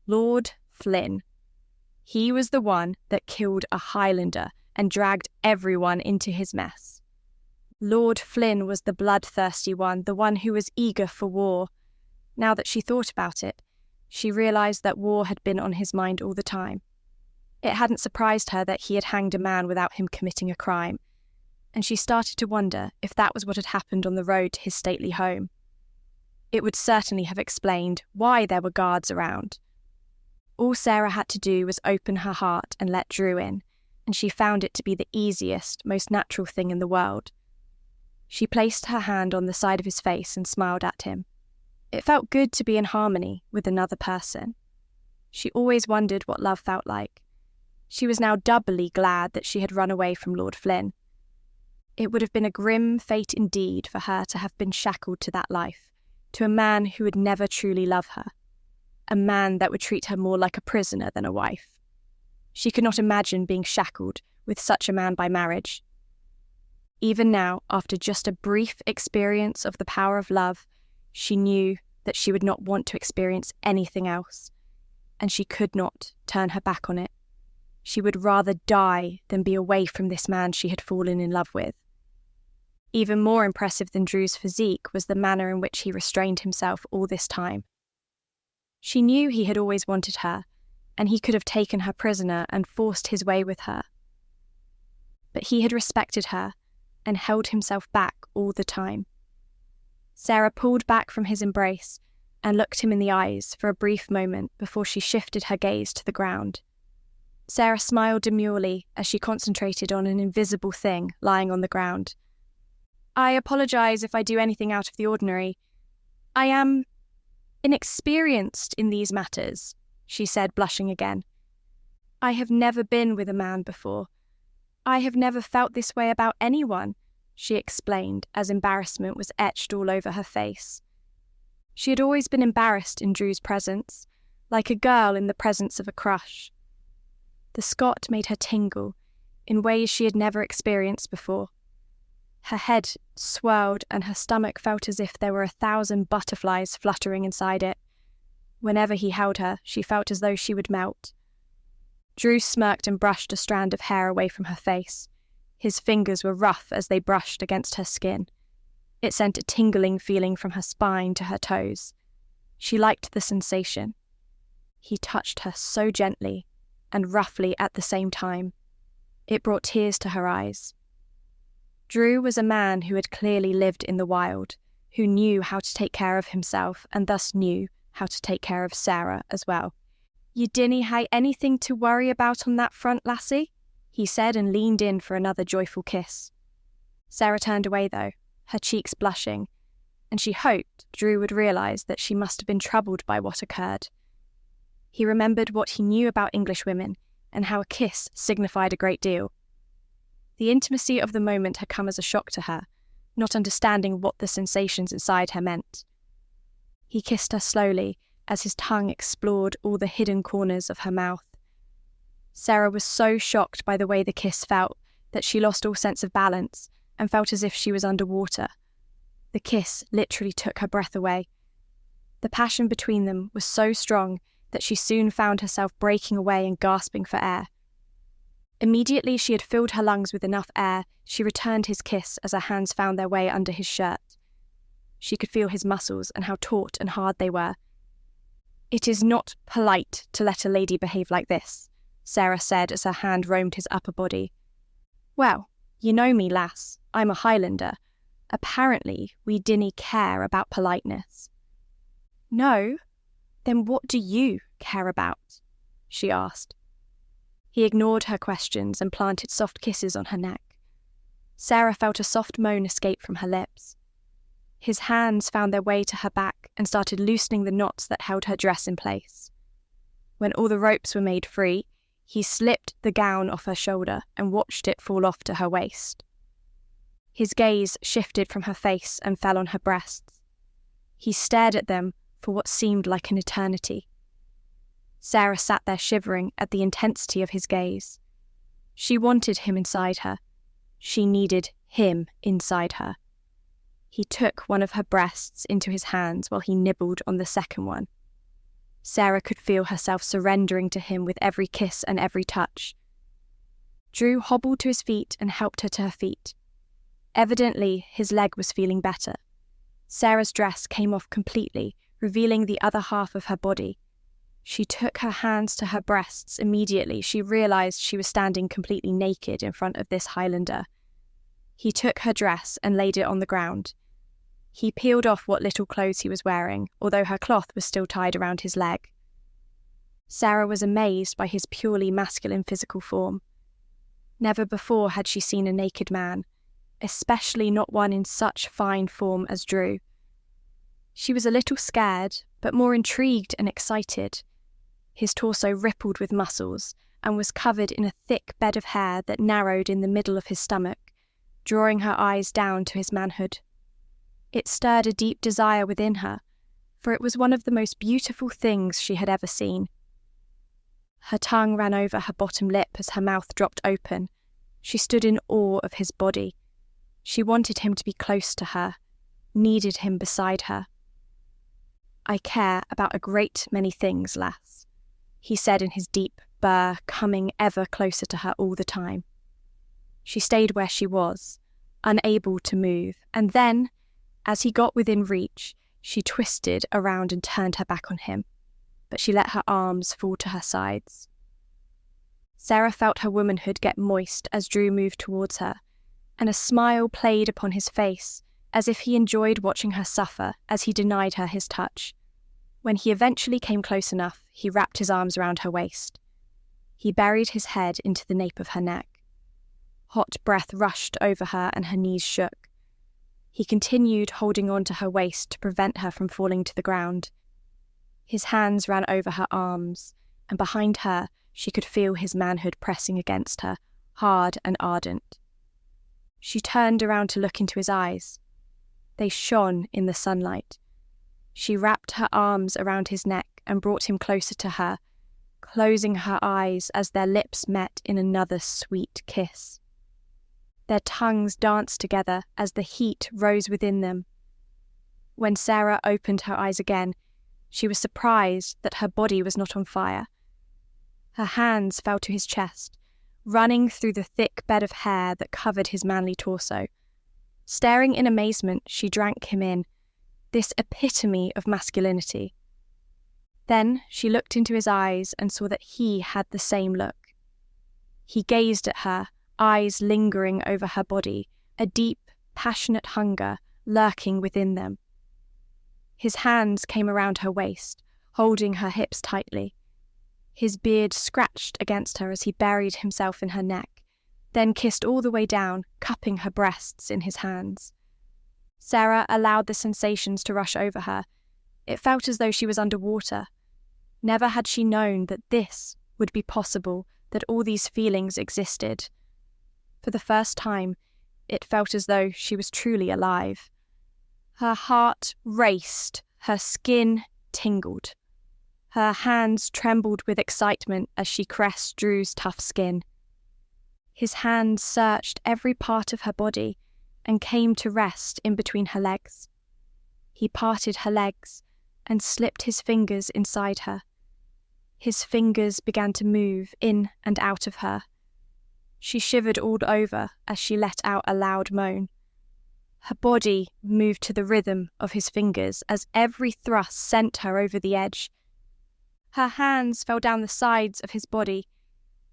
Lord Flynn. He was the one that killed a Highlander and dragged everyone into his mess. Lord Flynn was the bloodthirsty one, the one who was eager for war. Now that she thought about it, she realised that war had been on his mind all the time. It hadn't surprised her that he had hanged a man without him committing a crime, and she started to wonder if that was what had happened on the road to his stately home. It would certainly have explained why there were guards around. All Sarah had to do was open her heart and let Drew in, and she found it to be the easiest, most natural thing in the world. She placed her hand on the side of his face and smiled at him. It felt good to be in harmony with another person. She always wondered what love felt like. She was now doubly glad that she had run away from Lord Flynn. It would have been a grim fate indeed for her to have been shackled to that life, to a man who would never truly love her, a man that would treat her more like a prisoner than a wife. She could not imagine being shackled with such a man by marriage. Even now, after just a brief experience of the power of love, she knew that she would not want to experience anything else, and she could not turn her back on it. She would rather die than be away from this man she had fallen in love with. Even more impressive than Drew's physique was the manner in which he restrained himself all this time. She knew he had always wanted her, and he could have taken her prisoner and forced his way with her. But he had respected her and held himself back all the time. Sarah pulled back from his embrace and looked him in the eyes for a brief moment before she shifted her gaze to the ground. Sarah smiled demurely as she concentrated on an invisible thing lying on the ground. "I apologize if I do anything out of the ordinary. I am inexperienced in these matters," she said, blushing again. "I have never been with a man before. I have never felt this way about anyone," she explained as embarrassment was etched all over her face. She had always been embarrassed in Drew's presence, like a girl in the presence of a crush. The Scot made her tingle in ways she had never experienced before. Her head swirled and her stomach felt as if there were 1,000 butterflies fluttering inside it. Whenever he held her, she felt as though she would melt. Drew smirked and brushed a strand of hair away from her face. His fingers were rough as they brushed against her skin. It sent a tingling feeling from her spine to her toes. She liked the sensation. He touched her so gently and roughly at the same time. It brought tears to her eyes. Drew was a man who had clearly lived in the wild, who knew how to take care of himself and thus knew how to take care of Sarah as well. "You dinna hae anything to worry about on that front, lassie," he said and leaned in for another joyful kiss. Sarah turned away though, her cheeks blushing, and she hoped Drew would realise that she must have been troubled by what occurred. He remembered what he knew about English women and how a kiss signified a great deal. The intimacy of the moment had come as a shock to her, not understanding what the sensations inside her meant. He kissed her slowly as his tongue explored all the hidden corners of her mouth. Sarah was so shocked by the way the kiss felt that she lost all sense of balance and felt as if she was underwater. The kiss literally took her breath away. The passion between them was so strong that she soon found herself breaking away and gasping for air. Immediately she had filled her lungs with enough air, she returned his kiss as her hands found their way under his shirt. She could feel his muscles and how taut and hard they were. "It is not polite to let a lady behave like this," Sarah said as her hand roamed his upper body. "Well, you know me, lass. I'm a Highlander. Apparently, we dinna care about politeness." "No? Then what do you care about?" she asked. He ignored her questions and planted soft kisses on her neck. Sarah felt a soft moan escape from her lips. His hands found their way to her back and started loosening the knots that held her dress in place. When all the ropes were made free, he slipped the gown off her shoulder and watched it fall off to her waist. His gaze shifted from her face and fell on her breasts. He stared at them for what seemed like an eternity. Sarah sat there shivering at the intensity of his gaze. She wanted him inside her. She needed him inside her. He took one of her breasts into his hands while he nibbled on the second one. Sarah could feel herself surrendering to him with every kiss and every touch. Drew hobbled to his feet and helped her to her feet. Evidently, his leg was feeling better. Sarah's dress came off completely, revealing the other half of her body. She took her hands to her breasts. Immediately, she realised she was standing completely naked in front of this Highlander. He took her dress and laid it on the ground. He peeled off what little clothes he was wearing, although her cloth was still tied around his leg. Sarah was amazed by his purely masculine physical form. Never before had she seen a naked man, especially not one in such fine form as Drew. She was a little scared, but more intrigued and excited. His torso rippled with muscles and was covered in a thick bed of hair that narrowed in the middle of his stomach, drawing her eyes down to his manhood. It stirred a deep desire within her, for it was one of the most beautiful things she had ever seen. Her tongue ran over her bottom lip as her mouth dropped open. She stood in awe of his body. She wanted him to be close to her, needed him beside her. "I care about a great many things, lass," he said in his deep burr, coming ever closer to her all the time. She stayed where she was, unable to move, and then, as he got within reach, she twisted around and turned her back on him, but she let her arms fall to her sides. Sarah felt her womanhood get moist as Drew moved towards her, and a smile played upon his face, as if he enjoyed watching her suffer as he denied her his touch. When he eventually came close enough, he wrapped his arms around her waist. He buried his head into the nape of her neck. Hot breath rushed over her and her knees shook. He continued holding on to her waist to prevent her from falling to the ground. His hands ran over her arms, and behind her she could feel his manhood pressing against her, hard and ardent. She turned around to look into his eyes. They shone in the sunlight. She wrapped her arms around his neck and brought him closer to her, closing her eyes as their lips met in another sweet kiss. Their tongues danced together as the heat rose within them. When Sarah opened her eyes again, she was surprised that her body was not on fire. Her hands fell to his chest, running through the thick bed of hair that covered his manly torso. Staring in amazement, she drank him in, this epitome of masculinity. Then she looked into his eyes and saw that he had the same look. He gazed at her, eyes lingering over her body, a deep, passionate hunger lurking within them. His hands came around her waist, holding her hips tightly. His beard scratched against her as he buried himself in her neck, then kissed all the way down, cupping her breasts in his hands. Sarah allowed the sensations to rush over her. It felt as though she was underwater. Never had she known that this would be possible, that all these feelings existed. For the first time, it felt as though she was truly alive. Her heart raced, her skin tingled. Her hands trembled with excitement as she caressed Drew's tough skin. His hands searched every part of her body and came to rest in between her legs. He parted her legs and slipped his fingers inside her. His fingers began to move in and out of her. She shivered all over as she let out a loud moan. Her body moved to the rhythm of his fingers as every thrust sent her over the edge. Her hands fell down the sides of his body.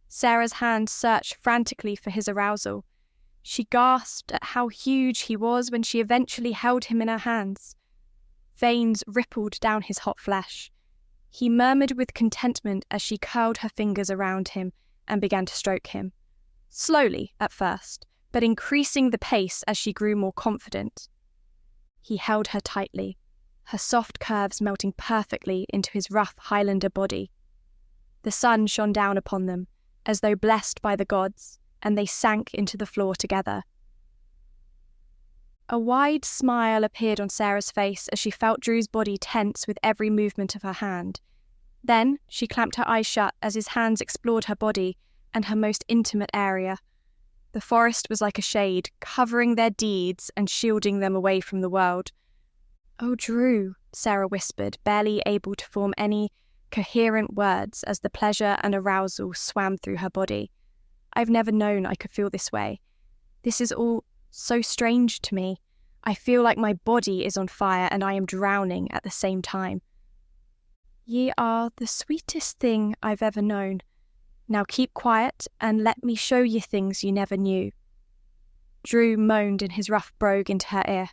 Sarah's hands searched frantically for his arousal. She gasped at how huge he was when she eventually held him in her hands. Veins rippled down his hot flesh. He murmured with contentment as she curled her fingers around him and began to stroke him. Slowly at first, but increasing the pace as she grew more confident. He held her tightly, her soft curves melting perfectly into his rough Highlander body. The sun shone down upon them, as though blessed by the gods, and they sank into the floor together. A wide smile appeared on Sarah's face as she felt Drew's body tense with every movement of her hand. Then she clamped her eyes shut as his hands explored her body and her most intimate area. The forest was like a shade, covering their deeds and shielding them away from the world. "Oh, Drew," Sarah whispered, barely able to form any coherent words as the pleasure and arousal swam through her body. "I've never known I could feel this way. This is all so strange to me. I feel like my body is on fire and I am drowning at the same time." "Ye are the sweetest thing I've ever known. Now keep quiet and let me show ye things you never knew." Drew moaned in his rough brogue into her ear.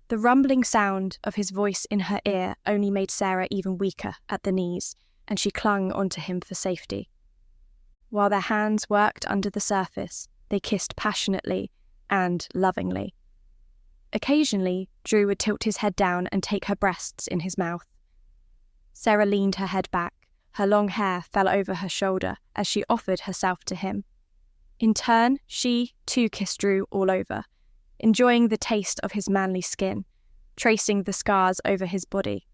The rumbling sound of his voice in her ear only made Sarah even weaker at the knees, and she clung onto him for safety. While their hands worked under the surface, they kissed passionately and lovingly. Occasionally, Drew would tilt his head down and take her breasts in his mouth. Sarah leaned her head back. Her long hair fell over her shoulder as she offered herself to him. In turn, she, too, kissed Drew all over, enjoying the taste of his manly skin, tracing the scars over his body.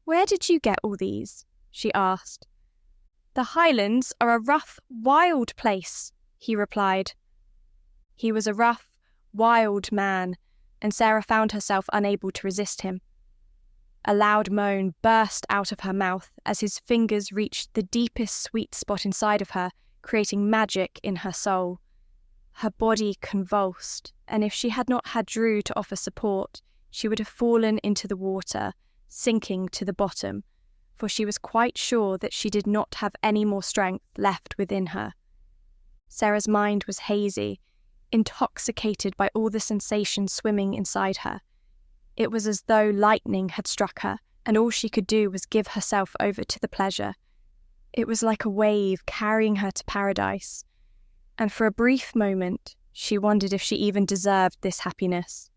"Where did you get all these?" she asked. "The Highlands are a rough, wild place," he replied. He was a rough, wild man, and Sarah found herself unable to resist him. A loud moan burst out of her mouth as his fingers reached the deepest sweet spot inside of her, creating magic in her soul. Her body convulsed, and if she had not had Drew to offer support, she would have fallen into the water, sinking to the bottom, for she was quite sure that she did not have any more strength left within her. Sarah's mind was hazy, intoxicated by all the sensations swimming inside her. It was as though lightning had struck her, and all she could do was give herself over to the pleasure. It was like a wave carrying her to paradise, and for a brief moment she wondered if she even deserved this happiness.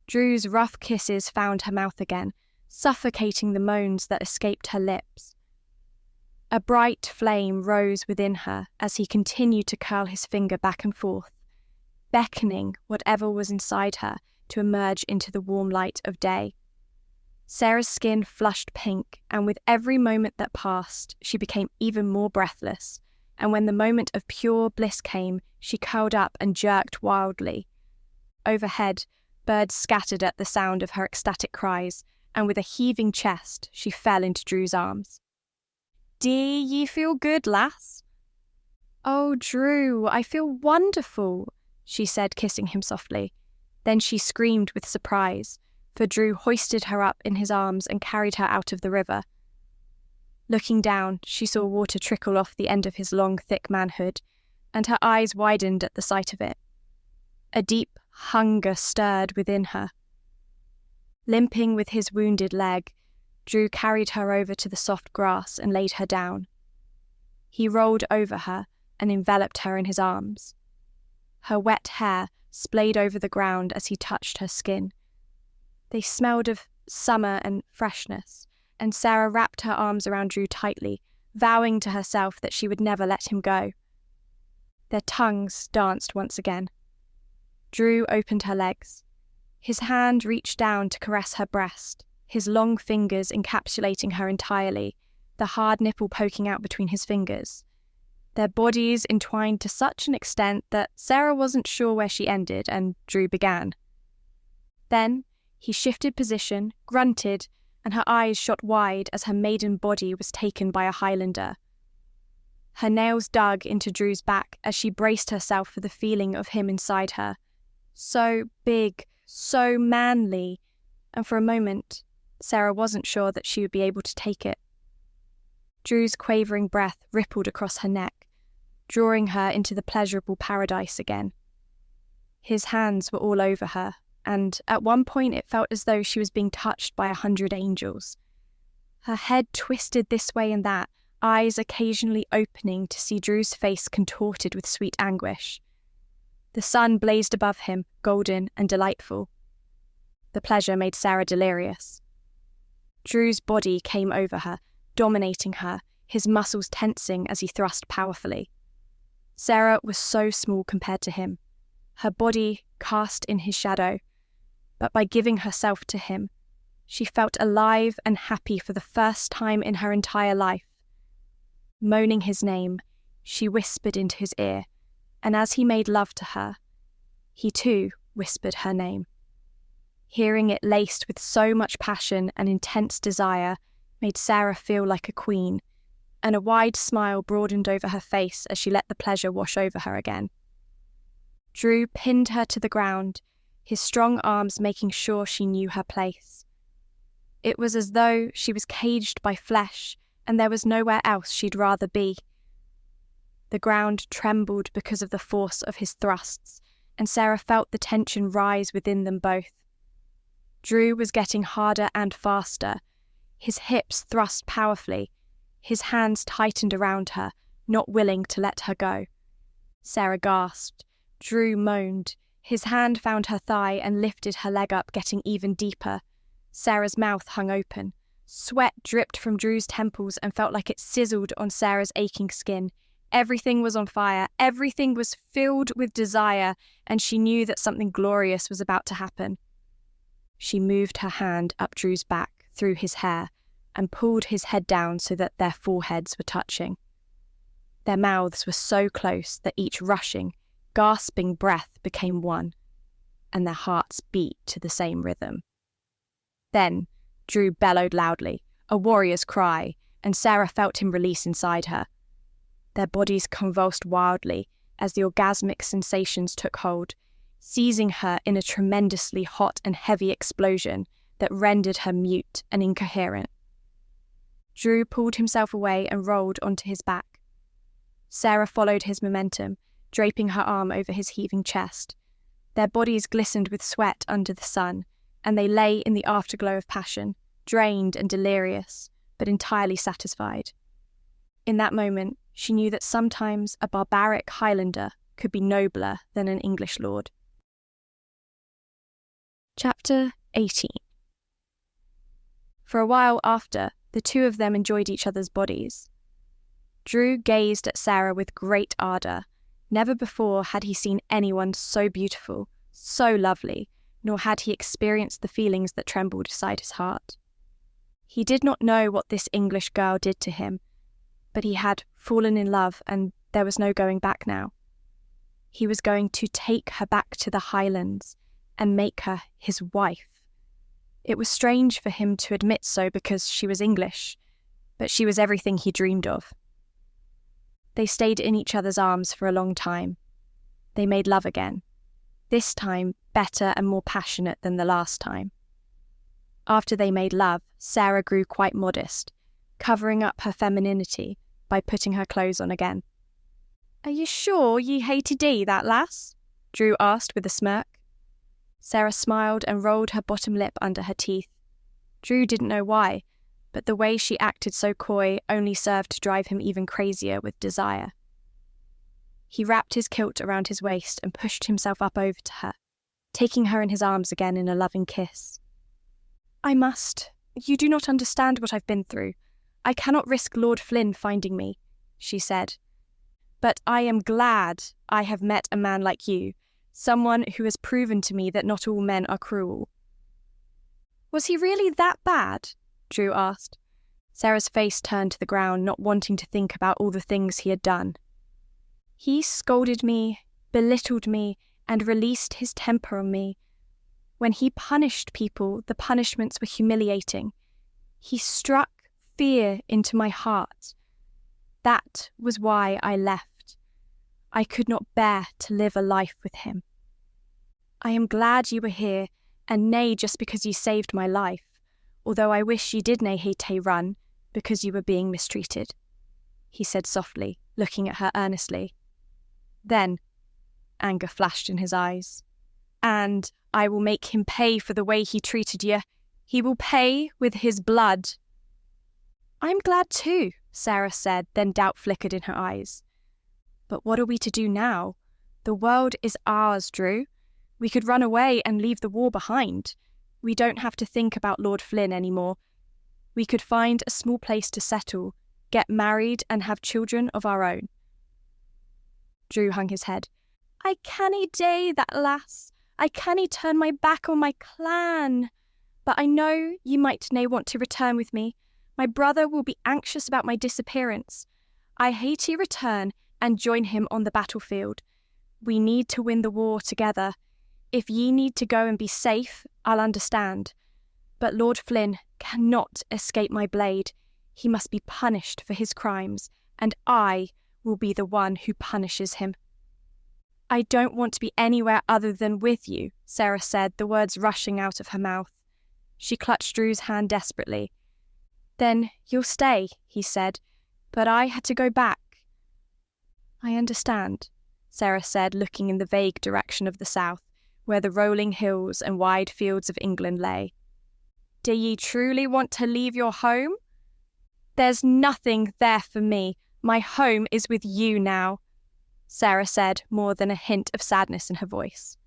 Drew's rough kisses found her mouth again, suffocating the moans that escaped her lips. A bright flame rose within her as he continued to curl his finger back and forth, beckoning whatever was inside her to emerge into the warm light of day. Sarah's skin flushed pink, and with every moment that passed, she became even more breathless, and when the moment of pure bliss came, she curled up and jerked wildly. Overhead, birds scattered at the sound of her ecstatic cries, and with a heaving chest, she fell into Drew's arms. "Do ye feel good, lass?" "Oh, Drew, I feel wonderful," she said, kissing him softly. Then she screamed with surprise, for Drew hoisted her up in his arms and carried her out of the river. Looking down, she saw water trickle off the end of his long, thick manhood, and her eyes widened at the sight of it. A deep hunger stirred within her. Limping with his wounded leg, Drew carried her over to the soft grass and laid her down. He rolled over her and enveloped her in his arms. Her wet hair splayed over the ground as he touched her skin. They smelled of summer and freshness, and Sarah wrapped her arms around Drew tightly, vowing to herself that she would never let him go. Their tongues danced once again. Drew opened her legs. His hand reached down to caress her breast, his long fingers encapsulating her entirely, the hard nipple poking out between his fingers. Their bodies entwined to such an extent that Sarah wasn't sure where she ended and Drew began. Then he shifted position, grunted, and her eyes shot wide as her maiden body was taken by a Highlander. Her nails dug into Drew's back as she braced herself for the feeling of him inside her. So big, so manly, and for a moment, Sarah wasn't sure that she would be able to take it. Drew's quavering breath rippled across her neck, drawing her into the pleasurable paradise again. His hands were all over her, and at one point it felt as though she was being touched by 100 angels. Her head twisted this way and that, eyes occasionally opening to see Drew's face contorted with sweet anguish. The sun blazed above him, golden and delightful. The pleasure made Sarah delirious. Drew's body came over her, dominating her, his muscles tensing as he thrust powerfully. Sarah was so small compared to him, her body cast in his shadow, but by giving herself to him, she felt alive and happy for the first time in her entire life. Moaning his name, she whispered into his ear, and as he made love to her, he too whispered her name. Hearing it laced with so much passion and intense desire made Sarah feel like a queen, and a wide smile broadened over her face as she let the pleasure wash over her again. Drew pinned her to the ground, his strong arms making sure she knew her place. It was as though she was caged by flesh, and there was nowhere else she'd rather be. The ground trembled because of the force of his thrusts, and Sarah felt the tension rise within them both. Drew was getting harder and faster. His hips thrust powerfully. His hands tightened around her, not willing to let her go. Sarah gasped. Drew moaned. His hand found her thigh and lifted her leg up, getting even deeper. Sarah's mouth hung open. Sweat dripped from Drew's temples and felt like it sizzled on Sarah's aching skin. Everything was on fire. Everything was filled with desire, and she knew that something glorious was about to happen. She moved her hand up Drew's back, through his hair, and pulled his head down so that their foreheads were touching. Their mouths were so close that each rushing, gasping breath became one, and their hearts beat to the same rhythm. Then Drew bellowed loudly, a warrior's cry, and Sarah felt him release inside her. Their bodies convulsed wildly as the orgasmic sensations took hold, seizing her in a tremendously hot and heavy explosion that rendered her mute and incoherent. Drew pulled himself away and rolled onto his back. Sarah followed his momentum, draping her arm over his heaving chest. Their bodies glistened with sweat under the sun, and they lay in the afterglow of passion, drained and delirious, but entirely satisfied. In that moment, she knew that sometimes a barbaric Highlander could be nobler than an English lord. Chapter 18. For a while after, the two of them enjoyed each other's bodies. Drew gazed at Sarah with great ardour. Never before had he seen anyone so beautiful, so lovely, nor had he experienced the feelings that trembled inside his heart. He did not know what this English girl did to him, but he had fallen in love, and there was no going back now. He was going to take her back to the Highlands and make her his wife. It was strange for him to admit so because she was English, but she was everything he dreamed of. They stayed in each other's arms for a long time. They made love again, this time better and more passionate than the last time. After they made love, Sarah grew quite modest, covering up her femininity by putting her clothes on again. "Are you sure ye hated thee, that lass?" Drew asked with a smirk. Sarah smiled and rolled her bottom lip under her teeth. Drew didn't know why, but the way she acted so coy only served to drive him even crazier with desire. He wrapped his kilt around his waist and pushed himself up over to her, taking her in his arms again in a loving kiss. "I must. You do not understand what I've been through. I cannot risk Lord Flynn finding me," she said. "But I am glad I have met a man like you, someone who has proven to me that not all men are cruel." "Was he really that bad?" Drew asked. Sarah's face turned to the ground, not wanting to think about all the things he had done. "He scolded me, belittled me, and released his temper on me. When he punished people, the punishments were humiliating. He struck fear into my heart. That was why I left. I could not bear to live a life with him. I am glad you were here, and nay just because you saved my life, although I wish you did nae hae run, because you were being mistreated," he said softly, looking at her earnestly. Then, anger flashed in his eyes. "And I will make him pay for the way he treated you. He will pay with his blood." "I'm glad too," Sarah said, then doubt flickered in her eyes. "But what are we to do now? The world is ours, Drew. We could run away and leave the war behind. We don't have to think about Lord Flynn anymore. We could find a small place to settle, get married and have children of our own." Drew hung his head. "I cannae dae that, lass. I cannae turn my back on my clan. But I know ye might nae want to return with me. My brother will be anxious about my disappearance. I hae to return and join him on the battlefield. We need to win the war together. If ye need to go and be safe, I'll understand. But Lord Flynn cannot escape my blade. He must be punished for his crimes, and I will be the one who punishes him." "I don't want to be anywhere other than with you," Sarah said, the words rushing out of her mouth. She clutched Drew's hand desperately. "Then you'll stay," he said, "but I had to go back." "I understand," Sarah said, looking in the vague direction of the south, where the rolling hills and wide fields of England lay. "Do ye truly want to leave your home?" "There's nothing there for me. My home is with you now," Sarah said, more than a hint of sadness in her voice.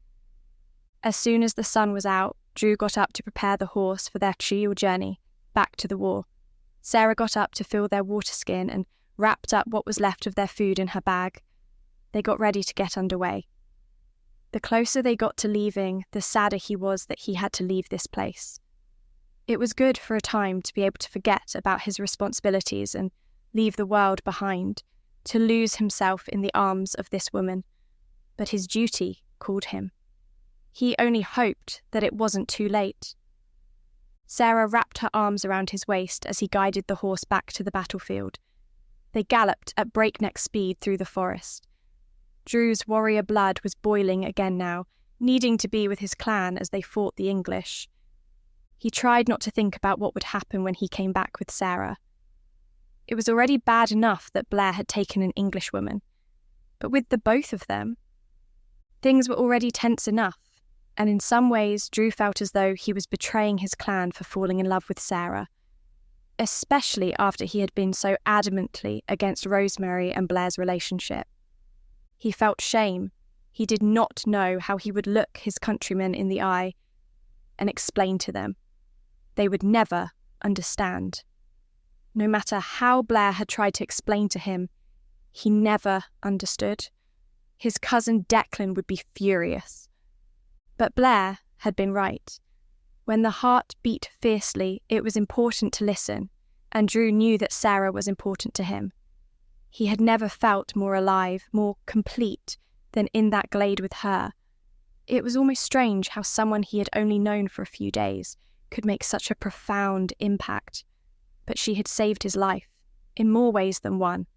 As soon as the sun was out, Drew got up to prepare the horse for their trial journey back to the war. Sarah got up to fill their water skin and wrapped up what was left of their food in her bag. They got ready to get underway. The closer they got to leaving, the sadder he was that he had to leave this place. It was good for a time to be able to forget about his responsibilities and leave the world behind, to lose himself in the arms of this woman. But his duty called him. He only hoped that it wasn't too late. Sarah wrapped her arms around his waist as he guided the horse back to the battlefield. They galloped at breakneck speed through the forest. Drew's warrior blood was boiling again now, needing to be with his clan as they fought the English. He tried not to think about what would happen when he came back with Sarah. It was already bad enough that Blair had taken an Englishwoman, but with the both of them, things were already tense enough, and in some ways Drew felt as though he was betraying his clan for falling in love with Sarah, especially after he had been so adamantly against Rosemary and Blair's relationship. He felt shame. He did not know how he would look his countrymen in the eye and explain to them. They would never understand. No matter how Blair had tried to explain to him, he never understood. His cousin Declan would be furious. But Blair had been right. When the heart beat fiercely, it was important to listen, and Drew knew that Sarah was important to him. He had never felt more alive, more complete than in that glade with her. It was almost strange how someone he had only known for a few days could make such a profound impact. But she had saved his life, in more ways than one.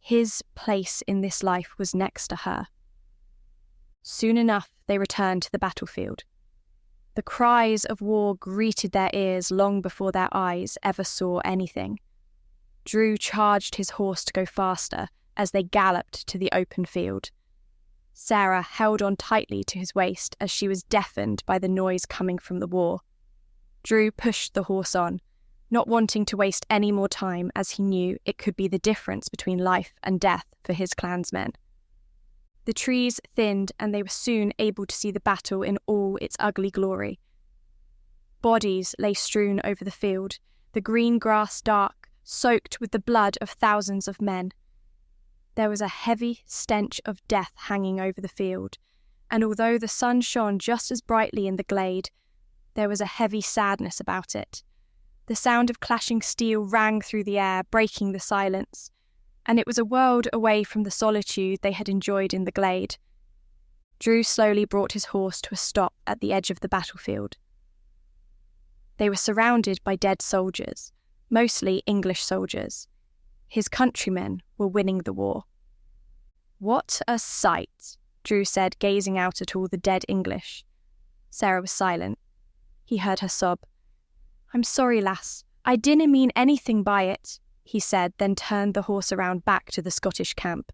His place in this life was next to her. Soon enough, they returned to the battlefield. The cries of war greeted their ears long before their eyes ever saw anything. Drew charged his horse to go faster as they galloped to the open field. Sarah held on tightly to his waist as she was deafened by the noise coming from the war. Drew pushed the horse on, not wanting to waste any more time as he knew it could be the difference between life and death for his clansmen. The trees thinned and they were soon able to see the battle in all its ugly glory. Bodies lay strewn over the field, the green grass dark, soaked with the blood of thousands of men. There was a heavy stench of death hanging over the field, and although the sun shone just as brightly in the glade, there was a heavy sadness about it. The sound of clashing steel rang through the air, breaking the silence, and it was a world away from the solitude they had enjoyed in the glade. Drew slowly brought his horse to a stop at the edge of the battlefield. They were surrounded by dead soldiers, mostly English soldiers. His countrymen were winning the war. "What a sight," Drew said, gazing out at all the dead English. Sarah was silent. He heard her sob. "I'm sorry, lass. I dinna mean anything by it," he said, then turned the horse around back to the Scottish camp.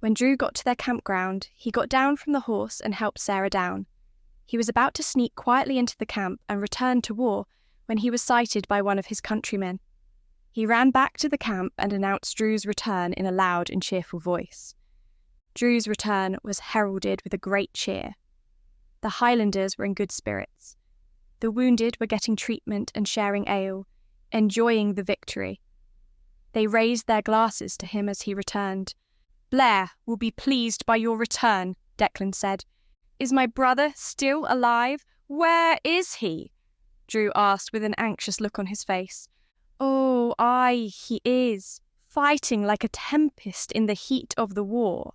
When Drew got to their campground, he got down from the horse and helped Sarah down. He was about to sneak quietly into the camp and return to war when he was sighted by one of his countrymen. He ran back to the camp and announced Drew's return in a loud and cheerful voice. Drew's return was heralded with a great cheer. The Highlanders were in good spirits. The wounded were getting treatment and sharing ale, enjoying the victory. They raised their glasses to him as he returned. "Blair will be pleased by your return," Declan said. "Is my brother still alive? Where is he?" Drew asked with an anxious look on his face. "Oh, aye, he is, fighting like a tempest in the heat of the war.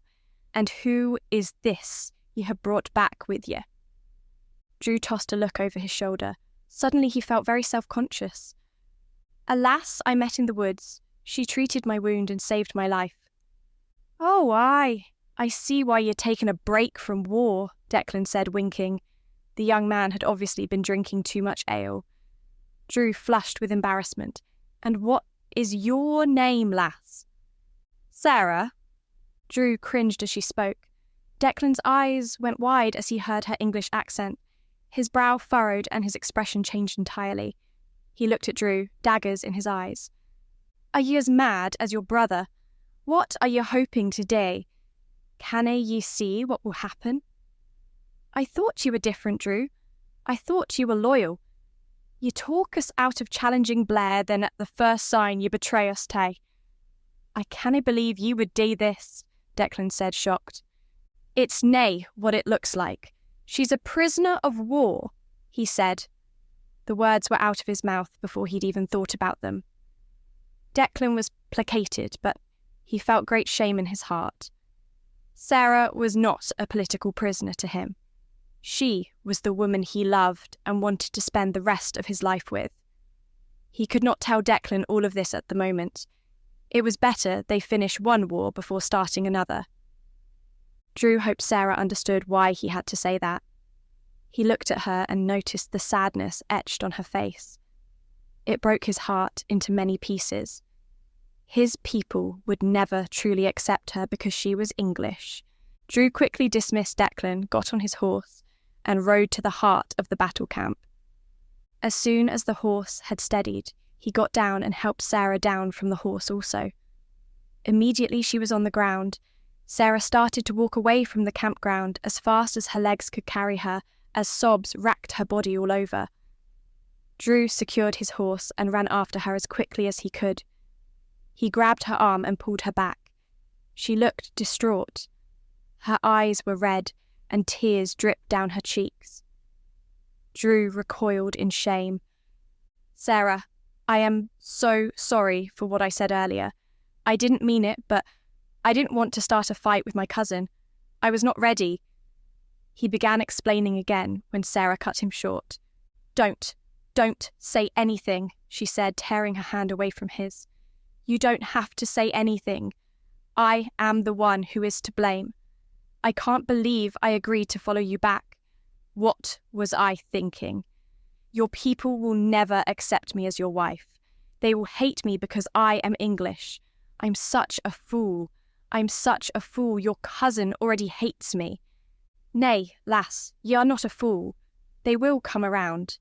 And who is this ye have brought back with ye?" Drew tossed a look over his shoulder. Suddenly he felt very self-conscious. "A lass I met in the woods. She treated my wound and saved my life." "Oh, aye, I see why you're taking a break from war," Declan said, winking. The young man had obviously been drinking too much ale. Drew flushed with embarrassment. "And what is your name, lass?" "Sarah." Drew cringed as she spoke. Declan's eyes went wide as he heard her English accent. His brow furrowed and his expression changed entirely. He looked at Drew, daggers in his eyes. "Are ye as mad as your brother? What are ye hoping today? Canna ye see what will happen?" "I thought ye were different, Drew. I thought ye were loyal. Ye talk us out of challenging Blair, then at the first sign ye betray us tae." "I canna believe ye would do this," Declan said, shocked. "It's nae what it looks like. She's a prisoner of war," he said. The words were out of his mouth before he'd even thought about them. Declan was placated, but he felt great shame in his heart. Sarah was not a political prisoner to him. She was the woman he loved and wanted to spend the rest of his life with. He could not tell Declan all of this at the moment. It was better they finish one war before starting another. Drew hoped Sarah understood why he had to say that. He looked at her and noticed the sadness etched on her face. It broke his heart into many pieces. His people would never truly accept her because she was English. Drew quickly dismissed Declan, got on his horse, and rode to the heart of the battle camp. As soon as the horse had steadied, he got down and helped Sarah down from the horse also. Immediately she was on the ground. Sarah started to walk away from the campground as fast as her legs could carry her, as sobs racked her body all over. Drew secured his horse and ran after her as quickly as he could. He grabbed her arm and pulled her back. She looked distraught. Her eyes were red and tears dripped down her cheeks. Drew recoiled in shame. "Sarah, I am so sorry for what I said earlier. I didn't mean it, but I didn't want to start a fight with my cousin. I was not ready." He began explaining again when Sarah cut him short. Don't say anything," she said, tearing her hand away from his. "You don't have to say anything. I am the one who is to blame. I can't believe I agreed to follow you back. What was I thinking? Your people will never accept me as your wife. They will hate me because I am English. I'm such a fool. I'm such a fool. Your cousin already hates me." "Nay, lass, ye are not a fool. They will come around.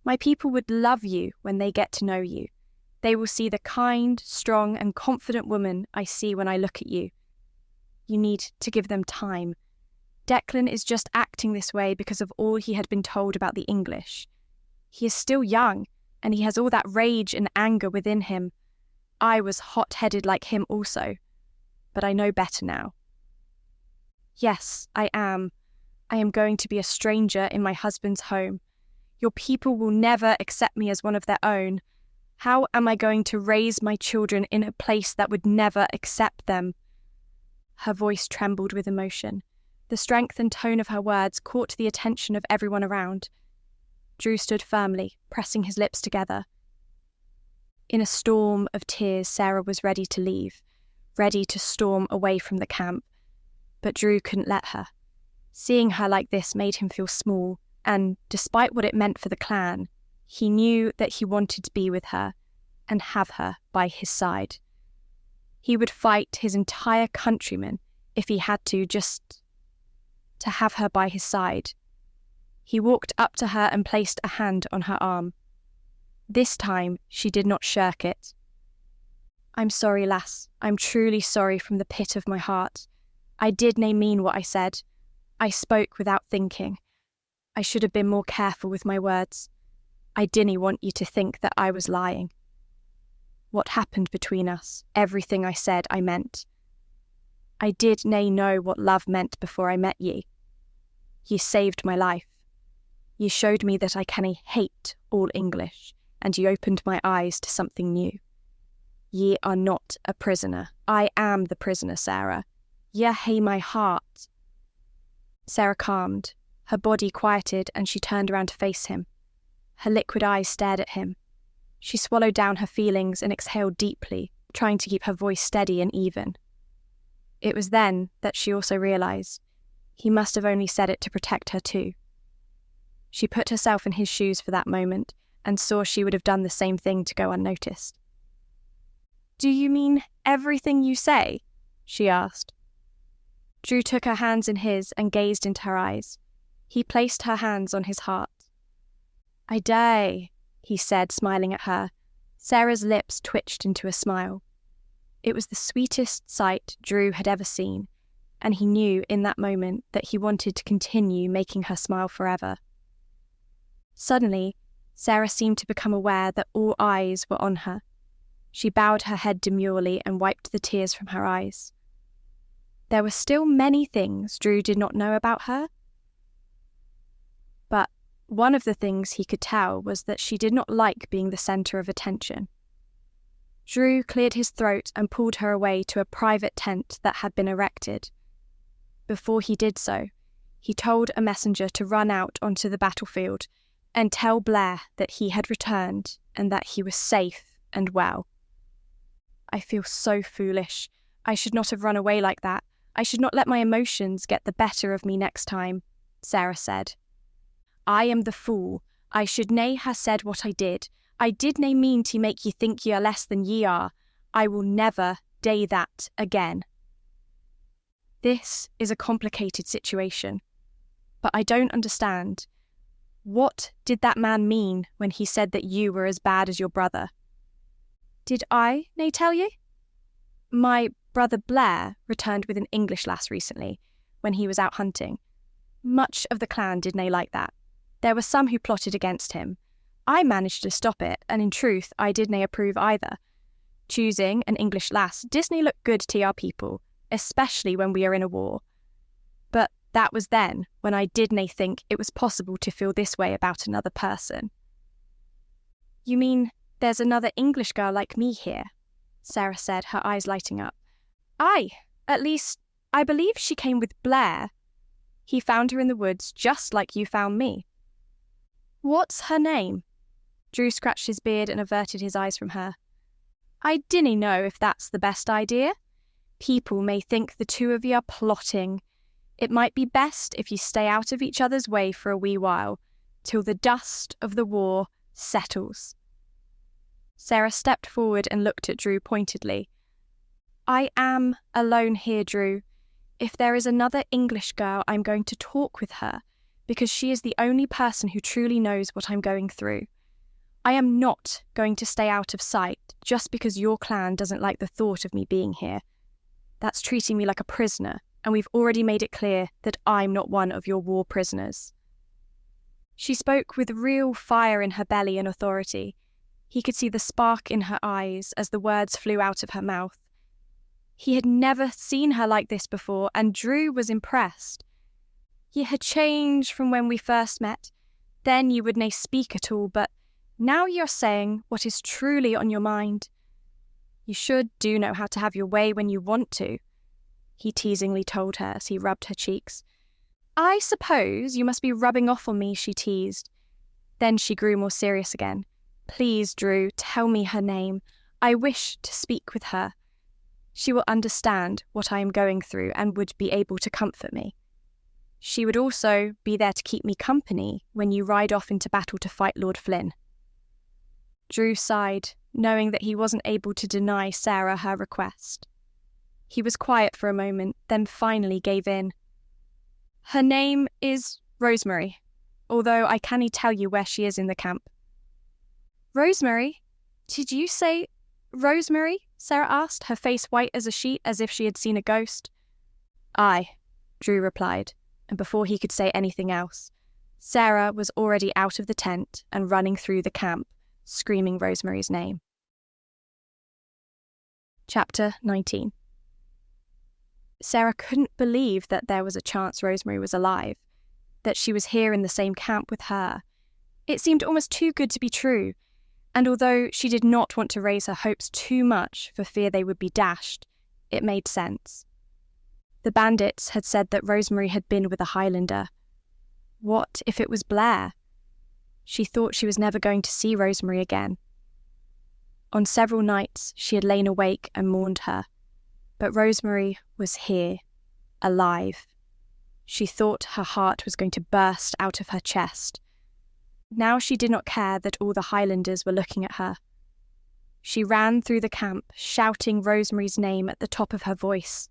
My people would love you when they get to know you. They will see the kind, strong and confident woman I see when I look at you. You need to give them time. Declan is just acting this way because of all he had been told about the English. He is still young, and he has all that rage and anger within him. I was hot-headed like him also, but I know better now. Yes, I am. I am going to be a stranger in my husband's home. Your people will never accept me as one of their own. How am I going to raise my children in a place that would never accept them?" Her voice trembled with emotion. The strength and tone of her words caught the attention of everyone around. Drew stood firmly, pressing his lips together. In a storm of tears, Sarah was ready to leave, ready to storm away from the camp. But Drew couldn't let her. Seeing her like this made him feel small, and despite what it meant for the clan, he knew that he wanted to be with her and have her by his side. He would fight his entire countrymen if he had to, just to have her by his side. He walked up to her and placed a hand on her arm. This time she did not shirk it. "I'm sorry, lass. I'm truly sorry from the pit of my heart. I did nae mean what I said. I spoke without thinking. I should have been more careful with my words. I didn't want you to think that I was lying. What happened between us, everything I said I meant. I did nae know what love meant before I met ye. Ye saved my life. Ye showed me that I cannae hate all English, and ye opened my eyes to something new. Ye are not a prisoner. I am the prisoner, Sarah. Ye hae my heart." Sarah calmed. Her body quieted and she turned around to face him. Her liquid eyes stared at him. She swallowed down her feelings and exhaled deeply, trying to keep her voice steady and even. It was then that she also realised he must have only said it to protect her too. She put herself in his shoes for that moment and saw she would have done the same thing to go unnoticed. "Do you mean everything you say?" she asked. Drew took her hands in his and gazed into her eyes. He placed her hands on his heart. "I die," he said, smiling at her. Sarah's lips twitched into a smile. It was the sweetest sight Drew had ever seen, and he knew in that moment that he wanted to continue making her smile forever. Suddenly, Sarah seemed to become aware that all eyes were on her. She bowed her head demurely and wiped the tears from her eyes. There were still many things Drew did not know about her, but one of the things he could tell was that she did not like being the centre of attention. Drew cleared his throat and pulled her away to a private tent that had been erected. Before he did so, he told a messenger to run out onto the battlefield and tell Blair that he had returned and that he was safe and well. "I feel so foolish. I should not have run away like that. I should not let my emotions get the better of me next time," Sarah said. "I am the fool. I should nae ha' said what I did. I did nae mean to make ye think ye are less than ye are. I will never dae that again." This is a complicated situation, but I don't understand. What did that man mean when he said that you were as bad as your brother? "Did I nae tell ye? My brother Blair returned with an English lass recently, when he was out hunting. Much of the clan did nae like that. There were some who plotted against him. I managed to stop it, and in truth I did nae approve either. Choosing an English lass does nae look good to our people, especially when we are in a war. But that was then, when I did nae think it was possible to feel this way about another person." "You mean there's another English girl like me here?" Sarah said, her eyes lighting up. "Aye, at least, I believe she came with Blair. He found her in the woods just like you found me." "What's her name?" Drew scratched his beard and averted his eyes from her. "I dinna know if that's the best idea. People may think the two of you are plotting. It might be best if you stay out of each other's way for a wee while, till the dust of the war settles." Sarah stepped forward and looked at Drew pointedly. "I am alone here, Drew. If there is another English girl, I'm going to talk with her, because she is the only person who truly knows what I'm going through. I am not going to stay out of sight just because your clan doesn't like the thought of me being here. That's treating me like a prisoner, and we've already made it clear that I'm not one of your war prisoners." She spoke with real fire in her belly and authority. He could see the spark in her eyes as the words flew out of her mouth. He had never seen her like this before, and Drew was impressed. "Ye had changed from when we first met. Then you would nae speak at all, but now you're saying what is truly on your mind. You should do know how to have your way when you want to," he teasingly told her as he rubbed her cheeks. "I suppose you must be rubbing off on me," she teased. Then she grew more serious again. "Please, Drew, tell me her name. I wish to speak with her. She will understand what I am going through and would be able to comfort me. She would also be there to keep me company when you ride off into battle to fight Lord Flynn." Drew sighed, knowing that he wasn't able to deny Sarah her request. He was quiet for a moment, then finally gave in. "Her name is Rosemary, although I cannae tell you where she is in the camp." "Rosemary? Did you say Rosemary?" Sarah asked, her face white as a sheet as if she had seen a ghost. "Aye," Drew replied, and before he could say anything else, Sarah was already out of the tent and running through the camp, screaming Rosemary's name. Chapter 19. Sarah couldn't believe that there was a chance Rosemary was alive, that she was here in the same camp with her. It seemed almost too good to be true, and although she did not want to raise her hopes too much for fear they would be dashed, it made sense. The bandits had said that Rosemary had been with a Highlander. What if it was Blair? She thought she was never going to see Rosemary again. On several nights she had lain awake and mourned her, but Rosemary was here, alive. She thought her heart was going to burst out of her chest. Now she did not care that all the Highlanders were looking at her. She ran through the camp, shouting Rosemary's name at the top of her voice.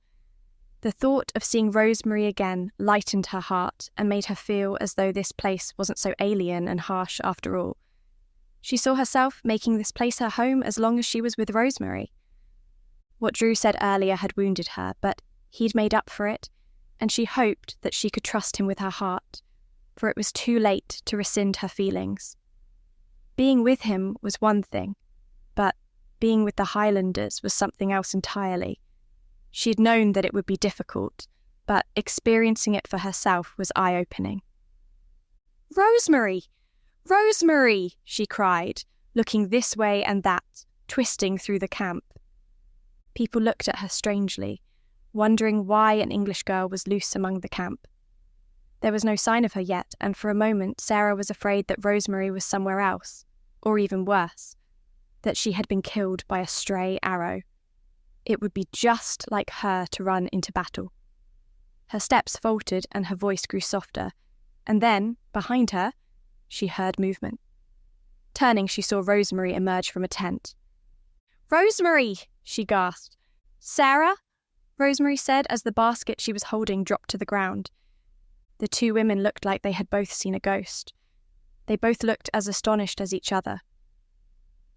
The thought of seeing Rosemary again lightened her heart and made her feel as though this place wasn't so alien and harsh after all. She saw herself making this place her home as long as she was with Rosemary. What Drew said earlier had wounded her, but he'd made up for it, and she hoped that she could trust him with her heart, for it was too late to rescind her feelings. Being with him was one thing, but being with the Highlanders was something else entirely. She had known that it would be difficult, but experiencing it for herself was eye-opening. "Rosemary! Rosemary!" she cried, looking this way and that, twisting through the camp. People looked at her strangely, wondering why an English girl was loose among the camp. There was no sign of her yet, and for a moment Sarah was afraid that Rosemary was somewhere else, or even worse, that she had been killed by a stray arrow. It would be just like her to run into battle. Her steps faltered and her voice grew softer, and then, behind her, she heard movement. Turning, she saw Rosemary emerge from a tent. "Rosemary!" she gasped. "Sarah?" Rosemary said as the basket she was holding dropped to the ground. The two women looked like they had both seen a ghost. They both looked as astonished as each other.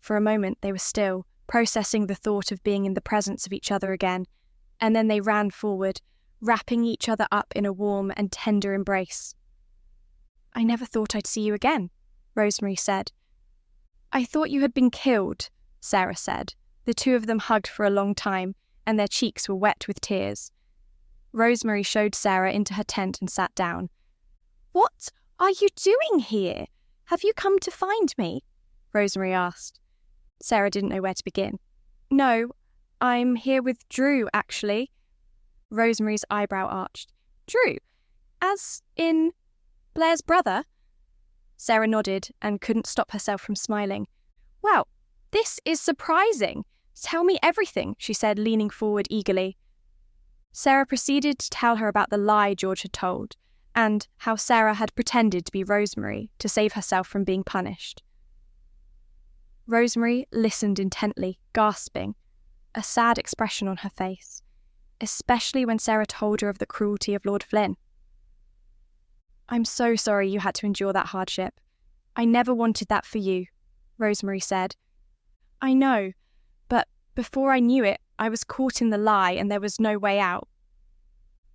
For a moment they were still, processing the thought of being in the presence of each other again, and then they ran forward, wrapping each other up in a warm and tender embrace. "I never thought I'd see you again," Rosemary said. "I thought you had been killed," Sarah said. The two of them hugged for a long time, and their cheeks were wet with tears. Rosemary showed Sarah into her tent and sat down. "What are you doing here? Have you come to find me?" Rosemary asked. Sarah didn't know where to begin. "No, I'm here with Drew, actually." Rosemary's eyebrow arched. "Drew? As in Blair's brother?" Sarah nodded and couldn't stop herself from smiling. "Well, this is surprising. Tell me everything," she said, leaning forward eagerly. Sarah proceeded to tell her about the lie George had told, and how Sarah had pretended to be Rosemary to save herself from being punished. Rosemary listened intently, gasping, a sad expression on her face, especially when Sarah told her of the cruelty of Lord Flynn. "I'm so sorry you had to endure that hardship. I never wanted that for you," Rosemary said. "I know, but before I knew it, I was caught in the lie and there was no way out."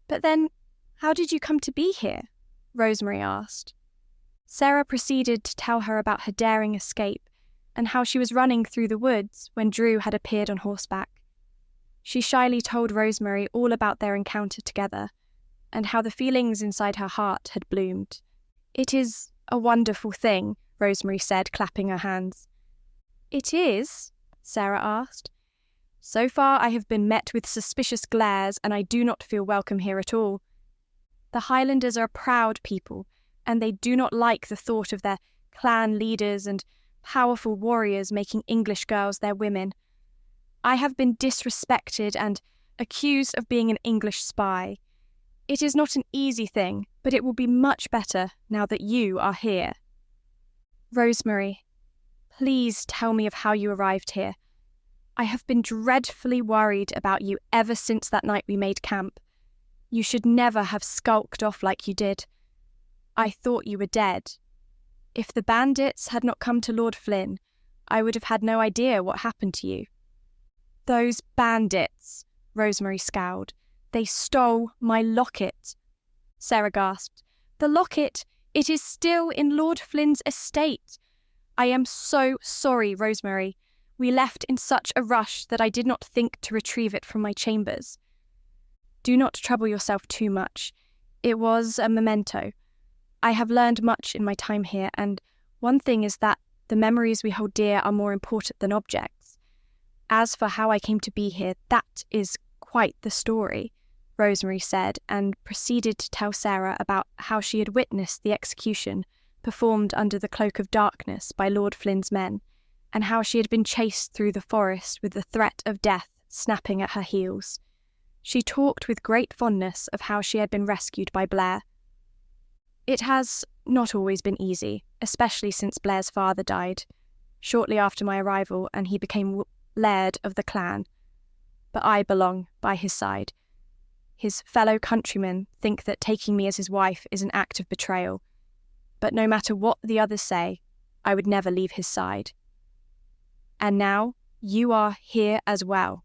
"But then, how did you come to be here?" Rosemary asked. Sarah proceeded to tell her about her daring escape and how she was running through the woods when Drew had appeared on horseback. She shyly told Rosemary all about their encounter together and how the feelings inside her heart had bloomed. "It is a wonderful thing," Rosemary said, clapping her hands. "It is?" Sarah asked. "So far I have been met with suspicious glares and I do not feel welcome here at all. The Highlanders are a proud people, and they do not like the thought of their clan leaders and powerful warriors making English girls their women. I have been disrespected and accused of being an English spy. It is not an easy thing, but it will be much better now that you are here. Rosemary, please tell me of how you arrived here. I have been dreadfully worried about you ever since that night we made camp. You should never have skulked off like you did. I thought you were dead. If the bandits had not come to Lord Flynn, I would have had no idea what happened to you." "Those bandits," Rosemary scowled. "They stole my locket." Sarah gasped. "The locket? It is still in Lord Flynn's estate. I am so sorry, Rosemary. We left in such a rush that I did not think to retrieve it from my chambers." "Do not trouble yourself too much. It was a memento. I have learned much in my time here, and one thing is that the memories we hold dear are more important than objects. As for how I came to be here, that is quite the story," Rosemary said, and proceeded to tell Sarah about how she had witnessed the execution performed under the cloak of darkness by Lord Flynn's men, and how she had been chased through the forest with the threat of death snapping at her heels. She talked with great fondness of how she had been rescued by Blair. "It has not always been easy, especially since Blair's father died, shortly after my arrival, and he became Laird of the clan. But I belong by his side. his fellow countrymen think that taking me as his wife is an act of betrayal. But no matter what the others say, I would never leave his side. And now you are here as well,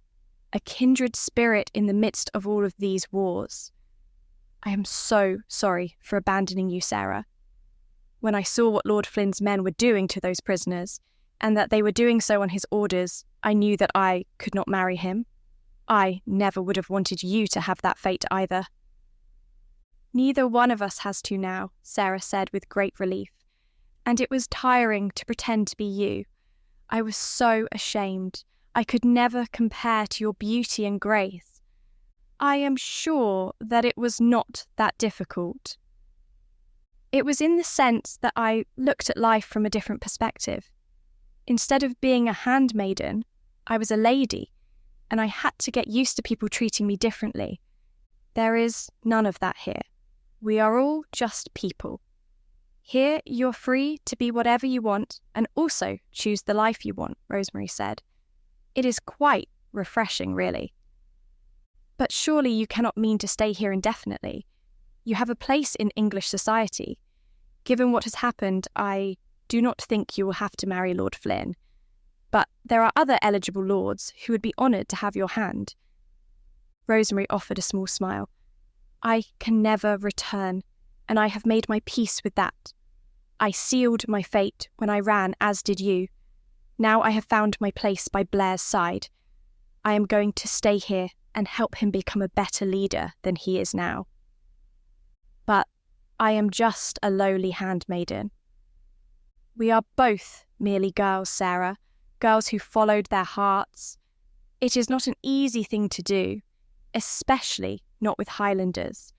a kindred spirit in the midst of all of these wars. I am so sorry for abandoning you, Sarah. When I saw what Lord Flynn's men were doing to those prisoners, and that they were doing so on his orders, I knew that I could not marry him. I never would have wanted you to have that fate either. Neither one of us has to now, Sarah said with great relief, and it was tiring to pretend to be you. I was so ashamed. I could never compare to your beauty and grace. I am sure that it was not that difficult. It was in the sense that I looked at life from a different perspective. Instead of being a handmaiden, I was a lady, and I had to get used to people treating me differently. There is none of that here. We are all just people. Here you're free to be whatever you want and also choose the life you want, Rosemary said. It is quite refreshing, really. But surely you cannot mean to stay here indefinitely. You have a place in English society. Given what has happened, I do not think you will have to marry Lord Flynn. But there are other eligible lords who would be honoured to have your hand. Rosemary offered a small smile. I can never return, and I have made my peace with that. I sealed my fate when I ran, as did you. Now I have found my place by Blair's side. I am going to stay here and help him become a better leader than he is now. But I am just a lowly handmaiden. We are both merely girls, Sarah, girls who followed their hearts. It is not an easy thing to do, especially not with Highlanders.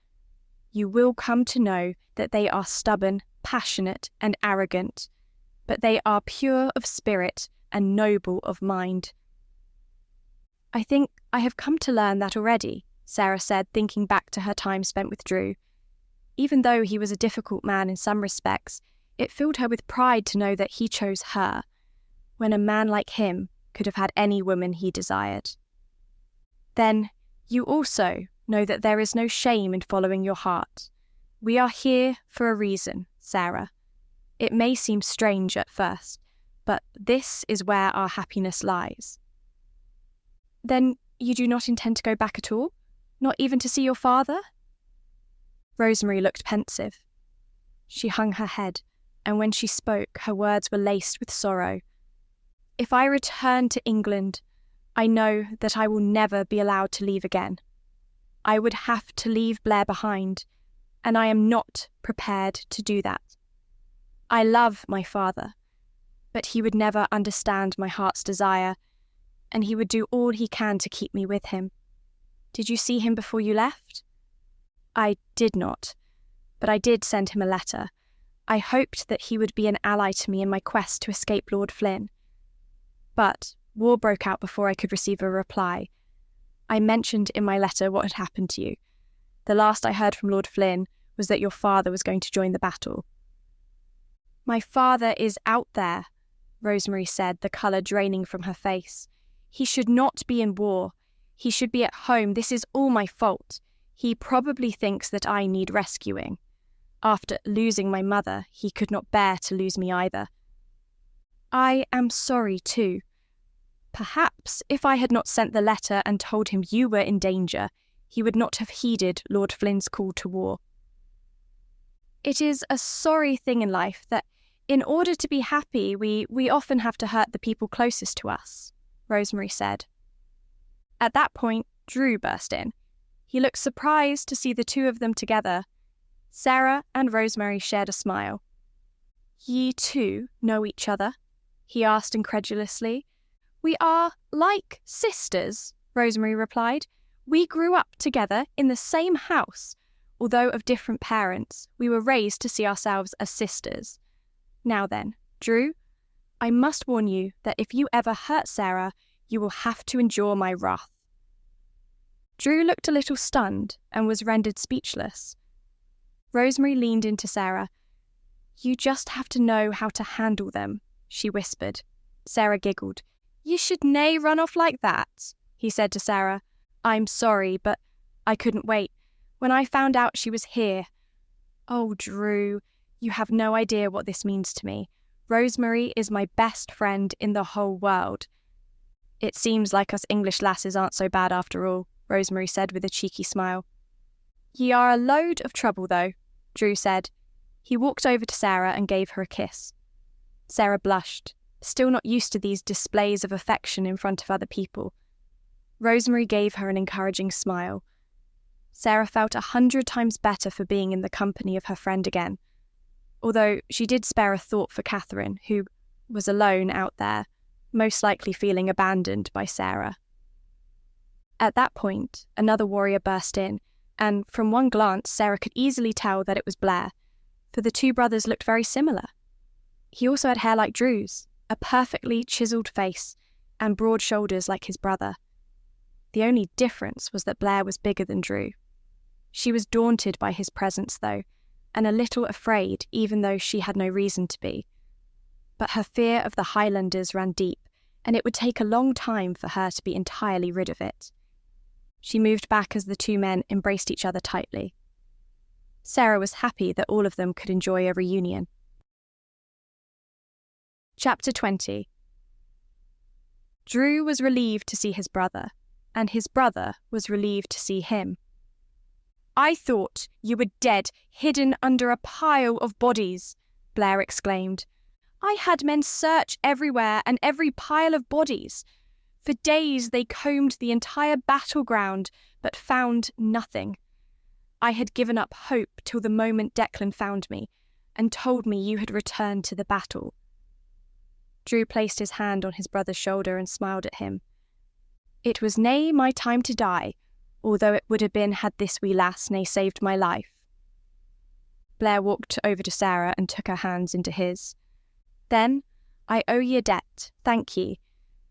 You will come to know that they are stubborn, passionate, and arrogant, but they are pure of spirit and noble of mind. I think I have come to learn that already, Sarah said, thinking back to her time spent with Drew. Even though he was a difficult man in some respects, it filled her with pride to know that he chose her, when a man like him could have had any woman he desired. Then you also know that there is no shame in following your heart. We are here for a reason, Sarah. It may seem strange at first, but this is where our happiness lies. Then you do not intend to go back at all? Not even to see your father? Rosemary looked pensive. She hung her head, and when she spoke, her words were laced with sorrow. If I return to England, I know that I will never be allowed to leave again. I would have to leave Blair behind, and I am not prepared to do that. I love my father, but he would never understand my heart's desire, and he would do all he can to keep me with him. Did you see him before you left? I did not, but I did send him a letter. I hoped that he would be an ally to me in my quest to escape Lord Flynn. But war broke out before I could receive a reply. I mentioned in my letter what had happened to you. The last I heard from Lord Flynn was that your father was going to join the battle. My father is out there, Rosemary said, the colour draining from her face. He should not be in war. He should be at home. This is all my fault. He probably thinks that I need rescuing. After losing my mother, he could not bear to lose me either. I am sorry too. Perhaps if I had not sent the letter and told him you were in danger, he would not have heeded Lord Flynn's call to war. It is a sorry thing in life that in order to be happy, we often have to hurt the people closest to us, Rosemary said. At that point, Drew burst in. He looked surprised to see the two of them together. Sarah and Rosemary shared a smile. Ye two know each other? He asked incredulously. We are like sisters, Rosemary replied. We grew up together in the same house. Although of different parents, we were raised to see ourselves as sisters. Now then, Drew, I must warn you that if you ever hurt Sarah, you will have to endure my wrath. Drew looked a little stunned and was rendered speechless. Rosemary leaned into Sarah. You just have to know how to handle them, she whispered. Sarah giggled. You should nae run off like that, he said to Sarah. I'm sorry, but I couldn't wait. When I found out she was here... Oh, Drew, you have no idea what this means to me. Rosemary is my best friend in the whole world. It seems like us English lasses aren't so bad after all, Rosemary said with a cheeky smile. Ye are a load of trouble, though, Drew said. He walked over to Sarah and gave her a kiss. Sarah blushed, still not used to these displays of affection in front of other people. Rosemary gave her an encouraging smile. Sarah felt 100 times better for being in the company of her friend again, although she did spare a thought for Catherine, who was alone out there, most likely feeling abandoned by Sarah. At that point, another warrior burst in, and from one glance Sarah could easily tell that it was Blair, for the two brothers looked very similar. He also had hair like Drew's, a perfectly chiselled face, and broad shoulders like his brother. The only difference was that Blair was bigger than Drew. She was daunted by his presence, though, and a little afraid, even though she had no reason to be. But her fear of the Highlanders ran deep, and it would take a long time for her to be entirely rid of it. She moved back as the two men embraced each other tightly. Sarah was happy that all of them could enjoy a reunion. Chapter 20. Drew was relieved to see his brother, and his brother was relieved to see him. I thought you were dead, hidden under a pile of bodies, Blair exclaimed. I had men search everywhere and every pile of bodies. For days they combed the entire battleground, but found nothing. I had given up hope till the moment Declan found me, and told me you had returned to the battle. Drew placed his hand on his brother's shoulder and smiled at him. It was nae my time to die, although it would have been had this wee lass nae saved my life. Blair walked over to Sarah and took her hands into his. Then, I owe ye a debt, thank ye.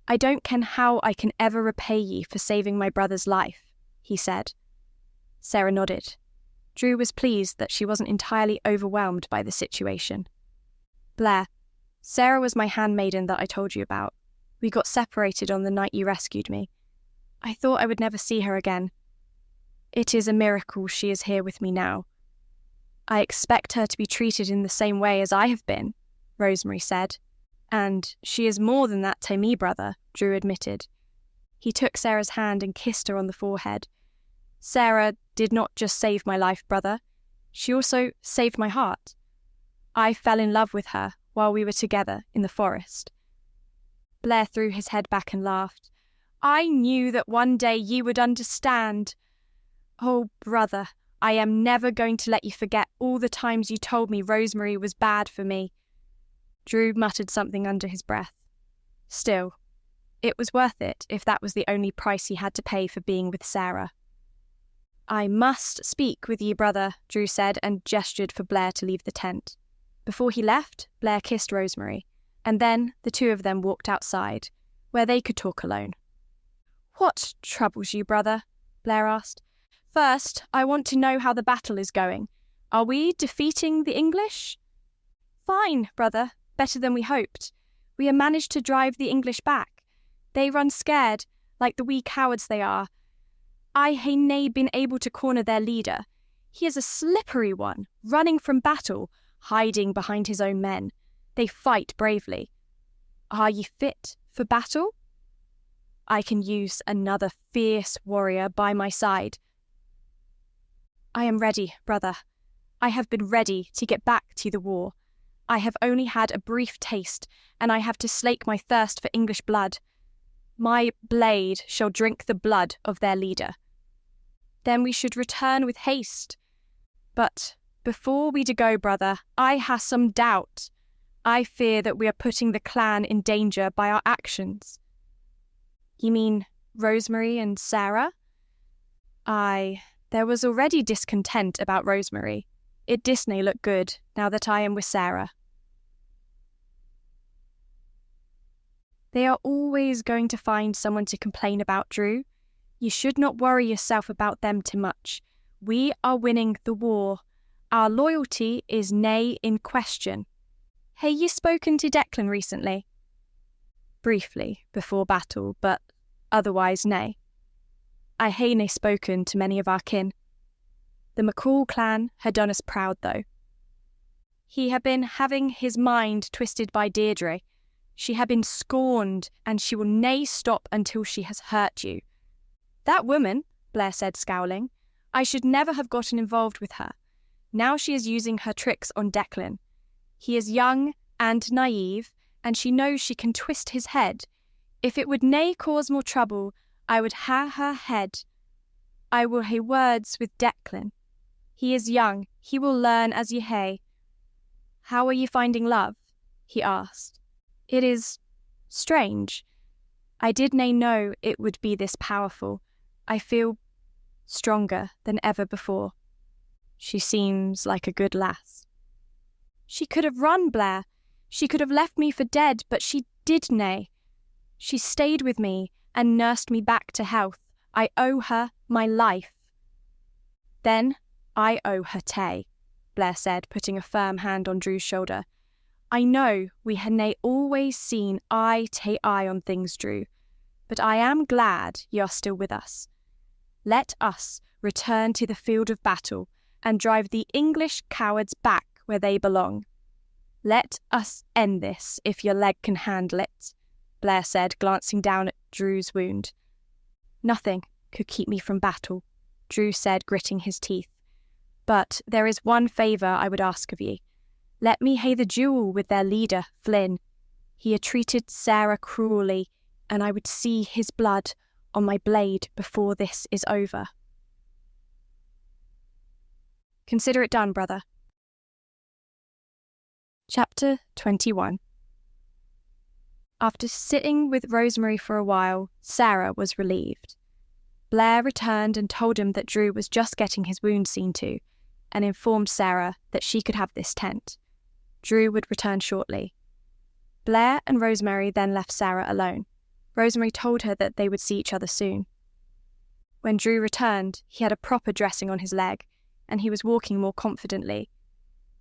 I don't ken how I can ever repay ye for saving my brother's life, he said. Sarah nodded. Drew was pleased that she wasn't entirely overwhelmed by the situation. Blair, Sarah was my handmaiden that I told you about. We got separated on the night you rescued me. I thought I would never see her again. It is a miracle she is here with me now. I expect her to be treated in the same way as I have been, Rosemary said. And she is more than that to me, brother, Drew admitted. He took Sarah's hand and kissed her on the forehead. Sarah did not just save my life, brother. She also saved my heart. I fell in love with her while we were together in the forest. Blair threw his head back and laughed. I knew that one day you would understand. Oh, brother, I am never going to let you forget all the times you told me Rosemary was bad for me. Drew muttered something under his breath. Still, it was worth it if that was the only price he had to pay for being with Sarah. I must speak with you, brother, Drew said and gestured for Blair to leave the tent. Before he left, Blair kissed Rosemary, and then the two of them walked outside, where they could talk alone. What troubles you, brother? Blair asked. First, I want to know how the battle is going. Are we defeating the English? Fine, brother. Better than we hoped. We have managed to drive the English back. They run scared, like the wee cowards they are. I hae nae been able to corner their leader. He is a slippery one, running from battle, hiding behind his own men. They fight bravely. Are ye fit for battle? I can use another fierce warrior by my side. I am ready, brother. I have been ready to get back to the war. I have only had a brief taste, and I have to slake my thirst for English blood. My blade shall drink the blood of their leader. Then we should return with haste. But before we do go, brother, I ha' some doubt. I fear that we are putting the clan in danger by our actions. You mean Rosemary and Sarah? Aye, there was already discontent about Rosemary. It disnae look good now that I am with Sarah. They are always going to find someone to complain about, Drew. You should not worry yourself about them too much. We are winning the war. Our loyalty is nae in question. Hae you spoken to Declan recently? Briefly, before battle, but otherwise nae. I hae nae spoken to many of our kin. The McCall clan had done us proud, though. He had been having his mind twisted by Deirdre. She had been scorned, and she will nae stop until she has hurt you. That woman, Blair said, scowling, I should never have gotten involved with her. Now she is using her tricks on Declan. He is young and naive, and she knows she can twist his head. If it would nae cause more trouble, I would ha her head. I will hae words with Declan. He is young, he will learn as ye hae. How are ye finding love? He asked. It is strange. I did nae know it would be this powerful. I feel stronger than ever before. She seems like a good lass. She could have run, Blair. She could have left me for dead, but she did nae. She stayed with me and nursed me back to health. I owe her my life. Then I owe her tae, Blair said, putting a firm hand on Drew's shoulder. I know we had nae always seen eye to eye on things, Drew, but I am glad ye are still with us. Let us return to the field of battle and drive the English cowards back where they belong. Let us end this if your leg can handle it, Blair said, glancing down at Drew's wound. Nothing could keep me from battle, Drew said, gritting his teeth. But there is one favour I would ask of ye. Let me hae the duel with their leader, Flynn. He had treated Sarah cruelly, and I would see his blood on my blade before this is over. Consider it done, brother. Chapter 21. After sitting with Rosemary for a while, Sarah was relieved. Blair returned and told him that Drew was just getting his wound seen to, and informed Sarah that she could have this tent. Drew would return shortly. Blair and Rosemary then left Sarah alone. Rosemary told her that they would see each other soon. When Drew returned, he had a proper dressing on his leg, and he was walking more confidently.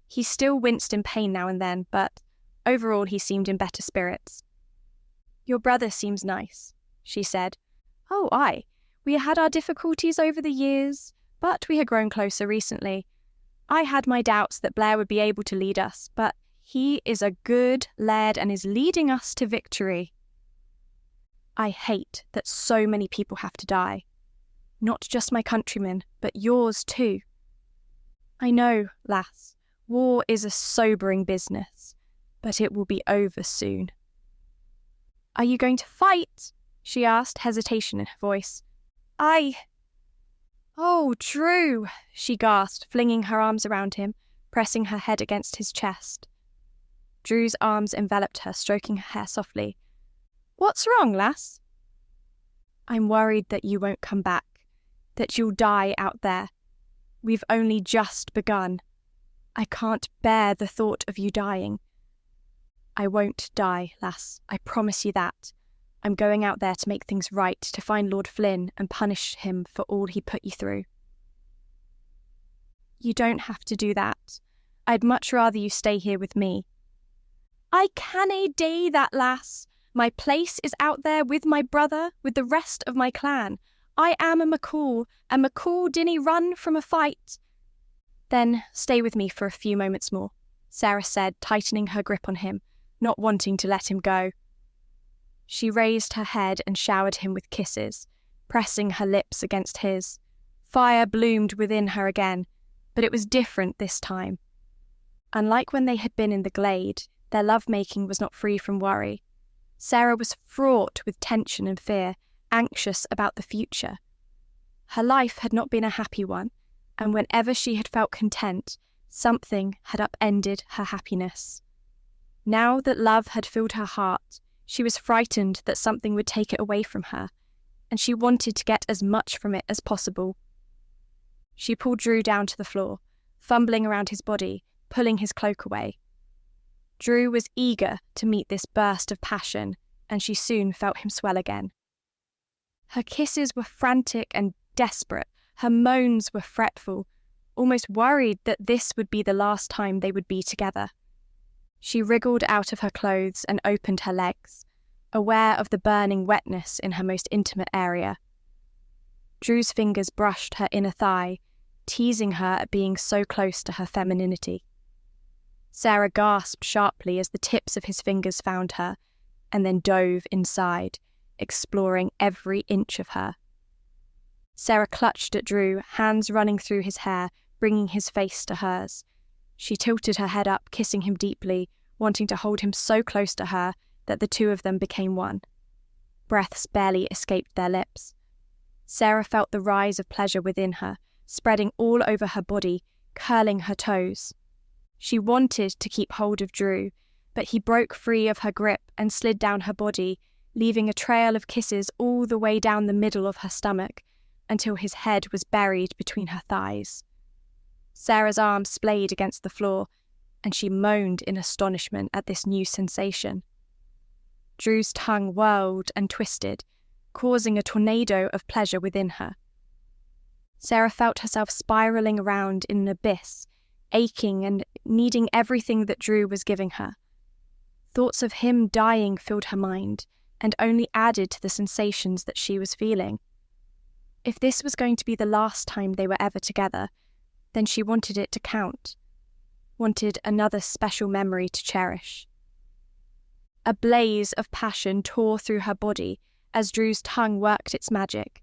He still winced in pain now and then, but overall he seemed in better spirits. Your brother seems nice, she said. Oh, aye. We had our difficulties over the years, but we had grown closer recently. I had my doubts that Blair would be able to lead us, but he is a good Laird and is leading us to victory. I hate that so many people have to die. Not just my countrymen, but yours too. I know, lass, war is a sobering business, but it will be over soon. Are you going to fight? She asked, hesitation in her voice. Oh, Drew, she gasped, flinging her arms around him, pressing her head against his chest. Drew's arms enveloped her, stroking her hair softly. What's wrong, lass? I'm worried that you won't come back, that you'll die out there. We've only just begun. I can't bear the thought of you dying. I won't die, lass, I promise you that. I'm going out there to make things right, to find Lord Flynn and punish him for all he put you through. You don't have to do that. I'd much rather you stay here with me. I cannae dae that, lass. My place is out there with my brother, with the rest of my clan. I am a McCall, and McCall dinna run from a fight. Then stay with me for a few moments more, Sarah said, tightening her grip on him, not wanting to let him go. She raised her head and showered him with kisses, pressing her lips against his. Fire bloomed within her again, but it was different this time. Unlike when they had been in the glade, their lovemaking was not free from worry. Sarah was fraught with tension and fear, anxious about the future. Her life had not been a happy one, and whenever she had felt content, something had upended her happiness. Now that love had filled her heart, she was frightened that something would take it away from her, and she wanted to get as much from it as possible. She pulled Drew down to the floor, fumbling around his body, pulling his cloak away. Drew was eager to meet this burst of passion, and she soon felt him swell again. Her kisses were frantic and desperate, her moans were fretful, almost worried that this would be the last time they would be together. She wriggled out of her clothes and opened her legs, aware of the burning wetness in her most intimate area. Drew's fingers brushed her inner thigh, teasing her at being so close to her femininity. Sarah gasped sharply as the tips of his fingers found her, and then dove inside, exploring every inch of her. Sarah clutched at Drew, hands running through his hair, bringing his face to hers. She tilted her head up, kissing him deeply, wanting to hold him so close to her that the two of them became one. Breaths barely escaped their lips. Sarah felt the rise of pleasure within her, spreading all over her body, curling her toes. She wanted to keep hold of Drew, but he broke free of her grip and slid down her body, leaving a trail of kisses all the way down the middle of her stomach, until his head was buried between her thighs. Sarah's arms splayed against the floor, and she moaned in astonishment at this new sensation. Drew's tongue whirled and twisted, causing a tornado of pleasure within her. Sarah felt herself spiraling around in an abyss, aching and needing everything that Drew was giving her. Thoughts of him dying filled her mind, and only added to the sensations that she was feeling. If this was going to be the last time they were ever together, then she wanted it to count, wanted another special memory to cherish. A blaze of passion tore through her body as Drew's tongue worked its magic.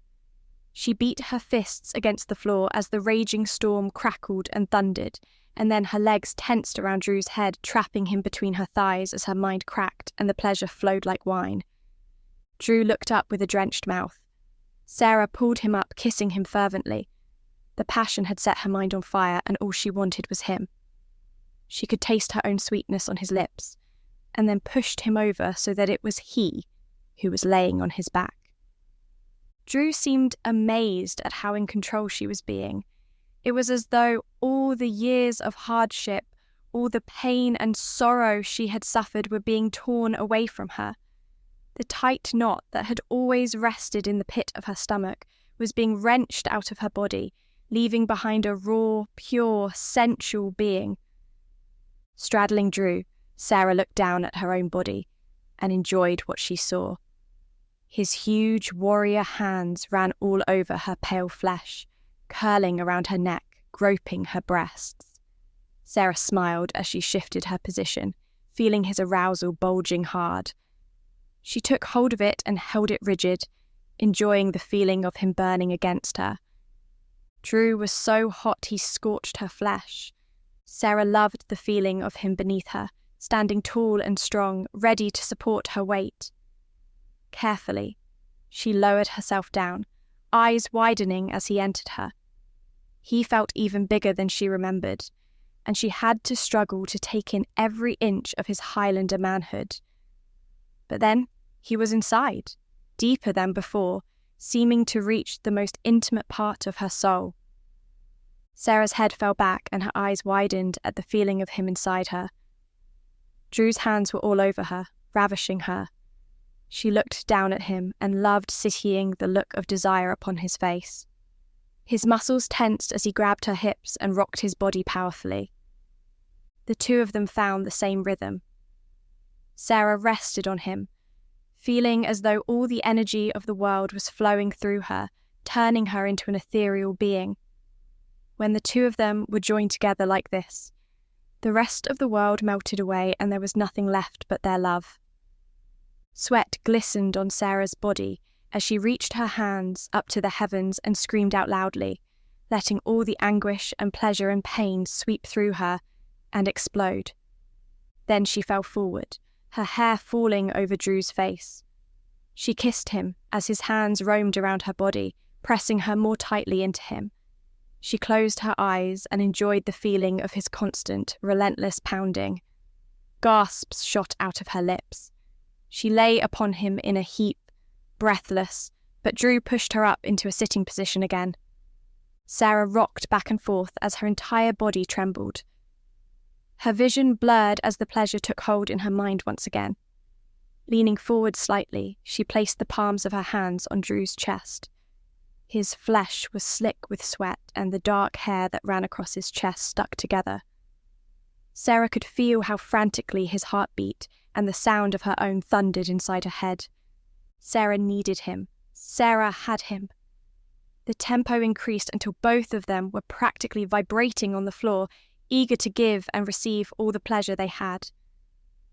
She beat her fists against the floor as the raging storm crackled and thundered, and then her legs tensed around Drew's head, trapping him between her thighs as her mind cracked and the pleasure flowed like wine. Drew looked up with a drenched mouth. Sarah pulled him up, kissing him fervently. The passion had set her mind on fire, and all she wanted was him. She could taste her own sweetness on his lips, and then pushed him over so that it was he who was laying on his back. Drew seemed amazed at how in control she was being. It was as though all the years of hardship, all the pain and sorrow she had suffered were being torn away from her. The tight knot that had always rested in the pit of her stomach was being wrenched out of her body, leaving behind a raw, pure, sensual being. Straddling Drew, Sarah looked down at her own body and enjoyed what she saw. His huge warrior hands ran all over her pale flesh, curling around her neck, groping her breasts. Sarah smiled as she shifted her position, feeling his arousal bulging hard. She took hold of it and held it rigid, enjoying the feeling of him burning against her. Drew was so hot he scorched her flesh. Sarah loved the feeling of him beneath her, standing tall and strong, ready to support her weight. Carefully, she lowered herself down, eyes widening as he entered her. He felt even bigger than she remembered, and she had to struggle to take in every inch of his Highlander manhood. But then he was inside, deeper than before, seeming to reach the most intimate part of her soul. Sarah's head fell back and her eyes widened at the feeling of him inside her. Drew's hands were all over her, ravishing her. She looked down at him and loved seeing the look of desire upon his face. His muscles tensed as he grabbed her hips and rocked his body powerfully. The two of them found the same rhythm. Sarah rested on him, feeling as though all the energy of the world was flowing through her, turning her into an ethereal being. When the two of them were joined together like this, the rest of the world melted away and there was nothing left but their love. Sweat glistened on Sarah's body as she reached her hands up to the heavens and screamed out loudly, letting all the anguish and pleasure and pain sweep through her and explode. Then she fell forward, her hair falling over Drew's face. She kissed him as his hands roamed around her body, pressing her more tightly into him. She closed her eyes and enjoyed the feeling of his constant, relentless pounding. Gasps shot out of her lips. She lay upon him in a heap, breathless, but Drew pushed her up into a sitting position again. Sarah rocked back and forth as her entire body trembled. Her vision blurred as the pleasure took hold in her mind once again. Leaning forward slightly, she placed the palms of her hands on Drew's chest. His flesh was slick with sweat and the dark hair that ran across his chest stuck together. Sarah could feel how frantically his heart beat and the sound of her own thundered inside her head. Sarah needed him. Sarah had him. The tempo increased until both of them were practically vibrating on the floor, eager to give and receive all the pleasure they had.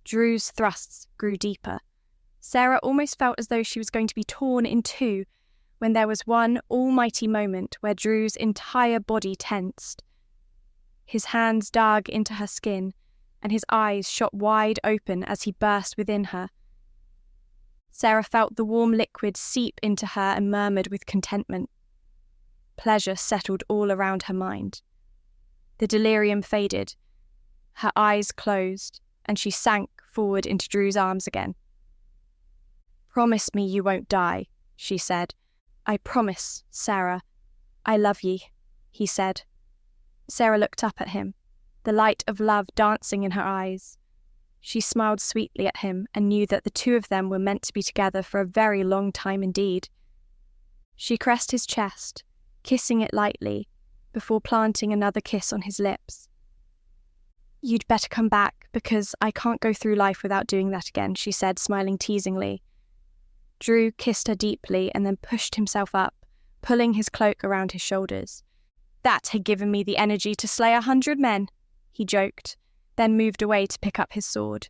Drew's thrusts grew deeper. Sarah almost felt as though she was going to be torn in two, when there was one almighty moment where Drew's entire body tensed. His hands dug into her skin, and his eyes shot wide open as he burst within her. Sarah felt the warm liquid seep into her and murmured with contentment. Pleasure settled all around her mind. The delirium faded. Her eyes closed, and she sank forward into Drew's arms again. "Promise me you won't die," she said. "I promise, Sarah. I love ye," he said. Sarah looked up at him, the light of love dancing in her eyes. She smiled sweetly at him and knew that the two of them were meant to be together for a very long time indeed. She caressed his chest, kissing it lightly, before planting another kiss on his lips. "You'd better come back, because I can't go through life without doing that again," she said, smiling teasingly. Drew kissed her deeply and then pushed himself up, pulling his cloak around his shoulders. "That had given me the energy to slay 100 men," he joked, then moved away to pick up his sword.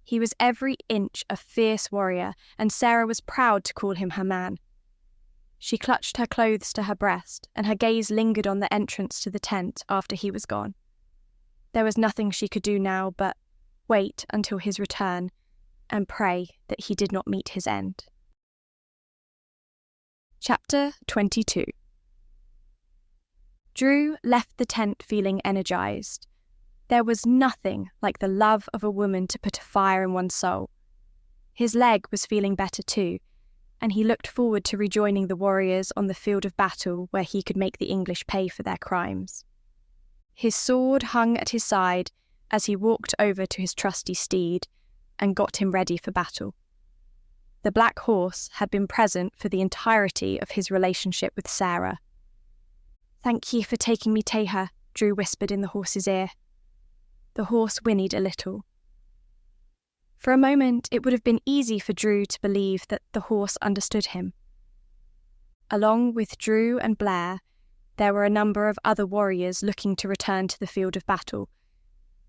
He was every inch a fierce warrior, and Sarah was proud to call him her man. She clutched her clothes to her breast, and her gaze lingered on the entrance to the tent after he was gone. There was nothing she could do now but wait until his return and pray that he did not meet his end. Chapter 22. Drew left the tent feeling energized. There was nothing like the love of a woman to put a fire in one's soul. His leg was feeling better too, and he looked forward to rejoining the warriors on the field of battle where he could make the English pay for their crimes. His sword hung at his side as he walked over to his trusty steed and got him ready for battle. The black horse had been present for the entirety of his relationship with Sarah. "Thank ye for taking me to her," Drew whispered in the horse's ear. The horse whinnied a little. For a moment, it would have been easy for Drew to believe that the horse understood him. Along with Drew and Blair, there were a number of other warriors looking to return to the field of battle.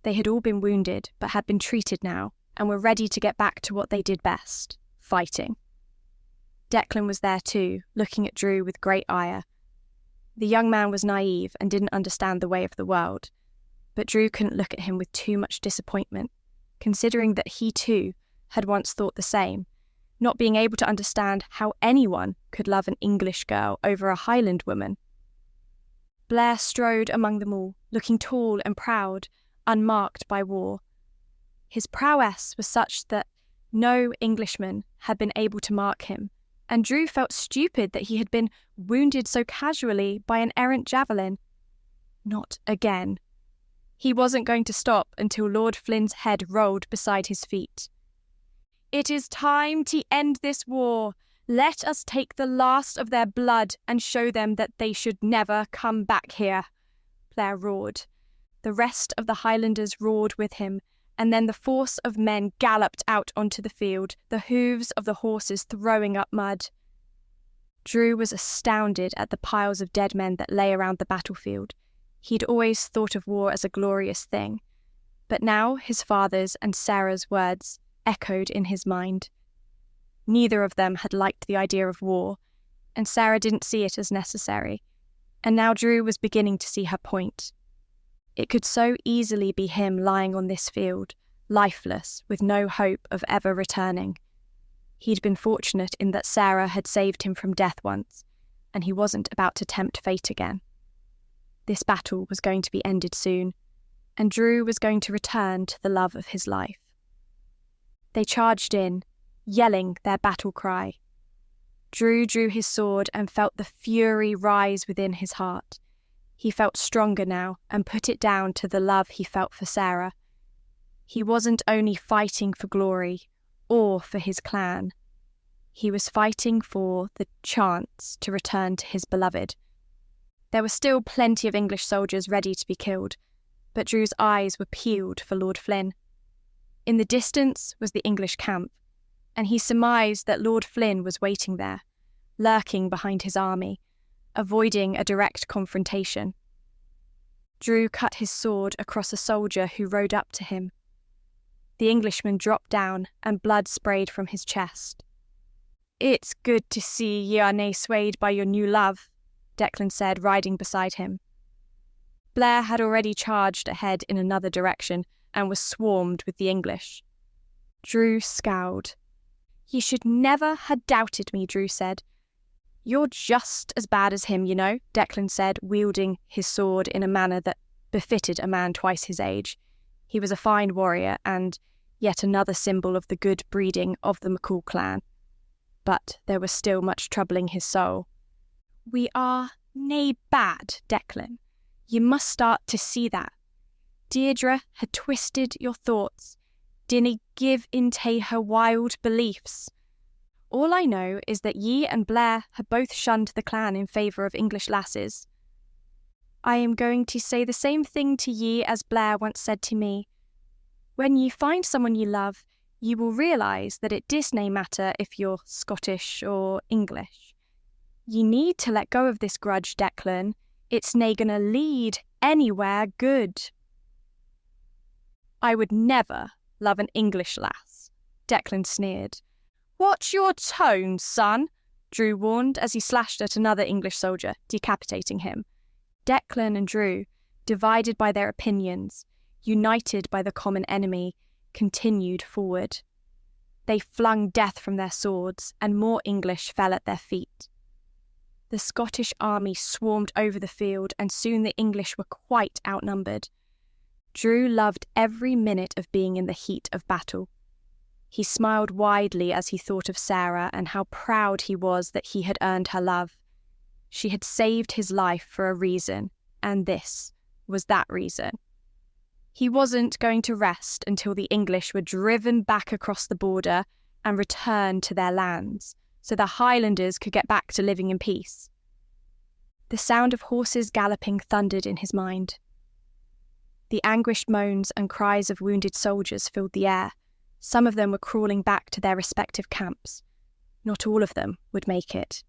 They had all been wounded, but had been treated now, and were ready to get back to what they did best, fighting. Declan was there too, looking at Drew with great ire. The young man was naive and didn't understand the way of the world, but Drew couldn't look at him with too much disappointment, considering that he too had once thought the same, not being able to understand how anyone could love an English girl over a Highland woman. Blair strode among them all, looking tall and proud, unmarked by war. His prowess was such that no Englishman had been able to mark him, and Drew felt stupid that he had been wounded so casually by an errant javelin. Not again. He wasn't going to stop until Lord Flynn's head rolled beside his feet. "It is time to end this war. Let us take the last of their blood and show them that they should never come back here," Blair roared. The rest of the Highlanders roared with him, and then the force of men galloped out onto the field, the hooves of the horses throwing up mud. Drew was astounded at the piles of dead men that lay around the battlefield. He'd always thought of war as a glorious thing, but now his father's and Sarah's words echoed in his mind. Neither of them had liked the idea of war, and Sarah didn't see it as necessary, and now Drew was beginning to see her point. It could so easily be him lying on this field, lifeless, with no hope of ever returning. He'd been fortunate in that Sarah had saved him from death once, and he wasn't about to tempt fate again. This battle was going to be ended soon, and Drew was going to return to the love of his life. They charged in, yelling their battle cry. Drew drew his sword and felt the fury rise within his heart. He felt stronger now and put it down to the love he felt for Sarah. He wasn't only fighting for glory or for his clan. He was fighting for the chance to return to his beloved. There were still plenty of English soldiers ready to be killed, but Drew's eyes were peeled for Lord Flynn. In the distance was the English camp, and he surmised that Lord Flynn was waiting there, lurking behind his army, avoiding a direct confrontation. Drew cut his sword across a soldier who rode up to him. The Englishman dropped down and blood sprayed from his chest. "It's good to see ye are nae swayed by your new love," Declan said, riding beside him. Blair had already charged ahead in another direction and was swarmed with the English. Drew scowled. "Ye should never ha' doubted me," Drew said. "You're just as bad as him, you know," Declan said, wielding his sword in a manner that befitted a man twice his age. He was a fine warrior and yet another symbol of the good breeding of the McCall clan. But there was still much troubling his soul. "We are nae bad, Declan. You must start to see that. Deirdre had twisted your thoughts. Dinna give in to her wild beliefs. All I know is that ye and Blair have both shunned the clan in favour of English lasses. I am going to say the same thing to ye as Blair once said to me. When ye find someone ye love, ye will realise that it does nae matter if you're Scottish or English. Ye need to let go of this grudge, Declan. It's nae gonna lead anywhere good." "I would never love an English lass," Declan sneered. "Watch your tone, son," Drew warned as he slashed at another English soldier, decapitating him. Declan and Drew, divided by their opinions, united by the common enemy, continued forward. They flung death from their swords, and more English fell at their feet. The Scottish army swarmed over the field, and soon the English were quite outnumbered. Drew loved every minute of being in the heat of battle. He smiled widely as he thought of Sarah and how proud he was that he had earned her love. She had saved his life for a reason, and this was that reason. He wasn't going to rest until the English were driven back across the border and returned to their lands, so the Highlanders could get back to living in peace. The sound of horses galloping thundered in his mind. The anguished moans and cries of wounded soldiers filled the air. Some of them were crawling back to their respective camps. Not all of them would make it.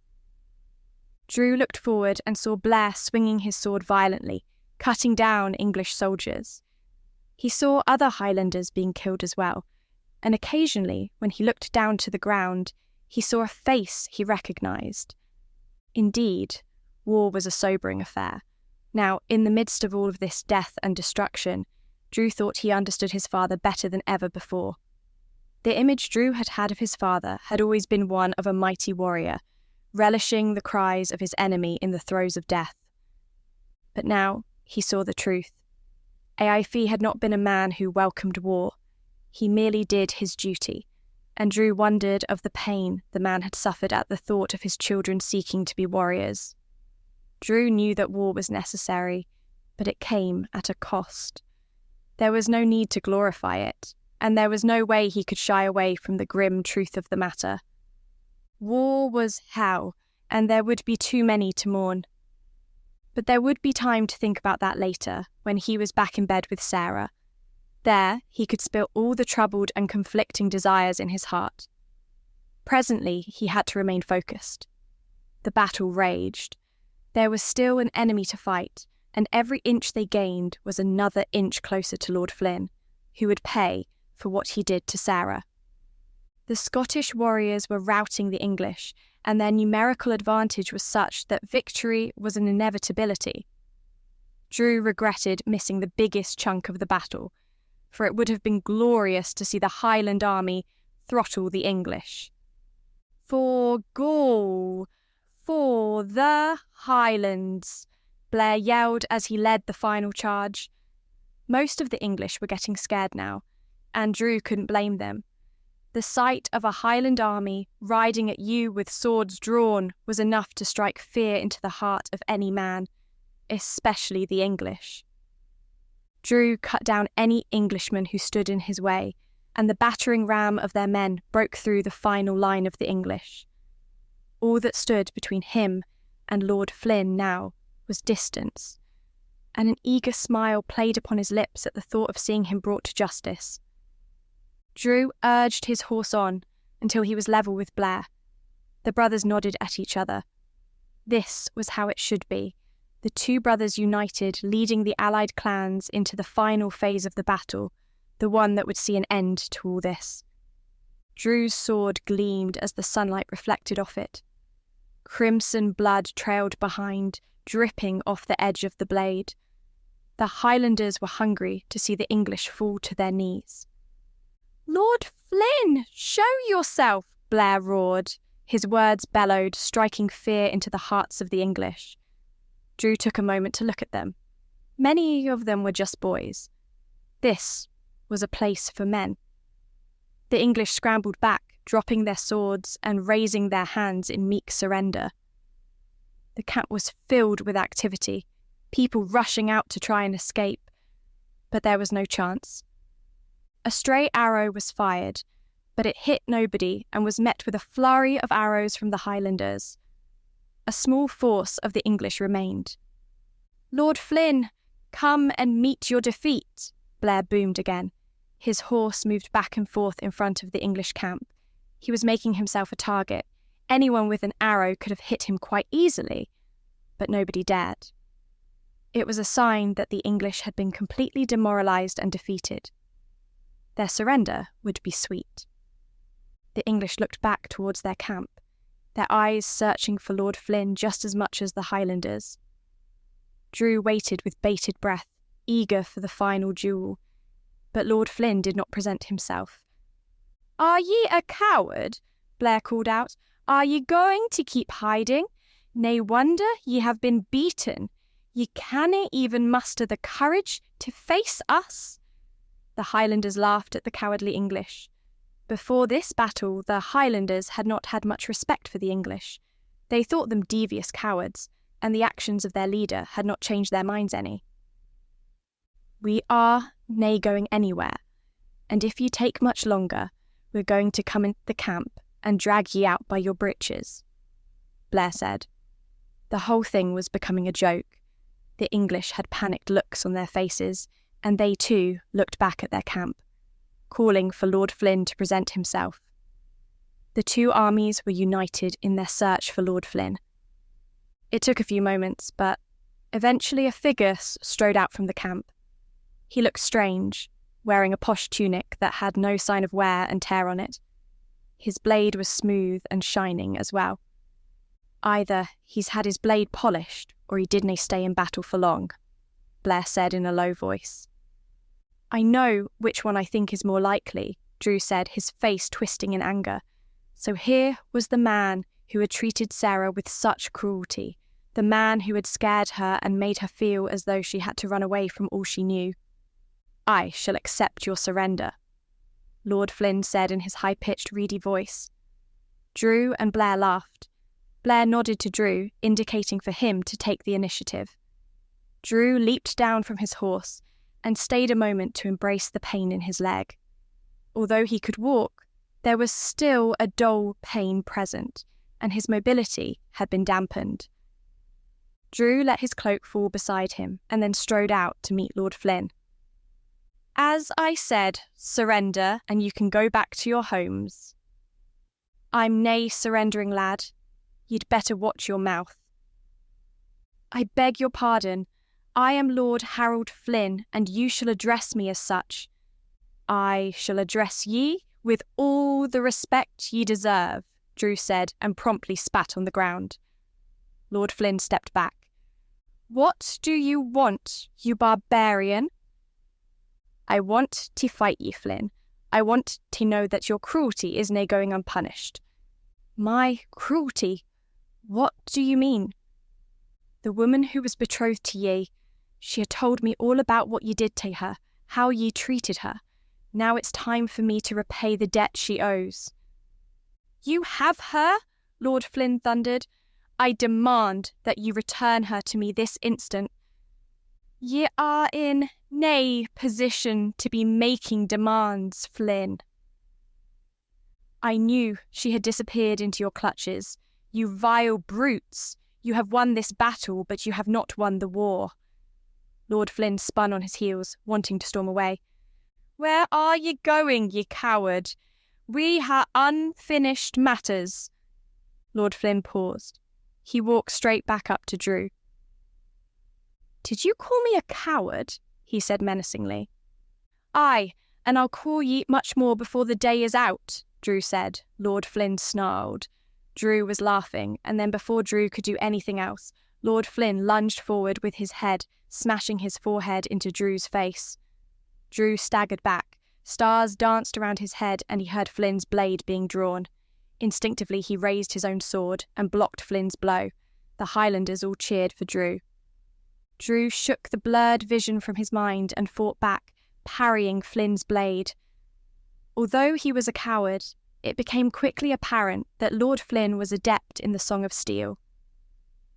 Drew looked forward and saw Blair swinging his sword violently, cutting down English soldiers. He saw other Highlanders being killed as well, and occasionally, when he looked down to the ground, he saw a face he recognised. Indeed, war was a sobering affair. Now, in the midst of all of this death and destruction, Drew thought he understood his father better than ever before. The image Drew had had of his father had always been one of a mighty warrior, relishing the cries of his enemy in the throes of death. But now he saw the truth. Aifi had not been a man who welcomed war. He merely did his duty, and Drew wondered of the pain the man had suffered at the thought of his children seeking to be warriors. Drew knew that war was necessary, but it came at a cost. There was no need to glorify it, and there was no way he could shy away from the grim truth of the matter. War was hell, and there would be too many to mourn. But there would be time to think about that later, when he was back in bed with Sarah. There, he could spill all the troubled and conflicting desires in his heart. Presently, he had to remain focused. The battle raged. There was still an enemy to fight, and every inch they gained was another inch closer to Lord Flynn, who would pay for what he did to Sarah. The Scottish warriors were routing the English, and their numerical advantage was such that victory was an inevitability. Drew regretted missing the biggest chunk of the battle, for it would have been glorious to see the Highland army throttle the English. "For Gaul! For the Highlands!" Blair yelled as he led the final charge. Most of the English were getting scared now, and Drew couldn't blame them. The sight of a Highland army riding at you with swords drawn was enough to strike fear into the heart of any man, especially the English. Drew cut down any Englishman who stood in his way, and the battering ram of their men broke through the final line of the English. All that stood between him and Lord Flynn now was distance, and an eager smile played upon his lips at the thought of seeing him brought to justice. Drew urged his horse on until he was level with Blair. The brothers nodded at each other. This was how it should be. The two brothers united, leading the allied clans into the final phase of the battle, the one that would see an end to all this. Drew's sword gleamed as the sunlight reflected off it. Crimson blood trailed behind, dripping off the edge of the blade. The Highlanders were hungry to see the English fall to their knees. "Lord Flynn, show yourself!" Blair roared. His words bellowed, striking fear into the hearts of the English. Drew took a moment to look at them. Many of them were just boys. This was a place for men. The English scrambled back, dropping their swords and raising their hands in meek surrender. The camp was filled with activity, people rushing out to try and escape, but there was no chance. A stray arrow was fired, but it hit nobody and was met with a flurry of arrows from the Highlanders. A small force of the English remained. "Lord Flynn, come and meet your defeat," Blair boomed again. His horse moved back and forth in front of the English camp. He was making himself a target. Anyone with an arrow could have hit him quite easily, but nobody dared. It was a sign that the English had been completely demoralized and defeated. Their surrender would be sweet. The English looked back towards their camp, their eyes searching for Lord Flynn just as much as the Highlanders. Drew waited with bated breath, eager for the final duel, but Lord Flynn did not present himself. "Are ye a coward?" Blair called out. "Are ye going to keep hiding? Nae wonder ye have been beaten. Ye canna even muster the courage to face us." The Highlanders laughed at the cowardly English. Before this battle, the Highlanders had not had much respect for the English. They thought them devious cowards, and the actions of their leader had not changed their minds any. "We are nae going anywhere, and if ye take much longer, we're going to come into the camp and drag ye out by your breeches," Blair said. The whole thing was becoming a joke. The English had panicked looks on their faces, and they too looked back at their camp, calling for Lord Flynn to present himself. The two armies were united in their search for Lord Flynn. It took a few moments, but eventually a figure strode out from the camp. He looked strange, wearing a posh tunic that had no sign of wear and tear on it. His blade was smooth and shining as well. Either he's had his blade polished, or he didn't stay in battle for long, Blair said in a low voice. "I know which one I think is more likely," Drew said, his face twisting in anger. So here was the man who had treated Sarah with such cruelty, the man who had scared her and made her feel as though she had to run away from all she knew. "I shall accept your surrender," Lord Flynn said in his high-pitched, reedy voice. Drew and Blair laughed. Blair nodded to Drew, indicating for him to take the initiative. Drew leaped down from his horse and stayed a moment to embrace the pain in his leg. Although he could walk, there was still a dull pain present, and his mobility had been dampened. Drew let his cloak fall beside him and then strode out to meet Lord Flynn. "As I said, surrender, and you can go back to your homes." "I'm nae surrendering, lad. You'd better watch your mouth." "I beg your pardon. I am Lord Harold Flynn, and you shall address me as such." "I shall address ye with all the respect ye deserve," Drew said, and promptly spat on the ground. Lord Flynn stepped back. "What do you want, you barbarian?" "I want to fight ye, Flynn. I want to know that your cruelty is nae going unpunished." "My cruelty? What do you mean?" "The woman who was betrothed to ye, she had told me all about what ye did to her, how ye treated her. Now it's time for me to repay the debt she owes." "You have her?" Lord Flynn thundered. "I demand that you return her to me this instant." "Ye are in nae position to be making demands, Flynn." "I knew she had disappeared into your clutches. You vile brutes! You have won this battle, but you have not won the war." Lord Flynn spun on his heels, wanting to storm away. "Where are ye going, ye coward? We ha' unfinished matters." Lord Flynn paused. He walked straight back up to Drew. "Did you call me a coward?" he said menacingly. "Aye, and I'll call ye much more before the day is out," Drew said. Lord Flynn snarled. Drew was laughing, and then before Drew could do anything else, Lord Flynn lunged forward with his head, smashing his forehead into Drew's face. Drew staggered back. Stars danced around his head, and he heard Flynn's blade being drawn. Instinctively, he raised his own sword and blocked Flynn's blow. The Highlanders all cheered for Drew. Drew shook the blurred vision from his mind and fought back, parrying Flynn's blade. Although he was a coward, it became quickly apparent that Lord Flynn was adept in the Song of Steel.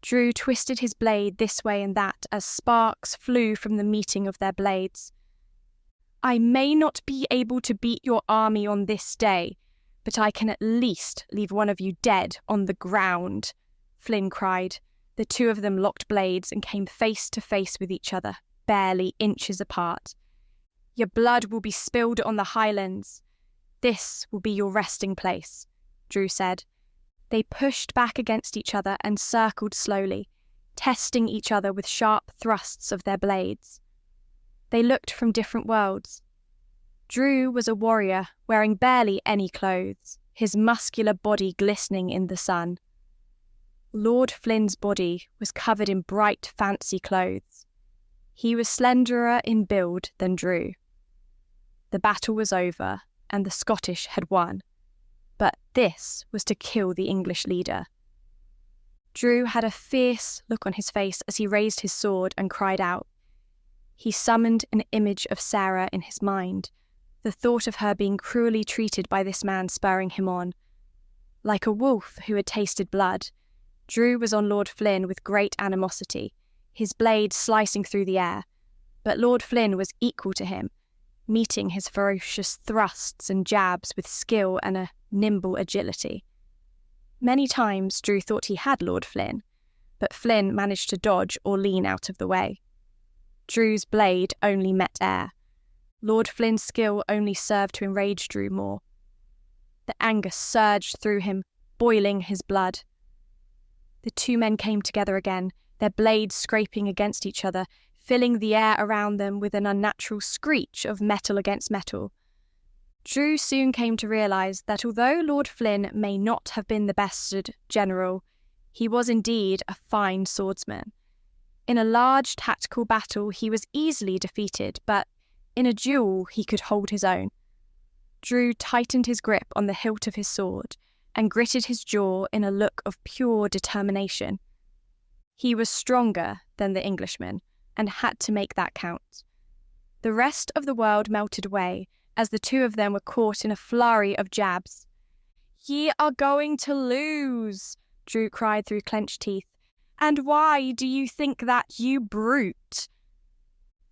Drew twisted his blade this way and that as sparks flew from the meeting of their blades. "I may not be able to beat your army on this day, but I can at least leave one of you dead on the ground," Flynn cried. The two of them locked blades and came face to face with each other, barely inches apart. "Your blood will be spilled on the Highlands. This will be your resting place," Drew said. They pushed back against each other and circled slowly, testing each other with sharp thrusts of their blades. They looked from different worlds. Drew was a warrior wearing barely any clothes, his muscular body glistening in the sun. Lord Flynn's body was covered in bright, fancy clothes. He was slenderer in build than Drew. The battle was over, and the Scottish had won. But this was to kill the English leader. Drew had a fierce look on his face as he raised his sword and cried out. He summoned an image of Sarah in his mind, the thought of her being cruelly treated by this man spurring him on. Like a wolf who had tasted blood, Drew was on Lord Flynn with great animosity, his blade slicing through the air. But Lord Flynn was equal to him, meeting his ferocious thrusts and jabs with skill and a nimble agility. Many times Drew thought he had Lord Flynn, but Flynn managed to dodge or lean out of the way. Drew's blade only met air. Lord Flynn's skill only served to enrage Drew more. The anger surged through him, boiling his blood. The two men came together again, their blades scraping against each other, filling the air around them with an unnatural screech of metal against metal. Drew soon came to realise that although Lord Flynn may not have been the best general, he was indeed a fine swordsman. In a large tactical battle he was easily defeated, but in a duel he could hold his own. Drew tightened his grip on the hilt of his sword and gritted his jaw in a look of pure determination. He was stronger than the Englishman and had to make that count. The rest of the world melted away as the two of them were caught in a flurry of jabs. "Ye are going to lose," Drew cried through clenched teeth. "And why do you think that, you brute?"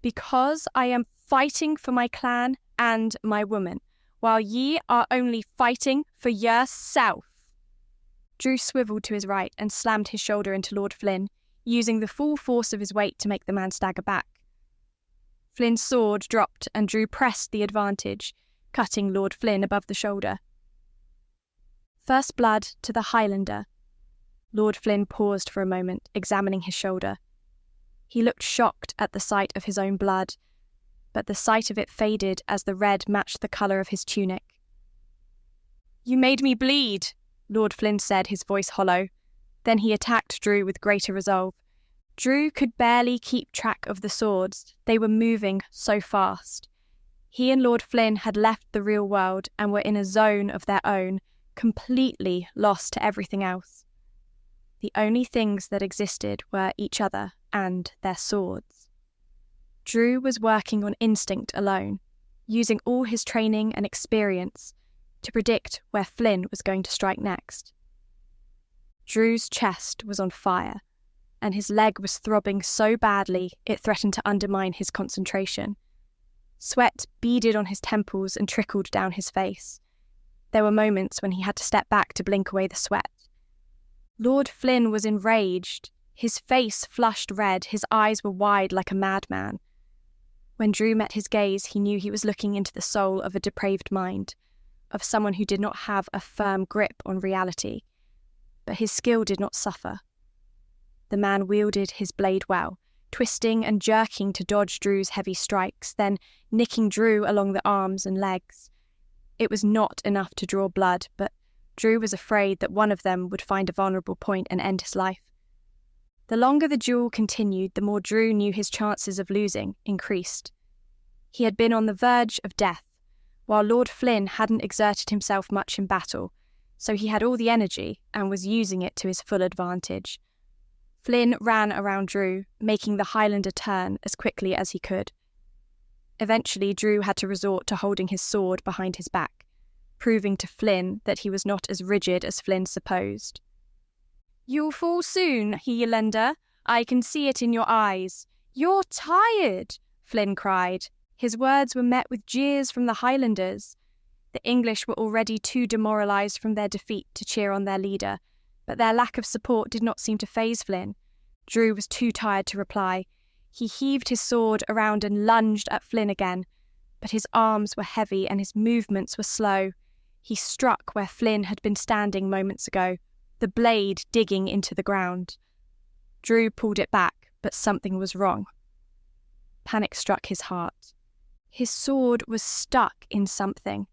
"Because I am fighting for my clan and my woman, while ye are only fighting for yourself." Drew swiveled to his right and slammed his shoulder into Lord Flynn, using the full force of his weight to make the man stagger back. Flynn's sword dropped and Drew pressed the advantage, cutting Lord Flynn above the shoulder. First blood to the Highlander. Lord Flynn paused for a moment, examining his shoulder. He looked shocked at the sight of his own blood, but the sight of it faded as the red matched the colour of his tunic. "You made me bleed," Lord Flynn said, his voice hollow. Then he attacked Drew with greater resolve. Drew could barely keep track of the swords. They were moving so fast. He and Lord Flynn had left the real world and were in a zone of their own, completely lost to everything else. The only things that existed were each other and their swords. Drew was working on instinct alone, using all his training and experience to predict where Flynn was going to strike next. Drew's chest was on fire, and his leg was throbbing so badly it threatened to undermine his concentration. Sweat beaded on his temples and trickled down his face. There were moments when he had to step back to blink away the sweat. Lord Flynn was enraged. His face flushed red, his eyes were wide like a madman. When Drew met his gaze, he knew he was looking into the soul of a depraved mind, of someone who did not have a firm grip on reality. But his skill did not suffer. The man wielded his blade well, twisting and jerking to dodge Drew's heavy strikes, then nicking Drew along the arms and legs. It was not enough to draw blood, but Drew was afraid that one of them would find a vulnerable point and end his life. The longer the duel continued, the more Drew knew his chances of losing increased. He had been on the verge of death, while Lord Flynn hadn't exerted himself much in battle, so he had all the energy and was using it to his full advantage. Flynn ran around Drew, making the Highlander turn as quickly as he could. Eventually, Drew had to resort to holding his sword behind his back, proving to Flynn that he was not as rigid as Flynn supposed. "You'll fall soon, Highlander. I can see it in your eyes. You're tired," Flynn cried. His words were met with jeers from the Highlanders. The English were already too demoralised from their defeat to cheer on their leader, but their lack of support did not seem to faze Flynn. Drew was too tired to reply. He heaved his sword around and lunged at Flynn again, but his arms were heavy and his movements were slow. He struck where Flynn had been standing moments ago, the blade digging into the ground. Drew pulled it back, but something was wrong. Panic struck his heart. His sword was stuck in something.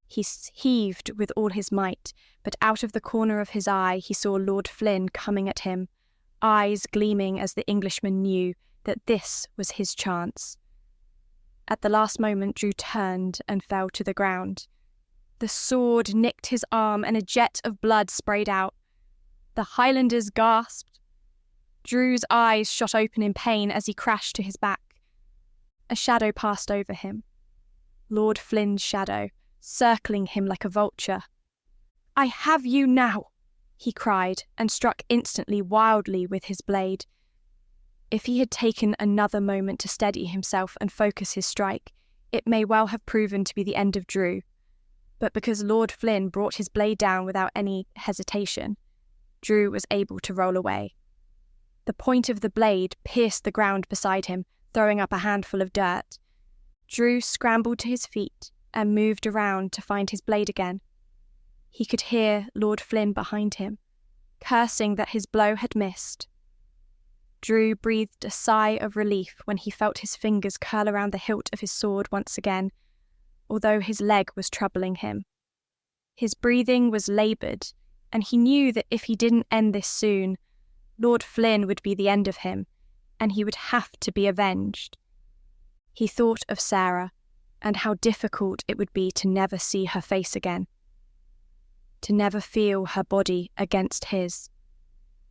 He heaved with all his might, but out of the corner of his eye he saw Lord Flynn coming at him, eyes gleaming as the Englishman knew that this was his chance. At the last moment, Drew turned and fell to the ground. The sword nicked his arm and a jet of blood sprayed out. The Highlanders gasped. Drew's eyes shot open in pain as he crashed to his back. A shadow passed over him. Lord Flynn's shadow, circling him like a vulture. "I have you now," he cried, and struck instantly wildly with his blade. If he had taken another moment to steady himself and focus his strike, it may well have proven to be the end of Drew. But because Lord Flynn brought his blade down without any hesitation, Drew was able to roll away. The point of the blade pierced the ground beside him, throwing up a handful of dirt. Drew scrambled to his feet and moved around to find his blade again. He could hear Lord Flynn behind him, cursing that his blow had missed. Drew breathed a sigh of relief when he felt his fingers curl around the hilt of his sword once again, although his leg was troubling him. His breathing was laboured, and he knew that if he didn't end this soon, Lord Flynn would be the end of him, and he would have to be avenged. He thought of Sarah, and how difficult it would be to never see her face again, to never feel her body against his.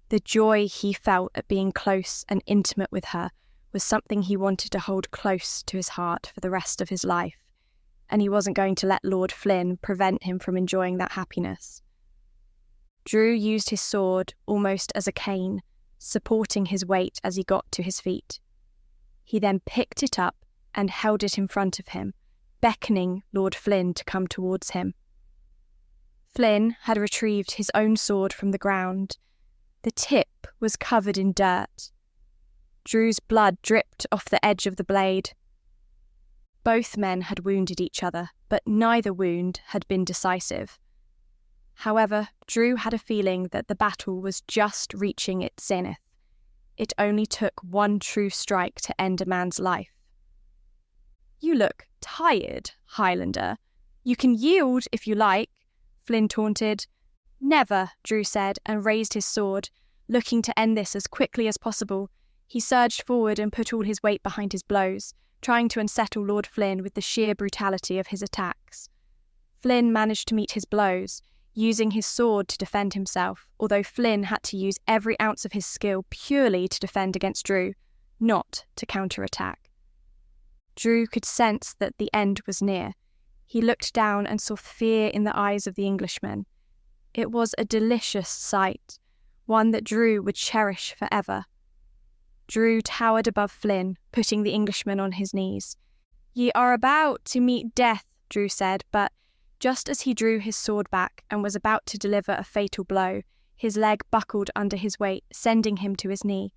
The joy he felt at being close and intimate with her was something he wanted to hold close to his heart for the rest of his life, and he wasn't going to let Lord Flynn prevent him from enjoying that happiness. Drew used his sword almost as a cane, supporting his weight as he got to his feet. He then picked it up and held it in front of him, beckoning Lord Flynn to come towards him. Flynn had retrieved his own sword from the ground. The tip was covered in dirt. Drew's blood dripped off the edge of the blade. Both men had wounded each other, but neither wound had been decisive. However, Drew had a feeling that the battle was just reaching its zenith. It only took one true strike to end a man's life. "You look tired, Highlander. You can yield if you like," Flynn taunted. "Never," Drew said, and raised his sword, looking to end this as quickly as possible. He surged forward and put all his weight behind his blows, trying to unsettle Lord Flynn with the sheer brutality of his attacks. Flynn managed to meet his blows, using his sword to defend himself, although Flynn had to use every ounce of his skill purely to defend against Drew, not to counterattack. Drew could sense that the end was near. He looked down and saw fear in the eyes of the Englishman. It was a delicious sight, one that Drew would cherish forever. Drew towered above Flynn, putting the Englishman on his knees. "Ye are about to meet death," Drew said, but just as he drew his sword back and was about to deliver a fatal blow, his leg buckled under his weight, sending him to his knee.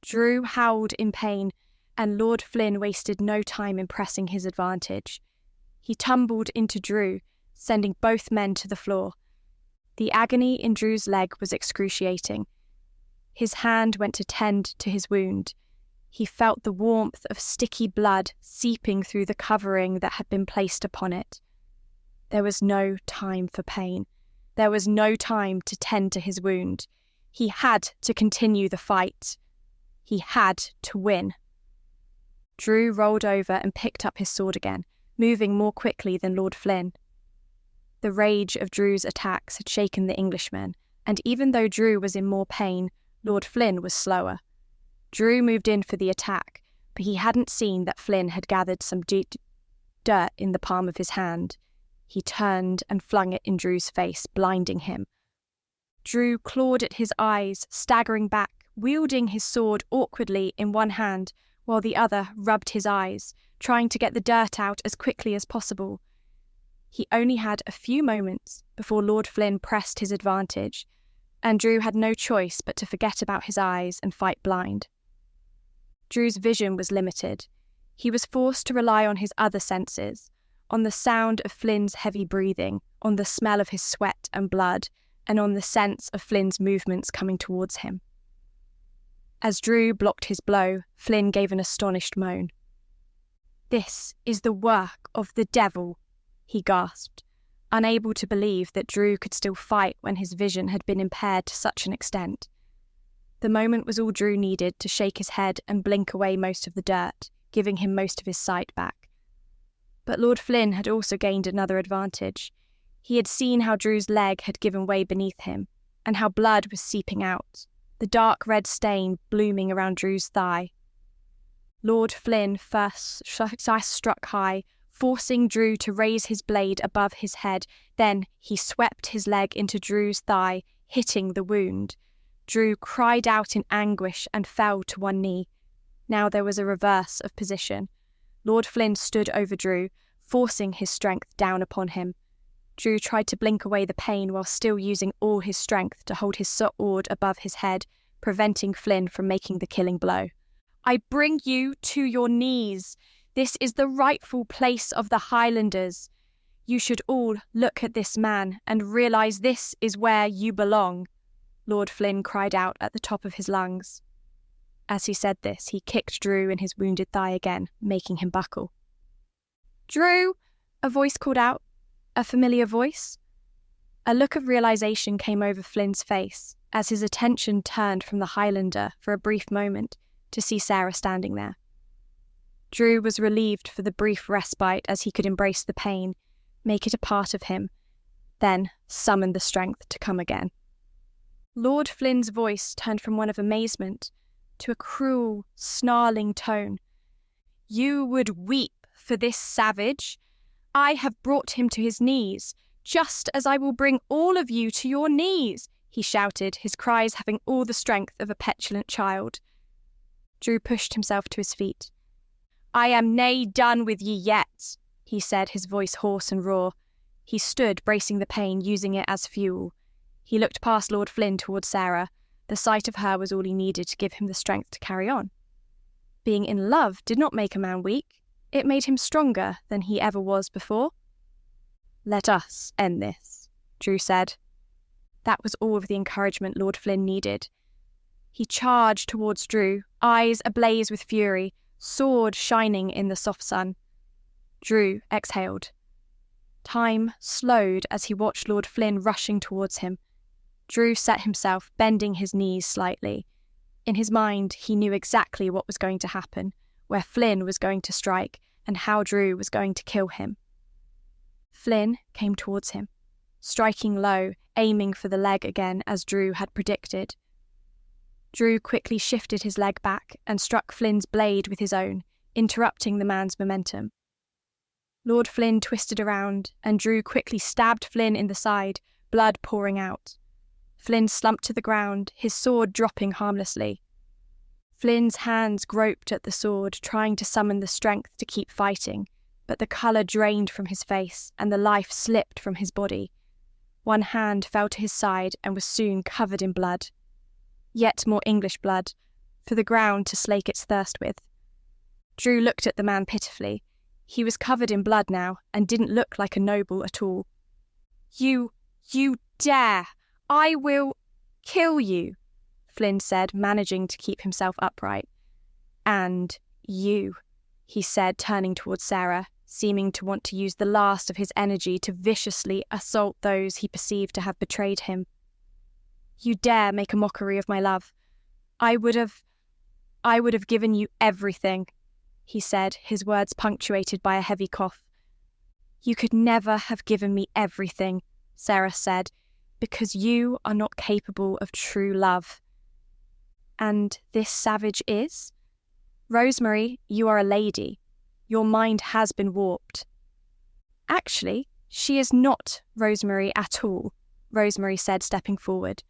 Drew howled in pain, and Lord Flynn wasted no time in pressing his advantage. He tumbled into Drew, sending both men to the floor. The agony in Drew's leg was excruciating. His hand went to tend to his wound. He felt the warmth of sticky blood seeping through the covering that had been placed upon it. There was no time for pain. There was no time to tend to his wound. He had to continue the fight. He had to win. Drew rolled over and picked up his sword again, moving more quickly than Lord Flynn. The rage of Drew's attacks had shaken the Englishmen, and even though Drew was in more pain, Lord Flynn was slower. Drew moved in for the attack, but he hadn't seen that Flynn had gathered some dirt in the palm of his hand. He turned and flung it in Drew's face, blinding him. Drew clawed at his eyes, staggering back, wielding his sword awkwardly in one hand, while the other rubbed his eyes, trying to get the dirt out as quickly as possible. He only had a few moments before Lord Flynn pressed his advantage, and Drew had no choice but to forget about his eyes and fight blind. Drew's vision was limited. He was forced to rely on his other senses, on the sound of Flynn's heavy breathing, on the smell of his sweat and blood, and on the sense of Flynn's movements coming towards him. As Drew blocked his blow, Flynn gave an astonished moan. "This is the work of the devil," he gasped, unable to believe that Drew could still fight when his vision had been impaired to such an extent. The moment was all Drew needed to shake his head and blink away most of the dirt, giving him most of his sight back. But Lord Flynn had also gained another advantage. He had seen how Drew's leg had given way beneath him, and how blood was seeping out, the dark red stain blooming around Drew's thigh. Lord Flynn first struck high, forcing Drew to raise his blade above his head. Then he swept his leg into Drew's thigh, hitting the wound. Drew cried out in anguish and fell to one knee. Now there was a reverse of position. Lord Flynn stood over Drew, forcing his strength down upon him. Drew tried to blink away the pain while still using all his strength to hold his sword above his head, preventing Flynn from making the killing blow. "I bring you to your knees. This is the rightful place of the Highlanders. You should all look at this man and realise this is where you belong," Lord Flynn cried out at the top of his lungs. As he said this, he kicked Drew in his wounded thigh again, making him buckle. "Drew!" a voice called out. A familiar voice. A look of realisation came over Flynn's face as his attention turned from the Highlander for a brief moment to see Sarah standing there. Drew was relieved for the brief respite as he could embrace the pain, make it a part of him, then summon the strength to come again. Lord Flynn's voice turned from one of amazement to a cruel, snarling tone. "You would weep for this savage? I have brought him to his knees, just as I will bring all of you to your knees," he shouted, his cries having all the strength of a petulant child. Drew pushed himself to his feet. "I am nae done with ye yet," he said, his voice hoarse and raw. He stood, bracing the pain, using it as fuel. He looked past Lord Flynn towards Sarah. The sight of her was all he needed to give him the strength to carry on. Being in love did not make a man weak. It made him stronger than he ever was before. "Let us end this," Drew said. That was all of the encouragement Lord Flynn needed. He charged towards Drew, eyes ablaze with fury, sword shining in the soft sun. Drew exhaled. Time slowed as he watched Lord Flynn rushing towards him. Drew set himself, bending his knees slightly. In his mind, he knew exactly what was going to happen, where Flynn was going to strike, and how Drew was going to kill him. Flynn came towards him, striking low, aiming for the leg again as Drew had predicted. Drew quickly shifted his leg back and struck Flynn's blade with his own, interrupting the man's momentum. Lord Flynn twisted around, and Drew quickly stabbed Flynn in the side, blood pouring out. Flynn slumped to the ground, his sword dropping harmlessly. Flynn's hands groped at the sword, trying to summon the strength to keep fighting, but the colour drained from his face and the life slipped from his body. One hand fell to his side and was soon covered in blood. Yet more English blood, for the ground to slake its thirst with. Drew looked at the man pitifully. He was covered in blood now and didn't look like a noble at all. You dare! I will kill you!" Flynn said, managing to keep himself upright. "And you," he said, turning towards Sarah, seeming to want to use the last of his energy to viciously assault those he perceived to have betrayed him. "You dare make a mockery of my love. I would have given you everything," he said, his words punctuated by a heavy cough. "You could never have given me everything," Sarah said, "because you are not capable of true love." "And this savage is? Rosemary, you are a lady. Your mind has been warped." "Actually, she is not Rosemary at all," Rosemary said, stepping forward.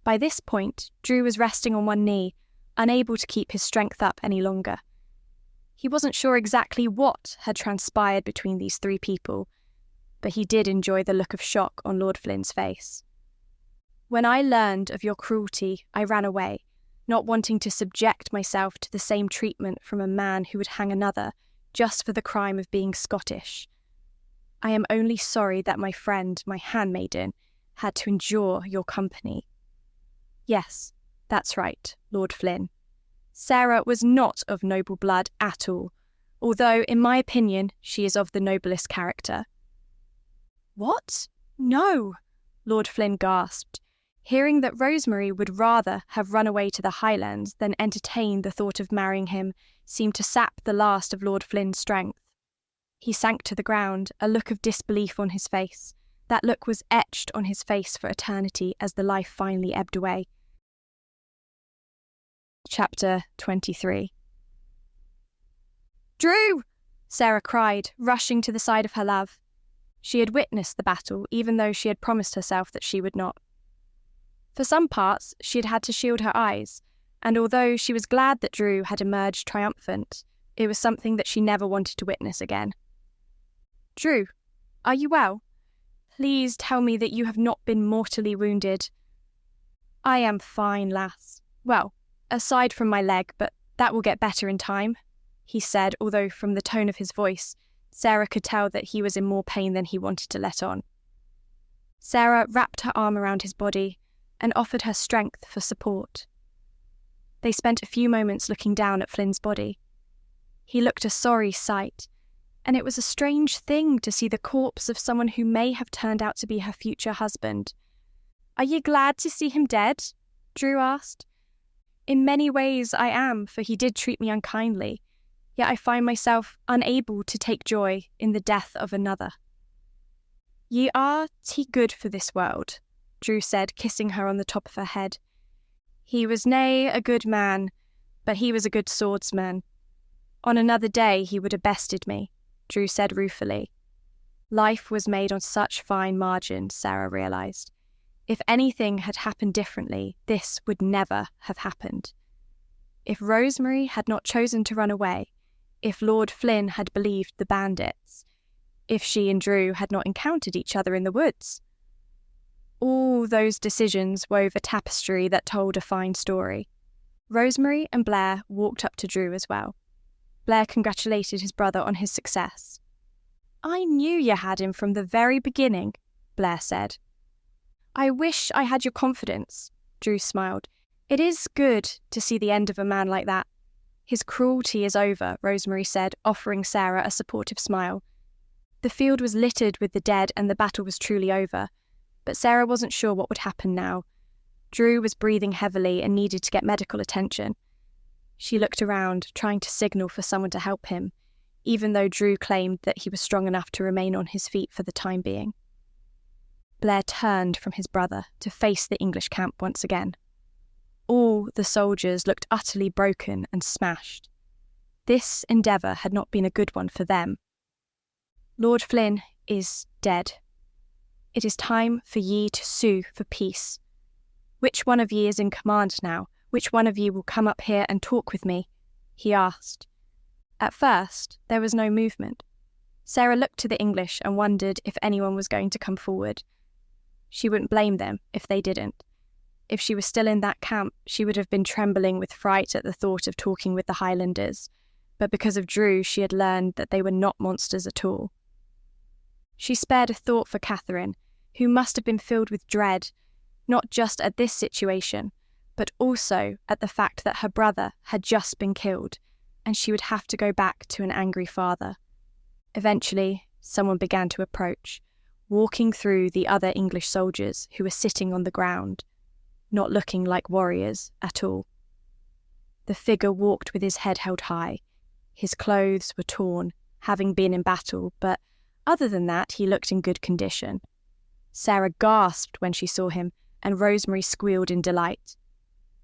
By this point, Drew was resting on one knee, unable to keep his strength up any longer. He wasn't sure exactly what had transpired between these three people, but he did enjoy the look of shock on Lord Flynn's face. "When I learned of your cruelty, I ran away, not wanting to subject myself to the same treatment from a man who would hang another just for the crime of being Scottish. I am only sorry that my friend, my handmaiden, had to endure your company." Yes, that's right, Lord Flynn. Sarah was not of noble blood at all, although, in my opinion, she is of the noblest character. "What? No," Lord Flynn gasped, hearing that Rosemary would rather have run away to the Highlands than entertain the thought of marrying him seemed to sap the last of Lord Flynn's strength. He sank to the ground, a look of disbelief on his face. That look was etched on his face for eternity as the life finally ebbed away. Chapter 23. "Drew!" Sarah cried, rushing to the side of her love. She had witnessed the battle, even though she had promised herself that she would not. For some parts, she had had to shield her eyes, and although she was glad that Drew had emerged triumphant, it was something that she never wanted to witness again. "Drew, are you well? Please tell me that you have not been mortally wounded." "I am fine, lass. Well, aside from my leg, but that will get better in time," he said, although from the tone of his voice, Sarah could tell that he was in more pain than he wanted to let on. Sarah wrapped her arm around his body and offered her strength for support. They spent a few moments looking down at Flynn's body. He looked a sorry sight, and it was a strange thing to see the corpse of someone who may have turned out to be her future husband. "Are you glad to see him dead?" Drew asked. "In many ways I am, for he did treat me unkindly, yet I find myself unable to take joy in the death of another." "Ye are too good for this world," Drew said, kissing her on the top of her head. "He was nae a good man, but he was a good swordsman. On another day he would have bested me," Drew said ruefully. Life was made on such fine margins, Sarah realised. If anything had happened differently, this would never have happened. If Rosemary had not chosen to run away, if Lord Flynn had believed the bandits, if she and Drew had not encountered each other in the woods. All those decisions wove a tapestry that told a fine story. Rosemary and Blair walked up to Drew as well. Blair congratulated his brother on his success. "I knew you had him from the very beginning," Blair said. "I wish I had your confidence," Drew smiled. "It is good to see the end of a man like that." "His cruelty is over," Rosemary said, offering Sarah a supportive smile. The field was littered with the dead and the battle was truly over, but Sarah wasn't sure what would happen now. Drew was breathing heavily and needed to get medical attention. She looked around, trying to signal for someone to help him, even though Drew claimed that he was strong enough to remain on his feet for the time being. Blair turned from his brother to face the English camp once again. All the soldiers looked utterly broken and smashed. This endeavour had not been a good one for them. "Lord Flynn is dead. It is time for ye to sue for peace. Which one of ye is in command now? Which one of ye will come up here and talk with me?" he asked. At first, there was no movement. Sarah looked to the English and wondered if anyone was going to come forward. She wouldn't blame them if they didn't. If she was still in that camp, she would have been trembling with fright at the thought of talking with the Highlanders, but because of Drew, she had learned that they were not monsters at all. She spared a thought for Catherine, who must have been filled with dread, not just at this situation, but also at the fact that her brother had just been killed, and she would have to go back to an angry father. Eventually, someone began to approach, walking through the other English soldiers who were sitting on the ground, not looking like warriors at all. The figure walked with his head held high. His clothes were torn, having been in battle, but other than that, he looked in good condition. Sarah gasped when she saw him, and Rosemary squealed in delight.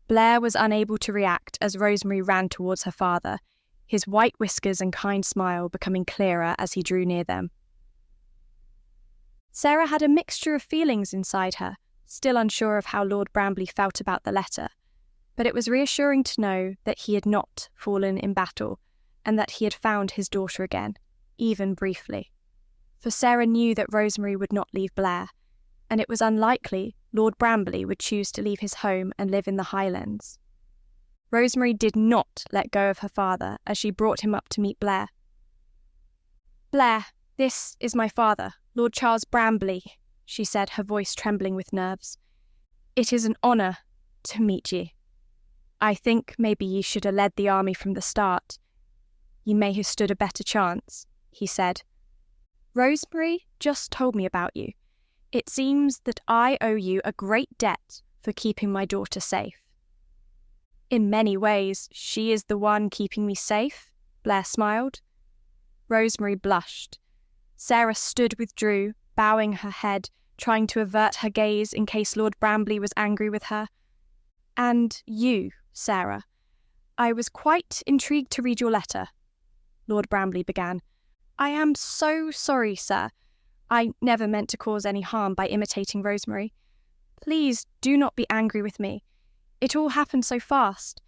Blair was unable to react as Rosemary ran towards her father, his white whiskers and kind smile becoming clearer as he drew near them. Sarah had a mixture of feelings inside her, still unsure of how Lord Bramley felt about the letter, but it was reassuring to know that he had not fallen in battle and that he had found his daughter again, even briefly. For Sarah knew that Rosemary would not leave Blair, and it was unlikely Lord Bramley would choose to leave his home and live in the Highlands. Rosemary did not let go of her father as she brought him up to meet Blair. "Blair, this is my father, Lord Charles Bramley," she said, her voice trembling with nerves. "It is an honour to meet ye. I think maybe ye should have led the army from the start. Ye may have stood a better chance," he said. "Rosemary just told me about you. It seems that I owe you a great debt for keeping my daughter safe." "In many ways, she is the one keeping me safe," Blair smiled. Rosemary blushed. Sarah stood with Drew, bowing her head, trying to avert her gaze in case Lord Bramley was angry with her. "And you, Sarah. I was quite intrigued to read your letter," Lord Bramley began. "I am so sorry, sir. I never meant to cause any harm by imitating Rosemary. Please do not be angry with me. It all happened so fast,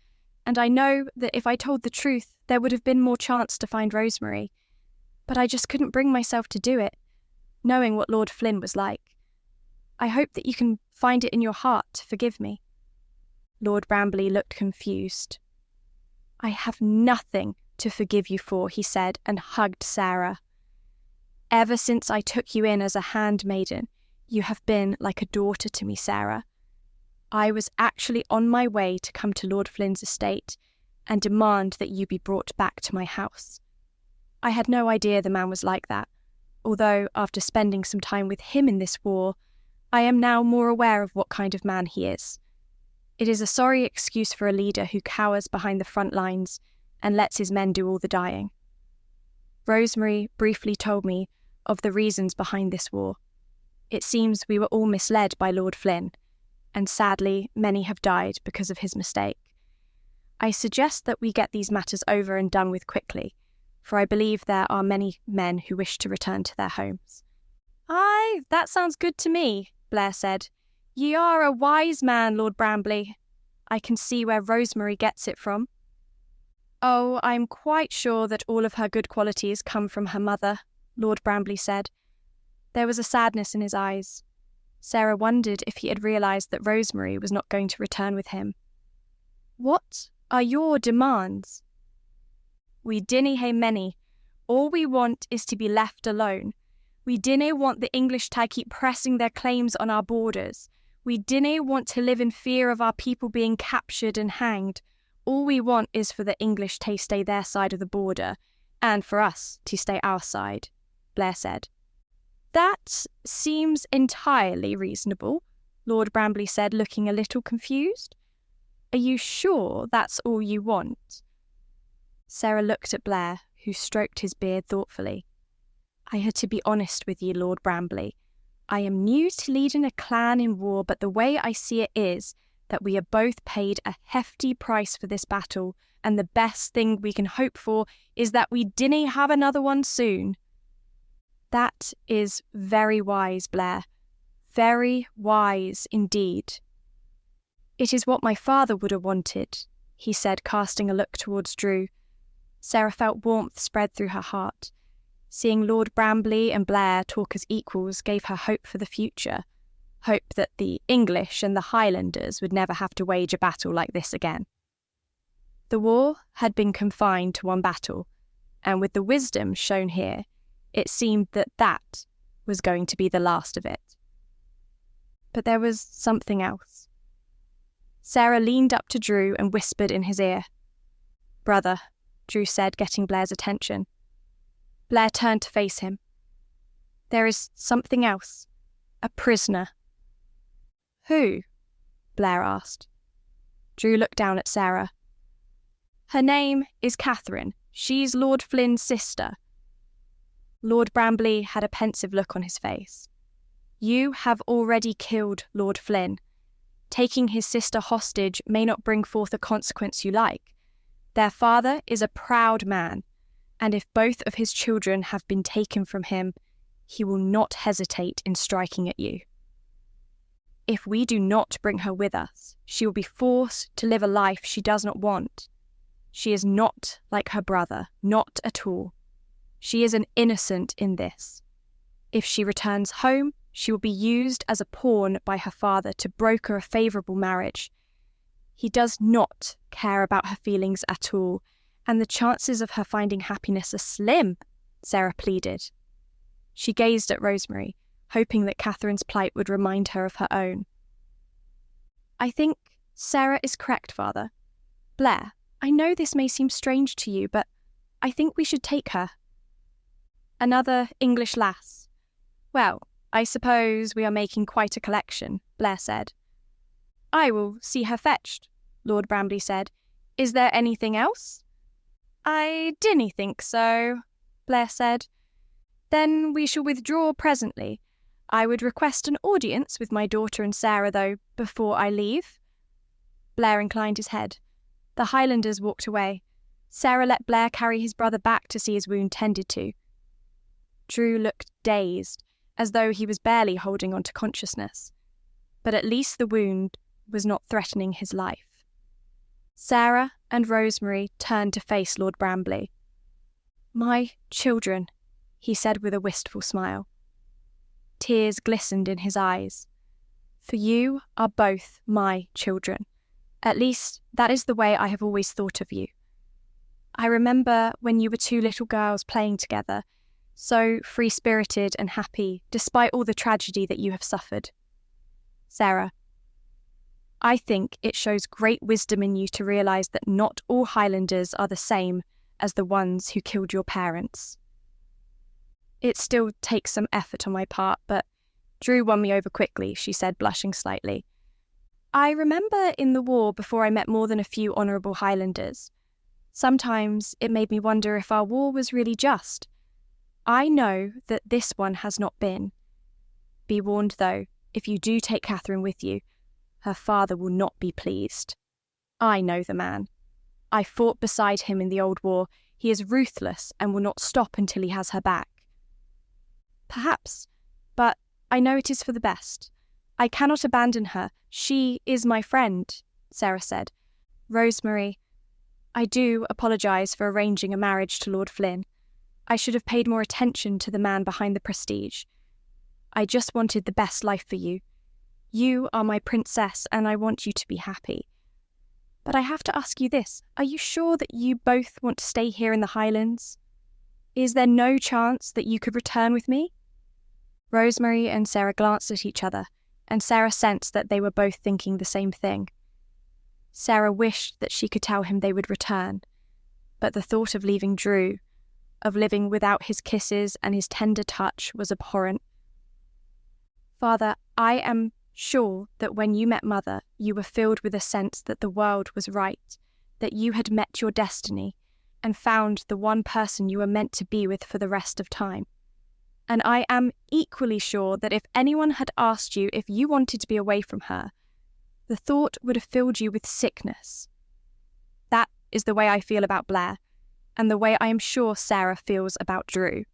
and I know that if I told the truth, there would have been more chance to find Rosemary. But I just couldn't bring myself to do it, knowing what Lord Flynn was like. I hope that you can find it in your heart to forgive me." Lord Bramley looked confused. "I have nothing to forgive you for," he said, and hugged Sarah. "Ever since I took you in as a handmaiden, you have been like a daughter to me, Sarah. I was actually on my way to come to Lord Flynn's estate and demand that you be brought back to my house. I had no idea the man was like that, although after spending some time with him in this war, I am now more aware of what kind of man he is. It is a sorry excuse for a leader who cowers behind the front lines and lets his men do all the dying. Rosemary briefly told me of the reasons behind this war. It seems we were all misled by Lord Flynn, and sadly many have died because of his mistake. I suggest that we get these matters over and done with quickly, for I believe there are many men who wish to return to their homes." "Aye, that sounds good to me," Blair said. "Ye are a wise man, Lord Bramley. I can see where Rosemary gets it from." "Oh, I'm quite sure that all of her good qualities come from her mother," Lord Bramley said. There was a sadness in his eyes. Sarah wondered if he had realised that Rosemary was not going to return with him. "What are your demands?" "We dinna hae many. All we want is to be left alone. We dinna want the English to keep pressing their claims on our borders. We dinna want to live in fear of our people being captured and hanged. All we want is for the English to stay their side of the border, and for us to stay our side," Blair said. "That seems entirely reasonable," Lord Bramley said, looking a little confused. "Are you sure that's all you want?" Sarah looked at Blair, who stroked his beard thoughtfully. "I had to be honest with you, Lord Bramley. I am new to leading a clan in war, but the way I see it is that we are both paid a hefty price for this battle, and the best thing we can hope for is that we dinna have another one soon." "That is very wise, Blair. Very wise indeed." "It is what my father would have wanted," he said, casting a look towards Drew. Sarah felt warmth spread through her heart. Seeing Lord Bramley and Blair talk as equals gave her hope for the future, hope that the English and the Highlanders would never have to wage a battle like this again. The war had been confined to one battle, and with the wisdom shown here, it seemed that that was going to be the last of it. But there was something else. Sarah leaned up to Drew and whispered in his ear. "Brother," Drew said, getting Blair's attention. Blair turned to face him. "There is something else. A prisoner." "Who?" Blair asked. Drew looked down at Sarah. "Her name is Catherine. She's Lord Flynn's sister." Lord Brambley had a pensive look on his face. "You have already killed Lord Flynn. Taking his sister hostage may not bring forth a consequence you like. Their father is a proud man, and if both of his children have been taken from him, he will not hesitate in striking at you. If we do not bring her with us, she will be forced to live a life she does not want. She is not like her brother, not at all. She is an innocent in this. If she returns home, she will be used as a pawn by her father to broker a favourable marriage. He does not care about her feelings at all, and the chances of her finding happiness are slim," Sarah pleaded. She gazed at Rosemary, hoping that Catherine's plight would remind her of her own. "I think Sarah is correct, Father. Blair, I know this may seem strange to you, but I think we should take her." "Another English lass. Well, I suppose we are making quite a collection," Blair said. "I will see her fetched," Lord Brambley said. "Is there anything else?" "I dinna think so," Blair said. "Then we shall withdraw presently. I would request an audience with my daughter and Sarah, though, before I leave." Blair inclined his head. The Highlanders walked away. Sarah let Blair carry his brother back to see his wound tended to. Drew looked dazed, as though he was barely holding on to consciousness. But at least the wound was not threatening his life. Sarah and Rosemary turned to face Lord Brambley. "My children," he said with a wistful smile. Tears glistened in his eyes. "For you are both my children. At least, that is the way I have always thought of you. I remember when you were two little girls playing together, so free-spirited and happy, despite all the tragedy that you have suffered. Sarah, I think it shows great wisdom in you to realise that not all Highlanders are the same as the ones who killed your parents. It still takes some effort on my part, but Drew won me over quickly," she said, blushing slightly. "I remember in the war before I met more than a few honourable Highlanders. Sometimes it made me wonder if our war was really just. I know that this one has not been. Be warned, though, if you do take Catherine with you, her father will not be pleased. I know the man. I fought beside him in the old war. He is ruthless and will not stop until he has her back." "Perhaps, but I know it is for the best. I cannot abandon her. She is my friend," Sarah said. "Rosemary, I do apologise for arranging a marriage to Lord Flynn. I should have paid more attention to the man behind the prestige. I just wanted the best life for you. You are my princess and I want you to be happy. But I have to ask you this. Are you sure that you both want to stay here in the Highlands? Is there no chance that you could return with me?" Rosemary and Sarah glanced at each other, and Sarah sensed that they were both thinking the same thing. Sarah wished that she could tell him they would return, but the thought of leaving Drew, of living without his kisses and his tender touch, was abhorrent. "Father, I am sure that when you met Mother, you were filled with a sense that the world was right, that you had met your destiny, and found the one person you were meant to be with for the rest of time. And I am equally sure that if anyone had asked you if you wanted to be away from her, the thought would have filled you with sickness. That is the way I feel about Blair, and the way I am sure Sarah feels about Drew."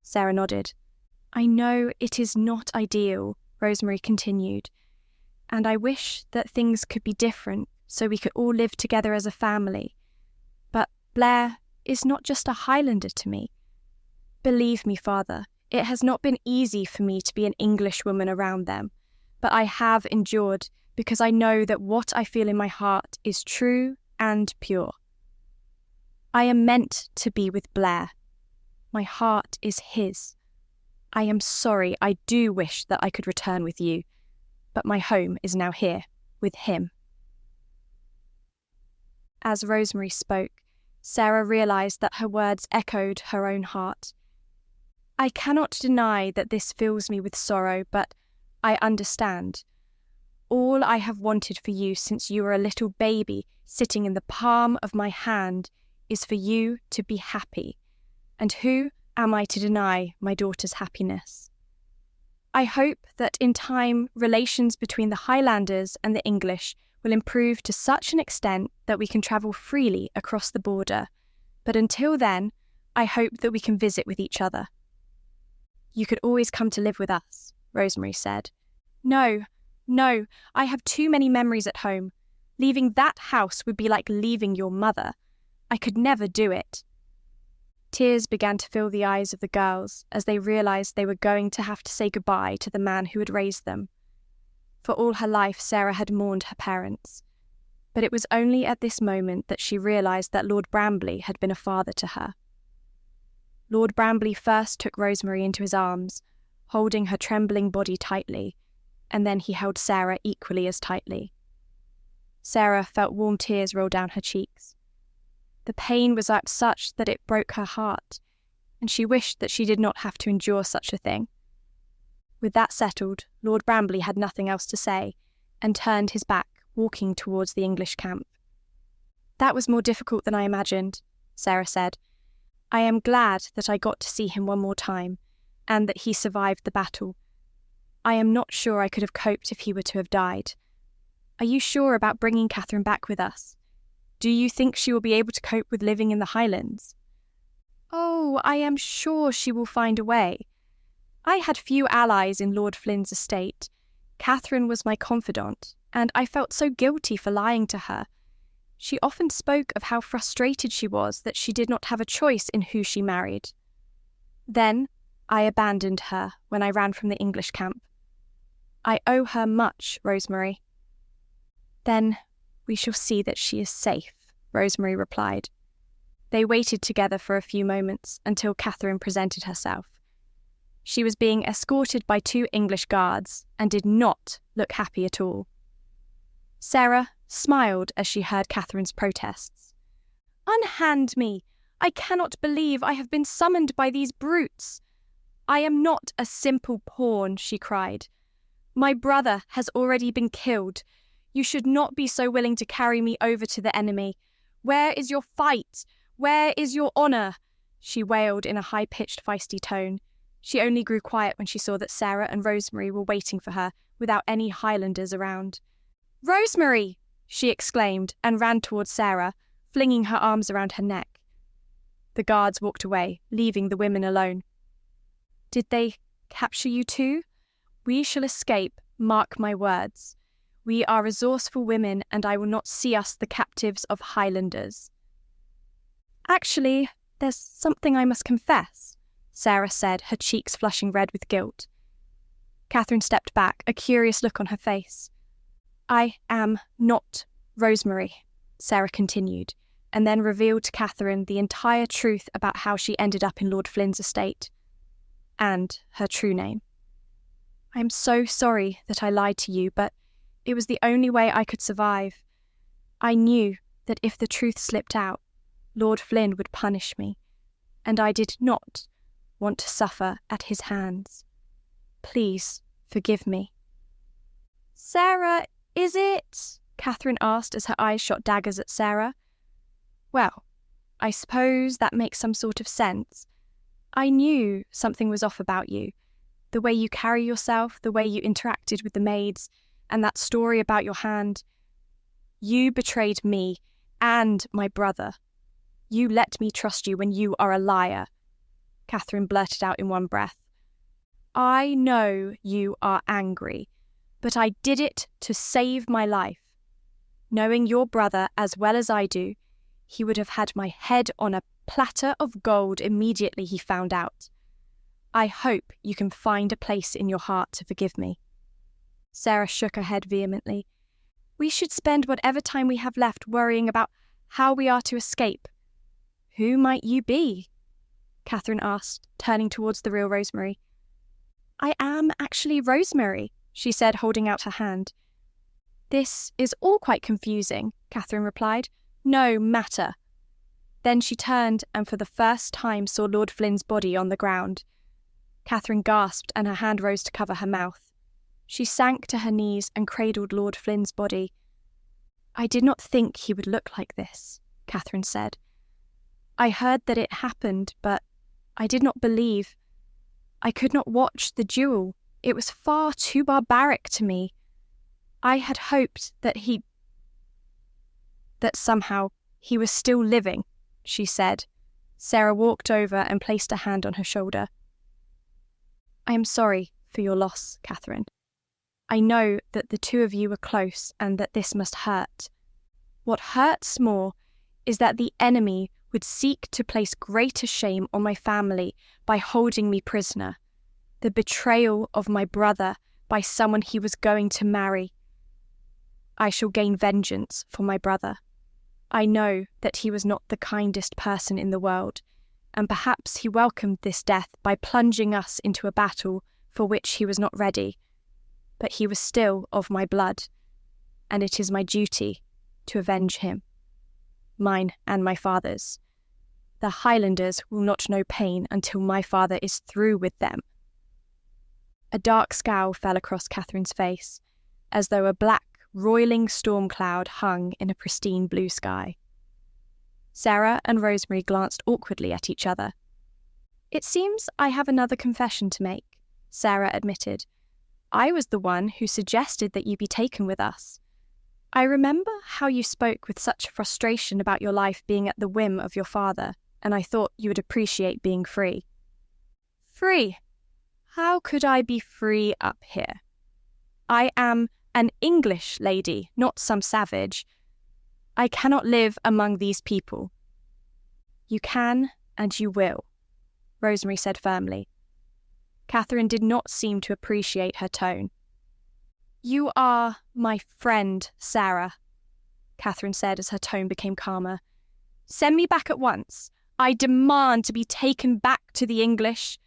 Sarah nodded. "I know it is not ideal," Rosemary continued, "and I wish that things could be different so we could all live together as a family. But Blair is not just a Highlander to me. Believe me, Father, it has not been easy for me to be an Englishwoman around them, but I have endured because I know that what I feel in my heart is true and pure. I am meant to be with Blair. My heart is his. I am sorry, I do wish that I could return with you, but my home is now here." with him." As Rosemary spoke, Sarah realised that her words echoed her own heart. "I cannot deny that this fills me with sorrow, but I understand. All I have wanted for you since you were a little baby sitting in the palm of my hand is for you to be happy. And who am I to deny my daughter's happiness? I hope that in time relations between the Highlanders and the English will improve to such an extent that we can travel freely across the border, but until then, I hope that we can visit with each other." "You could always come to live with us," Rosemary said. No, I have too many memories at home. Leaving that house would be like leaving your mother. I could never do it." Tears began to fill the eyes of the girls as they realised they were going to have to say goodbye to the man who had raised them. For all her life, Sarah had mourned her parents. But it was only at this moment that she realised that Lord Brambley had been a father to her. Lord Brambley first took Rosemary into his arms, holding her trembling body tightly, and then he held Sarah equally as tightly. Sarah felt warm tears roll down her cheeks. The pain was such that it broke her heart, and she wished that she did not have to endure such a thing. With that settled, Lord Brambley had nothing else to say, and turned his back, walking towards the English camp. "That was more difficult than I imagined," Sarah said. "I am glad that I got to see him one more time, and that he survived the battle. I am not sure I could have coped if he were to have died. Are you sure about bringing Catherine back with us? Do you think she will be able to cope with living in the Highlands?" "Oh, I am sure she will find a way. I had few allies in Lord Flynn's estate. Catherine was my confidant, and I felt so guilty for lying to her. She often spoke of how frustrated she was that she did not have a choice in who she married. Then I abandoned her when I ran from the English camp. I owe her much, Rosemary." "Then we shall see that she is safe," Rosemary replied. They waited together for a few moments until Catherine presented herself. She was being escorted by 2 English guards and did not look happy at all. Sarah smiled as she heard Catherine's protests. "Unhand me! I cannot believe I have been summoned by these brutes. I am not a simple pawn," she cried. "My brother has already been killed. You should not be so willing to carry me over to the enemy. Where is your fight? Where is your honour?" she wailed in a high-pitched, feisty tone. She only grew quiet when she saw that Sarah and Rosemary were waiting for her without any Highlanders around. "Rosemary!" she exclaimed and ran towards Sarah, flinging her arms around her neck. The guards walked away, leaving the women alone. "Did they capture you too? We shall escape, mark my words. We are resourceful women, and I will not see us the captives of Highlanders." "Actually, there's something I must confess," Sarah said, her cheeks flushing red with guilt. Catherine stepped back, a curious look on her face. "I am not Rosemary," Sarah continued, and then revealed to Catherine the entire truth about how she ended up in Lord Flynn's estate, and her true name. "I am so sorry that I lied to you, but it was the only way I could survive. I knew that if the truth slipped out, Lord Flynn would punish me, and I did not want to suffer at his hands. Please forgive me." "Sarah, is it?" Catherine asked as her eyes shot daggers at Sarah. "Well, I suppose that makes some sort of sense. I knew something was off about you. The way you carry yourself, the way you interacted with the maids, and that story about your hand. You betrayed me and my brother. You let me trust you when you are a liar," Catherine blurted out in one breath. "I know you are angry, but I did it to save my life. Knowing your brother as well as I do, he would have had my head on a platter of gold immediately he found out. I hope you can find a place in your heart to forgive me." Sarah shook her head vehemently. "We should spend whatever time we have left worrying about how we are to escape." "Who might you be?" Catherine asked, turning towards the real Rosemary. "I am actually Rosemary," she said, holding out her hand. "This is all quite confusing," Catherine replied. "No matter." Then she turned and for the first time saw Lord Flynn's body on the ground. Catherine gasped and her hand rose to cover her mouth. She sank to her knees and cradled Lord Flynn's body. "I did not think he would look like this," Catherine said. "I heard that it happened, but I did not believe. I could not watch the duel. It was far too barbaric to me. I had hoped that somehow he was still living," she said. Sarah walked over and placed a hand on her shoulder. "I am sorry for your loss, Catherine. I know that the two of you were close and that this must hurt. What hurts more is that the enemy would seek to place greater shame on my family by holding me prisoner. The betrayal of my brother by someone he was going to marry. I shall gain vengeance for my brother. I know that he was not the kindest person in the world, and perhaps he welcomed this death by plunging us into a battle for which he was not ready. But he was still of my blood, and it is my duty to avenge him. Mine and my father's. The Highlanders will not know pain until my father is through with them." A dark scowl fell across Catherine's face, as though a black, roiling storm cloud hung in a pristine blue sky. Sarah and Rosemary glanced awkwardly at each other. "It seems I have another confession to make," Sarah admitted. "I was the one who suggested that you be taken with us. I remember how you spoke with such frustration about your life being at the whim of your father, and I thought you would appreciate being free." "Free? How could I be free up here? I am an English lady, not some savage. I cannot live among these people." "You can and you will," Rosemary said firmly. Catherine did not seem to appreciate her tone. "You are my friend, Sarah," Catherine said as her tone became calmer. "Send me back at once. I demand to be taken back to the English."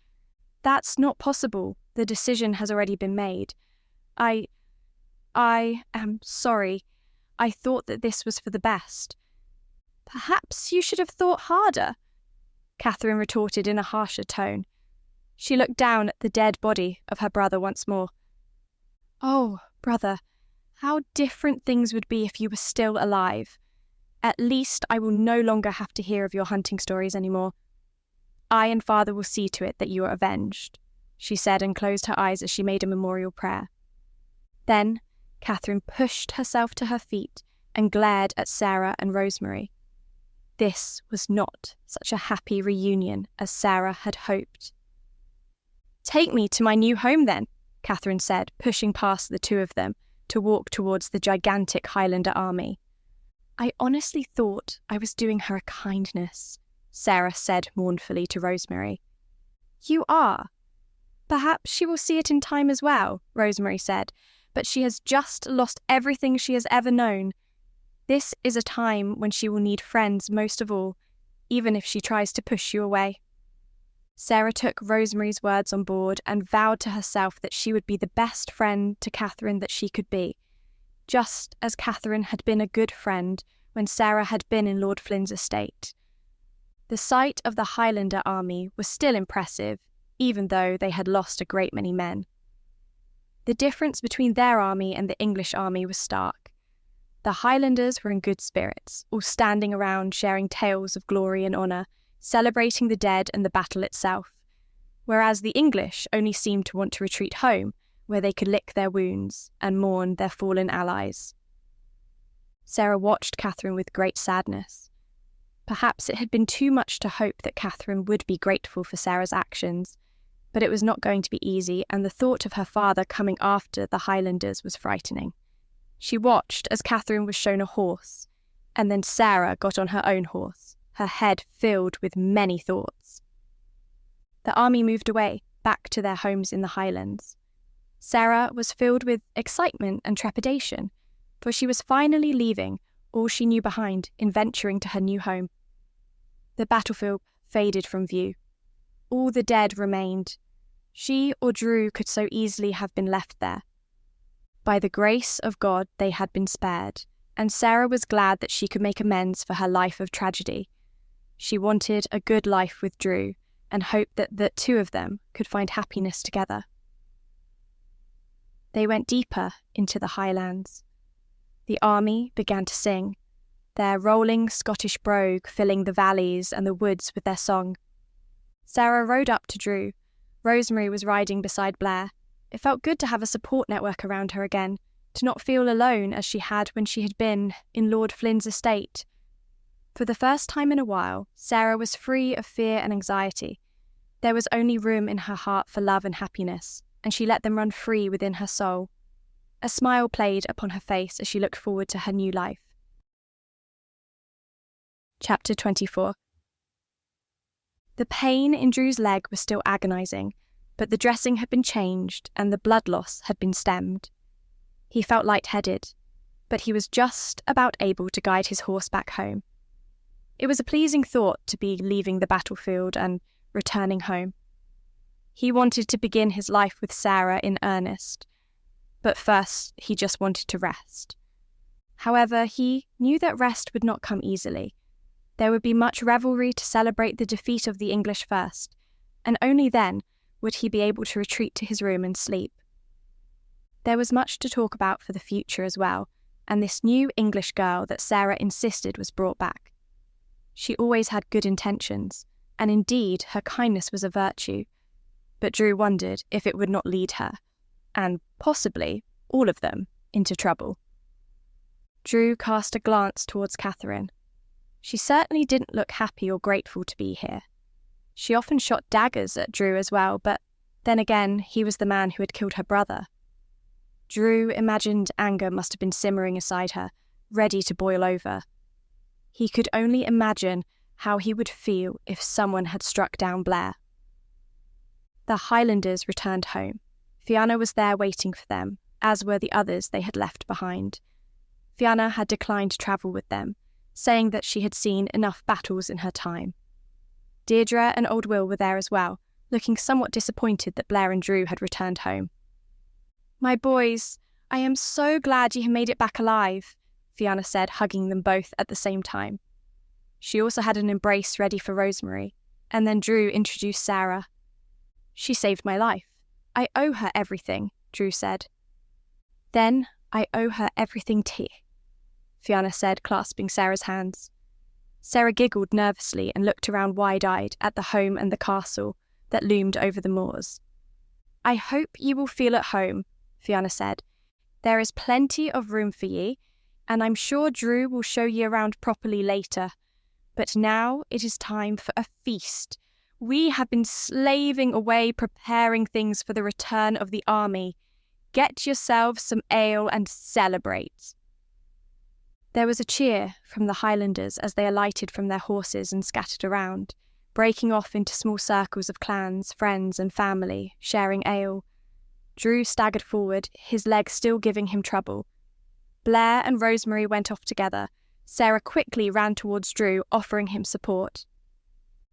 "That's not possible. The decision has already been made. I am sorry. I thought that this was for the best." "Perhaps you should have thought harder," Catherine retorted in a harsher tone. She looked down at the dead body of her brother once more. "Oh, brother, how different things would be if you were still alive. At least I will no longer have to hear of your hunting stories anymore. I and father will see to it that you are avenged," she said and closed her eyes as she made a memorial prayer. Then Catherine pushed herself to her feet and glared at Sarah and Rosemary. This was not such a happy reunion as Sarah had hoped. "Take me to my new home then," Catherine said, pushing past the two of them to walk towards the gigantic Highlander army. "I honestly thought I was doing her a kindness," Sarah said mournfully to Rosemary. "You are. Perhaps she will see it in time as well," Rosemary said, "but she has just lost everything she has ever known. This is a time when she will need friends most of all, even if she tries to push you away." Sarah took Rosemary's words on board and vowed to herself that she would be the best friend to Catherine that she could be, just as Catherine had been a good friend when Sarah had been in Lord Flynn's estate. The sight of the Highlander army was still impressive, even though they had lost a great many men. The difference between their army and the English army was stark. The Highlanders were in good spirits, all standing around sharing tales of glory and honour, celebrating the dead and the battle itself, whereas the English only seemed to want to retreat home, where they could lick their wounds and mourn their fallen allies. Sarah watched Catherine with great sadness. Perhaps it had been too much to hope that Catherine would be grateful for Sarah's actions, but it was not going to be easy, and the thought of her father coming after the Highlanders was frightening. She watched as Catherine was shown a horse, and then Sarah got on her own horse, her head filled with many thoughts. The army moved away, back to their homes in the Highlands. Sarah was filled with excitement and trepidation, for she was finally leaving all she knew behind in venturing to her new home. The battlefield faded from view. All the dead remained. She or Drew could so easily have been left there. By the grace of God they had been spared, and Sarah was glad that she could make amends for her life of tragedy. She wanted a good life with Drew, and hoped that the two of them could find happiness together. They went deeper into the Highlands. The army began to sing, their rolling Scottish brogue filling the valleys and the woods with their song. Sarah rode up to Drew. Rosemary was riding beside Blair. It felt good to have a support network around her again, to not feel alone as she had when she had been in Lord Flynn's estate. For the first time in a while, Sarah was free of fear and anxiety. There was only room in her heart for love and happiness, and she let them run free within her soul. A smile played upon her face as she looked forward to her new life. Chapter 24. The pain in Drew's leg was still agonising, but the dressing had been changed and the blood loss had been stemmed. He felt lightheaded, but he was just about able to guide his horse back home. It was a pleasing thought to be leaving the battlefield and returning home. He wanted to begin his life with Sarah in earnest, but first he just wanted to rest. However, he knew that rest would not come easily. There would be much revelry to celebrate the defeat of the English first, and only then would he be able to retreat to his room and sleep. There was much to talk about for the future as well, and this new English girl that Sarah insisted was brought back. She always had good intentions, and indeed her kindness was a virtue, but Drew wondered if it would not lead her, and possibly all of them, into trouble. Drew cast a glance towards Catherine. She certainly didn't look happy or grateful to be here. She often shot daggers at Drew as well, but then again, he was the man who had killed her brother. Drew imagined anger must have been simmering inside her, ready to boil over. He could only imagine how he would feel if someone had struck down Blair. The Highlanders returned home. Fianna was there waiting for them, as were the others they had left behind. Fianna had declined to travel with them, saying that she had seen enough battles in her time. Deirdre and Old Will were there as well, looking somewhat disappointed that Blair and Drew had returned home. "My boys, I am so glad you have made it back alive," Fianna said, hugging them both at the same time. She also had an embrace ready for Rosemary, and then Drew introduced Sarah. "She saved my life. I owe her everything," Drew said. "Then I owe her everything too," Fianna said, clasping Sarah's hands. Sarah giggled nervously and looked around wide-eyed at the home and the castle that loomed over the moors. "I hope you will feel at home," Fianna said. "There is plenty of room for ye, and I'm sure Drew will show ye around properly later. But now it is time for a feast. We have been slaving away preparing things for the return of the army. Get yourselves some ale and celebrate." There was a cheer from the Highlanders as they alighted from their horses and scattered around, breaking off into small circles of clans, friends and family, sharing ale. Drew staggered forward, his leg still giving him trouble. Blair and Rosemary went off together. Sarah quickly ran towards Drew, offering him support.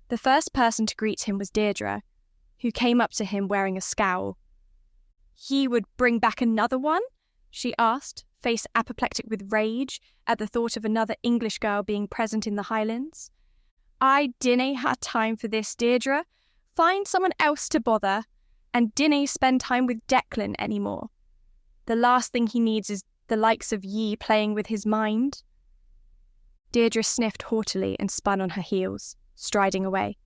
The first person to greet him was Deirdre, who came up to him wearing a scowl. "He would bring back another one?" she asked, face apoplectic with rage at the thought of another English girl being present in the Highlands. "I dinna ha' time for this, Deirdre. Find someone else to bother, and dinna spend time with Declan anymore. The last thing he needs is the likes of ye playing with his mind." Deirdre sniffed haughtily and spun on her heels, striding away.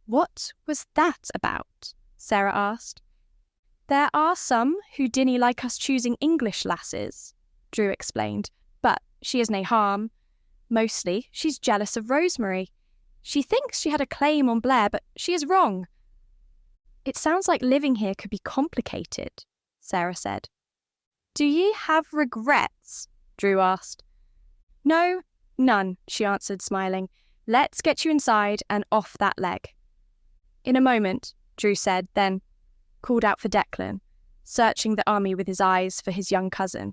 "What was that about?" Sarah asked. "There are some who dinna like us choosing English lasses," Drew explained, "but she is nae harm. Mostly, she's jealous of Rosemary. She thinks she had a claim on Blair, but she is wrong." "It sounds like living here could be complicated," Sarah said. "Do ye have regrets?" Drew asked. "No, none," she answered, smiling. "Let's get you inside and off that leg." "In a moment," Drew said, then called out for Declan, searching the army with his eyes for his young cousin.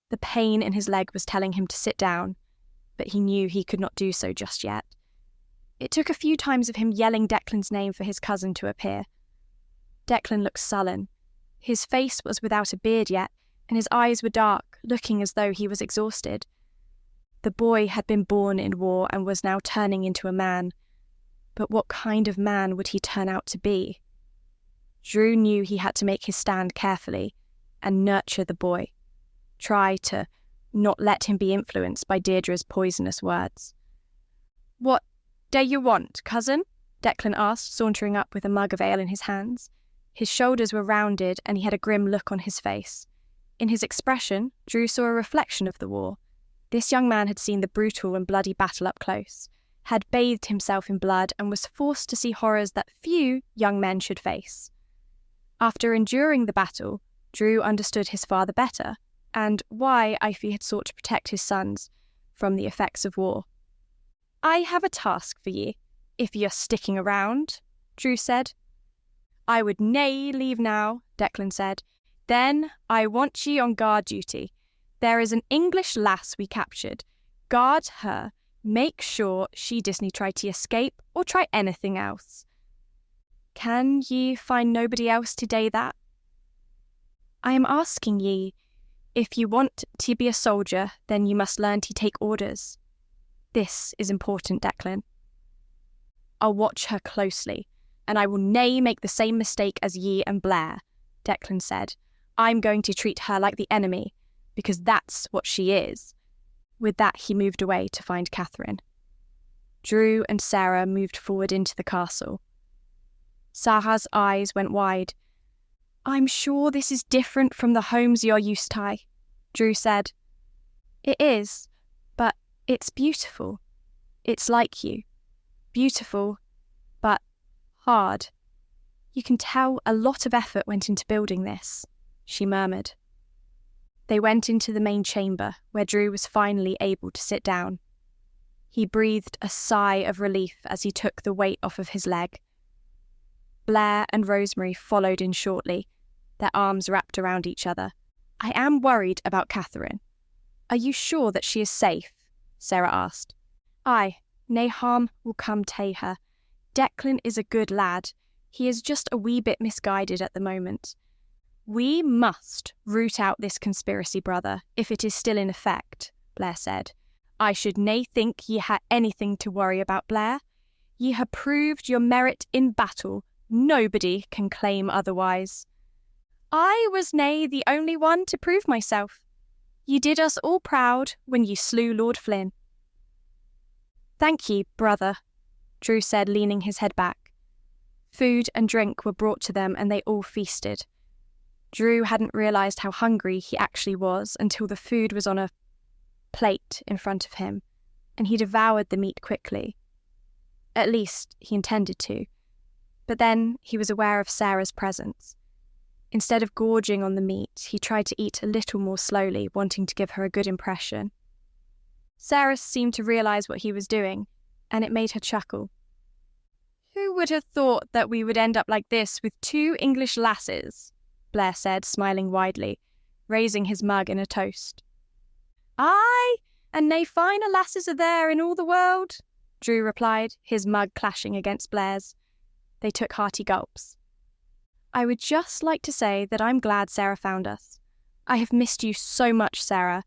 The pain in his leg was telling him to sit down, but he knew he could not do so just yet. It took a few times of him yelling Declan's name for his cousin to appear. Declan looked sullen. His face was without a beard yet, and his eyes were dark, looking as though he was exhausted. The boy had been born in war and was now turning into a man. But what kind of man would he turn out to be? Drew knew he had to make his stand carefully and nurture the boy. Try to not let him be influenced by Deirdre's poisonous words. "What do you want, cousin?" Declan asked, sauntering up with a mug of ale in his hands. His shoulders were rounded and he had a grim look on his face. In his expression, Drew saw a reflection of the war. This young man had seen the brutal and bloody battle up close, had bathed himself in blood and was forced to see horrors that few young men should face. After enduring the battle, Drew understood his father better, and why Ifey had sought to protect his sons from the effects of war. "I have a task for ye, if you're sticking around," Drew said. "I would nae leave now," Declan said. "Then I want ye on guard duty. There is an English lass we captured. Guard her. Make sure she doesn't try to escape or try anything else." "Can ye find nobody else to do that?" "I am asking ye, if you want to be a soldier, then you must learn to take orders. This is important, Declan." "I'll watch her closely, and I will nae make the same mistake as ye and Blair," Declan said. "I'm going to treat her like the enemy, because that's what she is." With that, he moved away to find Catherine. Drew and Sarah moved forward into the castle. Sarah's eyes went wide. "I'm sure this is different from the homes you're used to," Drew said. "It is, but it's beautiful. It's like you. Beautiful, but hard. You can tell a lot of effort went into building this," she murmured. They went into the main chamber, where Drew was finally able to sit down. He breathed a sigh of relief as he took the weight off of his leg. Blair and Rosemary followed in shortly, their arms wrapped around each other. "I am worried about Catherine. Are you sure that she is safe?" Sarah asked. "Aye, nae harm will come to her. Declan is a good lad. He is just a wee bit misguided at the moment. We must root out this conspiracy, brother, if it is still in effect," Blair said. "I should nae think ye ha' anything to worry about, Blair. Ye ha' proved your merit in battle. Nobody can claim otherwise." "I was nae the only one to prove myself. Ye did us all proud when ye slew Lord Flynn." "Thank ye, brother," Drew said, leaning his head back. Food and drink were brought to them and they all feasted. Drew hadn't realised how hungry he actually was until the food was on a plate in front of him, and he devoured the meat quickly. At least, he intended to. But then he was aware of Sarah's presence. Instead of gorging on the meat, he tried to eat a little more slowly, wanting to give her a good impression. Sarah seemed to realise what he was doing, and it made her chuckle. "Who would have thought that we would end up like this with 2 English lasses?" Blair said, smiling widely, raising his mug in a toast. "Aye, and nae finer lasses are there in all the world," Drew replied, his mug clashing against Blair's. They took hearty gulps. "I would just like to say that I'm glad Sarah found us. I have missed you so much, Sarah,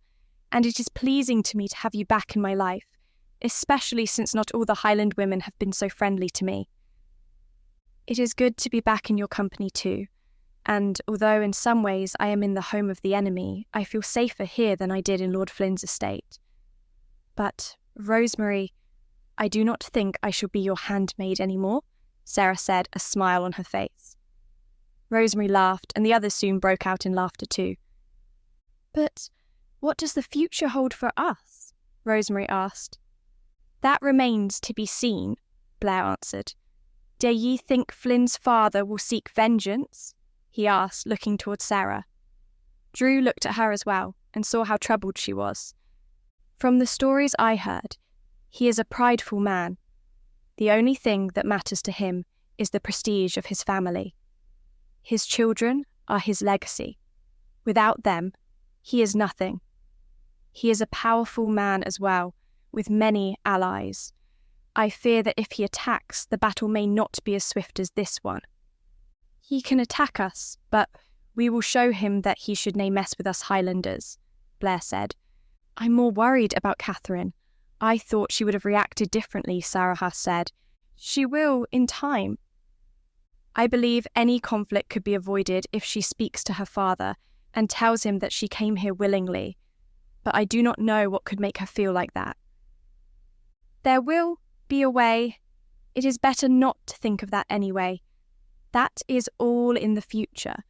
and it is pleasing to me to have you back in my life, especially since not all the Highland women have been so friendly to me. It is good to be back in your company too, and although in some ways I am in the home of the enemy, I feel safer here than I did in Lord Flynn's estate. But, Rosemary, I do not think I shall be your handmaid any more," Sarah said, a smile on her face. Rosemary laughed, and the others soon broke out in laughter too. "But what does the future hold for us?" Rosemary asked. "That remains to be seen," Blair answered. "Do ye think Flynn's father will seek vengeance?" he asked, looking towards Sarah. Drew looked at her as well, and saw how troubled she was. "From the stories I heard, he is a prideful man. The only thing that matters to him is the prestige of his family. His children are his legacy. Without them, he is nothing. He is a powerful man as well, with many allies. I fear that if he attacks, the battle may not be as swift as this one. He can attack us, but We will show him that he should nae mess with us Highlanders, Blair said. I'm more worried about Catherine. I thought she would have reacted differently, Sassenach said. She will, in time. I believe any conflict could be avoided if she speaks to her father and tells him that she came here willingly, but I do not know what could make her feel like that. There will be a way. It is better not to think of that anyway. That is all in the future,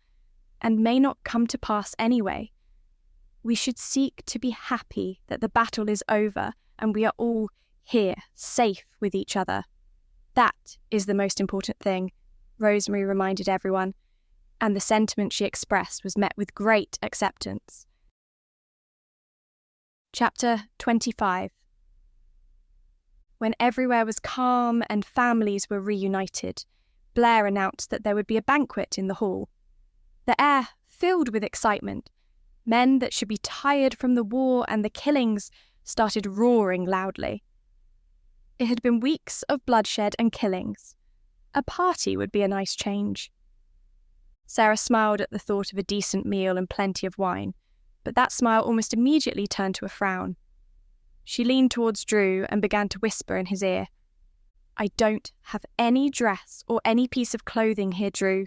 and may not come to pass anyway. We should seek to be happy that the battle is over and we are all here, safe with each other. That is the most important thing, Rosemary reminded everyone, and the sentiment she expressed was met with great acceptance. Chapter 25. When everywhere was calm and families were reunited, Blair announced that there would be a banquet in the hall. The air filled with excitement. Men that should be tired from the war and the killings started roaring loudly. It had been weeks of bloodshed and killings. A party would be a nice change. Sarah smiled at the thought of a decent meal and plenty of wine, but that smile almost immediately turned to a frown. She leaned towards Drew and began to whisper in his ear. I don't have any dress or any piece of clothing here, Drew,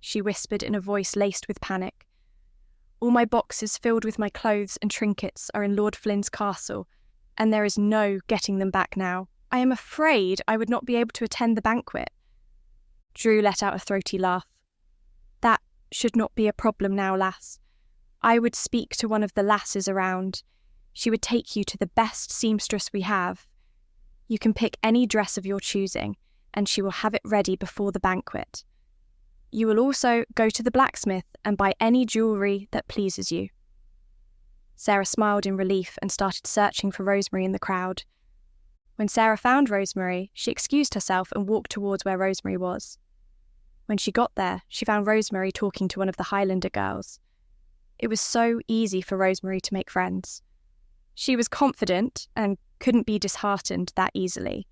she whispered in a voice laced with panic. All my boxes filled with my clothes and trinkets are in Lord Flynn's castle, and there is no getting them back now. I am afraid I would not be able to attend the banquet. Drew let out a throaty laugh. That should not be a problem now, lass. I would speak to one of the lasses around. She would take you to the best seamstress we have. You can pick any dress of your choosing, and she will have it ready before the banquet. You will also go to the blacksmith and buy any jewellery that pleases you. Sarah smiled in relief and started searching for Rosemary in the crowd. When Sarah found Rosemary, she excused herself and walked towards where Rosemary was. When she got there, she found Rosemary talking to one of the Highlander girls. It was so easy for Rosemary to make friends. She was confident and couldn't be disheartened that easily.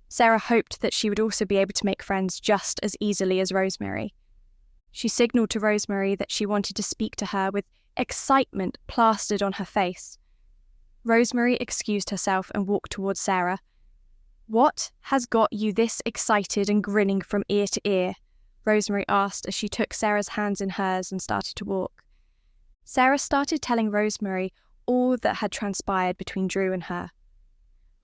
Sarah hoped that she would also be able to make friends just as easily as Rosemary. She signalled to Rosemary that she wanted to speak to her with excitement plastered on her face. Rosemary excused herself and walked towards Sarah. What has got you this excited and grinning from ear to ear? Rosemary asked as she took Sarah's hands in hers and started to walk. Sarah started telling Rosemary all that had transpired between Drew and her.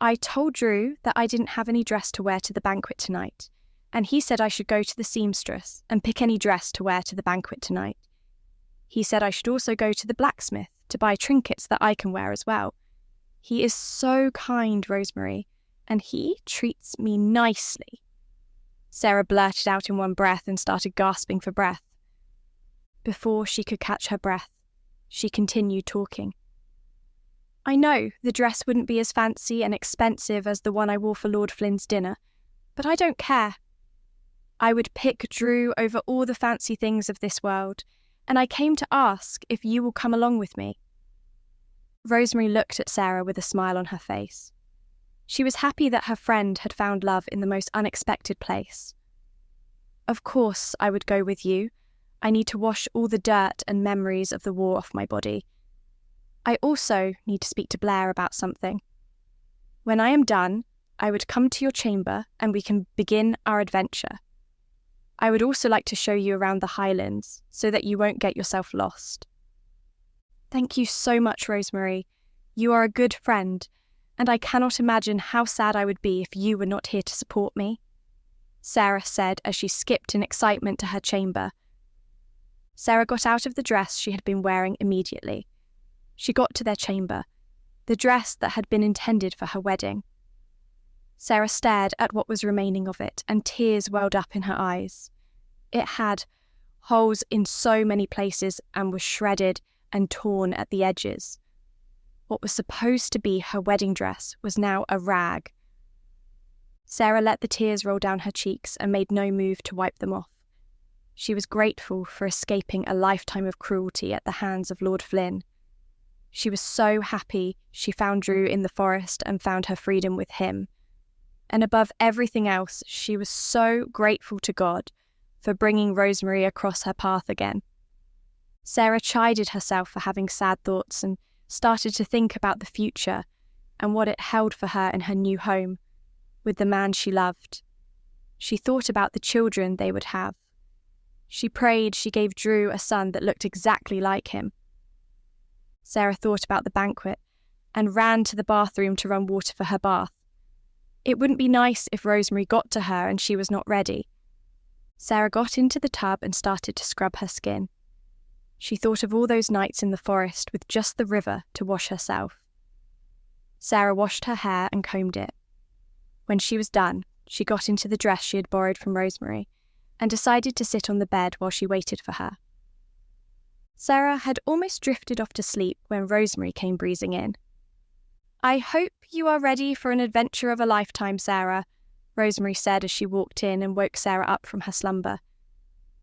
I told Drew that I didn't have any dress to wear to the banquet tonight, and he said I should go to the seamstress and pick any dress to wear to the banquet tonight. He said I should also go to the blacksmith to buy trinkets that I can wear as well. He is so kind, Rosemary, and he treats me nicely. Sarah blurted out in one breath and started gasping for breath. Before she could catch her breath, she continued talking. I know the dress wouldn't be as fancy and expensive as the one I wore for Lord Flynn's dinner, but I don't care. I would pick Drew over all the fancy things of this world, and I came to ask if you will come along with me. Rosemary looked at Sarah with a smile on her face. She was happy that her friend had found love in the most unexpected place. Of course I would go with you. I need to wash all the dirt and memories of the war off my body. I also need to speak to Blair about something. When I am done, I would come to your chamber and we can begin our adventure. I would also like to show you around the Highlands so that you won't get yourself lost. Thank you so much, Rosemary. You are a good friend, and I cannot imagine how sad I would be if you were not here to support me, Sarah said as she skipped in excitement to her chamber. Sarah got out of the dress she had been wearing immediately. She got to their chamber, the dress that had been intended for her wedding. Sarah stared at what was remaining of it, and tears welled up in her eyes. It had holes in so many places and was shredded and torn at the edges. What was supposed to be her wedding dress was now a rag. Sarah let the tears roll down her cheeks and made no move to wipe them off. She was grateful for escaping a lifetime of cruelty at the hands of Lord Flynn. She was so happy she found Drew in the forest and found her freedom with him. And above everything else, she was so grateful to God for bringing Rosemary across her path again. Sarah chided herself for having sad thoughts and started to think about the future and what it held for her in her new home, with the man she loved. She thought about the children they would have. She prayed she gave Drew a son that looked exactly like him. Sarah thought about the banquet and ran to the bathroom to run water for her bath. It wouldn't be nice if Rosemary got to her and she was not ready. Sarah got into the tub and started to scrub her skin. She thought of all those nights in the forest with just the river to wash herself. Sarah washed her hair and combed it. When she was done, she got into the dress she had borrowed from Rosemary and decided to sit on the bed while she waited for her. Sarah had almost drifted off to sleep when Rosemary came breezing in. "I hope you are ready for an adventure of a lifetime, Sarah," Rosemary said as she walked in and woke Sarah up from her slumber.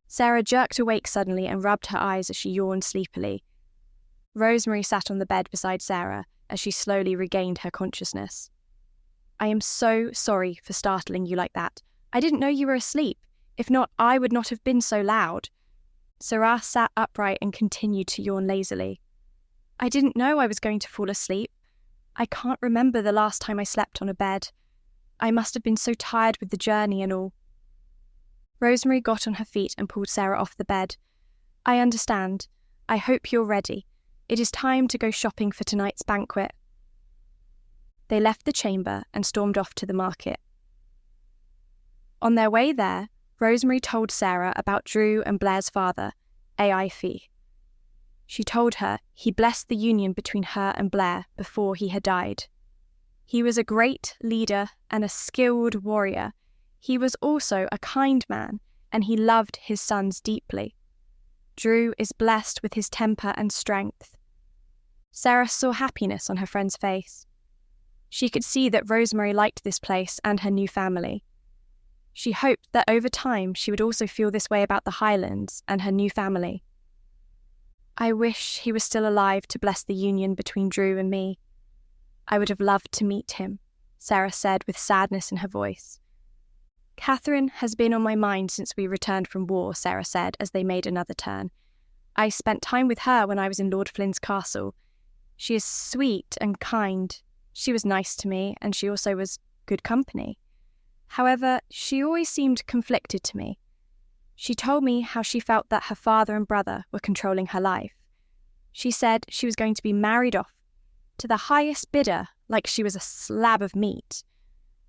Sarah jerked awake suddenly and rubbed her eyes as she yawned sleepily. Rosemary sat on the bed beside Sarah as she slowly regained her consciousness. "I am so sorry for startling you like that. I didn't know you were asleep. If not, I would not have been so loud." Sarah sat upright and continued to yawn lazily. "I didn't know I was going to fall asleep. I can't remember the last time I slept on a bed. I must have been so tired with the journey and all." Rosemary got on her feet and pulled Sarah off the bed. "I understand. I hope you're ready. It is time to go shopping for tonight's banquet." They left the chamber and stormed off to the market. On their way there, Rosemary told Sarah about Drew and Blair's father, A.I. Fee. She told her he blessed the union between her and Blair before he had died. He was a great leader and a skilled warrior. He was also a kind man, and he loved his sons deeply. Drew is blessed with his temper and strength. Sarah saw happiness on her friend's face. She could see that Rosemary liked this place and her new family. She hoped that over time she would also feel this way about the Highlands and her new family. "I wish he was still alive to bless the union between Drew and me. I would have loved to meet him," Sarah said with sadness in her voice. "Catherine has been on my mind since we returned from war," Sarah said as they made another turn. "I spent time with her when I was in Lord Flynn's castle. She is sweet and kind. She was nice to me, and she also was good company. However, she always seemed conflicted to me. She told me how she felt that her father and brother were controlling her life. She said she was going to be married off to the highest bidder like she was a slab of meat.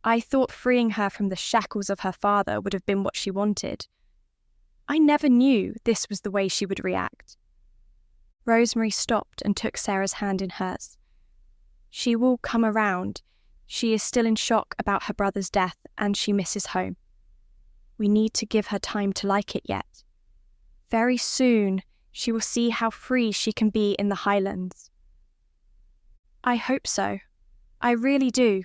I thought freeing her from the shackles of her father would have been what she wanted. I never knew this was the way she would react." Rosemary stopped and took Sarah's hand in hers. "She will come around. She is still in shock about her brother's death and she misses home. We need to give her time to like it yet. Very soon, she will see how free she can be in the Highlands." "I hope so. I really do.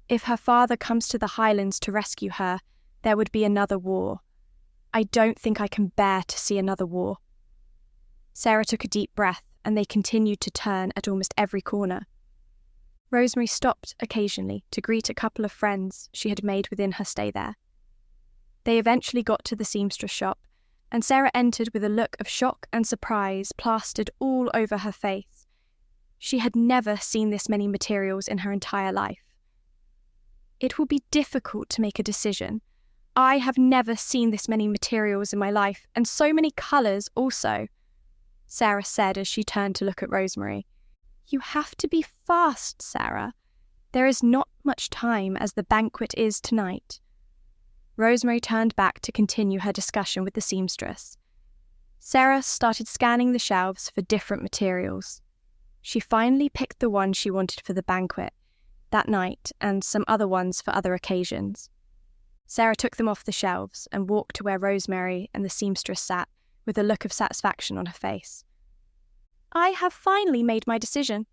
If her father comes to the Highlands to rescue her, there would be another war. I don't think I can bear to see another war." Sarah took a deep breath, and they continued to turn at almost every corner. Rosemary stopped occasionally to greet a couple of friends she had made within her stay there. They eventually got to the seamstress shop, and Sarah entered with a look of shock and surprise plastered all over her face. She had never seen this many materials in her entire life. "It will be difficult to make a decision. I have never seen this many materials in my life, and so many colours also," Sarah said as she turned to look at Rosemary. "You have to be fast, Sarah. There is not much time as the banquet is tonight." Rosemary turned back to continue her discussion with the seamstress. Sarah started scanning the shelves for different materials. She finally picked the one she wanted for the banquet that night and some other ones for other occasions. Sarah took them off the shelves and walked to where Rosemary and the seamstress sat with a look of satisfaction on her face. "I have finally made my decision.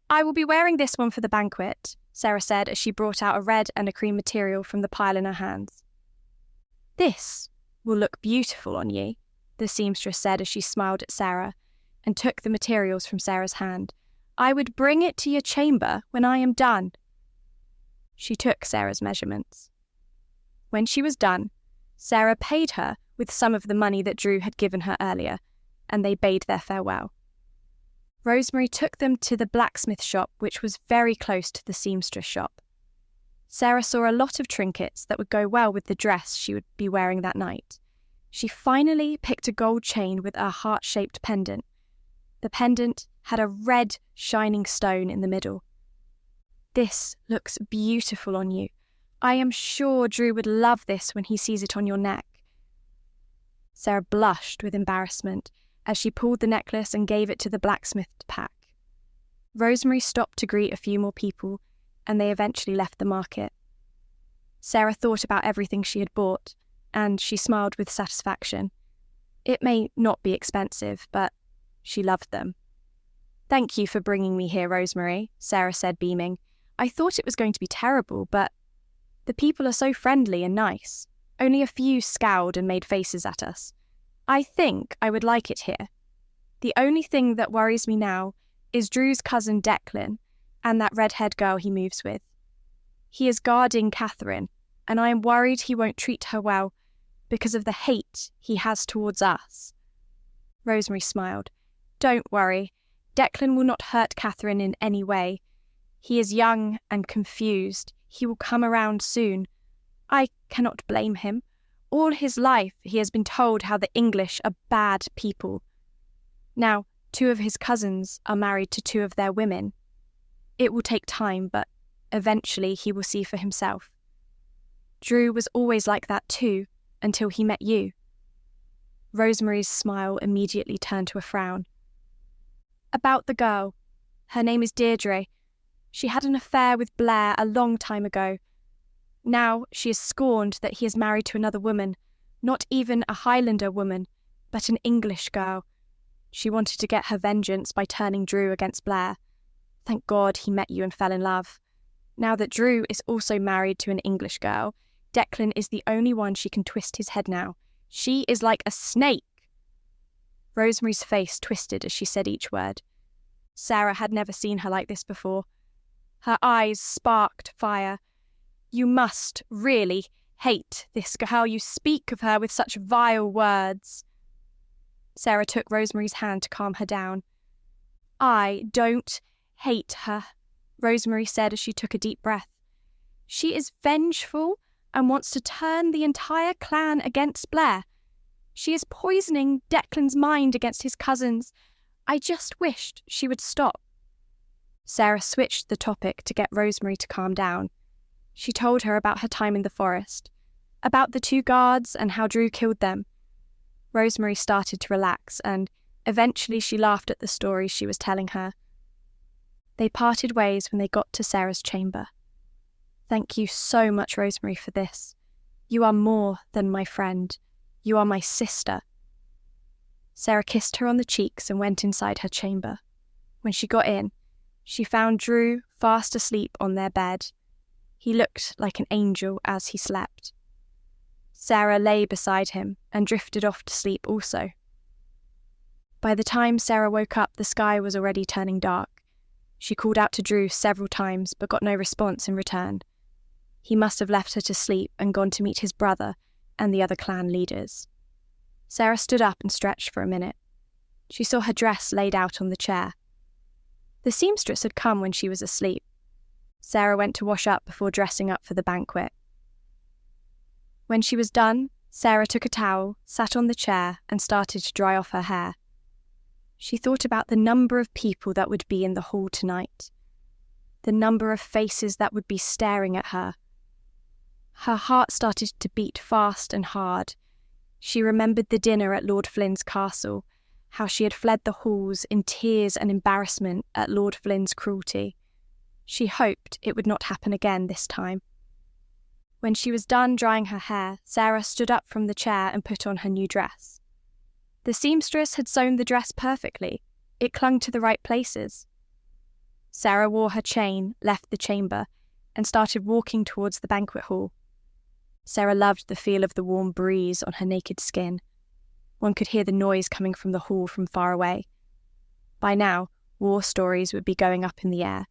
I will be wearing this one for the banquet," Sarah said as she brought out a red and a cream material from the pile in her hands. "This will look beautiful on you," the seamstress said as she smiled at Sarah and took the materials from Sarah's hand. "I would bring it to your chamber when I am done." She took Sarah's measurements. When she was done, Sarah paid her with some of the money that Drew had given her earlier, and they bade their farewell. Rosemary took them to the blacksmith shop, which was very close to the seamstress shop. Sarah saw a lot of trinkets that would go well with the dress she would be wearing that night. She finally picked a gold chain with a heart-shaped pendant. The pendant had a red, shining stone in the middle. "This looks beautiful on you. I am sure Drew would love this when he sees it on your neck." Sarah blushed with embarrassment as she pulled the necklace and gave it to the blacksmith to pack. Rosemary stopped to greet a few more people, and they eventually left the market. Sarah thought about everything she had bought, and she smiled with satisfaction. It may not be expensive, but she loved them. "Thank you for bringing me here, Rosemary," Sarah said, beaming. "I thought it was going to be terrible, but the people are so friendly and nice. Only a few scowled and made faces at us. I think I would like it here. The only thing that worries me now is Drew's cousin Declan and that red-haired girl he moves with. He is guarding Catherine, and I am worried he won't treat her well because of the hate he has towards us." Rosemary smiled. "Don't worry. Declan will not hurt Catherine in any way. He is young and confused. He will come around soon. I cannot blame him. All his life he has been told how the English are bad people. Now, 2 of his cousins are married to 2 of their women. It will take time, but eventually he will see for himself. Drew was always like that too, until he met you." Rosemary's smile immediately turned to a frown. "About the girl. Her name is Deirdre. She had an affair with Blair a long time ago. Now she is scorned that he is married to another woman, not even a Highlander woman, but an English girl. She wanted to get her vengeance by turning Drew against Blair. Thank God he met you and fell in love. Now that Drew is also married to an English girl, Declan is the only one she can twist his head now. She is like a snake." Rosemary's face twisted as she said each word. Sarah had never seen her like this before. Her eyes sparked fire. "You must really hate this girl. You speak of her with such vile words." Sarah took Rosemary's hand to calm her down. "I don't hate her," Rosemary said as she took a deep breath. "She is vengeful and wants to turn the entire clan against Blair. She is poisoning Declan's mind against his cousins. I just wished she would stop." Sarah switched the topic to get Rosemary to calm down. She told her about her time in the forest, about the 2 guards and how Drew killed them. Rosemary started to relax, and eventually she laughed at the stories she was telling her. They parted ways when they got to Sarah's chamber. "Thank you so much, Rosemary, for this. You are more than my friend. You are my sister." Sarah kissed her on the cheeks and went inside her chamber. When she got in, she found Drew fast asleep on their bed. He looked like an angel as he slept. Sarah lay beside him and drifted off to sleep also. By the time Sarah woke up, the sky was already turning dark. She called out to Drew several times but got no response in return. He must have left her to sleep and gone to meet his brother and the other clan leaders. Sarah stood up and stretched for a minute. She saw her dress laid out on the chair. The seamstress had come when she was asleep. Sarah went to wash up before dressing up for the banquet. When she was done, Sarah took a towel, sat on the chair, and started to dry off her hair. She thought about the number of people that would be in the hall tonight, the number of faces that would be staring at her. Her heart started to beat fast and hard. She remembered the dinner at Lord Flynn's castle, how she had fled the halls in tears and embarrassment at Lord Flynn's cruelty. She hoped it would not happen again this time. When she was done drying her hair, Sarah stood up from the chair and put on her new dress. The seamstress had sewn the dress perfectly. It clung to the right places. Sarah wore her chain, left the chamber, and started walking towards the banquet hall. Sarah loved the feel of the warm breeze on her naked skin. One could hear the noise coming from the hall from far away. By now, war stories would be going up in the air.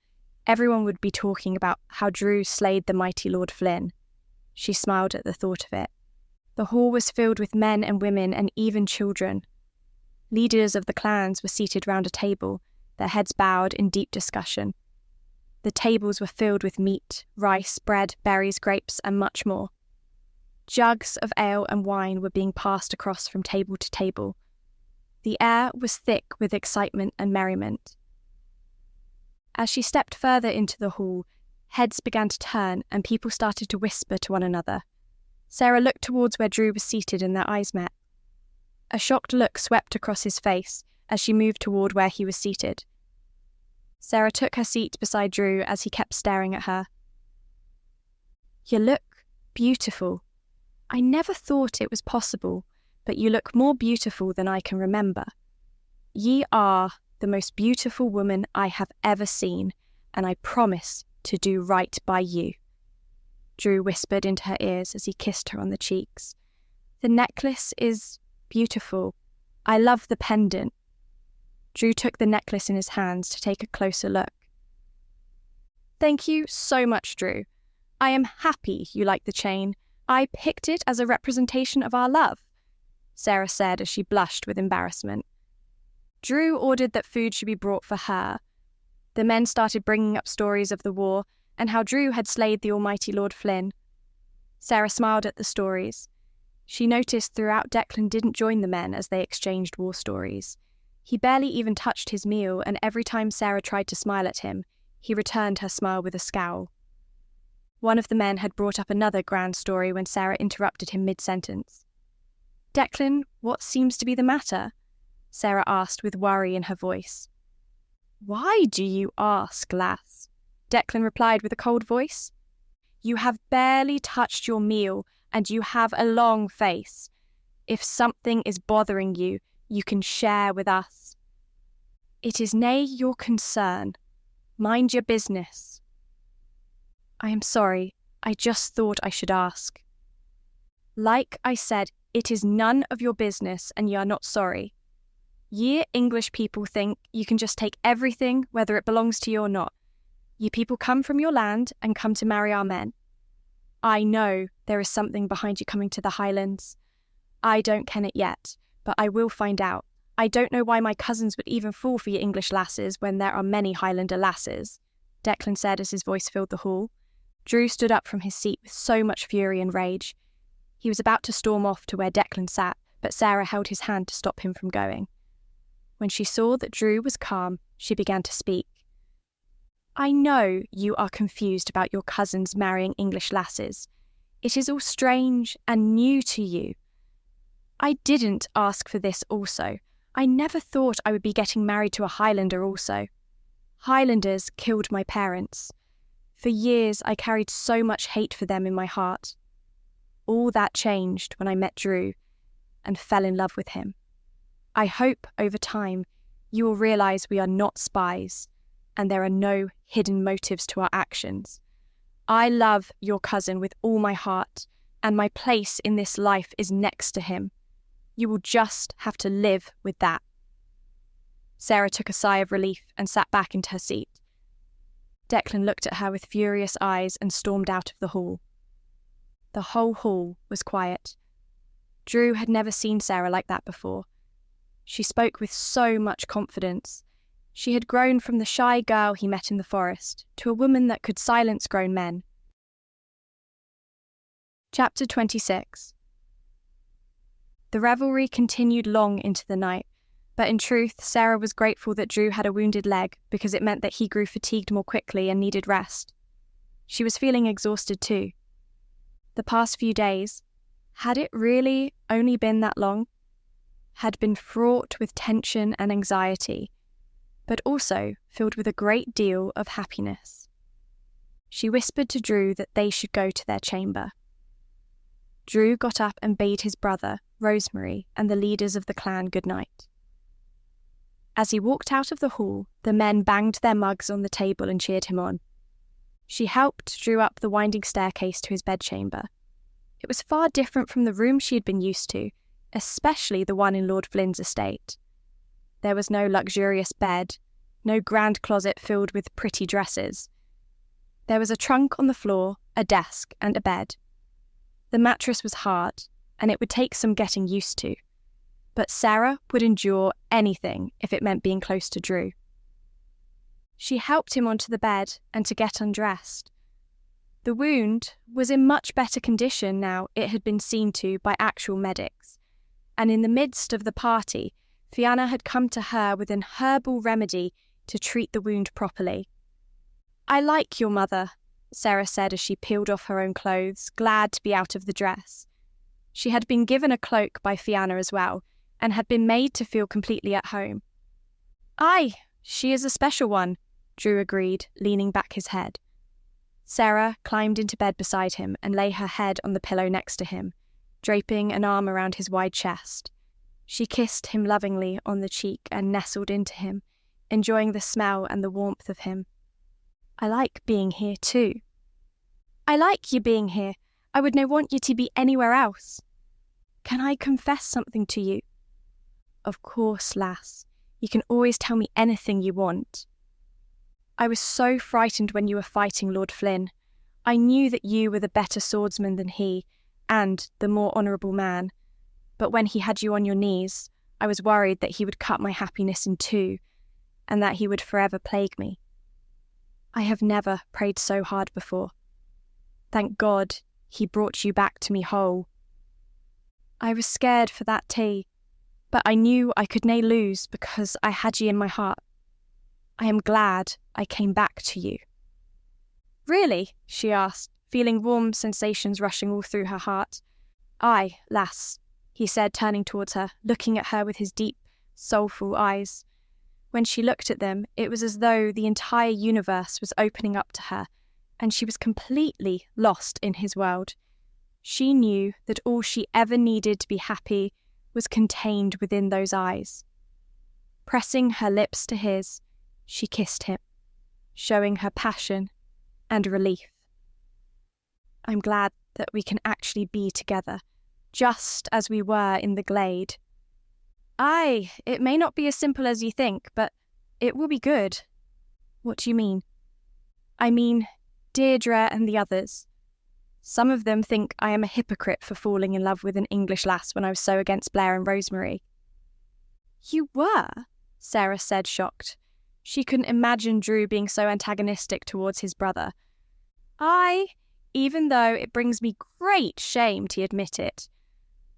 Everyone would be talking about how Drew slayed the mighty Lord Flynn. She smiled at the thought of it. The hall was filled with men and women and even children. Leaders of the clans were seated round a table, their heads bowed in deep discussion. The tables were filled with meat, rice, bread, berries, grapes, and much more. Jugs of ale and wine were being passed across from table to table. The air was thick with excitement and merriment. As she stepped further into the hall, heads began to turn and people started to whisper to one another. Sarah looked towards where Drew was seated and their eyes met. A shocked look swept across his face as she moved toward where he was seated. Sarah took her seat beside Drew as he kept staring at her. "You look beautiful. I never thought it was possible, but you look more beautiful than I can remember. Ye are the most beautiful woman I have ever seen, and I promise to do right by you," Drew whispered into her ears as he kissed her on the cheeks. "The necklace is beautiful. I love the pendant." Drew took the necklace in his hands to take a closer look. "Thank you so much, Drew. I am happy you like the chain. I picked it as a representation of our love," Sarah said as she blushed with embarrassment. Drew ordered that food should be brought for her. The men started bringing up stories of the war and how Drew had slayed the almighty Lord Flynn. Sarah smiled at the stories. She noticed throughout Declan didn't join the men as they exchanged war stories. He barely even touched his meal, and every time Sarah tried to smile at him, he returned her smile with a scowl. One of the men had brought up another grand story when Sarah interrupted him mid-sentence. "Declan, what seems to be the matter?" Sarah asked with worry in her voice. "Why do you ask, lass?" Declan replied with a cold voice. "You have barely touched your meal, and you have a long face. If something is bothering you, you can share with us." "It is nay your concern. Mind your business." "I am sorry. I just thought I should ask." "Like I said, it is none of your business, and ye are not sorry. Ye English people think you can just take everything, whether it belongs to you or not. Ye people come from your land and come to marry our men. I know there is something behind you coming to the Highlands. I don't ken it yet, but I will find out. I don't know why my cousins would even fall for your English lasses when there are many Highlander lasses," Declan said as his voice filled the hall. Drew stood up from his seat with so much fury and rage. He was about to storm off to where Declan sat, but Sarah held his hand to stop him from going. When she saw that Drew was calm, she began to speak. "I know you are confused about your cousins marrying English lasses. It is all strange and new to you. I didn't ask for this also. I never thought I would be getting married to a Highlander also. Highlanders killed my parents. For years I carried so much hate for them in my heart. All that changed when I met Drew and fell in love with him. I hope over time you will realise we are not spies and there are no hidden motives to our actions. I love your cousin with all my heart, and my place in this life is next to him. You will just have to live with that." Sarah took a sigh of relief and sat back into her seat. Declan looked at her with furious eyes and stormed out of the hall. The whole hall was quiet. Drew had never seen Sarah like that before. She spoke with so much confidence. She had grown from the shy girl he met in the forest to a woman that could silence grown men. Chapter 26. The revelry continued long into the night, but in truth Sarah was grateful that Drew had a wounded leg because it meant that he grew fatigued more quickly and needed rest. She was feeling exhausted too. The past few days, had it really only been that long, had been fraught with tension and anxiety, but also filled with a great deal of happiness. She whispered to Drew that they should go to their chamber. Drew got up and bade his brother, Rosemary, and the leaders of the clan good night. As he walked out of the hall, the men banged their mugs on the table and cheered him on. She helped Drew up the winding staircase to his bedchamber. It was far different from the room she had been used to, especially the one in Lord Flynn's estate. There was no luxurious bed, no grand closet filled with pretty dresses. There was a trunk on the floor, a desk, and a bed. The mattress was hard, and it would take some getting used to. but Sarah would endure anything if it meant being close to Drew. She helped him onto the bed and to get undressed. The wound was in much better condition now it had been seen to by actual medics, and in the midst of the party, Fianna had come to her with an herbal remedy to treat the wound properly. "I like your mother," Sarah said as she peeled off her own clothes, glad to be out of the dress. She had been given a cloak by Fianna as well, and had been made to feel completely at home. "Aye, she is a special one," Drew agreed, leaning back his head. Sarah climbed into bed beside him and lay her head on the pillow next to him, draping an arm around his wide chest. She kissed him lovingly on the cheek and nestled into him, enjoying the smell and the warmth of him. "I like being here too." "I like you being here. I would no want you to be anywhere else." "Can I confess something to you?" "Of course, lass. You can always tell me anything you want." "I was so frightened when you were fighting Lord Flynn. I knew that you were the better swordsman than he, and the more honourable man. But when he had you on your knees, I was worried that he would cut my happiness in two, and that he would forever plague me. I have never prayed so hard before. Thank God, he brought you back to me whole. I was scared for that tea, but I knew I could nae lose because I had ye in my heart. I am glad I came back to you." "Really?" she asked, feeling warm sensations rushing all through her heart. "Aye, lass," he said, turning towards her, looking at her with his deep, soulful eyes. When she looked at them, it was as though the entire universe was opening up to her, and she was completely lost in his world. She knew that all she ever needed to be happy was contained within those eyes. Pressing her lips to his, she kissed him, showing her passion and relief. "I'm glad that we can actually be together, just as we were in the glade." "Aye, it may not be as simple as you think, but it will be good." "What do you mean?" "I mean, Deirdre and the others. Some of them think I am a hypocrite for falling in love with an English lass when I was so against Blair and Rosemary." "You were?" Sarah said, shocked. She couldn't imagine Drew being so antagonistic towards his brother. "Aye, even though it brings me great shame to admit it.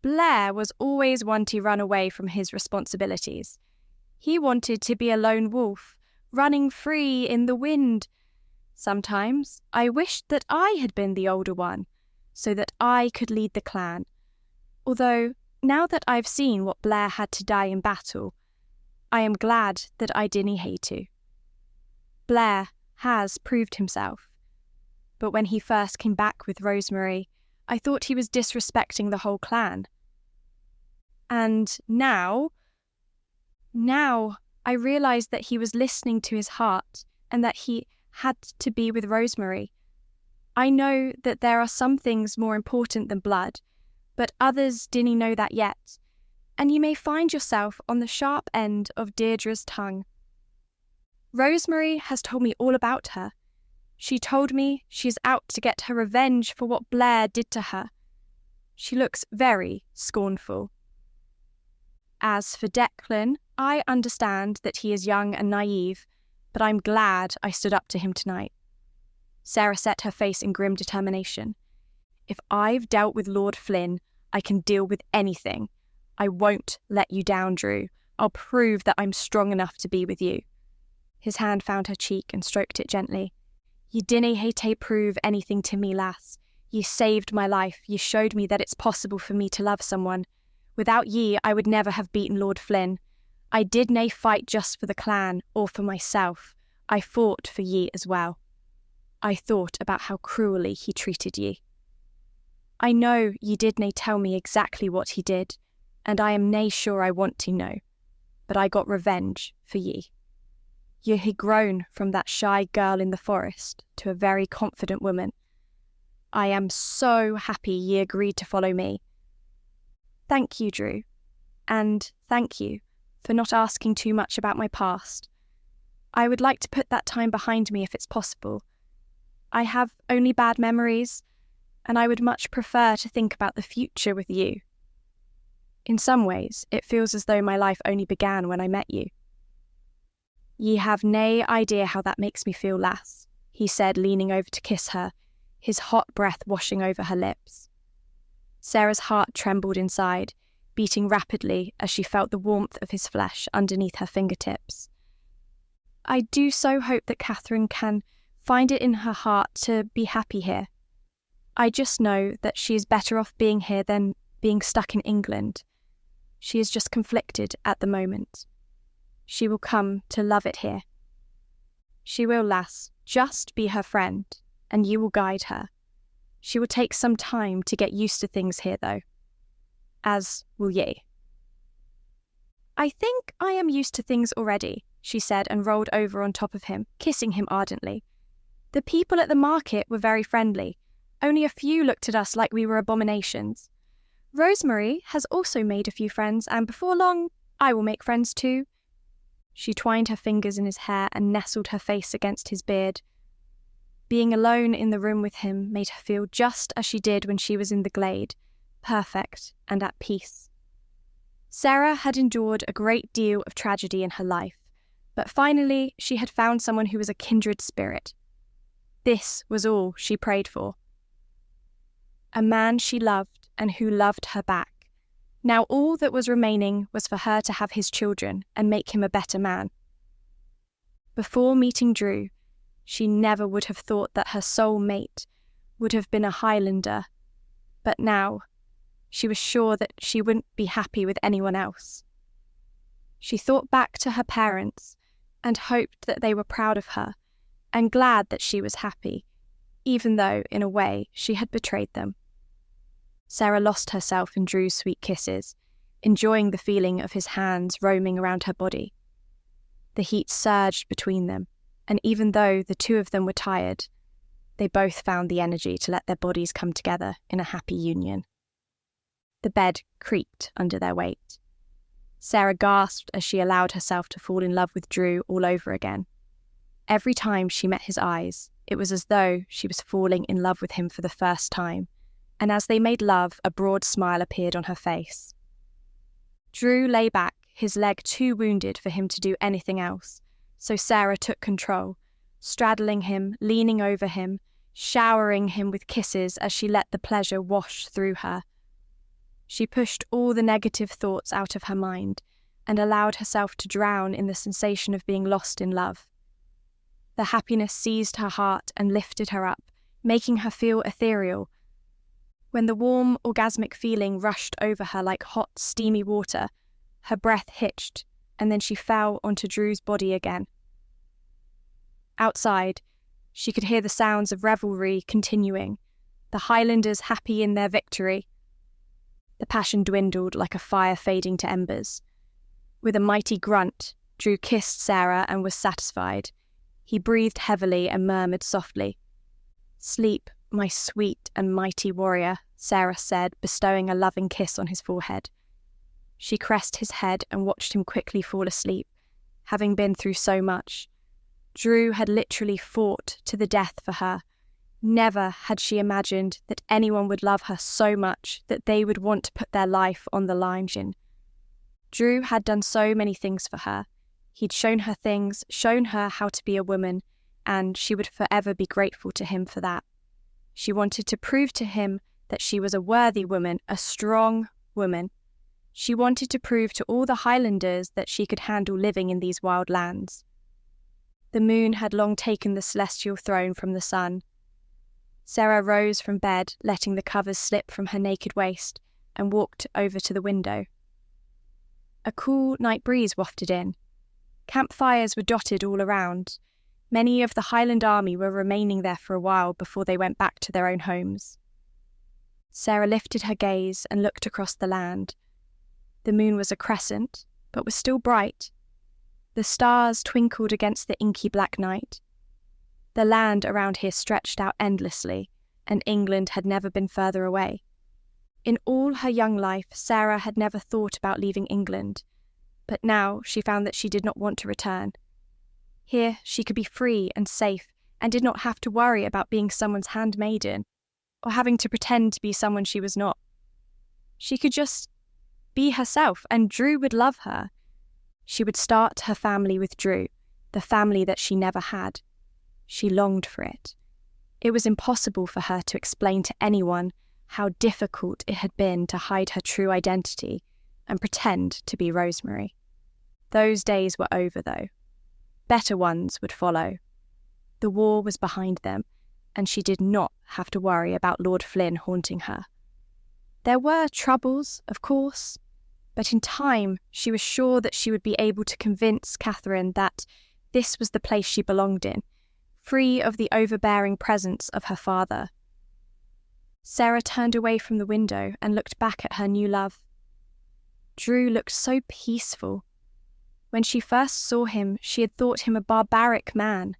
Blair was always one to run away from his responsibilities. He wanted to be a lone wolf, running free in the wind. Sometimes I wished that I had been the older one, so that I could lead the clan. Although, now that I've seen what Blair had to die in battle, I am glad that I didn't hate to. Blair has proved himself. But when he first came back with Rosemary, I thought he was disrespecting the whole clan. And now I realised that he was listening to his heart and that he had to be with Rosemary. I know that there are some things more important than blood, but others didn't know that yet, and you may find yourself on the sharp end of Deirdre's tongue. Rosemary has told me all about her. She told me she is out to get her revenge for what Blair did to her. She looks very scornful. As for Declan, I understand that he is young and naive, but I'm glad I stood up to him tonight." Sarah set her face in grim determination. "If I've dealt with Lord Flynn, I can deal with anything. I won't let you down, Drew. I'll prove that I'm strong enough to be with you." His hand found her cheek and stroked it gently. "Ye dinna hae to prove anything to me, lass. Ye saved my life. Ye showed me that it's possible for me to love someone. Without ye, I would never have beaten Lord Flynn. I did nae fight just for the clan or for myself. I fought for ye as well. I thought about how cruelly he treated ye. I know ye did nae tell me exactly what he did, and I am nae sure I want to know, but I got revenge for ye. Ye hae grown from that shy girl in the forest to a very confident woman. I am so happy ye agreed to follow me. Thank you, Drew, and thank you for not asking too much about my past. I would like to put that time behind me if it's possible. I have only bad memories, and I would much prefer to think about the future with you." In some ways, it feels as though my life only began when I met you." "Ye have nae idea how that makes me feel, lass," he said, leaning over to kiss her, his hot breath washing over her lips. Sarah's heart trembled inside, beating rapidly as she felt the warmth of his flesh underneath her fingertips. "I do so hope that Catherine can find it in her heart to be happy here. I just know that she is better off being here than being stuck in England. She is just conflicted at the moment. She will come to love it here." "She will, lass. Just be her friend, and you will guide her. She will take some time to get used to things here, though. As will ye." "I think I am used to things already," she said, and rolled over on top of him, kissing him ardently. "The people at the market were very friendly. Only a few looked at us like we were abominations. Rosemary has also made a few friends, and before long, I will make friends too." She twined her fingers in his hair and nestled her face against his beard. Being alone in the room with him made her feel just as she did when she was in the glade, perfect and at peace. Sarah had endured a great deal of tragedy in her life, but finally she had found someone who was a kindred spirit. This was all she prayed for. A man she loved and who loved her back. Now all that was remaining was for her to have his children and make him a better man. Before meeting Drew, she never would have thought that her soul mate would have been a Highlander, but now she was sure that she wouldn't be happy with anyone else. She thought back to her parents and hoped that they were proud of her and glad that she was happy, even though, in a way, she had betrayed them. Sarah lost herself in Drew's sweet kisses, enjoying the feeling of his hands roaming around her body. The heat surged between them, and even though the two of them were tired, they both found the energy to let their bodies come together in a happy union. The bed creaked under their weight. Sarah gasped as she allowed herself to fall in love with Drew all over again. Every time she met his eyes, it was as though she was falling in love with him for the first time, and as they made love, a broad smile appeared on her face. Drew lay back, his leg too wounded for him to do anything else, so Sarah took control, straddling him, leaning over him, showering him with kisses as she let the pleasure wash through her. She pushed all the negative thoughts out of her mind and allowed herself to drown in the sensation of being lost in love. The happiness seized her heart and lifted her up, making her feel ethereal. When the warm, orgasmic feeling rushed over her like hot, steamy water, her breath hitched, and then she fell onto Drew's body again. Outside, she could hear the sounds of revelry continuing, the Highlanders happy in their victory. The passion dwindled like a fire fading to embers. With a mighty grunt, Drew kissed Sarah and was satisfied. He breathed heavily and murmured softly. "Sleep, my sweet and mighty warrior," Sarah said, bestowing a loving kiss on his forehead. She caressed his head and watched him quickly fall asleep, having been through so much. Drew had literally fought to the death for her. Never had she imagined that anyone would love her so much that they would want to put their life on the line. Drew had done so many things for her. He'd shown her things, shown her how to be a woman, and she would forever be grateful to him for that. She wanted to prove to him that she was a worthy woman, a strong woman. She wanted to prove to all the Highlanders that she could handle living in these wild lands. The moon had long taken the celestial throne from the sun. Sarah rose from bed, letting the covers slip from her naked waist, and walked over to the window. A cool night breeze wafted in. Campfires were dotted all around. Many of the Highland army were remaining there for a while before they went back to their own homes. Sarah lifted her gaze and looked across the land. The moon was a crescent, but was still bright. The stars twinkled against the inky black night. The land around here stretched out endlessly, and England had never been further away. In all her young life, Sarah had never thought about leaving England, but now she found that she did not want to return. Here she could be free and safe, and did not have to worry about being someone's handmaiden, or having to pretend to be someone she was not. She could just be herself, and Drew would love her. She would start her family with Drew, the family that she never had. She longed for it. It was impossible for her to explain to anyone how difficult it had been to hide her true identity and pretend to be Rosemary. Those days were over, though. Better ones would follow. The war was behind them, and she did not have to worry about Lord Flynn haunting her. There were troubles, of course, but in time she was sure that she would be able to convince Catherine that this was the place she belonged in, free of the overbearing presence of her father. Sarah turned away from the window and looked back at her new love. Drew looked so peaceful. When she first saw him, she had thought him a barbaric man,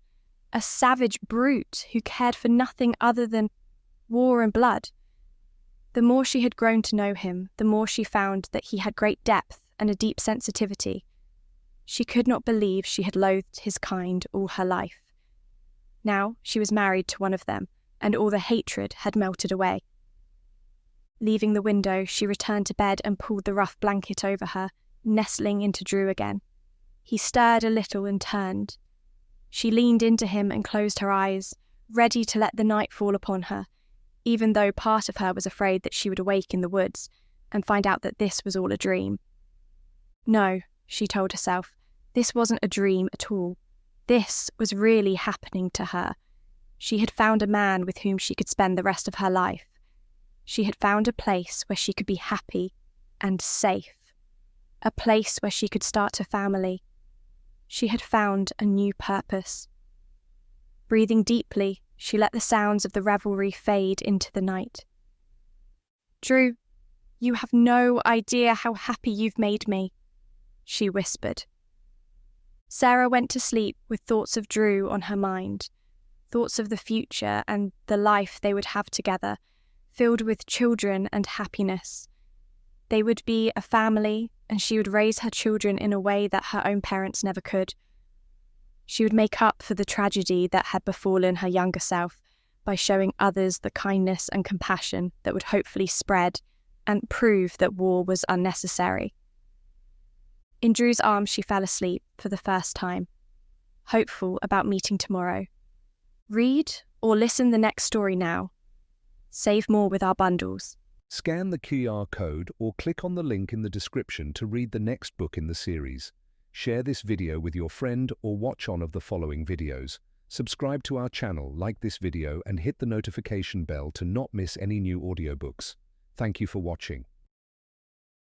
a savage brute who cared for nothing other than war and blood. The more she had grown to know him, the more she found that he had great depth and a deep sensitivity. She could not believe she had loathed his kind all her life. Now she was married to one of them, and all the hatred had melted away. Leaving the window, she returned to bed and pulled the rough blanket over her, nestling into Drew again. He stirred a little and turned. She leaned into him and closed her eyes, ready to let the night fall upon her, even though part of her was afraid that she would awake in the woods and find out that this was all a dream. No, she told herself, this wasn't a dream at all. This was really happening to her. She had found a man with whom she could spend the rest of her life. She had found a place where she could be happy and safe. A place where she could start a family. She had found a new purpose. Breathing deeply, she let the sounds of the revelry fade into the night. Drew, you have no idea how happy you've made me, she whispered. Sarah went to sleep with thoughts of Drew on her mind, thoughts of the future and the life they would have together, filled with children and happiness. They would be a family, and she would raise her children in a way that her own parents never could. She would make up for the tragedy that had befallen her younger self by showing others the kindness and compassion that would hopefully spread and prove that war was unnecessary. In Drew's arms she fell asleep for the first time, hopeful about meeting tomorrow. Read or listen the next story now. Save more with our bundles. Scan the QR code or click on the link in the description to read the next book in the series. Share this video with your friend or watch one of the following videos. Subscribe to our channel, like this video and hit the notification bell to not miss any new audiobooks. Thank you for watching.